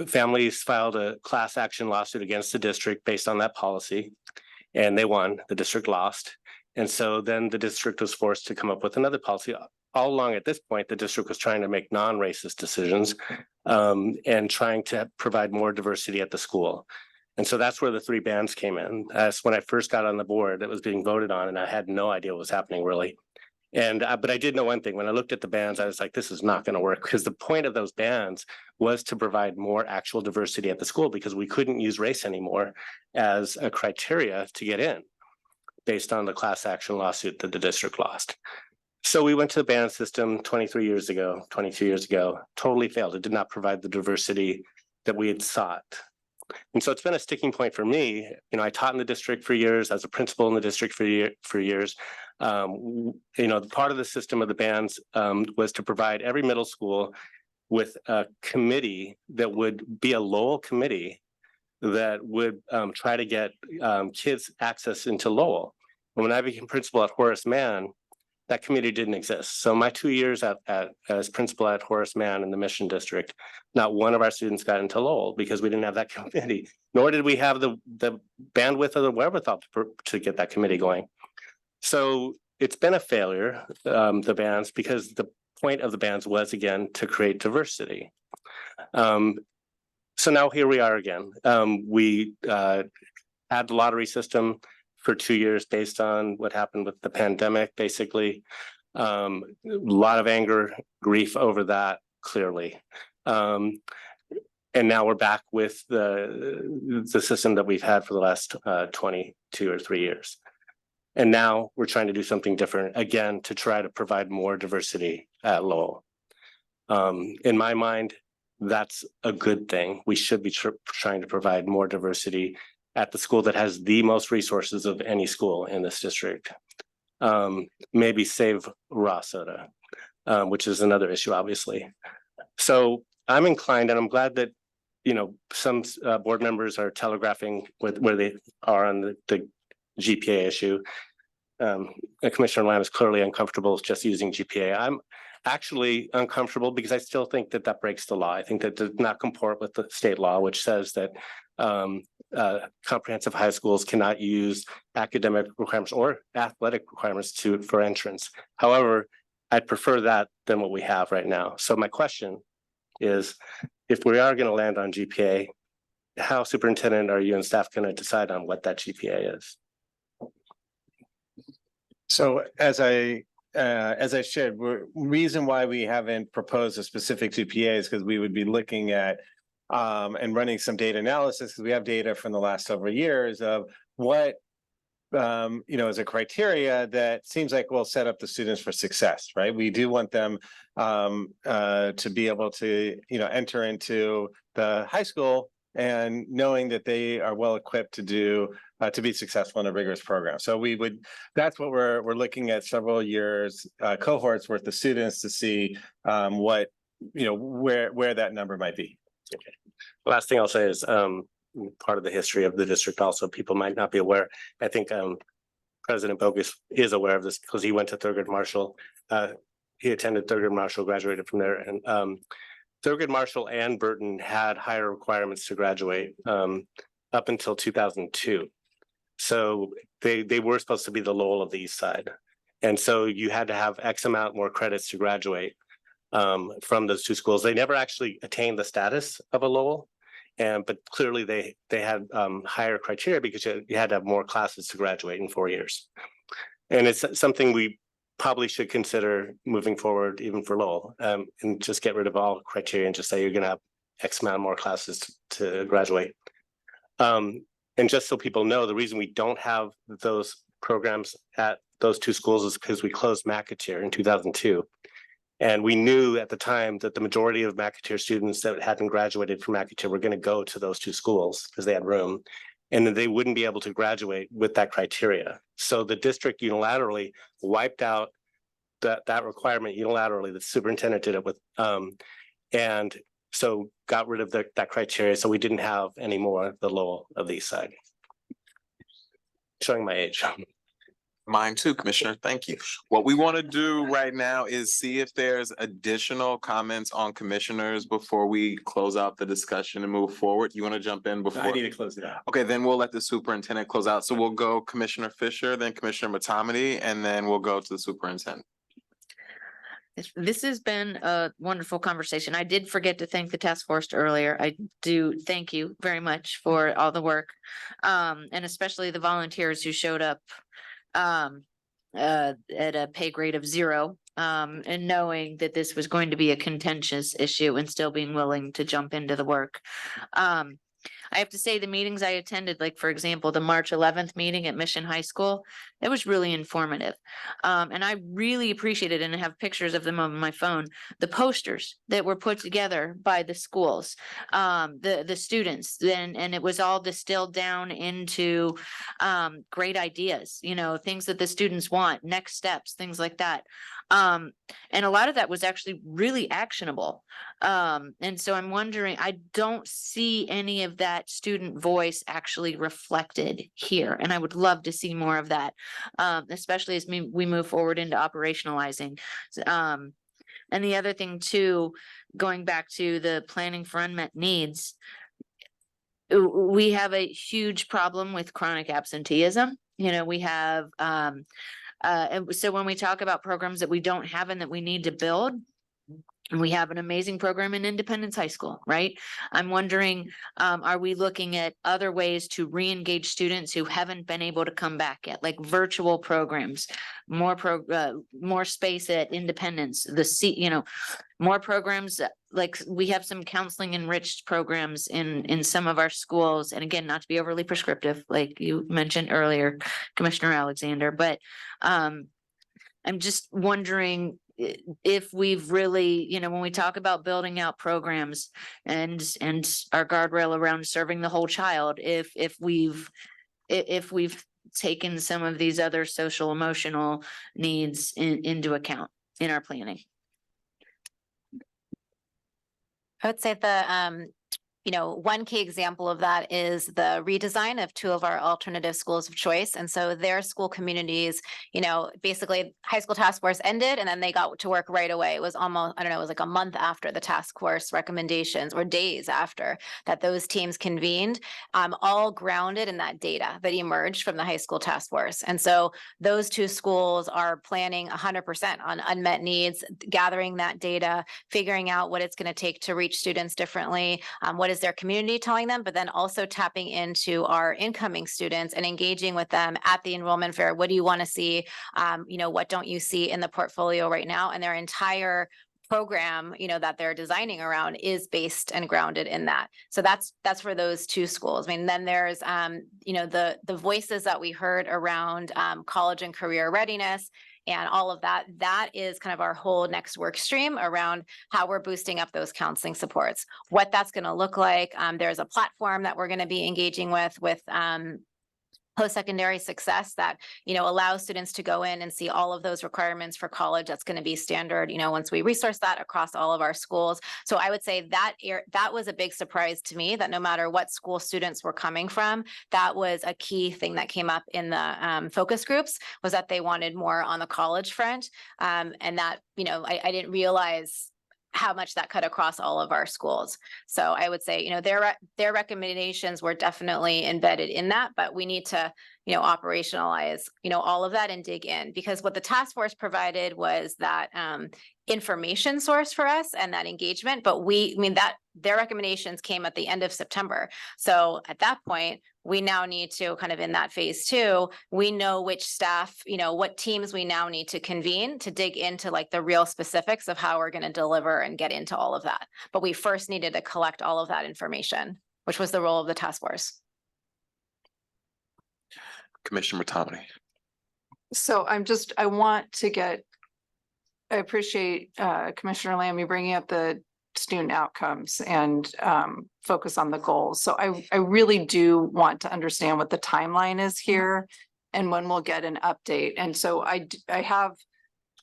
Families filed a class action lawsuit against the district based on that policy, and they won. The district lost. And so then the district was forced to come up with another policy. All along at this point, the district was trying to make non-racist decisions and trying to provide more diversity at the school. And so that's where the 3 bands came in. That's when I first got on the board that was being voted on, and I had no idea what was happening really. And but I did know one thing. When I looked at the bands, I was like, this is not going to work, because the point of those bands was to provide more actual diversity at the school, because we couldn't use race anymore as a criteria to get in based on the class action lawsuit that the district lost. So we went to the band system 22 years ago, totally failed. It did not provide the diversity that we had sought. And so it's been a sticking point for me. You know, I taught in the district for years, as a principal in the district for years. You know, part of the system of the bands was to provide every middle school with a committee that would be a Lowell committee that would try to get kids access into Lowell. And when I became principal at Horace Mann, that committee didn't exist. So my 2 years as principal at Horace Mann in the Mission District, not one of our students got into Lowell because we didn't have that committee, nor did we have the bandwidth or the wherewithal to get that committee going. So it's been a failure, the bands, because the point of the bands was, again, to create diversity. So now here we are again. We had the lottery system for 2 years based on what happened with the pandemic, basically. A lot of anger, grief over that, clearly. And now we're back with the system that we've had for the last 22 or 3 years. And now we're trying to do something different, again, to try to provide more diversity at Lowell. In my mind, that's a good thing. We should be trying to provide more diversity at the school that has the most resources of any school in this district. Maybe save raw soda, which is another issue, obviously. So I'm inclined, and I'm glad that, you know, some board members are telegraphing where they are on the GPA issue. Commissioner Lamb is clearly uncomfortable with just using GPA. I'm actually uncomfortable because I still think that that breaks the law. I think that does not comport with the state law, which says that comprehensive high schools cannot use academic requirements or athletic requirements for entrance. However, I'd prefer that than what we have right now. So my question is, if we are going to land on GPA, how, Superintendent, are you and staff going to decide on what that GPA is?
So as I shared, reason why we haven't proposed a specific GPA is because we would be looking at and running some data analysis, because we have data from the last several years of what you know, is a criteria that seems like will set up the students for success, right? We do want them to be able to, you know, enter into the high school and knowing that they are well equipped to do to be successful in a rigorous program. So we would, that's what we're looking at, several years cohorts worth of students to see what, you know, where that number might be.
Okay. Last thing I'll say is part of the history of the district also, people might not be aware. I think President Bogus is aware of this because he went to Thurgood Marshall. He attended Thurgood Marshall, graduated from there, and Thurgood Marshall and Burton had higher requirements to graduate up until 2002. So they were supposed to be the Lowell of the East Side. And so you had to have X amount more credits to graduate from those two schools. They never actually attained the status of a Lowell, but clearly they had higher criteria because you had to have more classes to graduate in 4 years. And it's something we probably should consider moving forward even for Lowell, and just get rid of all criteria and just say you're going to have X amount more classes to graduate. And just so people know, the reason we don't have those programs at those two schools is because we closed McAteer in 2002. And we knew at the time that the majority of McAteer students that hadn't graduated from McAteer were going to go to those two schools because they had room, and that they wouldn't be able to graduate with that criteria. So the district unilaterally wiped out that requirement unilaterally. The superintendent did it with, and so got rid of that criteria. So we didn't have any more the Lowell of the East Side. Showing my age.
Mine too, Commissioner. Thank you. What we want to do right now is see if there's additional comments on commissioners before we close out the discussion and move forward. You want to jump in before?
I need to close it out.
Okay, then we'll let the superintendent close out. So we'll go Commissioner Fisher, then Commissioner Matomedy, and then we'll go to the superintendent.
This has been a wonderful conversation. I did forget to thank the task force earlier. I do thank you very much for all the work. And especially the volunteers who showed up at a pay grade of 0, and knowing that this was going to be a contentious issue and still being willing to jump into the work. I have to say the meetings I attended, like for example, the March 11th meeting at Mission High School, it was really informative. And I really appreciated, and I have pictures of them on my phone, the posters that were put together by the schools, the students, and it was all distilled down into great ideas, you know, things that the students want, next steps, things like that. And a lot of that was actually really actionable. And so I'm wondering, I don't see any of that student voice actually reflected here. And I would love to see more of that, especially as we move forward into operationalizing. And the other thing too, going back to the planning for unmet needs, we have a huge problem with chronic absenteeism. You know, we have, and so when we talk about programs that we don't have and that we need to build, we have an amazing program in Independence High School, right? I'm wondering, are we looking at other ways to re-engage students who haven't been able to come back yet, like virtual programs, more space at Independence, more programs, like we have some counseling enriched programs in some of our schools. And again, not to be overly prescriptive, like you mentioned earlier, Commissioner Alexander, but I'm just wondering if we've really, you know, when we talk about building out programs and our guardrail around serving the whole child, if we've taken some of these other social emotional needs into account in our planning.
I would say one key example of that is the redesign of 2 of our alternative schools of choice. And so their school communities, basically high school task force ended and then they got to work right away. It was almost, I don't know, it was like a month after the task force recommendations or days after that those teams convened, all grounded in that data that emerged from the high school task force. And so those 2 schools are planning 100% on unmet needs, gathering that data, figuring out what it's going to take to reach students differently, what is their community telling them, but then also tapping into our incoming students and engaging with them at the enrollment fair. What do you want to see? What don't you see in the portfolio right now? And their entire program, that they're designing around is based and grounded in that. So that's for those 2 schools. I mean, then there's, the voices that we heard around college and career readiness and all of that, that is kind of our whole next work stream around how we're boosting up those counseling supports, what that's going to look like. There's a platform that we're going to be engaging with post-secondary success that, allows students to go in and see all of those requirements for college. That's going to be standard, once we resource that across all of our schools. So I would say that was a big surprise to me, that no matter what school students were coming from, that was a key thing that came up in the focus groups, was that they wanted more on the college front. And that, I didn't realize how much that cut across all of our schools. So I would say, their recommendations were definitely embedded in that, but we need to, operationalize, all of that and dig in, because what the task force provided was that information source for us and that engagement. But their recommendations came at the end of September. So at that point, we now need to kind of in that phase 2, we know which staff, what teams we now need to convene to dig into like the real specifics of how we're going to deliver and get into all of that. But we first needed to collect all of that information, which was the role of the task force.
Commissioner Matomedy.
So I appreciate Commissioner Lamb, you bringing up the student outcomes and focus on the goals. So I really do want to understand what the timeline is here and when we'll get an update. And so I have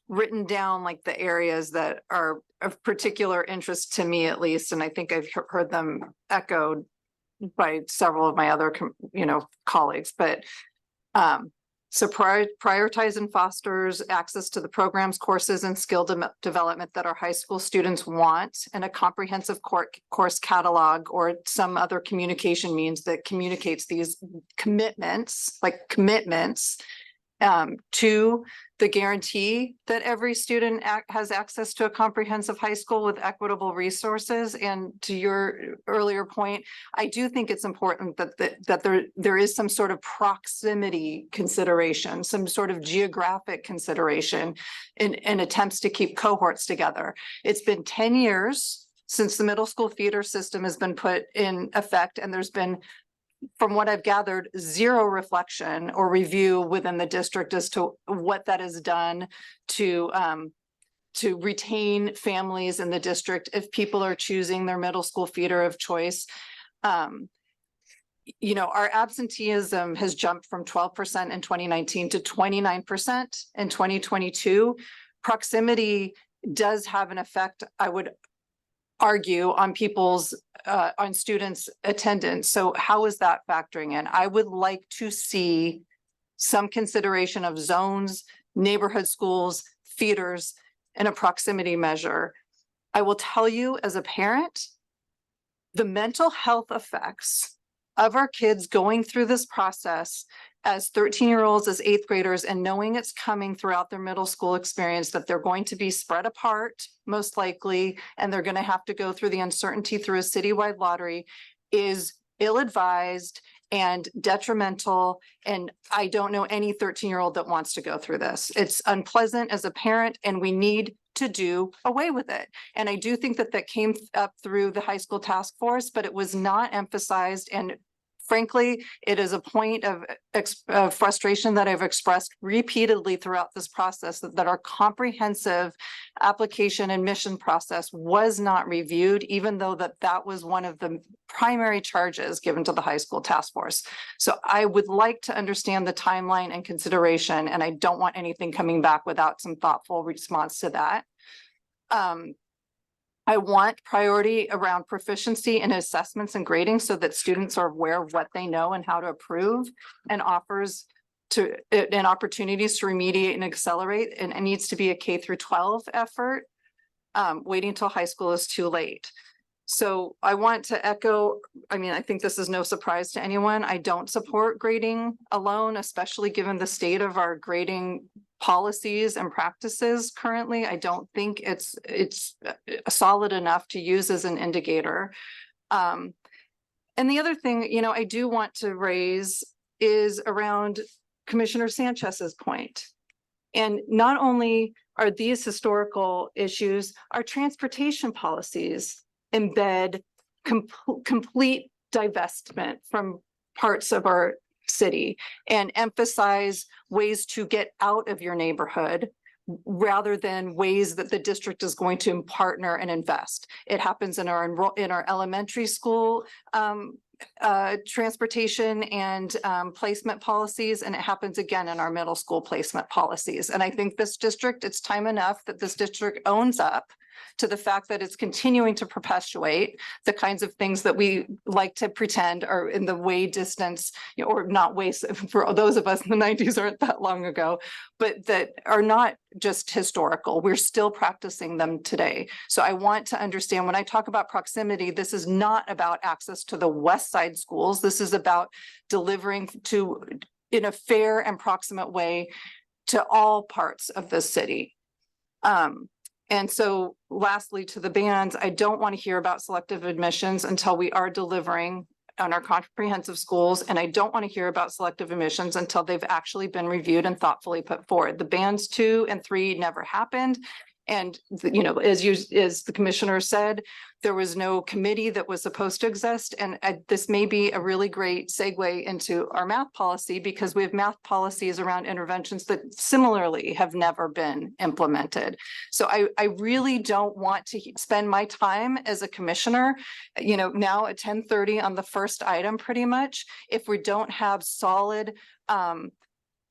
written down like the areas that are of particular interest to me, at least, and I think I've heard them echoed by several of my other colleagues. But prioritize and fosters access to the programs, courses, and skill development that our high school students want, and a comprehensive course catalog or some other communication means that communicates these commitments, to the guarantee that every student has access to a comprehensive high school with equitable resources. And to your earlier point, I do think it's important that there is some sort of proximity consideration, some sort of geographic consideration in attempts to keep cohorts together. It's been 10 years since the middle school feeder system has been put in effect, and there's been, from what I've gathered, zero reflection or review within the district as to what that has done to retain families in the district if people are choosing their middle school feeder of choice. You know, our absenteeism has jumped from 12% in 2019 to 29% in 2022. Proximity does have an effect, I would argue, on people's on students' attendance. So how is that factoring in? I would like to see some consideration of zones, neighborhood schools, feeders, and a proximity measure. I will tell you as a parent, the mental health effects of our kids going through this process as 13-year-olds, as 8th graders, and knowing it's coming throughout their middle school experience, that they're going to be spread apart, most likely, and they're going to have to go through the uncertainty through a citywide lottery, is ill-advised and detrimental. And I don't know any 13-year-old that wants to go through this. It's unpleasant as a parent, and we need to do away with it. And I do think that that came up through the high school task force, but it was not emphasized. And frankly, it is a point of frustration that I've expressed repeatedly throughout this process, that our comprehensive application and mission process was not reviewed, even though that was one of the primary charges given to the high school task force. So I would like to understand the timeline and consideration, and I don't want anything coming back without some thoughtful response to that. I want priority around proficiency in assessments and grading so that students are aware of what they know and how to improve, and offers and opportunities to remediate and accelerate. And it needs to be a K through 12 effort. Waiting until high school is too late. So I want to echo, I mean, I think this is no surprise to anyone. I don't support grading alone, especially given the state of our grading policies and practices currently. I don't think it's solid enough to use as an indicator. And the other thing, you know, I do want to raise is around Commissioner Sanchez's point. And not only are these historical issues, our transportation policies embed complete divestment from parts of our city and emphasize ways to get out of your neighborhood rather than ways that the district is going to partner and invest. It happens in our elementary school transportation and placement policies, and it happens again in our middle school placement policies. And I think this district, it's time enough that this district owns up to the fact that it's continuing to perpetuate the kinds of things that we like to pretend are in the way distance, you know, or not way, for those of us in the 90s aren't that long ago, but that are not just historical. We're still practicing them today. So I want to understand, when I talk about proximity, this is not about access to the West Side schools. This is about delivering in a fair and proximate way to all parts of the city. And so lastly, to the bands, I don't want to hear about selective admissions until we are delivering on our comprehensive schools. And I don't want to hear about selective admissions until they've actually been reviewed and thoughtfully put forward. The bands 2 and 3 never happened. And, you know, as the commissioner said, there was no committee that was supposed to exist. And this may be a really great segue into our math policy, because we have math policies around interventions that similarly have never been implemented. So I really don't want to spend my time as a commissioner, you know, now at 10:30 on the first item, pretty much, if we don't have solid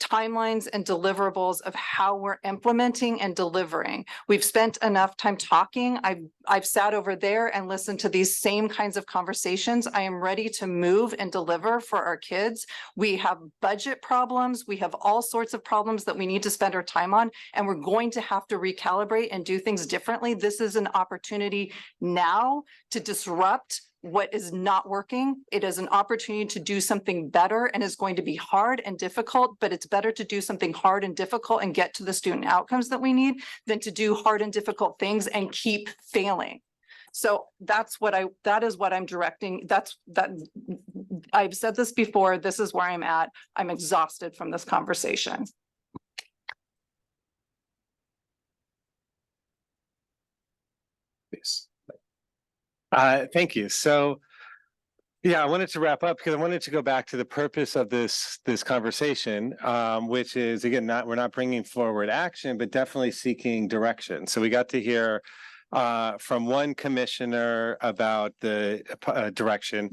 timelines and deliverables of how we're implementing and delivering. We've spent enough time talking. I've sat over there and listened to these same kinds of conversations. I am ready to move and deliver for our kids. We have budget problems. We have all sorts of problems that we need to spend our time on, and we're going to have to recalibrate and do things differently. This is an opportunity now to disrupt what is not working. It is an opportunity to do something better, and it's going to be hard and difficult, but it's better to do something hard and difficult and get to the student outcomes that we need than to do hard and difficult things and keep failing. So that is what I'm directing. I've said this before. This is where I'm at. I'm exhausted from this conversation.
Thank you. So, yeah, I wanted to wrap up because I wanted to go back to the purpose of this conversation, which is, again, we're not bringing forward action, but definitely seeking direction. So we got to hear from one commissioner about the direction.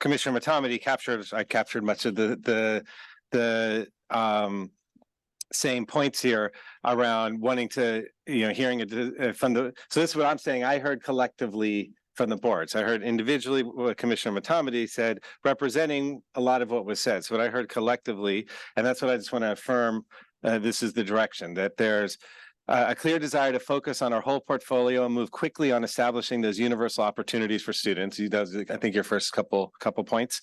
Commissioner Matomedy captured much of the same points here around wanting to, hearing it from the, so this is what I'm saying. I heard collectively from the boards. I heard individually what Commissioner Matomedy said, representing a lot of what was said. So what I heard collectively, and that's what I just want to affirm, this is the direction, that there's a clear desire to focus on our whole portfolio and move quickly on establishing those universal opportunities for students. That was, I think, your first couple points.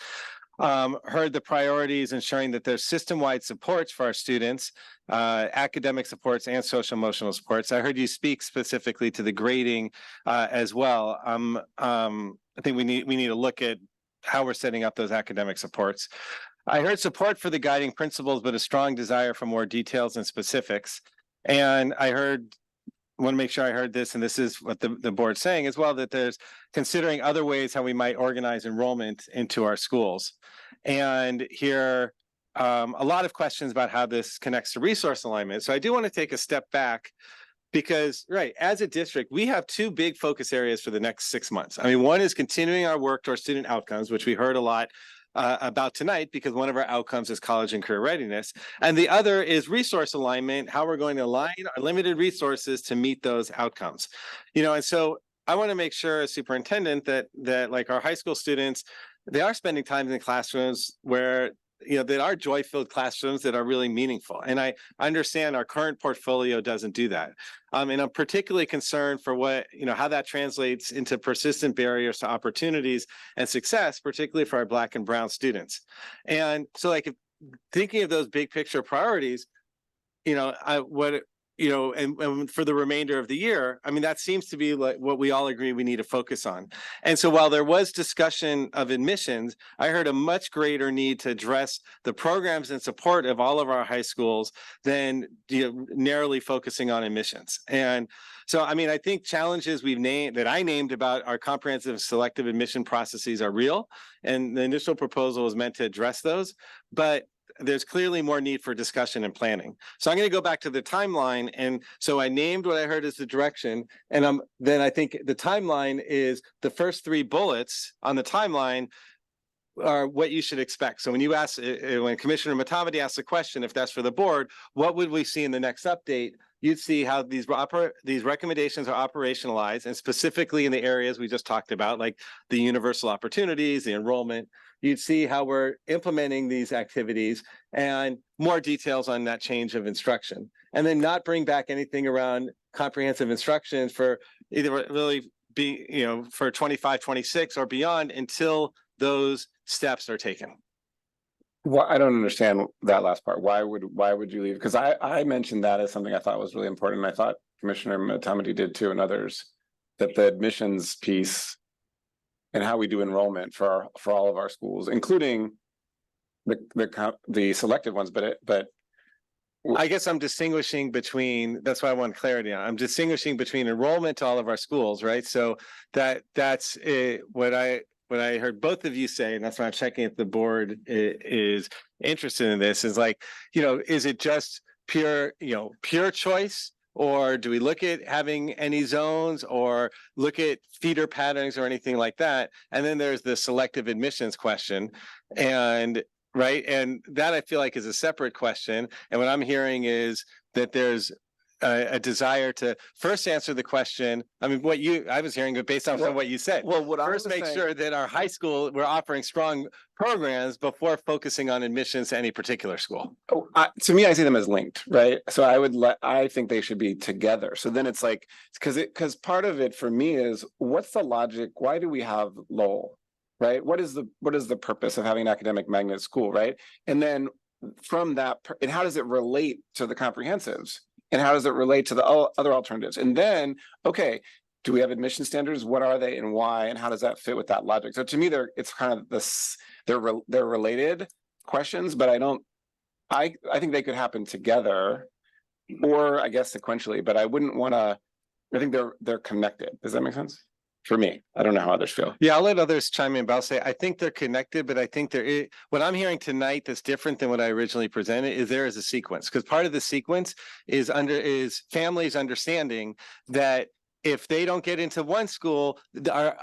Heard the priorities, ensuring that there's system-wide supports for our students, academic supports and social emotional supports. I heard you speak specifically to the grading as well. I think we need to look at how we're setting up those academic supports. I heard support for the guiding principles, but a strong desire for more details and specifics. And I want to make sure I heard this, and this is what the board's saying as well, that there's considering other ways how we might organize enrollment into our schools. And here, a lot of questions about how this connects to resource alignment. So I do want to take a step back because, right, as a district, we have two big focus areas for the next 6 months. I mean, one is continuing our work towards student outcomes, which we heard a lot about tonight, because one of our outcomes is college and career readiness. And the other is resource alignment, how we're going to align our limited resources to meet those outcomes. And so I want to make sure as superintendent that like our high school students, they are spending time in classrooms where that are joy-filled classrooms that are really meaningful. And I understand our current portfolio doesn't do that. And I'm particularly concerned for what, how that translates into persistent barriers to opportunities and success, particularly for our Black and Brown students. And so like thinking of those big picture priorities, and for the remainder of the year, I mean, that seems to be like what we all agree we need to focus on. And so while there was discussion of admissions, I heard a much greater need to address the programs and support of all of our high schools than narrowly focusing on admissions. And so, I mean, I think challenges that I named about our comprehensive selective admission processes are real, and the initial proposal was meant to address those, but there's clearly more need for discussion and planning. So I'm going to go back to the timeline. And so I named what I heard as the direction. And then I think the timeline is the first 3 bullets on the timeline are what you should expect. So when you ask, when Commissioner Matomedy asked the question, if that's for the board, what would we see in the next update? You'd see how these recommendations are operationalized, and specifically in the areas we just talked about, like the universal opportunities, the enrollment. You'd see how we're implementing these activities and more details on that change of instruction. And then not bring back anything around comprehensive instruction for either really for 25, 26 or beyond until those steps are taken.
Well, I don't understand that last part. Why would you leave? Because I mentioned that as something I thought was really important. And I thought Commissioner Matomedy did too, and others, that the admissions piece and how we do enrollment for all of our schools, including the selected ones, but
I guess I'm distinguishing between, that's why I want clarity on. I'm distinguishing between enrollment to all of our schools, right? So that's what I heard both of you say, and that's why I'm checking if the board is interested in this, is like, is it just pure choice? Or do we look at having any zones or look at feeder patterns or anything like that? And then there's the selective admissions question. And right? And that I feel like is a separate question. And what I'm hearing is that there's a desire to first answer the question. I mean, I was hearing it based off of what you said.
Well, what I
First,
was
make
saying-
sure that our high school, we're offering strong programs before focusing on admissions to any particular school.
Oh, to me, I see them as linked, right? So I think they should be together. So then it's like, because part of it for me is, what's the logic? Why do we have Lowell, right? What is the purpose of having an academic magnet school, right? And then from that, and how does it relate to the comprehensives? And how does it relate to the other alternatives? And then, okay, do we have admission standards? What are they and why? And how does that fit with that logic? So to me, it's kind of this, they're related questions, but I think they could happen together, or I guess sequentially, but I wouldn't want to, I think they're connected. Does that make sense? For me, I don't know how others feel.
Yeah, I'll let others chime in, but I'll say, I think they're connected, but I think what I'm hearing tonight that's different than what I originally presented is there is a sequence, because part of the sequence is families understanding that if they don't get into one school, our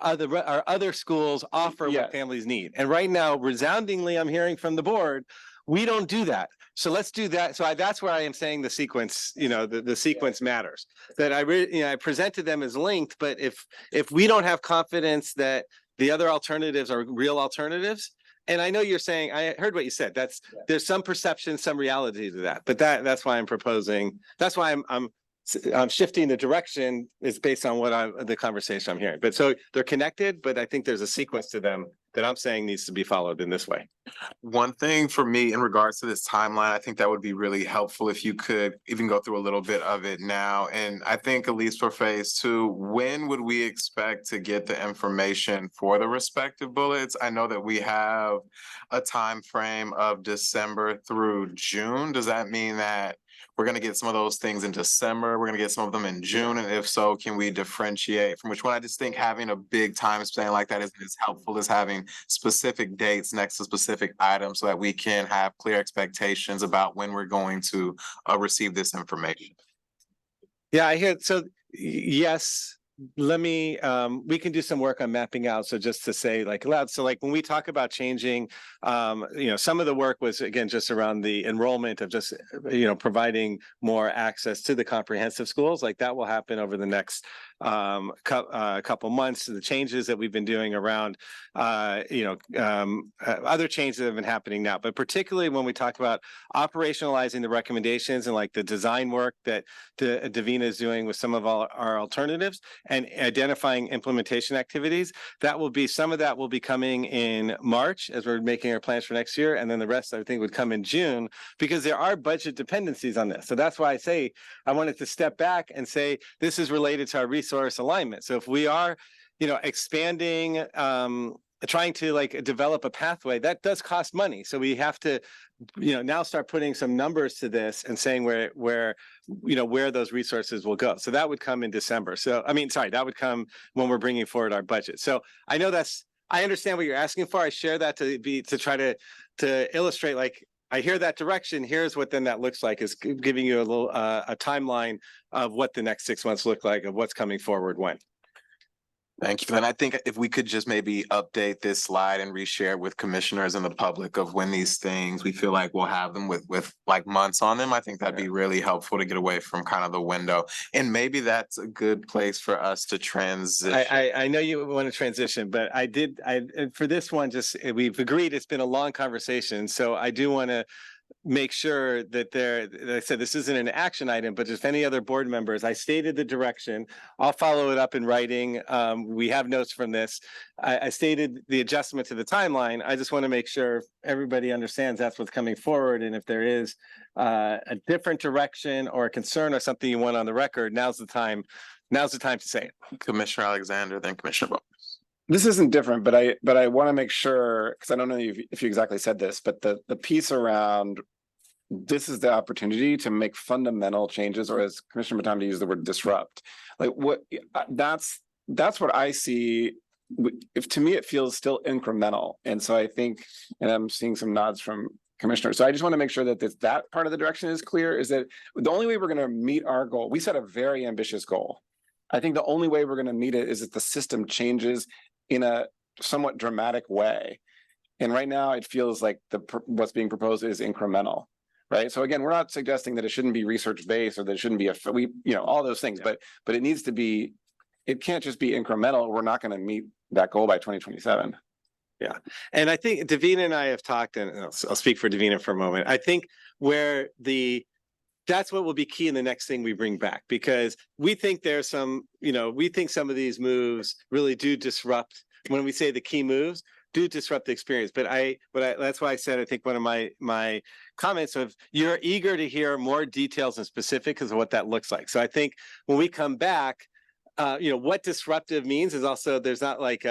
other schools offer what families need. And right now, resoundingly, I'm hearing from the board, we don't do that. So let's do that. So that's where I am saying the sequence, the sequence matters. That I presented them as linked, but if we don't have confidence that the other alternatives are real alternatives, and I know you're saying, I heard what you said, there's some perception, some reality to that, but that's why I'm proposing, that's why I'm shifting the direction is based on the conversation I'm hearing. But so they're connected, but I think there's a sequence to them that I'm saying needs to be followed in this way.
One thing for me in regards to this timeline, I think that would be really helpful if you could even go through a little bit of it now. And I think at least for phase 2, when would we expect to get the information for the respective bullets? I know that we have a time frame of December through June. Does that mean that we're going to get some of those things in December? We're going to get some of them in June? And if so, can we differentiate from which one? I just think having a big time span like that isn't as helpful as having specific dates next to specific items so that we can have clear expectations about when we're going to receive this information.
Yeah, I hear. So yes, let me, we can do some work on mapping out. So just to say loud, so when we talk about changing, some of the work was again, just around the enrollment of just, providing more access to the comprehensive schools. That will happen over the next couple months. The changes that we've been doing around, other changes that have been happening now, but particularly when we talk about operationalizing the recommendations and the design work that Davina is doing with some of our alternatives and identifying implementation activities, some of that will be coming in March as we're making our plans for next year. And then the rest, I think, would come in June because there are budget dependencies on this. So that's why I say I wanted to step back and say this is related to our resource alignment. So if we are, expanding, trying to develop a pathway, that does cost money. So we have to, now start putting some numbers to this and saying where those resources will go. So that would come in December. So, that would come when we're bringing forward our budget. So I know I understand what you're asking for. I share that to try to illustrate, I hear that direction. Here's what then that looks like, is giving you a little, a timeline of what the next 6 months look like, of what's coming forward when.
Thank you for that. I think if we could just maybe update this slide and reshare with commissioners and the public of when these things, we feel like we'll have them with months on them. I think that'd be really helpful to get away from kind of the window. And maybe that's a good place for us to transition.
I know you want to transition, but for this one, we've agreed it's been a long conversation. So I do want to make sure that I said, this isn't an action item, but if any other board members, I stated the direction. I'll follow it up in writing. We have notes from this. I stated the adjustment to the timeline. I just want to make sure everybody understands that's what's coming forward. And if there is a different direction or a concern or something you want on the record, now's the time to say it.
Commissioner Alexander, then Commissioner Bowman.
This isn't different, but I want to make sure, because I don't know if you exactly said this, but the piece around this is the opportunity to make fundamental changes, or as Commissioner Motamedi used the word disrupt. That's what I see. If to me it feels still incremental, and so I think, and I'm seeing some nods from commissioners. So I just want to make sure that that part of the direction is clear. Is that the only way we're going to meet our goal? We set a very ambitious goal. I think the only way we're going to meet it is if the system changes in a somewhat dramatic way. And right now, it feels like what's being proposed is incremental, right? So again, we're not suggesting that it shouldn't be research-based or that it shouldn't be all those things, but it needs to be, it can't just be incremental. We're not going to meet that goal by 2027.
Yeah, and I think Davina and I have talked, and I'll speak for Davina for a moment. I think that's what will be key in the next thing we bring back, because we think there's some, we think some of these moves really do disrupt, when we say the key moves, do disrupt the experience. But that's why I said, I think one of my comments of, you're eager to hear more details and specifics of what that looks like. So I think when we come back, what disruptive means is also, there's not like,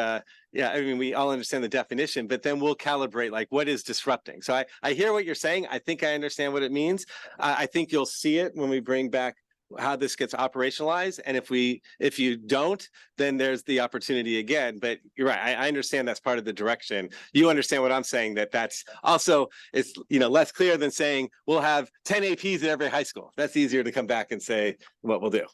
we all understand the definition, but then we'll calibrate like what is disrupting. So I hear what you're saying. I think I understand what it means. I think you'll see it when we bring back how this gets operationalized. And if you don't, then there's the opportunity again. But you're right. I understand that's part of the direction. You understand what I'm saying, that's also, it's, less clear than saying we'll have 10 APs at every high school. That's easier to come back and say what we'll do.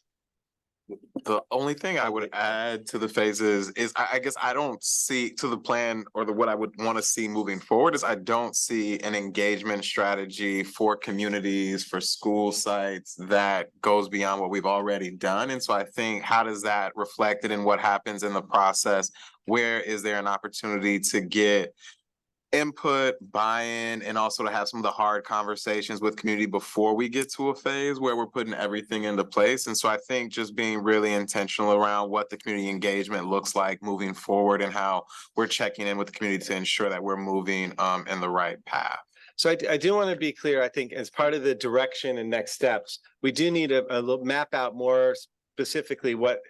The only thing I would add to the phases is I guess I don't see to the plan, or what I would want to see moving forward is I don't see an engagement strategy for communities, for school sites that goes beyond what we've already done. And so I think, how does that reflect it in what happens in the process? Where is there an opportunity to get input, buy-in, and also to have some of the hard conversations with community before we get to a phase where we're putting everything into place? And so I think just being really intentional around what the community engagement looks like moving forward, and how we're checking in with the community to ensure that we're moving in the right path.
So I do want to be clear. I think as part of the direction and next steps, we do need a map out more specifically what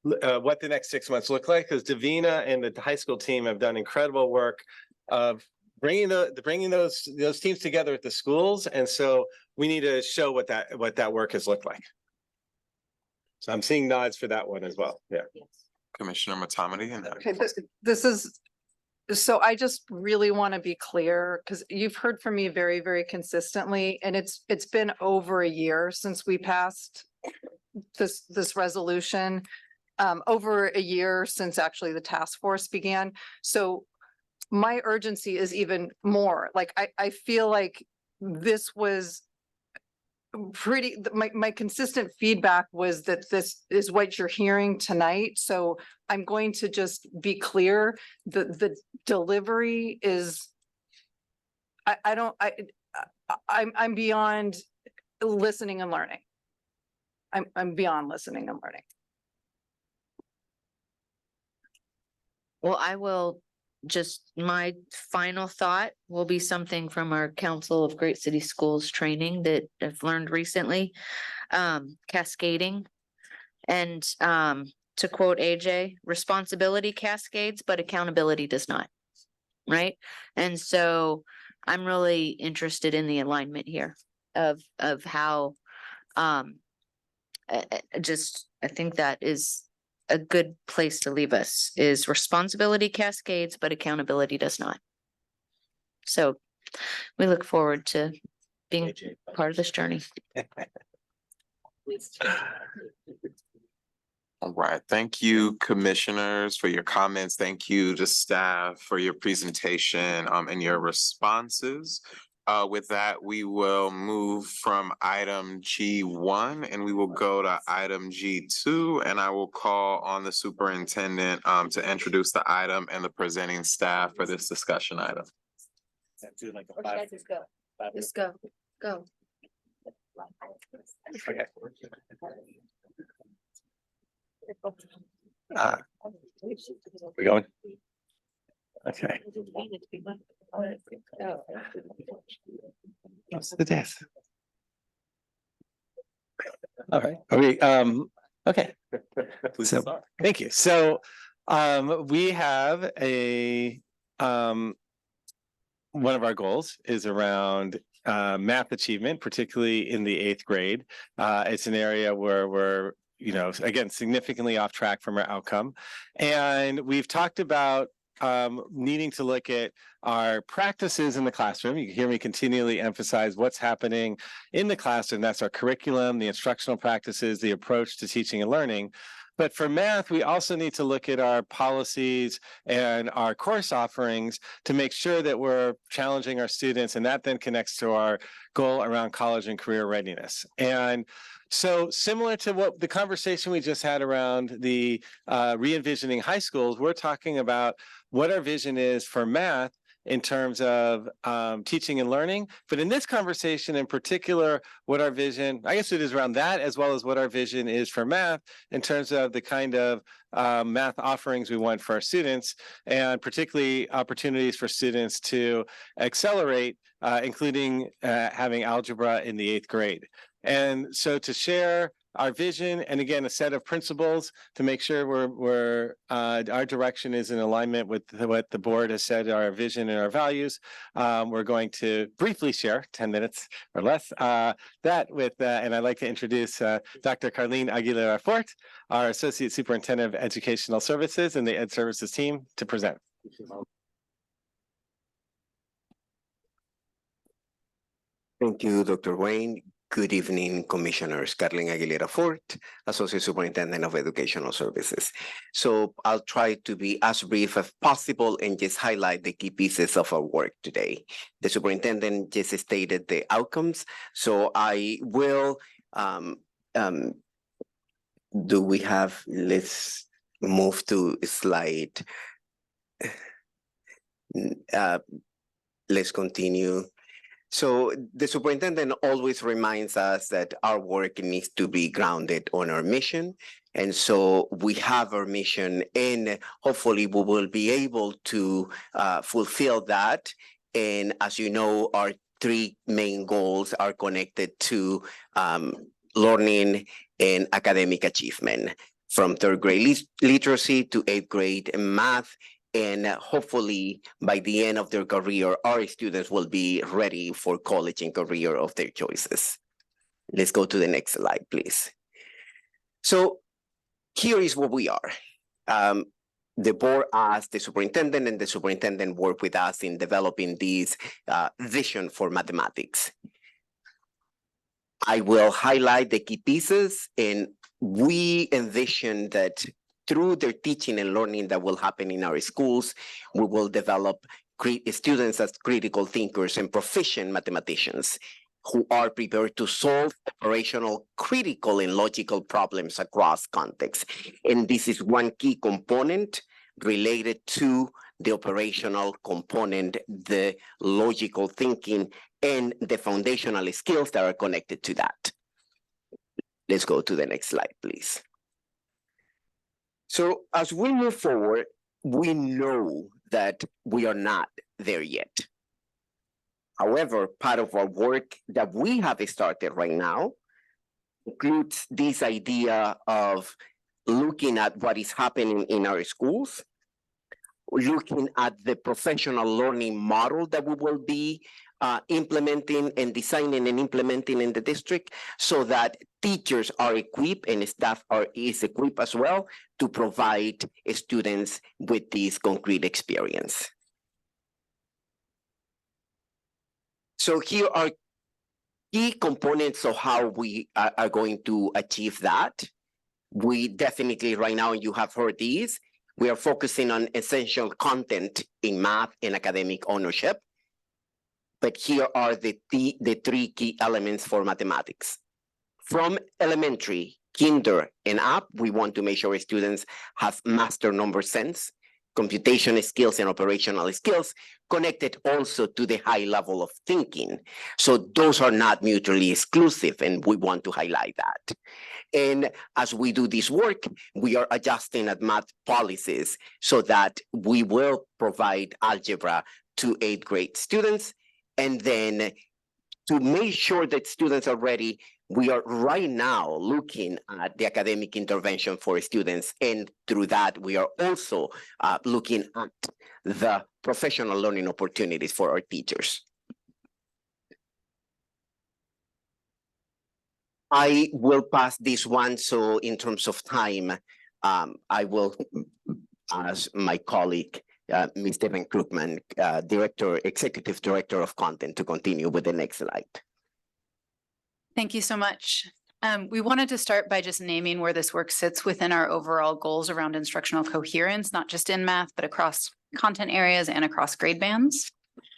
the next 6 months look like, because Davina and the high school team have done incredible work of bringing those teams together at the schools. And so we need to show what that work has looked like. So I'm seeing nods for that one as well. Yeah.
Commissioner Matomedy.
Okay, this is, so I just really want to be clear, because you've heard from me very, very consistently, and it's been over a year since we passed this resolution, over a year since actually the task force began. So my urgency is even more. Like, I feel like this was my consistent feedback was that this is what you're hearing tonight. So I'm going to just be clear, the delivery is, I'm beyond listening and learning. I'm beyond listening and learning.
Well, I will my final thought will be something from our Council of Great City Schools training that I've learned recently, cascading. And to quote AJ, responsibility cascades, but accountability does not, right? And so I'm really interested in the alignment here of how, I think that is a good place to leave us, is responsibility cascades, but accountability does not. So we look forward to being part of this journey.
All right. Thank you, commissioners, for your comments. Thank you to staff for your presentation and your responses. With that, we will move from item G1 and we will go to item G2, and I will call on the superintendent to introduce the item and the presenting staff for this discussion item.
Let's go. Go.
Okay. We going? Okay. What's the death? All right. Okay. So, thank you. So, we have one of our goals is around math achievement, particularly in the 8th grade. It's an area where we're, again, significantly off track from our outcome. And we've talked about needing to look at our practices in the classroom. You can hear me continually emphasize what's happening in the classroom. That's our curriculum, the instructional practices, the approach to teaching and learning. But for math, we also need to look at our policies and our course offerings to make sure that we're challenging our students, and that then connects to our goal around college and career readiness. And so similar to what the conversation we just had around the re-envisioning high schools, we're talking about what our vision is for math in terms of teaching and learning. But in this conversation in particular, what our vision, I guess it is around that, as well as what our vision is for math in terms of the kind of math offerings we want for our students, and particularly opportunities for students to accelerate, including having algebra in the 8th grade. And so to share our vision, and again, a set of principles to make sure our direction is in alignment with what the board has said, our vision and our values. We're going to briefly share 10 minutes or less that with, and I'd like to introduce Dr. Carlene Aguilera Fort, our Associate Superintendent of Educational Services and the Ed Services team, to present.
Thank you, Dr. Wayne. Good evening, Commissioners. Carlene Aguilera Fort, Associate Superintendent of Educational Services. So I'll try to be as brief as possible and just highlight the key pieces of our work today. The superintendent just stated the outcomes, so I will, let's move to slide. Let's continue. So the superintendent always reminds us that our work needs to be grounded on our mission. And so we have our mission, and hopefully we will be able to fulfill that. And as you know, our 3 main goals are connected to learning and academic achievement, from 3rd grade literacy to 8th grade math. And hopefully by the end of their career, our students will be ready for college and career of their choices. Let's go to the next slide, please. So here is what we are. The board asked the superintendent, and the superintendent worked with us in developing this vision for mathematics. I will highlight the key pieces, and we envision that through their teaching and learning that will happen in our schools, we will develop students as critical thinkers and proficient mathematicians who are prepared to solve operational, critical, and logical problems across contexts. And this is one key component related to the operational component, the logical thinking, and the foundational skills that are connected to that. Let's go to the next slide, please. So as we move forward, we know that we are not there yet. However, part of our work that we have started right now includes this idea of looking at what is happening in our schools, looking at the professional learning model that we will be implementing and implementing in the district, so that teachers are equipped and staff is equipped as well to provide students with this concrete experience. So here are key components of how we are going to achieve that. We definitely right now, you have heard these, we are focusing on essential content in math and academic ownership. But here are the 3 key elements for mathematics. From elementary, kinder, and up, we want to make sure students have master number sense, computation skills, and operational skills, connected also to the high level of thinking. So those are not mutually exclusive, and we want to highlight that. And as we do this work, we are adjusting at math policies so that we will provide algebra to 8th grade students. And then to make sure that students are ready, we are right now looking at the academic intervention for students. And through that, we are also looking at the professional learning opportunities for our teachers. I will pass this one. So in terms of time, I will ask my colleague, Mr. Van Krugman, Executive Director of Content, to continue with the next slide.
Thank you so much.
We wanted to start by just naming where this work sits within our overall goals around instructional coherence, not just in math, but across content areas and across grade bands.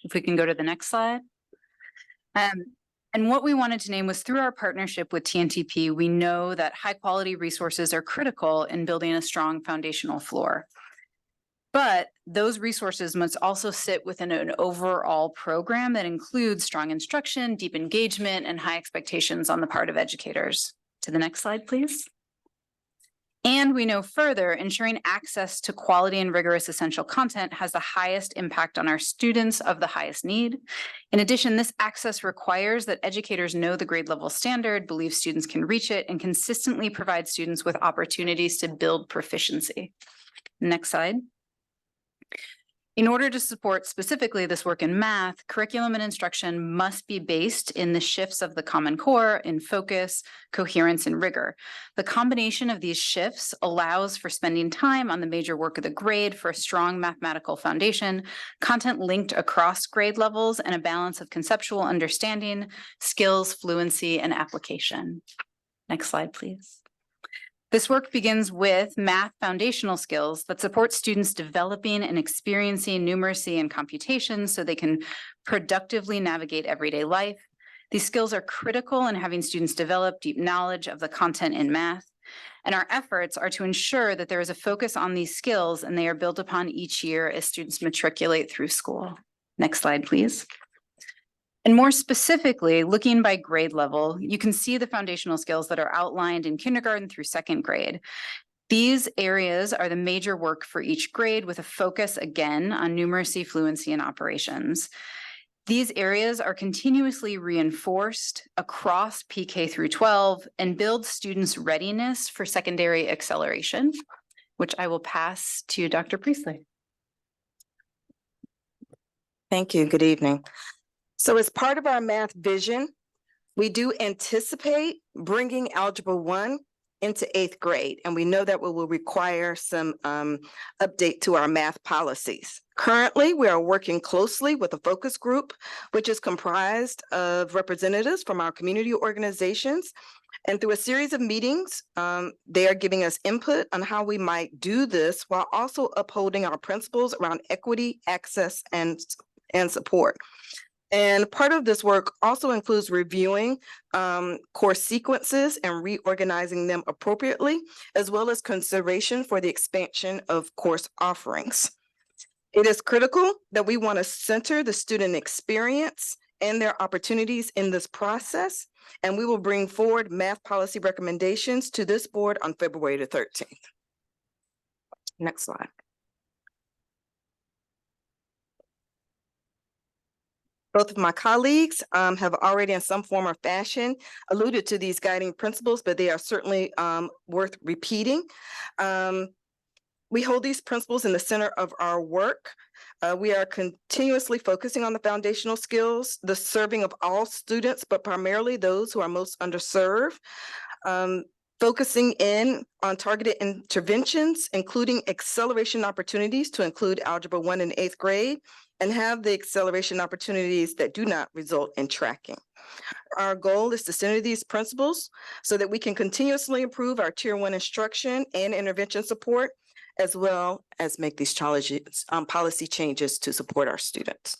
If we can go to the next slide. And what we wanted to name was through our partnership with TNTP, we know that high quality resources are critical in building a strong foundational floor. But those resources must also sit within an overall program that includes strong instruction, deep engagement, and high expectations on the part of educators. To the next slide, please. And we know further, ensuring access to quality and rigorous essential content has the highest impact on our students of the highest need. In addition, this access requires that educators know the grade level standard, believe students can reach it, and consistently provide students with opportunities to build proficiency. Next slide. In order to support specifically this work in math, curriculum and instruction must be based in the shifts of the Common Core in focus, coherence, and rigor. The combination of these shifts allows for spending time on the major work of the grade for a strong mathematical foundation, content linked across grade levels, and a balance of conceptual understanding, skills, fluency, and application. Next slide, please. This work begins with math foundational skills that support students developing and experiencing numeracy and computation so they can productively navigate everyday life. These skills are critical in having students develop deep knowledge of the content in math. And our efforts are to ensure that there is a focus on these skills and they are built upon each year as students matriculate through school. Next slide, please. And more specifically, looking by grade level, you can see the foundational skills that are outlined in kindergarten through second grade. These areas are the major work for each grade with a focus again on numeracy, fluency, and operations. These areas are continuously reinforced across PK through 12 and build students' readiness for secondary acceleration, which I will pass to Dr. Priestley.
Thank you. Good evening. So as part of our math vision, we do anticipate bringing Algebra 1 into 8th grade, and we know that we will require some update to our math policies. Currently, we are working closely with a focus group, which is comprised of representatives from our community organizations. And through a series of meetings, they are giving us input on how we might do this while also upholding our principles around equity, access, and support. And part of this work also includes reviewing course sequences and reorganizing them appropriately, as well as consideration for the expansion of course offerings. It is critical that we want to center the student experience and their opportunities in this process, and we will bring forward math policy recommendations to this board on February the 13th. Next slide. Both of my colleagues have already in some form or fashion alluded to these guiding principles, but they are certainly worth repeating. We hold these principles in the center of our work. We are continuously focusing on the foundational skills, the serving of all students, but primarily those who are most underserved. Focusing in on targeted interventions, including acceleration opportunities to include Algebra 1 in 8th grade, and have the acceleration opportunities that do not result in tracking. Our goal is to center these principles so that we can continuously improve our Tier 1 instruction and intervention support, as well as make these challenges, policy changes to support our students.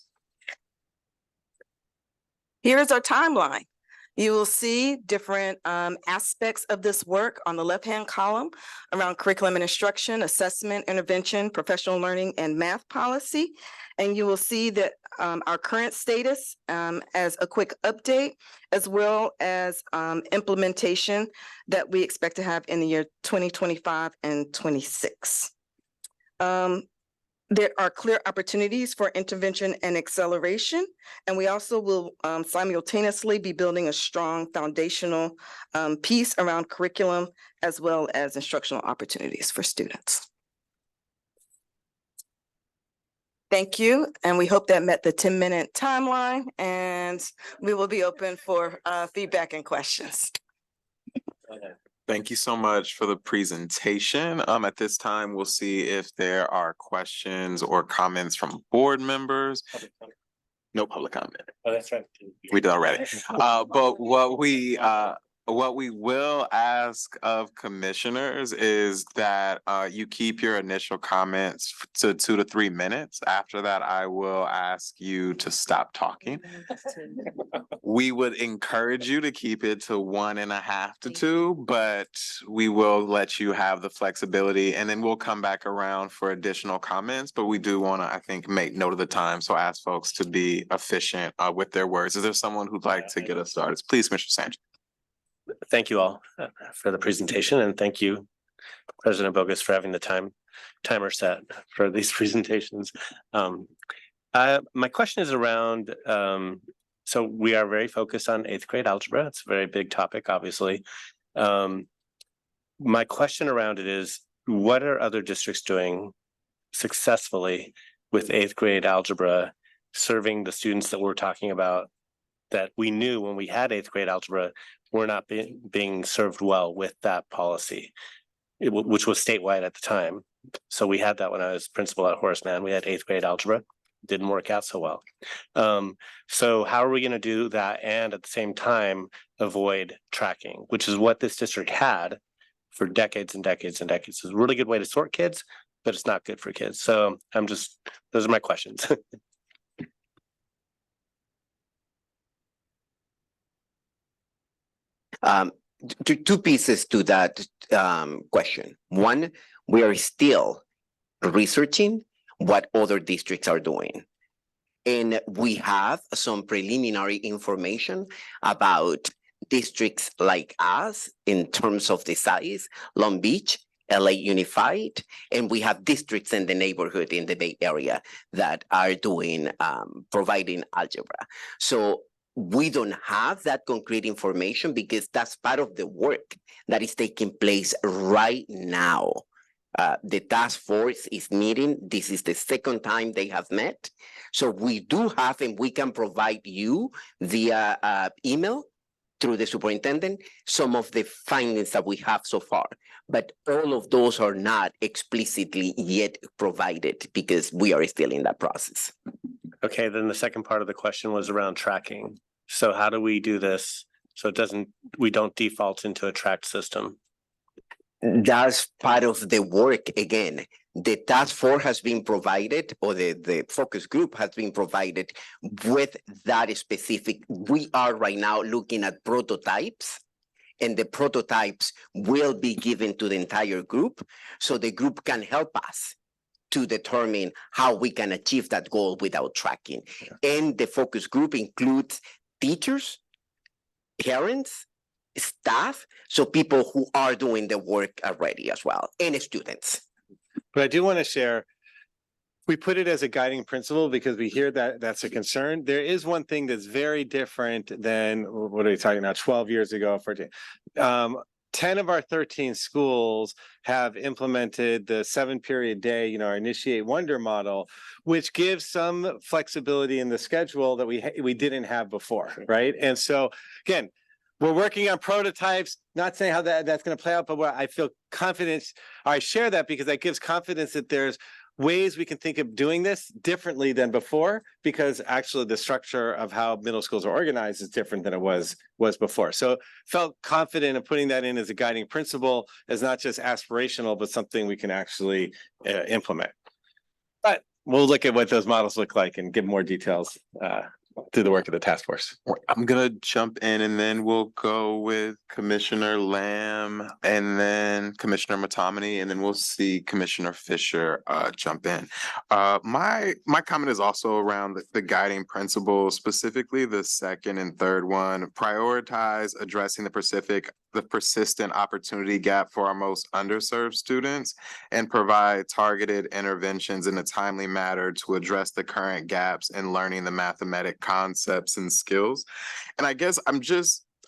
Here is our timeline. You will see different aspects of this work on the left-hand column around curriculum and instruction, assessment, intervention, professional learning, and math policy. And you will see that our current status as a quick update, as well as implementation that we expect to have in the year 2025 and 26. There are clear opportunities for intervention and acceleration, and we also will simultaneously be building a strong foundational piece around curriculum as well as instructional opportunities for students. Thank you, and we hope that met the 10-minute timeline, and we will be open for feedback and questions.
Thank you so much for the presentation. At this time, we'll see if there are questions or comments from board members. No public comment.
Oh, that's right.
We did already. But what we What we will ask of commissioners is that you keep your initial comments to 2 to 3 minutes. After that, I will ask you to stop talking. We would encourage you to keep it to 1.5 to 2, but we will let you have the flexibility, and then we'll come back around for additional comments. But we do want to, I think, make note of the time. So ask folks to be efficient with their words. Is there someone who'd like to get us started? Please, Mr. Sanchez.
Thank you all for the presentation, and thank you, President Bogus, for having the timer set for these presentations. My question is around, so we are very focused on 8th grade algebra. It's a very big topic, obviously. My question around it is, what are other districts doing successfully with 8th grade algebra, serving the students that we're talking about that we knew when we had 8th grade algebra were not being served well with that policy, which was statewide at the time. So we had that when I was principal at Horace Mann. We had 8th grade algebra, didn't work out so well. So how are we going to do that and at the same time avoid tracking, which is what this district had for decades and decades and decades. It's a really good way to sort kids, but it's not good for kids. So those are my questions.
Two pieces to that question. One, we are still researching what other districts are doing. And we have some preliminary information about districts like us in terms of the size, Long Beach, LA Unified, and we have districts in the neighborhood in the Bay Area that are doing, providing algebra. So we don't have that concrete information because that's part of the work that is taking place right now. The task force is meeting. This is the second time they have met. So we do have, and we can provide you via email through the superintendent, some of the findings that we have so far. But all of those are not explicitly yet provided because we are still in that process.
Okay, then the second part of the question was around tracking. So how do we do this so we don't default into a tracked system?
That's part of the work. Again, the task force has been provided, or the focus group has been provided with that specific. We are right now looking at prototypes, and the prototypes will be given to the entire group so the group can help us to determine how we can achieve that goal without tracking. And the focus group includes teachers, parents, staff, so people who are doing the work already as well, and students.
But I do want to share, we put it as a guiding principle because we hear that that's a concern. There is one thing that's very different than, what are we talking about, 12 years ago, 14. 10 of our 13 schools have implemented the 7-period day, our Initiate Wonder model, which gives some flexibility in the schedule that we didn't have before, right? And so, again, we're working on prototypes, not saying how that's going to play out, but I feel confident. I share that because that gives confidence that there's ways we can think of doing this differently than before, because actually the structure of how middle schools are organized is different than it was before. So felt confident in putting that in as a guiding principle, as not just aspirational, but something we can actually implement. But we'll look at what those models look like and give more details through the work of the task force.
I'm gonna jump in and then we'll go with Commissioner Lamb and then Commissioner Matomany, and then we'll see Commissioner Fisher jump in. My comment is also around the guiding principles, specifically the second and third one. Prioritize addressing the persistent opportunity gap for our most underserved students, and provide targeted interventions in a timely manner to address the current gaps in learning the mathematic concepts and skills. And I guess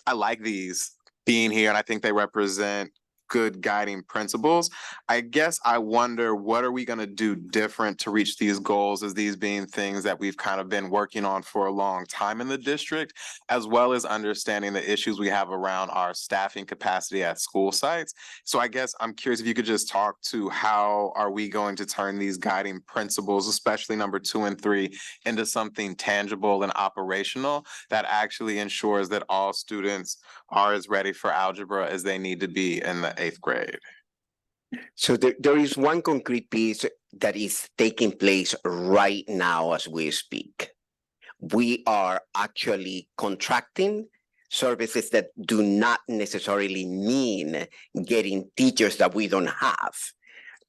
I like these being here, and I think they represent good guiding principles. I guess I wonder, what are we gonna do different to reach these goals, as these being things that we've kind of been working on for a long time in the district, as well as understanding the issues we have around our staffing capacity at school sites. So I guess I'm curious if you could just talk to how are we going to turn these guiding principles, especially number 2 and 3, into something tangible and operational that actually ensures that all students are as ready for algebra as they need to be in the 8th grade.
So there is one concrete piece that is taking place right now as we speak. We are actually contracting services that do not necessarily mean getting teachers that we don't have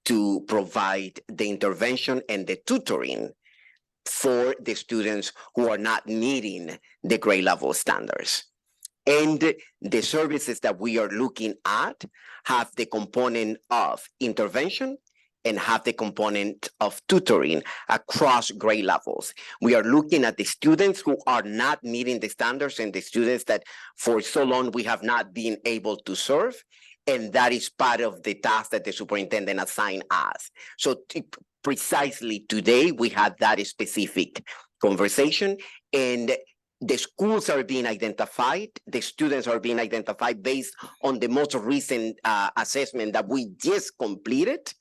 to provide the intervention and the tutoring for the students who are not meeting the grade level standards. And the services that we are looking at have the component of intervention and have the component of tutoring across grade levels. We are looking at the students who are not meeting the standards and the students that for so long we have not been able to serve. And that is part of the task that the superintendent assigned us. So precisely today, we had that specific conversation, and the schools are being identified, the students are being identified based on the most recent assessment that we just completed.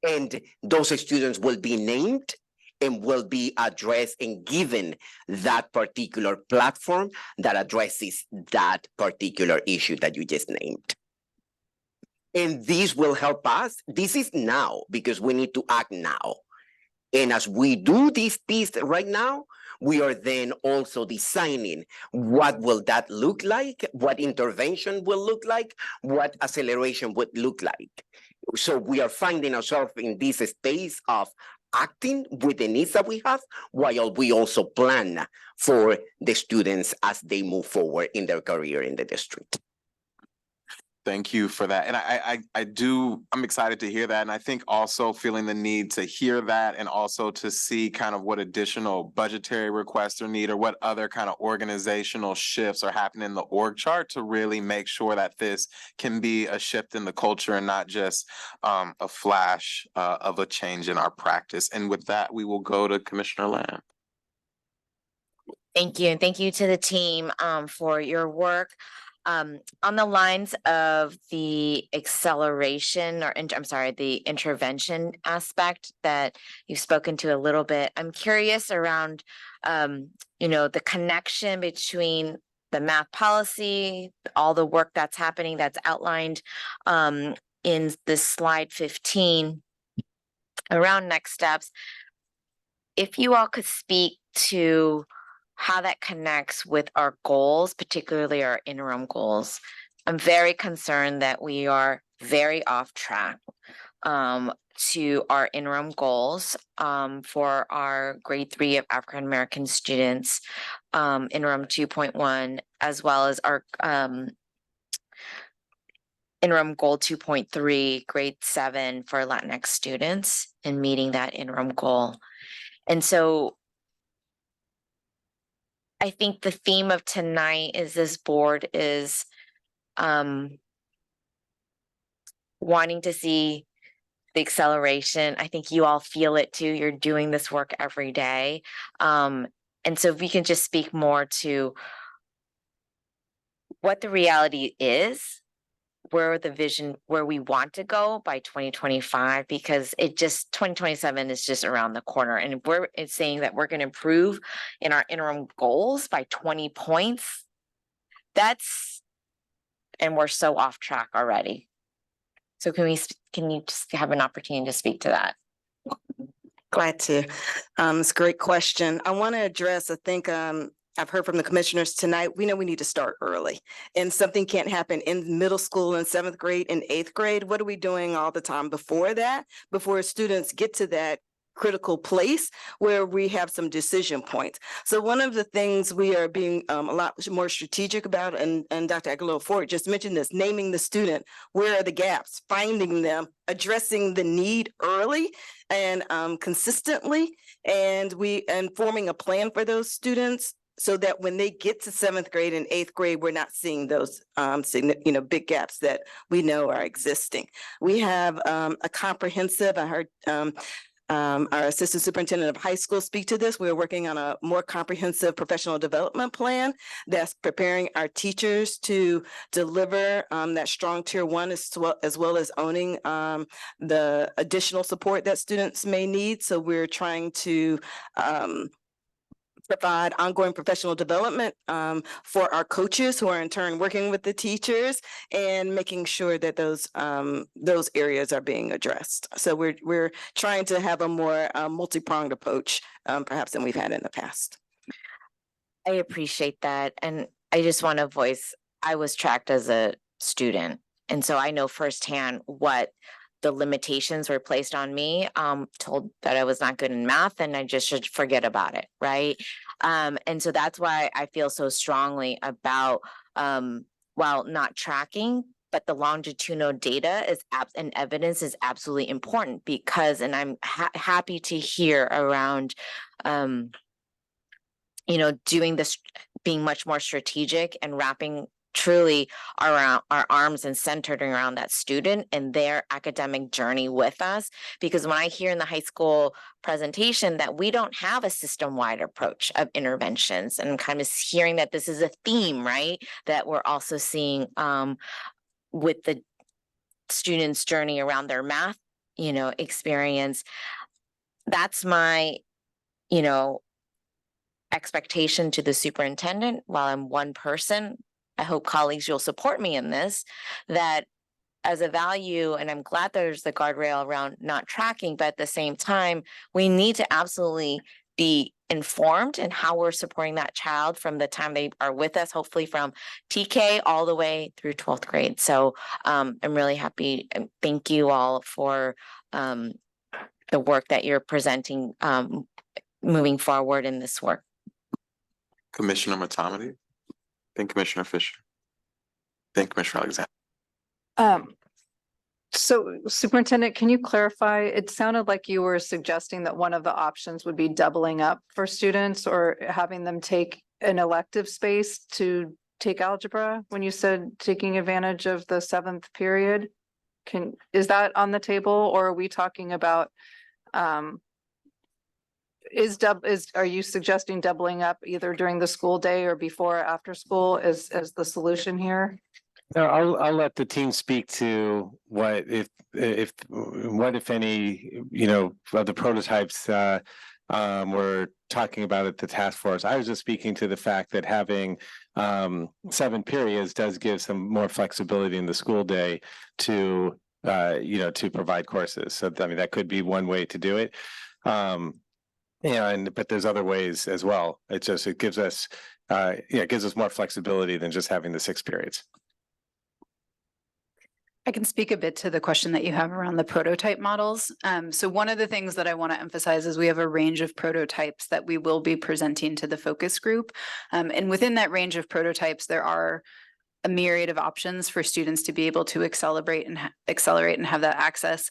And those students will be named and will be addressed and given that particular platform that addresses that particular issue that you just named. And this will help us. This is now because we need to act now. And as we do this piece right now, we are then also designing what will that look like, what intervention will look like, what acceleration would look like. So we are finding ourselves in this space of acting with the needs that we have, while we also plan for the students as they move forward in their career in the district.
Thank you for that. And I'm excited to hear that. And I think also feeling the need to hear that and also to see kind of what additional budgetary requests are needed, or what other kind of organizational shifts are happening in the org chart to really make sure that this can be a shift in the culture and not just a flash of a change in our practice. And with that, we will go to Commissioner Lamb.
Thank you. And thank you to the team for your work. On the lines of the acceleration or the intervention aspect that you've spoken to a little bit, I'm curious around, the connection between the math policy, all the work that's happening that's outlined in this slide 15 around next steps. If you all could speak to how that connects with our goals, particularly our interim goals. I'm very concerned that we are very off track to our interim goals for our grade 3 of African American students, interim 2.1, as well as our interim goal 2.3, grade 7 for Latinx students, and meeting that interim goal. And so I think the theme of tonight is this board is wanting to see the acceleration. I think you all feel it too. You're doing this work every day. And so if we can just speak more to what the reality is, where the vision, where we want to go by 2025, because 2027 is just around the corner. And it's saying that we're going to improve in our interim goals by 20 points. And we're so off track already. So can you just have an opportunity to speak to that?
Glad to. It's a great question. I want to address, I think, I've heard from the commissioners tonight, we know we need to start early, and something can't happen in middle school in 7th grade and 8th grade. What are we doing all the time before that, before students get to that critical place where we have some decision points? So one of the things we are being a lot more strategic about, and Dr. Aguilar-Ford just mentioned this, naming the student, where are the gaps, finding them, addressing the need early and consistently, and forming a plan for those students so that when they get to seventh grade and eighth grade, we're not seeing those, big gaps that we know are existing. We have, a comprehensive, I heard, our assistant superintendent of high school speak to this. We're working on a more comprehensive professional development plan that's preparing our teachers to deliver that strong tier one as well as owning the additional support that students may need. So we're trying to provide ongoing professional development for our coaches who are in turn working with the teachers and making sure that those areas are being addressed. So we're trying to have a more multi-pronged approach perhaps than we've had in the past.
I appreciate that. And I just want to voice, I was tracked as a student. And so I know firsthand what the limitations were placed on me, told that I was not good in math and I just should forget about it, right? And so that's why I feel so strongly about, while not tracking, but the longitudinal data is and evidence is absolutely important because, and I'm happy to hear around, doing this, being much more strategic and wrapping truly around our arms and centered around that student and their academic journey with us. Because when I hear in the high school presentation that we don't have a system-wide approach of interventions, and I'm kind of hearing that this is a theme, right? That we're also seeing with the students' journey around their math, experience. That's my, expectation to the superintendent. While I'm one person, I hope colleagues, you'll support me in this, that as a value, and I'm glad there's the guardrail around not tracking, but at the same time, we need to absolutely be informed in how we're supporting that child from the time they are with us, hopefully from TK all the way through 12th grade. So I'm really happy and thank you all for the work that you're presenting moving forward in this work.
Commissioner Matomedy, then Commissioner Fisher, then Commissioner Alexander.
So Superintendent, can you clarify? It sounded like you were suggesting that one of the options would be doubling up for students or having them take an elective space to take algebra when you said taking advantage of the 7th period. Is that on the table or are we talking about are you suggesting doubling up either during the school day or before or after school as the solution here?
No, I'll let the team speak to what if any, of the prototypes we're talking about at the task force. I was just speaking to the fact that having 7 periods does give some more flexibility in the school day to to provide courses. So I mean that could be one way to do it. But there's other ways as well. It gives us it gives us more flexibility than just having the 6 periods.
I can speak a bit to the question that you have around the prototype models. So one of the things that I want to emphasize is we have a range of prototypes that we will be presenting to the focus group. And within that range of prototypes, there are a myriad of options for students to be able to accelerate and have that access.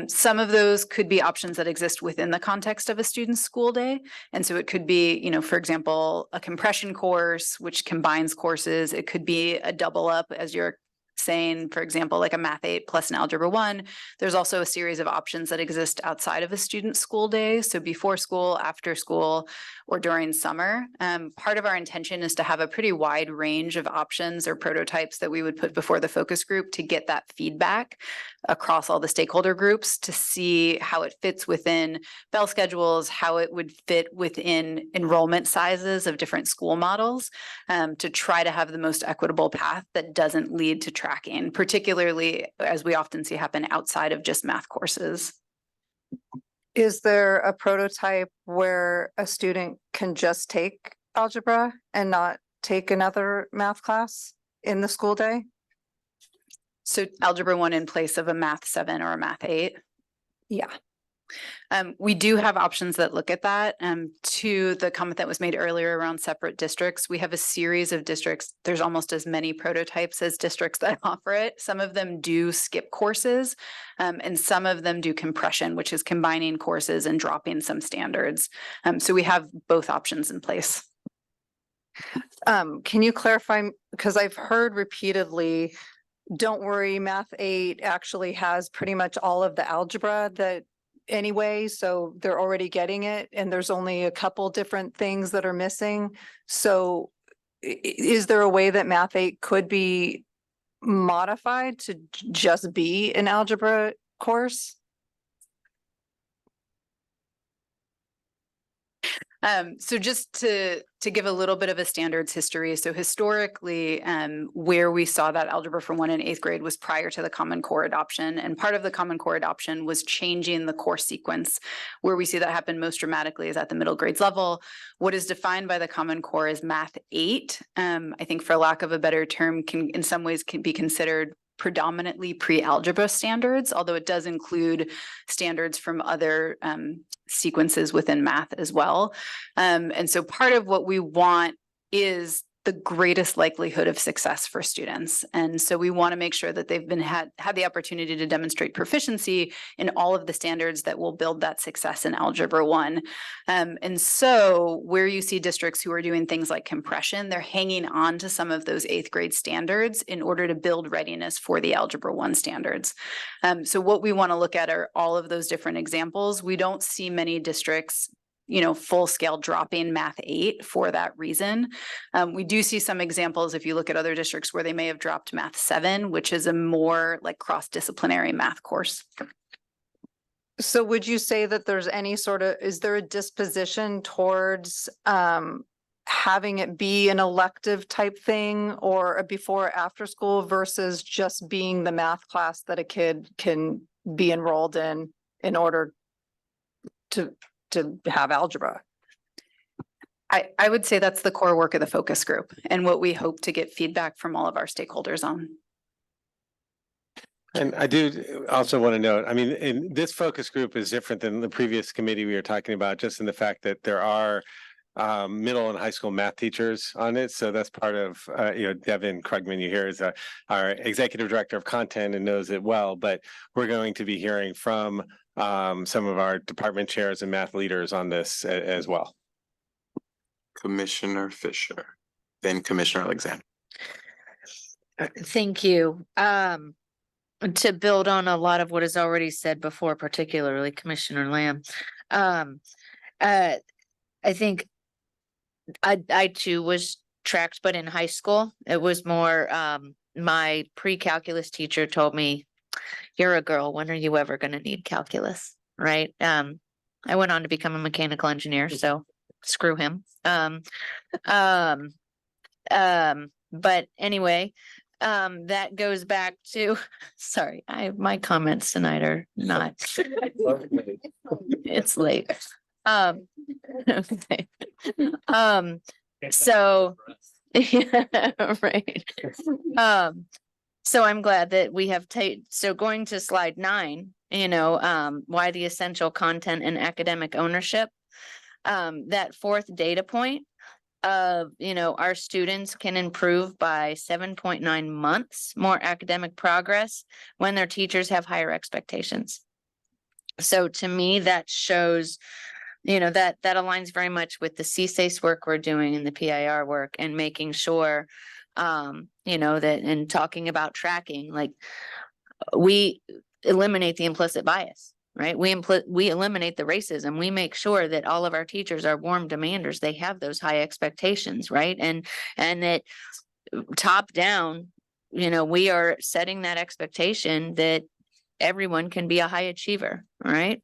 Some of those could be options that exist within the context of a student's school day. And so it could be, for example, a compression course, which combines courses. It could be a double up as you're saying, for example, like a Math 8 plus an Algebra 1. There's also a series of options that exist outside of a student's school day. So before school, after school, or during summer. Part of our intention is to have a pretty wide range of options or prototypes that we would put before the focus group to get that feedback across all the stakeholder groups to see how it fits within bell schedules, how it would fit within enrollment sizes of different school models, to try to have the most equitable path that doesn't lead to tracking, particularly as we often see happen outside of just math courses.
Is there a prototype where a student can just take algebra and not take another math class in the school day?
So Algebra 1 in place of a Math 7 or a Math 8?
Yeah.
We do have options that look at that. To the comment that was made earlier around separate districts, we have a series of districts. There's almost as many prototypes as districts that offer it. Some of them do skip courses, and some of them do compression, which is combining courses and dropping some standards. So we have both options in place.
Can you clarify, because I've heard repeatedly, don't worry, Math 8 actually has pretty much all of the algebra that anyway, so they're already getting it, and there's only a couple different things that are missing. So is there a way that Math 8 could be modified to just be an algebra course?
So just to give a little bit of a standards history. So historically, where we saw that algebra for 1 and 8th grade was prior to the Common Core adoption. And part of the Common Core adoption was changing the course sequence. Where we see that happen most dramatically is at the middle grades level. What is defined by the Common Core is Math 8. I think for lack of a better term, can in some ways can be considered predominantly pre-algebra standards, although it does include standards from other sequences within math as well. And so part of what we want is the greatest likelihood of success for students. And so we want to make sure that they've had the opportunity to demonstrate proficiency in all of the standards that will build that success in Algebra 1. And so where you see districts who are doing things like compression, they're hanging on to some of those 8th grade standards in order to build readiness for the Algebra 1 standards. So what we want to look at are all of those different examples. We don't see many districts full scale dropping Math 8 for that reason. We do see some examples if you look at other districts where they may have dropped Math 7, which is a more like cross-disciplinary math course.
So would you say that there's any is there a disposition towards having it be an elective type thing or a before or after school versus just being the math class that a kid can be enrolled in order to have algebra?
I would say that's the core work of the focus group and what we hope to get feedback from all of our stakeholders on.
And I do also want to note, I mean, this focus group is different than the previous committee we were talking about, just in the fact that there are middle and high school math teachers on it. So that's part of, Devin Krugman, you hear, is our executive director of content and knows it well, but we're going to be hearing from some of our department chairs and math leaders on this as well.
Commissioner Fisher, then Commissioner Alexander.
Thank you. To build on a lot of what is already said before, particularly Commissioner Lamb, I think I too was tracked, but in high school, it was more, my pre-calculus teacher told me, "You're a girl, when are you ever going to need calculus?" Right? I went on to become a mechanical engineer, so screw him. But anyway, that goes back to, sorry, my comments tonight are not, it's late. Okay. So, yeah, right. So I'm glad that we have so going to slide 9, why the essential content and academic ownership. That 4th data point of, our students can improve by 7.9 months more academic progress when their teachers have higher expectations. So to me, that shows, that aligns very much with the CSACE work we're doing and the PIR work and making sure, that in talking about tracking, like we eliminate the implicit bias. Right? We eliminate the racism. We make sure that all of our teachers are warm demanders. They have those high expectations, right? And that top down, we are setting that expectation that everyone can be a high achiever, right?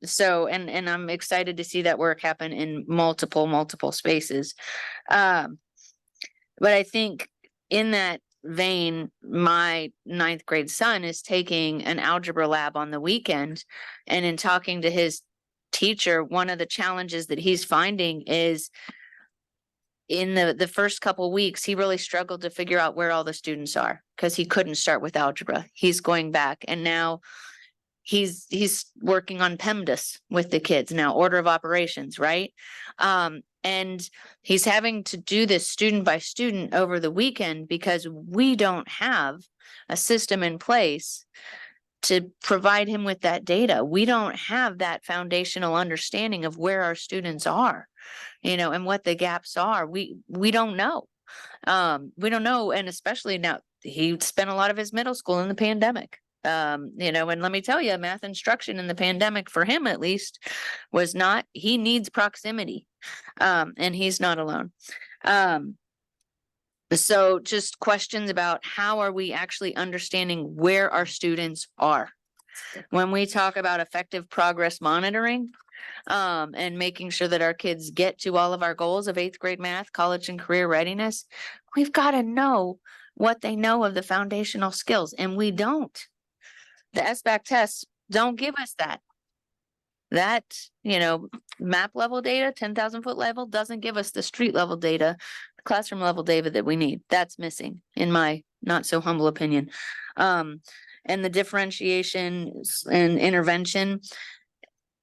So, and I'm excited to see that work happen in multiple spaces. But I think in that vein, my 9th grade son is taking an algebra lab on the weekend, and in talking to his teacher, one of the challenges that he's finding is in the first couple weeks, he really struggled to figure out where all the students are because he couldn't start with algebra. He's going back, and now he's working on PEMDAS with the kids now, order of operations, right? And he's having to do this student by student over the weekend because we don't have a system in place to provide him with that data. We don't have that foundational understanding of where our students are, you know, and what the gaps are. We don't know. We don't know. And especially now, he spent a lot of his middle school in the pandemic. You know, and let me tell you, math instruction in the pandemic, for him at least, was not, he needs proximity. And he's not alone. So just questions about how are we actually understanding where our students are? When we talk about effective progress monitoring, and making sure that our kids get to all of our goals of 8th grade math, college and career readiness, we've got to know what they know of the foundational skills, and we don't. The SBAC tests don't give us that. That, you know, map level data, 10,000 foot level, doesn't give us the street level data, classroom level data that we need. That's missing, in my not so humble opinion. And the differentiation and intervention,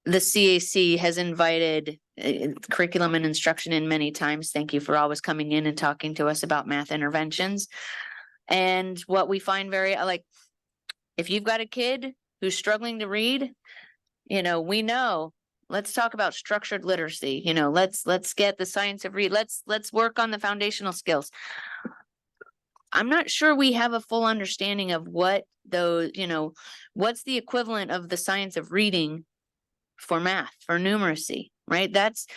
the CAC has invited curriculum and instruction in many times. Thank you for always coming in and talking to us about math interventions. And what we find very, like, if you've got a kid who's struggling to read, you know, we know, let's talk about structured literacy, you know, let's get the science of read, let's work on the foundational skills. I'm not sure we have a full understanding of what those, you know, what's the equivalent of the science of reading for math, for numeracy, right? That's,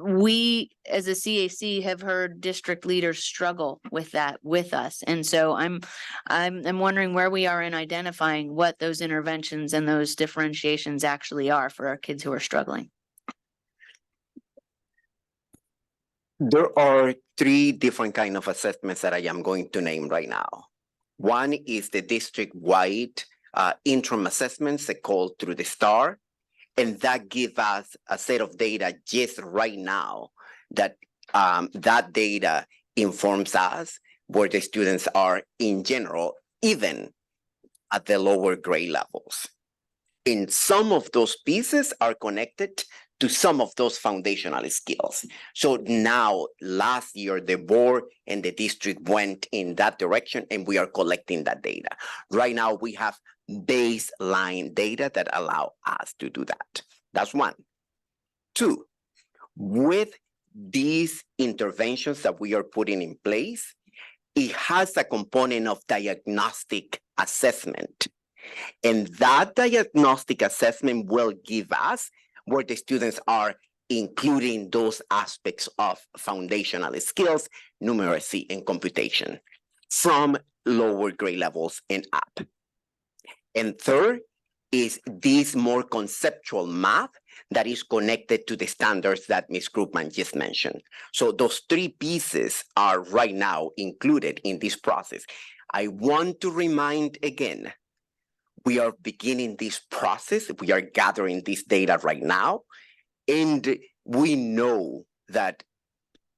we as a CAC have heard district leaders struggle with that with us. And so I'm wondering where we are in identifying what those interventions and those differentiations actually are for our kids who are struggling.
There are 3 different kind of assessments that I am going to name right now. One is the district-wide interim assessments that call through the STAR. And that gives us a set of data just right now that that data informs us where the students are in general, even at the lower grade levels. And some of those pieces are connected to some of those foundational skills. So now, last year, the board and the district went in that direction, and we are collecting that data. Right now, we have baseline data that allow us to do that. That's 1. 2, with these interventions that we are putting in place, it has a component of diagnostic assessment. And that diagnostic assessment will give us where the students are, including those aspects of foundational skills, numeracy, and computation from lower grade levels and up. And third is this more conceptual math that is connected to the standards that Ms. Krugman just mentioned. So those 3 pieces are right now included in this process. I want to remind again, we are beginning this process. We are gathering this data right now. And we know that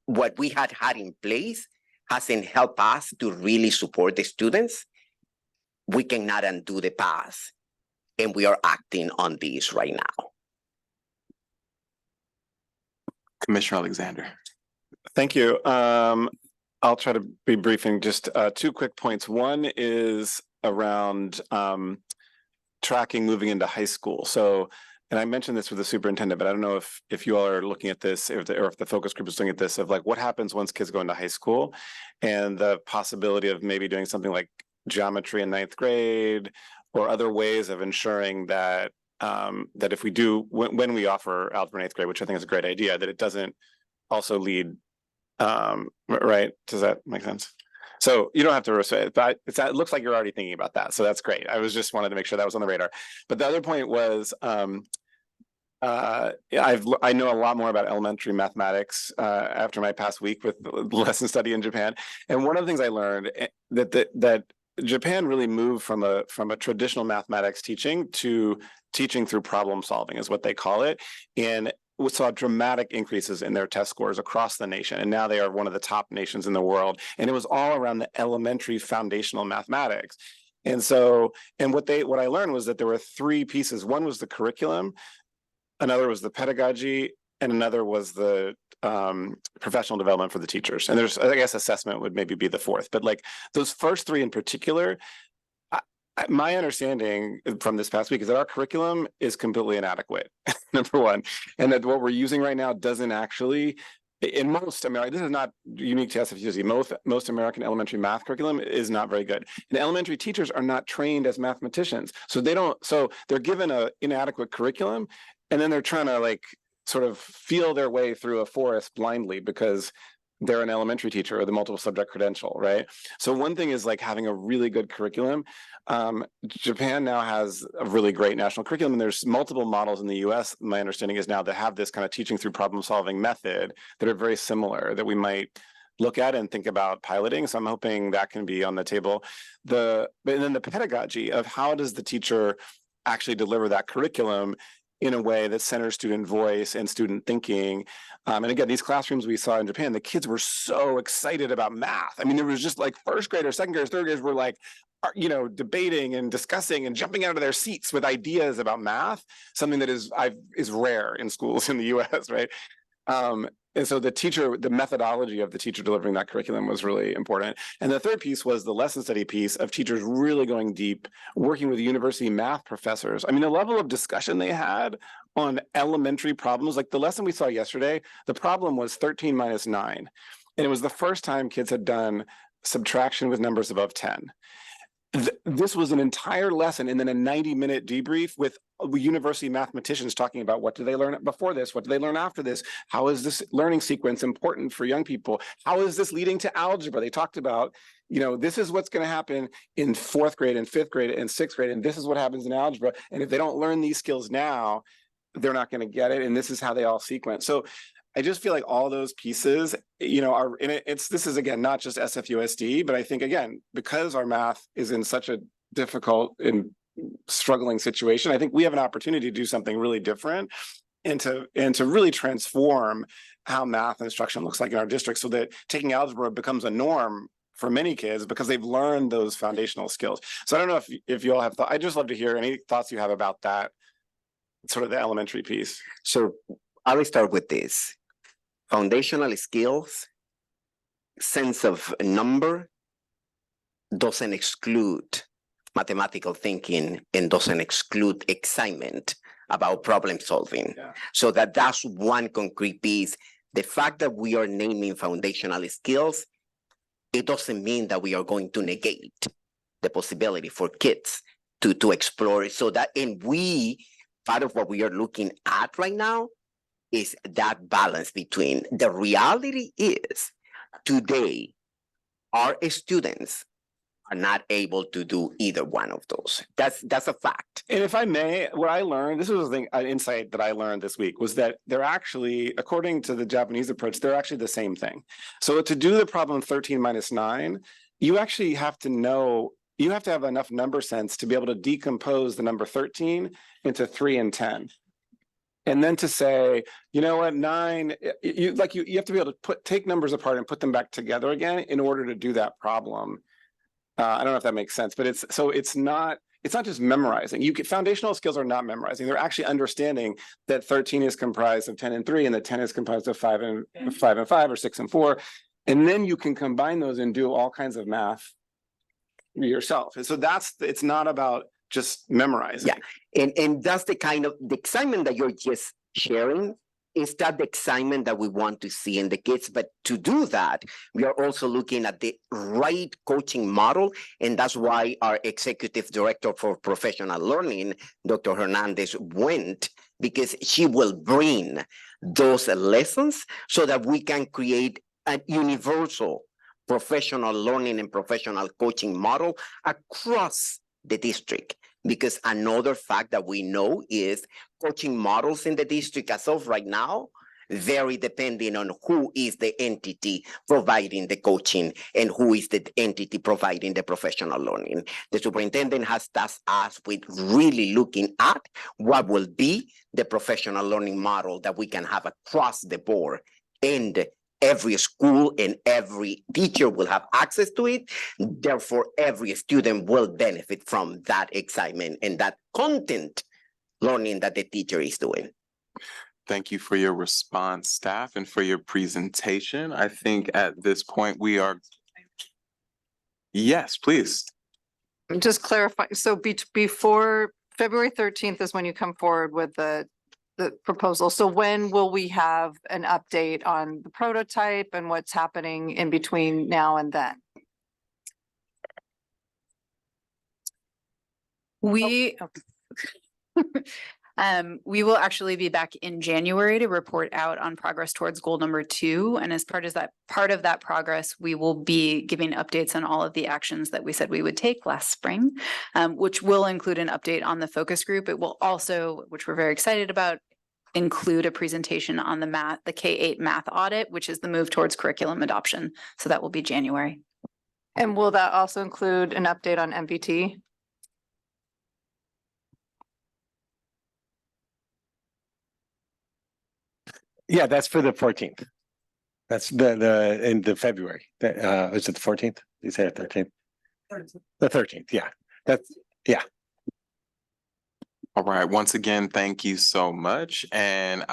what we had in place hasn't helped us to really support the students. We cannot undo the past. And we are acting on this right now.
Commissioner Alexander.
Thank you. I'll try to be briefing. Just 2 quick points. One is around tracking moving into high school. So, and I mentioned this with the superintendent, but I don't know if you all are looking at this, or if the focus group is looking at this, of like what happens once kids go into high school, and the possibility of maybe doing something like geometry in 9th grade, or other ways of ensuring that that if we do, when we offer algebra in 8th grade, which I think is a great idea, that it doesn't also lead, right? Does that make sense? So you don't have to respect, but it looks like you're already thinking about that. So that's great. I was just wanted to make sure that was on the radar. But the other point was, I know a lot more about elementary mathematics after my past week with lesson study in Japan. And one of the things I learned that Japan really moved from a traditional mathematics teaching to teaching through problem solving, is what they call it. And we saw dramatic increases in their test scores across the nation. And now they are one of the top nations in the world. And it was all around the elementary foundational mathematics. And so, and what I learned was that there were 3 pieces. One was the curriculum, another was the pedagogy, and another was the professional development for the teachers. And there's, I guess, assessment would maybe be the 4th, but like those first 3 in particular, My understanding from this past week is that our curriculum is completely inadequate, number one. And that what we're using right now doesn't actually, in most American, this is not unique to SFUSD, most American elementary math curriculum is not very good. And elementary teachers are not trained as mathematicians. So they're given a inadequate curriculum, and then they're trying to like sort of feel their way through a forest blindly because they're an elementary teacher or the multiple subject credential, right? So one thing is like having a really good curriculum. Japan now has a really great national curriculum, and there's multiple models in the US, my understanding is now, that have this kind of teaching through problem solving method that are very similar that we might look at and think about piloting. So I'm hoping that can be on the table. And then the pedagogy of how does the teacher actually deliver that curriculum in a way that centers student voice and student thinking. And again, these classrooms we saw in Japan, the kids were so excited about math. I mean, there was just like first graders, second graders, third graders were like, debating and discussing and jumping out of their seats with ideas about math, something that is rare in schools in the US, right? And so the methodology of the teacher delivering that curriculum was really important. And the third piece was the lesson study piece of teachers really going deep, working with university math professors. I mean, the level of discussion they had on elementary problems, like the lesson we saw yesterday, the problem was 13 minus 9. And it was the first time kids had done subtraction with numbers above 10. This was an entire lesson and then a 90-minute debrief with university mathematicians talking about what did they learn before this, what did they learn after this, how is this learning sequence important for young people, how is this leading to algebra. They talked about, this is what's going to happen in 4th grade and 5th grade and 6th grade, and this is what happens in algebra, and if they don't learn these skills now, they're not going to get it, and this is how they all sequence. So I just feel like all those pieces, are in it. This is, again, not just SFUSD, but I think, again, because our math is in such a difficult and struggling situation, I think we have an opportunity to do something really different and to really transform how math instruction looks like in our district, so that taking algebra becomes a norm for many kids because they've learned those foundational skills. So I don't know if you all have thought, I'd just love to hear any thoughts you have about that, sort of the elementary piece.
So I'll start with this. Foundational skills, sense of number, doesn't exclude mathematical thinking and doesn't exclude excitement about problem solving.
Yeah.
So that's one concrete piece. The fact that we are naming foundational skills, it doesn't mean that we are going to negate the possibility for kids to explore it. So that, and part of what we are looking at right now is that balance between the reality is today, our students are not able to do either one of those. That's a fact.
And if I may, what I learned, this was an insight that I learned this week, was that they're actually, according to the Japanese approach, they're actually the same thing. So to do the problem 13 minus 9, you actually have to know, you have to have enough number sense to be able to decompose the number 13 into 3 and 10. And then to say, you know what, 9, you have to be able to take numbers apart and put them back together again in order to do that problem. I don't know if that makes sense, but it's not just memorizing. Foundational skills are not memorizing. They're actually understanding that 13 is comprised of 10 and 3, and that 10 is comprised of 5 and 5, or 6 and 4. And then you can combine those and do all kinds of math yourself. And so it's not about just memorizing.
Yeah, and that's the kind of the excitement that you're just sharing. Is that the excitement that we want to see in the kids? But to do that, we are also looking at the right coaching model. And that's why our executive director for professional learning, Dr. Hernandez, went, because she will bring those lessons so that we can create a universal professional learning and professional coaching model across the district. Because another fact that we know is coaching models in the district as of right now vary depending on who is the entity providing the coaching and who is the entity providing the professional learning. The superintendent has tasked us with really looking at what will be the professional learning model that we can have across the board, and every school and every teacher will have access to it. Therefore, every student will benefit from that excitement and that content learning that the teacher is doing.
Thank you for your response, staff, and for your presentation. I think at this point we are. Yes, please.
Just clarify, so before February 13th is when you come forward with the proposal. So when will we have an update on the prototype and what's happening in between now and then?
We we will actually be back in January to report out on progress towards goal number 2. And as part of that progress, we will be giving updates on all of the actions that we said we would take last spring, which will include an update on the focus group. It will also, which we're very excited about, include a presentation on the K-8 math audit, which is the move towards curriculum adoption. So that will be January.
And will that also include an update on MBT?
Yeah, that's for the 14th. That's in the February. Is it the 14th? You say the 13th? The 13th, yeah. Yeah.
All right, once again, thank you so much. And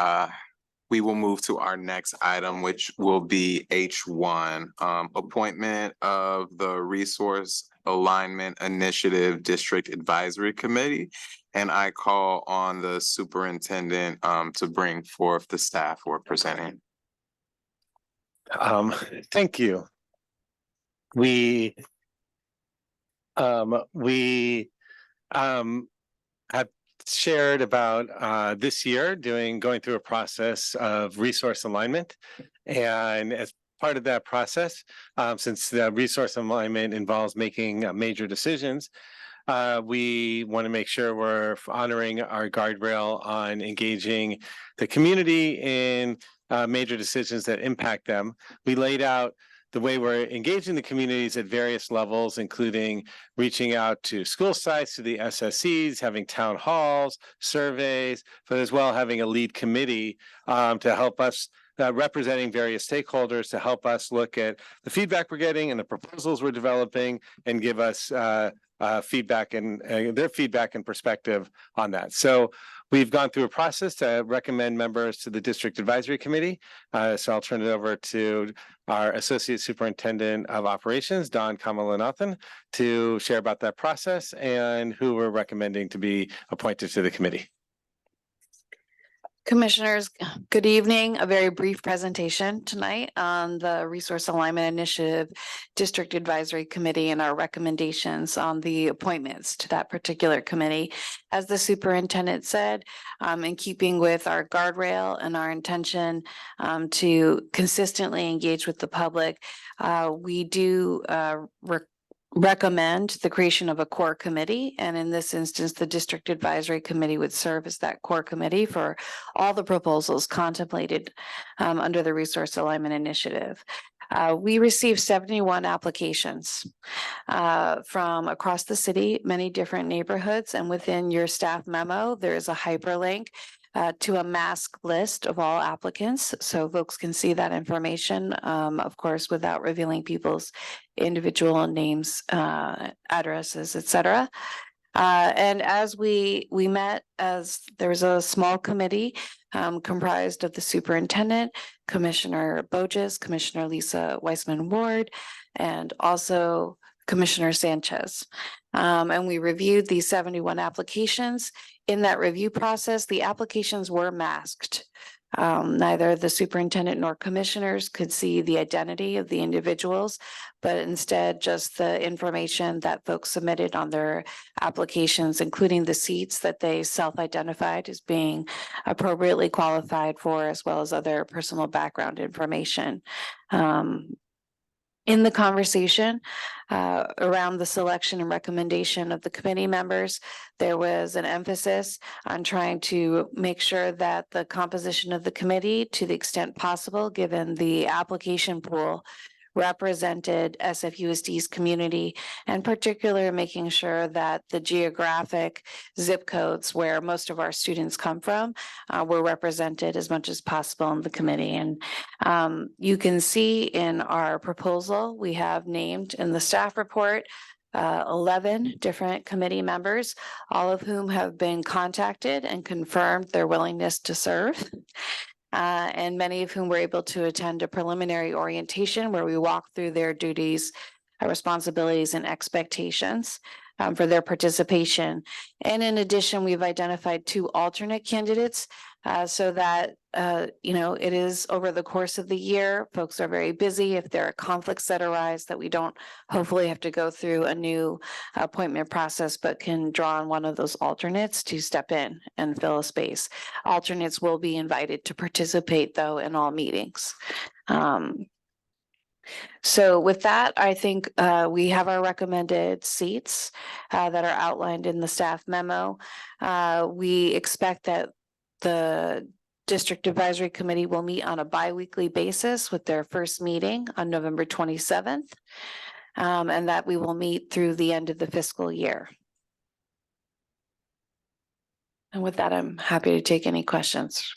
we will move to our next item, which will be H1, appointment of the Resource Alignment Initiative District Advisory Committee. And I call on the superintendent to bring forth the staff who are presenting.
Thank you. We have shared about this year going through a process of resource alignment. And as part of that process, since the resource alignment involves making major decisions, we want to make sure we're honoring our guardrail on engaging the community in major decisions that impact them. We laid out the way we're engaging the communities at various levels, including reaching out to school sites, to the SSEs, having town halls, surveys, but as well having a lead committee to help us representing various stakeholders to help us look at the feedback we're getting and the proposals we're developing and give us feedback and their feedback and perspective on that. So we've gone through a process to recommend members to the District Advisory Committee. So I'll turn it over to our Associate Superintendent of Operations, Don Kamalanathan, to share about that process and who we're recommending to be appointed to the committee.
Commissioners, good evening. A very brief presentation tonight on the Resource Alignment Initiative District Advisory Committee and our recommendations on the appointments to that particular committee. As the superintendent said, in keeping with our guardrail and our intention to consistently engage with the public, we do recommend the creation of a core committee. And in this instance, the District Advisory Committee would serve as that core committee for all the proposals contemplated under the Resource Alignment Initiative. We received 71 applications from across the city, many different neighborhoods, and within your staff memo, there is a hyperlink to a mask list of all applicants, so folks can see that information, of course, without revealing people's individual names, addresses, etc. And as we met, as there was a small committee comprised of the superintendent, Commissioner Boges, Commissioner Lisa Weissman Ward, and also Commissioner Sanchez. And we reviewed these 71 applications. In that review process, the applications were masked. Neither the superintendent nor commissioners could see the identity of the individuals, but instead just the information that folks submitted on their applications, including the seats that they self-identified as being appropriately qualified for, as well as other personal background information. In the conversation around the selection and recommendation of the committee members, there was an emphasis on trying to make sure that the composition of the committee, to the extent possible, given the application pool, represented SFUSD's community, and particularly making sure that the geographic zip codes where most of our students come from were represented as much as possible in the committee. And you can see in our proposal, we have named in the staff report 11 different committee members, all of whom have been contacted and confirmed their willingness to serve. And many of whom were able to attend a preliminary orientation where we walk through their duties, responsibilities, and expectations. for their participation. And in addition, we've identified 2 alternate candidates so that, it is over the course of the year. Folks are very busy. If there are conflicts that arise, that we don't hopefully have to go through a new appointment process, but can draw on one of those alternates to step in and fill a space. Alternates will be invited to participate, though, in all meetings. So with that, I think we have our recommended seats that are outlined in the staff memo. We expect that the District Advisory Committee will meet on a bi-weekly basis with their first meeting on November 27th, and that we will meet through the end of the fiscal year. And with that, I'm happy to take any questions.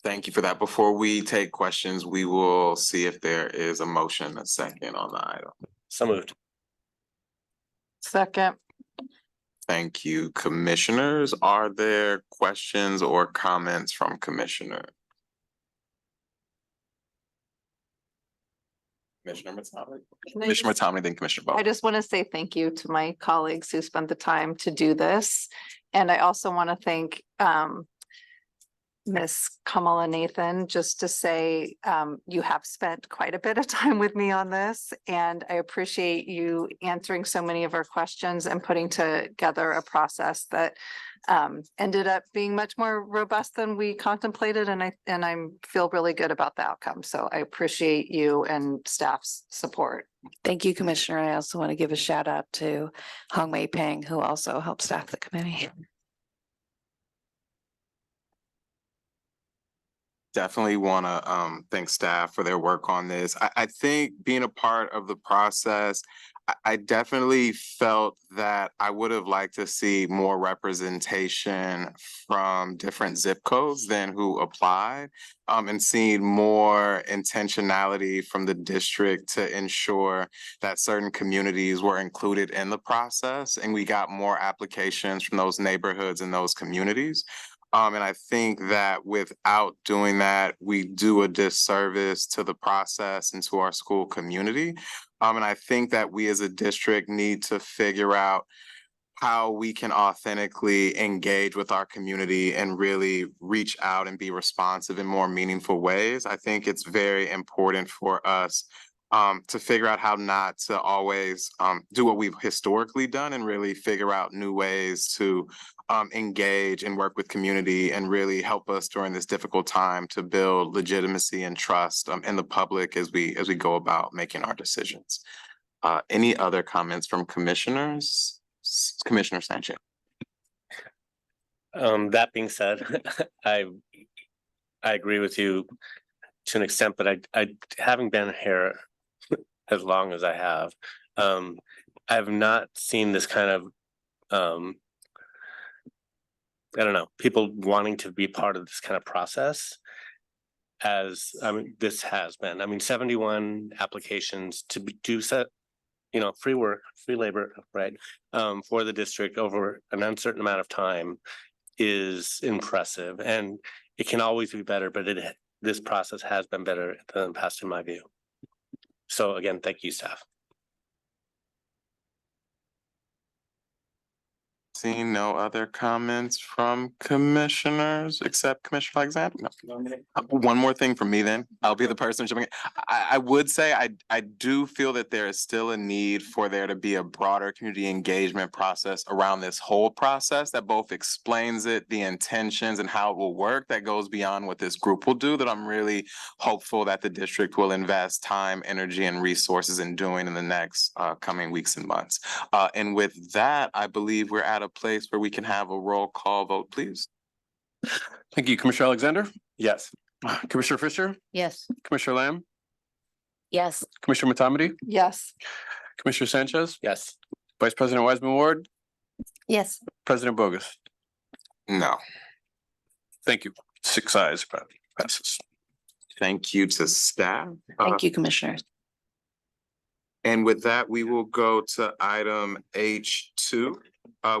Thank you for that. Before we take questions, we will see if there is a motion, a second on the item.
So moved.
Second.
Thank you, commissioners. Are there questions or comments from commissioner? Commissioner Matomedy. Commissioner Matomedy, then Commissioner Bo.
I just want to say thank you to my colleagues who spent the time to do this. And I also want to thank Ms. Kamala Nathan, just to say, you have spent quite a bit of time with me on this, and I appreciate you answering so many of our questions and putting together a process that ended up being much more robust than we contemplated, and I feel really good about the outcome. So I appreciate you and staff's support.
Thank you, Commissioner. I also want to give a shout out to Hong Mei Peng, who also helped staff the committee.
Definitely want to thank staff for their work on this. I think being a part of the process, I definitely felt that I would have liked to see more representation from different zip codes than who applied, and seeing more intentionality from the district to ensure that certain communities were included in the process, and we got more applications from those neighborhoods and those communities. And I think that without doing that, we do a disservice to the process and to our school community. And I think that we as a district need to figure out how we can authentically engage with our community and really reach out and be responsive in more meaningful ways. I think it's very important for us to figure out how not to always do what we've historically done, and really figure out new ways to engage and work with community and really help us during this difficult time to build legitimacy and trust in the public as we go about making our decisions. Any other comments from commissioners? Commissioner Sanchez.
That being said, I agree with you to an extent, but I having been here as long as I have not seen this kind of I don't know, people wanting to be part of this kind of process as, this has been, 71 applications to do set, free work, free labor, right? For the district over an uncertain amount of time is impressive, and it can always be better, but this process has been better than the past in my view. So again, thank you, staff.
Seeing no other comments from commissioners except Commissioner Alexander. No. One more thing from me then. I'll be the person jumping in. I would say I do feel that there is still a need for there to be a broader community engagement process around this whole process that both explains it, the intentions, and how it will work, that goes beyond what this group will do, that I'm really hopeful that the district will invest time, energy, and resources in doing in the next coming weeks and months. And with that, I believe we're at a place where we can have a roll call vote, please.
Thank you, Commissioner Alexander.
Yes.
Commissioner Fisher,
Yes.
Commissioner Lamb,
Yes.
Commissioner Matomedy,
Yes.
Commissioner Sanchez,
Yes.
Vice President Wiseman Ward,
Yes.
President Bogus.
No.
Thank you. 6 ayes, passes.
Thank you to staff.
Thank you, commissioners.
And with that, we will go to item H2,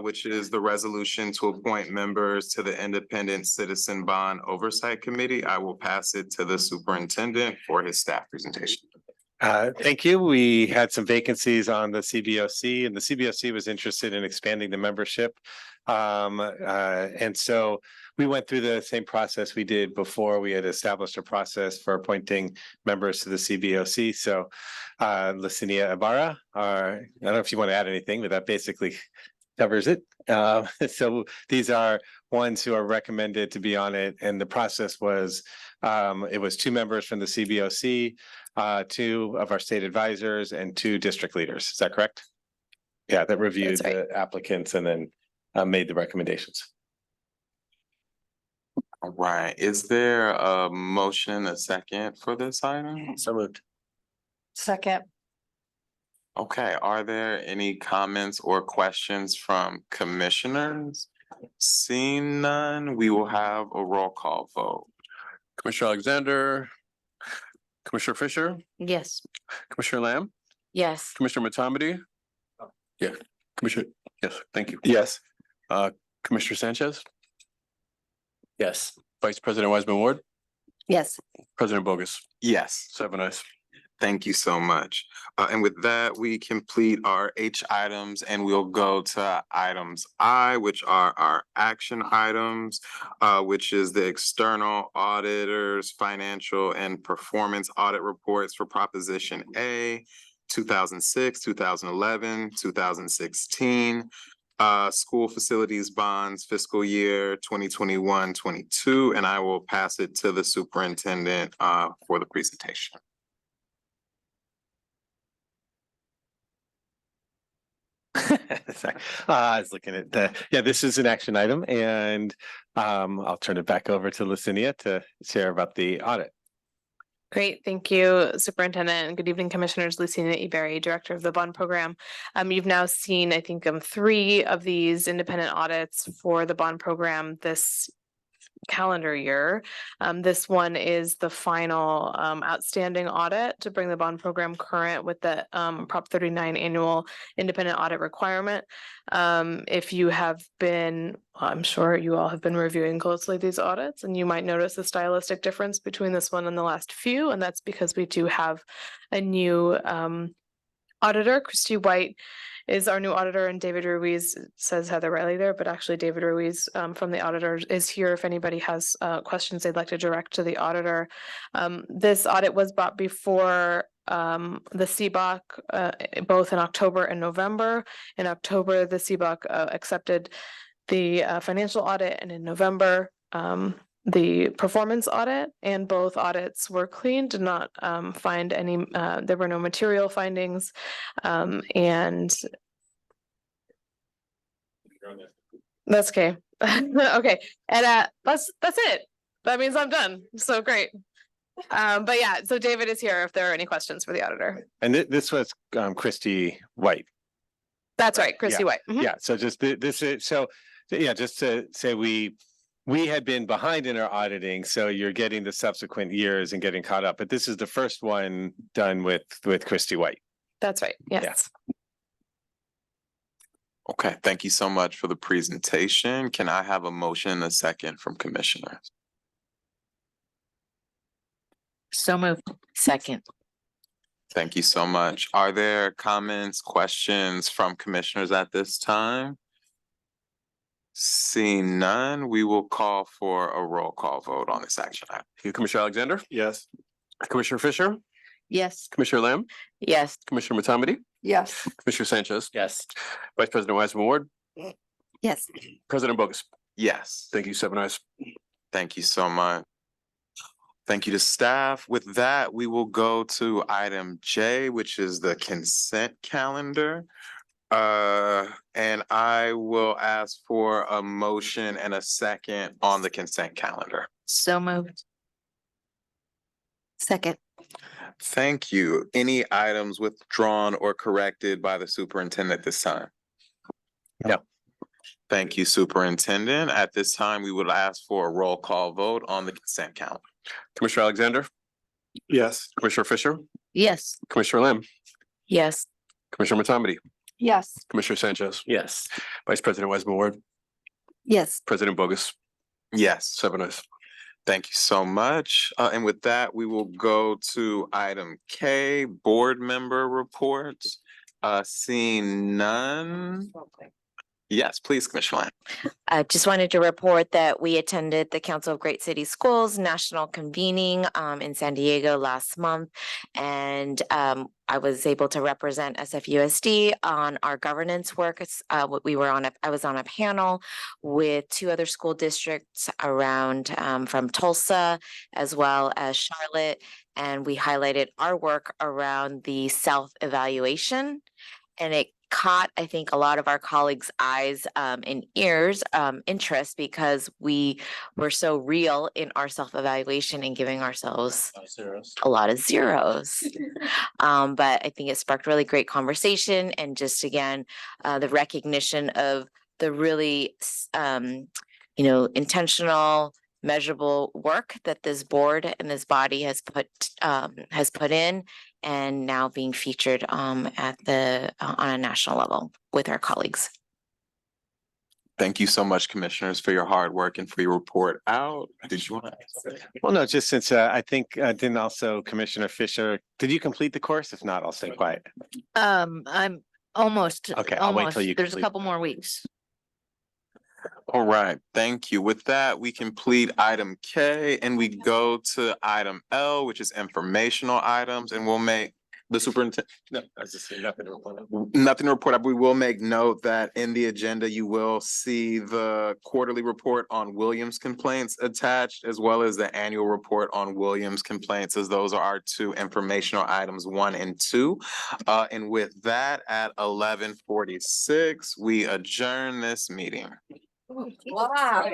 which is the resolution to appoint members to the Independent Citizen Bond Oversight Committee. I will pass it to the superintendent for his staff presentation.
Thank you. We had some vacancies on the CBOC and the CBOC was interested in expanding the membership. And so we went through the same process we did before. We had established a process for appointing members to the CBOC. So Licinia Ibarra, I don't know if you want to add anything, but that basically covers it. So these are ones who are recommended to be on it. And the process was, it was 2 members from the CBOC, 2 of our state advisors and 2 district leaders. Is that correct? Yeah, that reviewed the applicants and then made the recommendations.
All right, is there a motion, a second for this item?
So moved.
Second.
Okay, are there any comments or questions from commissioners? Seeing none, we will have a roll call vote.
Commissioner Alexander, Commissioner Fisher,
Yes.
Commissioner Lamb,
Yes.
Commissioner Matomedy. Yeah, Commissioner, yes, thank you.
Yes.
Commissioner Sanchez,
Yes.
Vice President Wiseman Ward,
Yes.
President Bogus,
Yes.
7 ayes.
Thank you so much. And with that, we complete our H items and we'll go to items I, which are our action items, which is the external auditors, financial and performance audit reports for Proposition A, 2006, 2011, 2016. School facilities bonds fiscal year 2021-22, and I will pass it to the superintendent for the presentation.
Sorry. I was looking at this is an action item and I'll turn it back over to Licinia to share about the audit.
Great, thank you, Superintendent, and good evening, Commissioners. Lucina Iberri, Director of the Bond Program. You've now seen, I think, 3 of these independent audits for the bond program this calendar year. This one is the final outstanding audit to bring the bond program current with the Prop 39 annual independent audit requirement. If you have been, I'm sure you all have been reviewing closely these audits, and you might notice a stylistic difference between this one and the last few, and that's because we do have a new auditor. Christy White is our new auditor, and David Ruiz, says Heather Riley there, but actually David Ruiz from the auditors is here if anybody has questions they'd like to direct to the auditor. This audit was brought before the CBOC both in October and November. In October, the CBOC accepted the financial audit, and in November, the performance audit, and both audits were clean, did not find any, there were no material findings. And that's okay. Okay, and that's it. That means I'm done. So great. But yeah, so David is here if there are any questions for the auditor.
And this was Christy White.
That's right, Christy White. Mhm.
Yeah, so just this is just to say we had been behind in our auditing, so you're getting the subsequent years and getting caught up, but this is the first one done with Christy White.
That's right, yes.
Okay, thank you so much for the presentation. Can I have a motion and a second from commissioners?
So moved. Second.
Thank you so much. Are there comments, questions from commissioners at this time? Seeing none, we will call for a roll call vote on this action item.
Commissioner Alexander,
Yes.
Commissioner Fisher,
Yes.
Commissioner Lamb,
Yes.
Commissioner Matomedy,
Yes.
Commissioner Sanchez,
Yes.
Vice President Wiseman Ward,
Yes.
President Bogus.
Yes.
Thank you, 7 ayes.
Thank you so much. Thank you to staff. With that, we will go to item J, which is the consent calendar. And I will ask for a motion and a second on the consent calendar.
So moved.
Second.
Thank you. Any items withdrawn or corrected by the superintendent this time?
No.
Thank you, Superintendent. At this time, we would ask for a roll call vote on the consent calendar.
Commissioner Alexander,
Yes.
Commissioner Fisher,
Yes.
Commissioner Lamb,
Yes.
Commissioner Matomedy,
Yes.
Commissioner Sanchez,
Yes.
Vice President Wiseman Ward,
Yes.
President Bogus,
Yes.
7 ayes.
Thank you so much. And with that, we will go to item K, board member reports. Seeing none. Yes, please, Commissioner Lamb.
I just wanted to report that we attended the Council of Great City Schools national convening in San Diego last month. And I was able to represent SFUSD on our governance work. I was on a panel with 2 other school districts around from Tulsa as well as Charlotte. And we highlighted our work around the self-evaluation. And it caught, I think, a lot of our colleagues' eyes and ears interest because we were so real in our self-evaluation and giving ourselves a lot of zeros. But I think it sparked really great conversation and just again, the recognition of the really intentional, measurable work that this board and this body has put in and now being featured on a national level with our colleagues.
Thank you so much, commissioners, for your hard work and for your report out. Did you want to?
Well, no, just since I think didn't also Commissioner Fisher, did you complete the course? If not, I'll stay quiet.
I'm almost.
Okay, I'll wait till you
There's a
complete.
couple more weeks.
All right, thank you. With that, we complete item K and we go to item L, which is informational items, and we'll make the superintendent. No, I was just saying nothing to report. Nothing to report. We will make note that in the agenda, you will see the quarterly report on Williams complaints attached, as well as the annual report on Williams complaints, as those are our 2 informational items, 1 and 2. And with that, at 11:46, we adjourn this meeting.
Wow.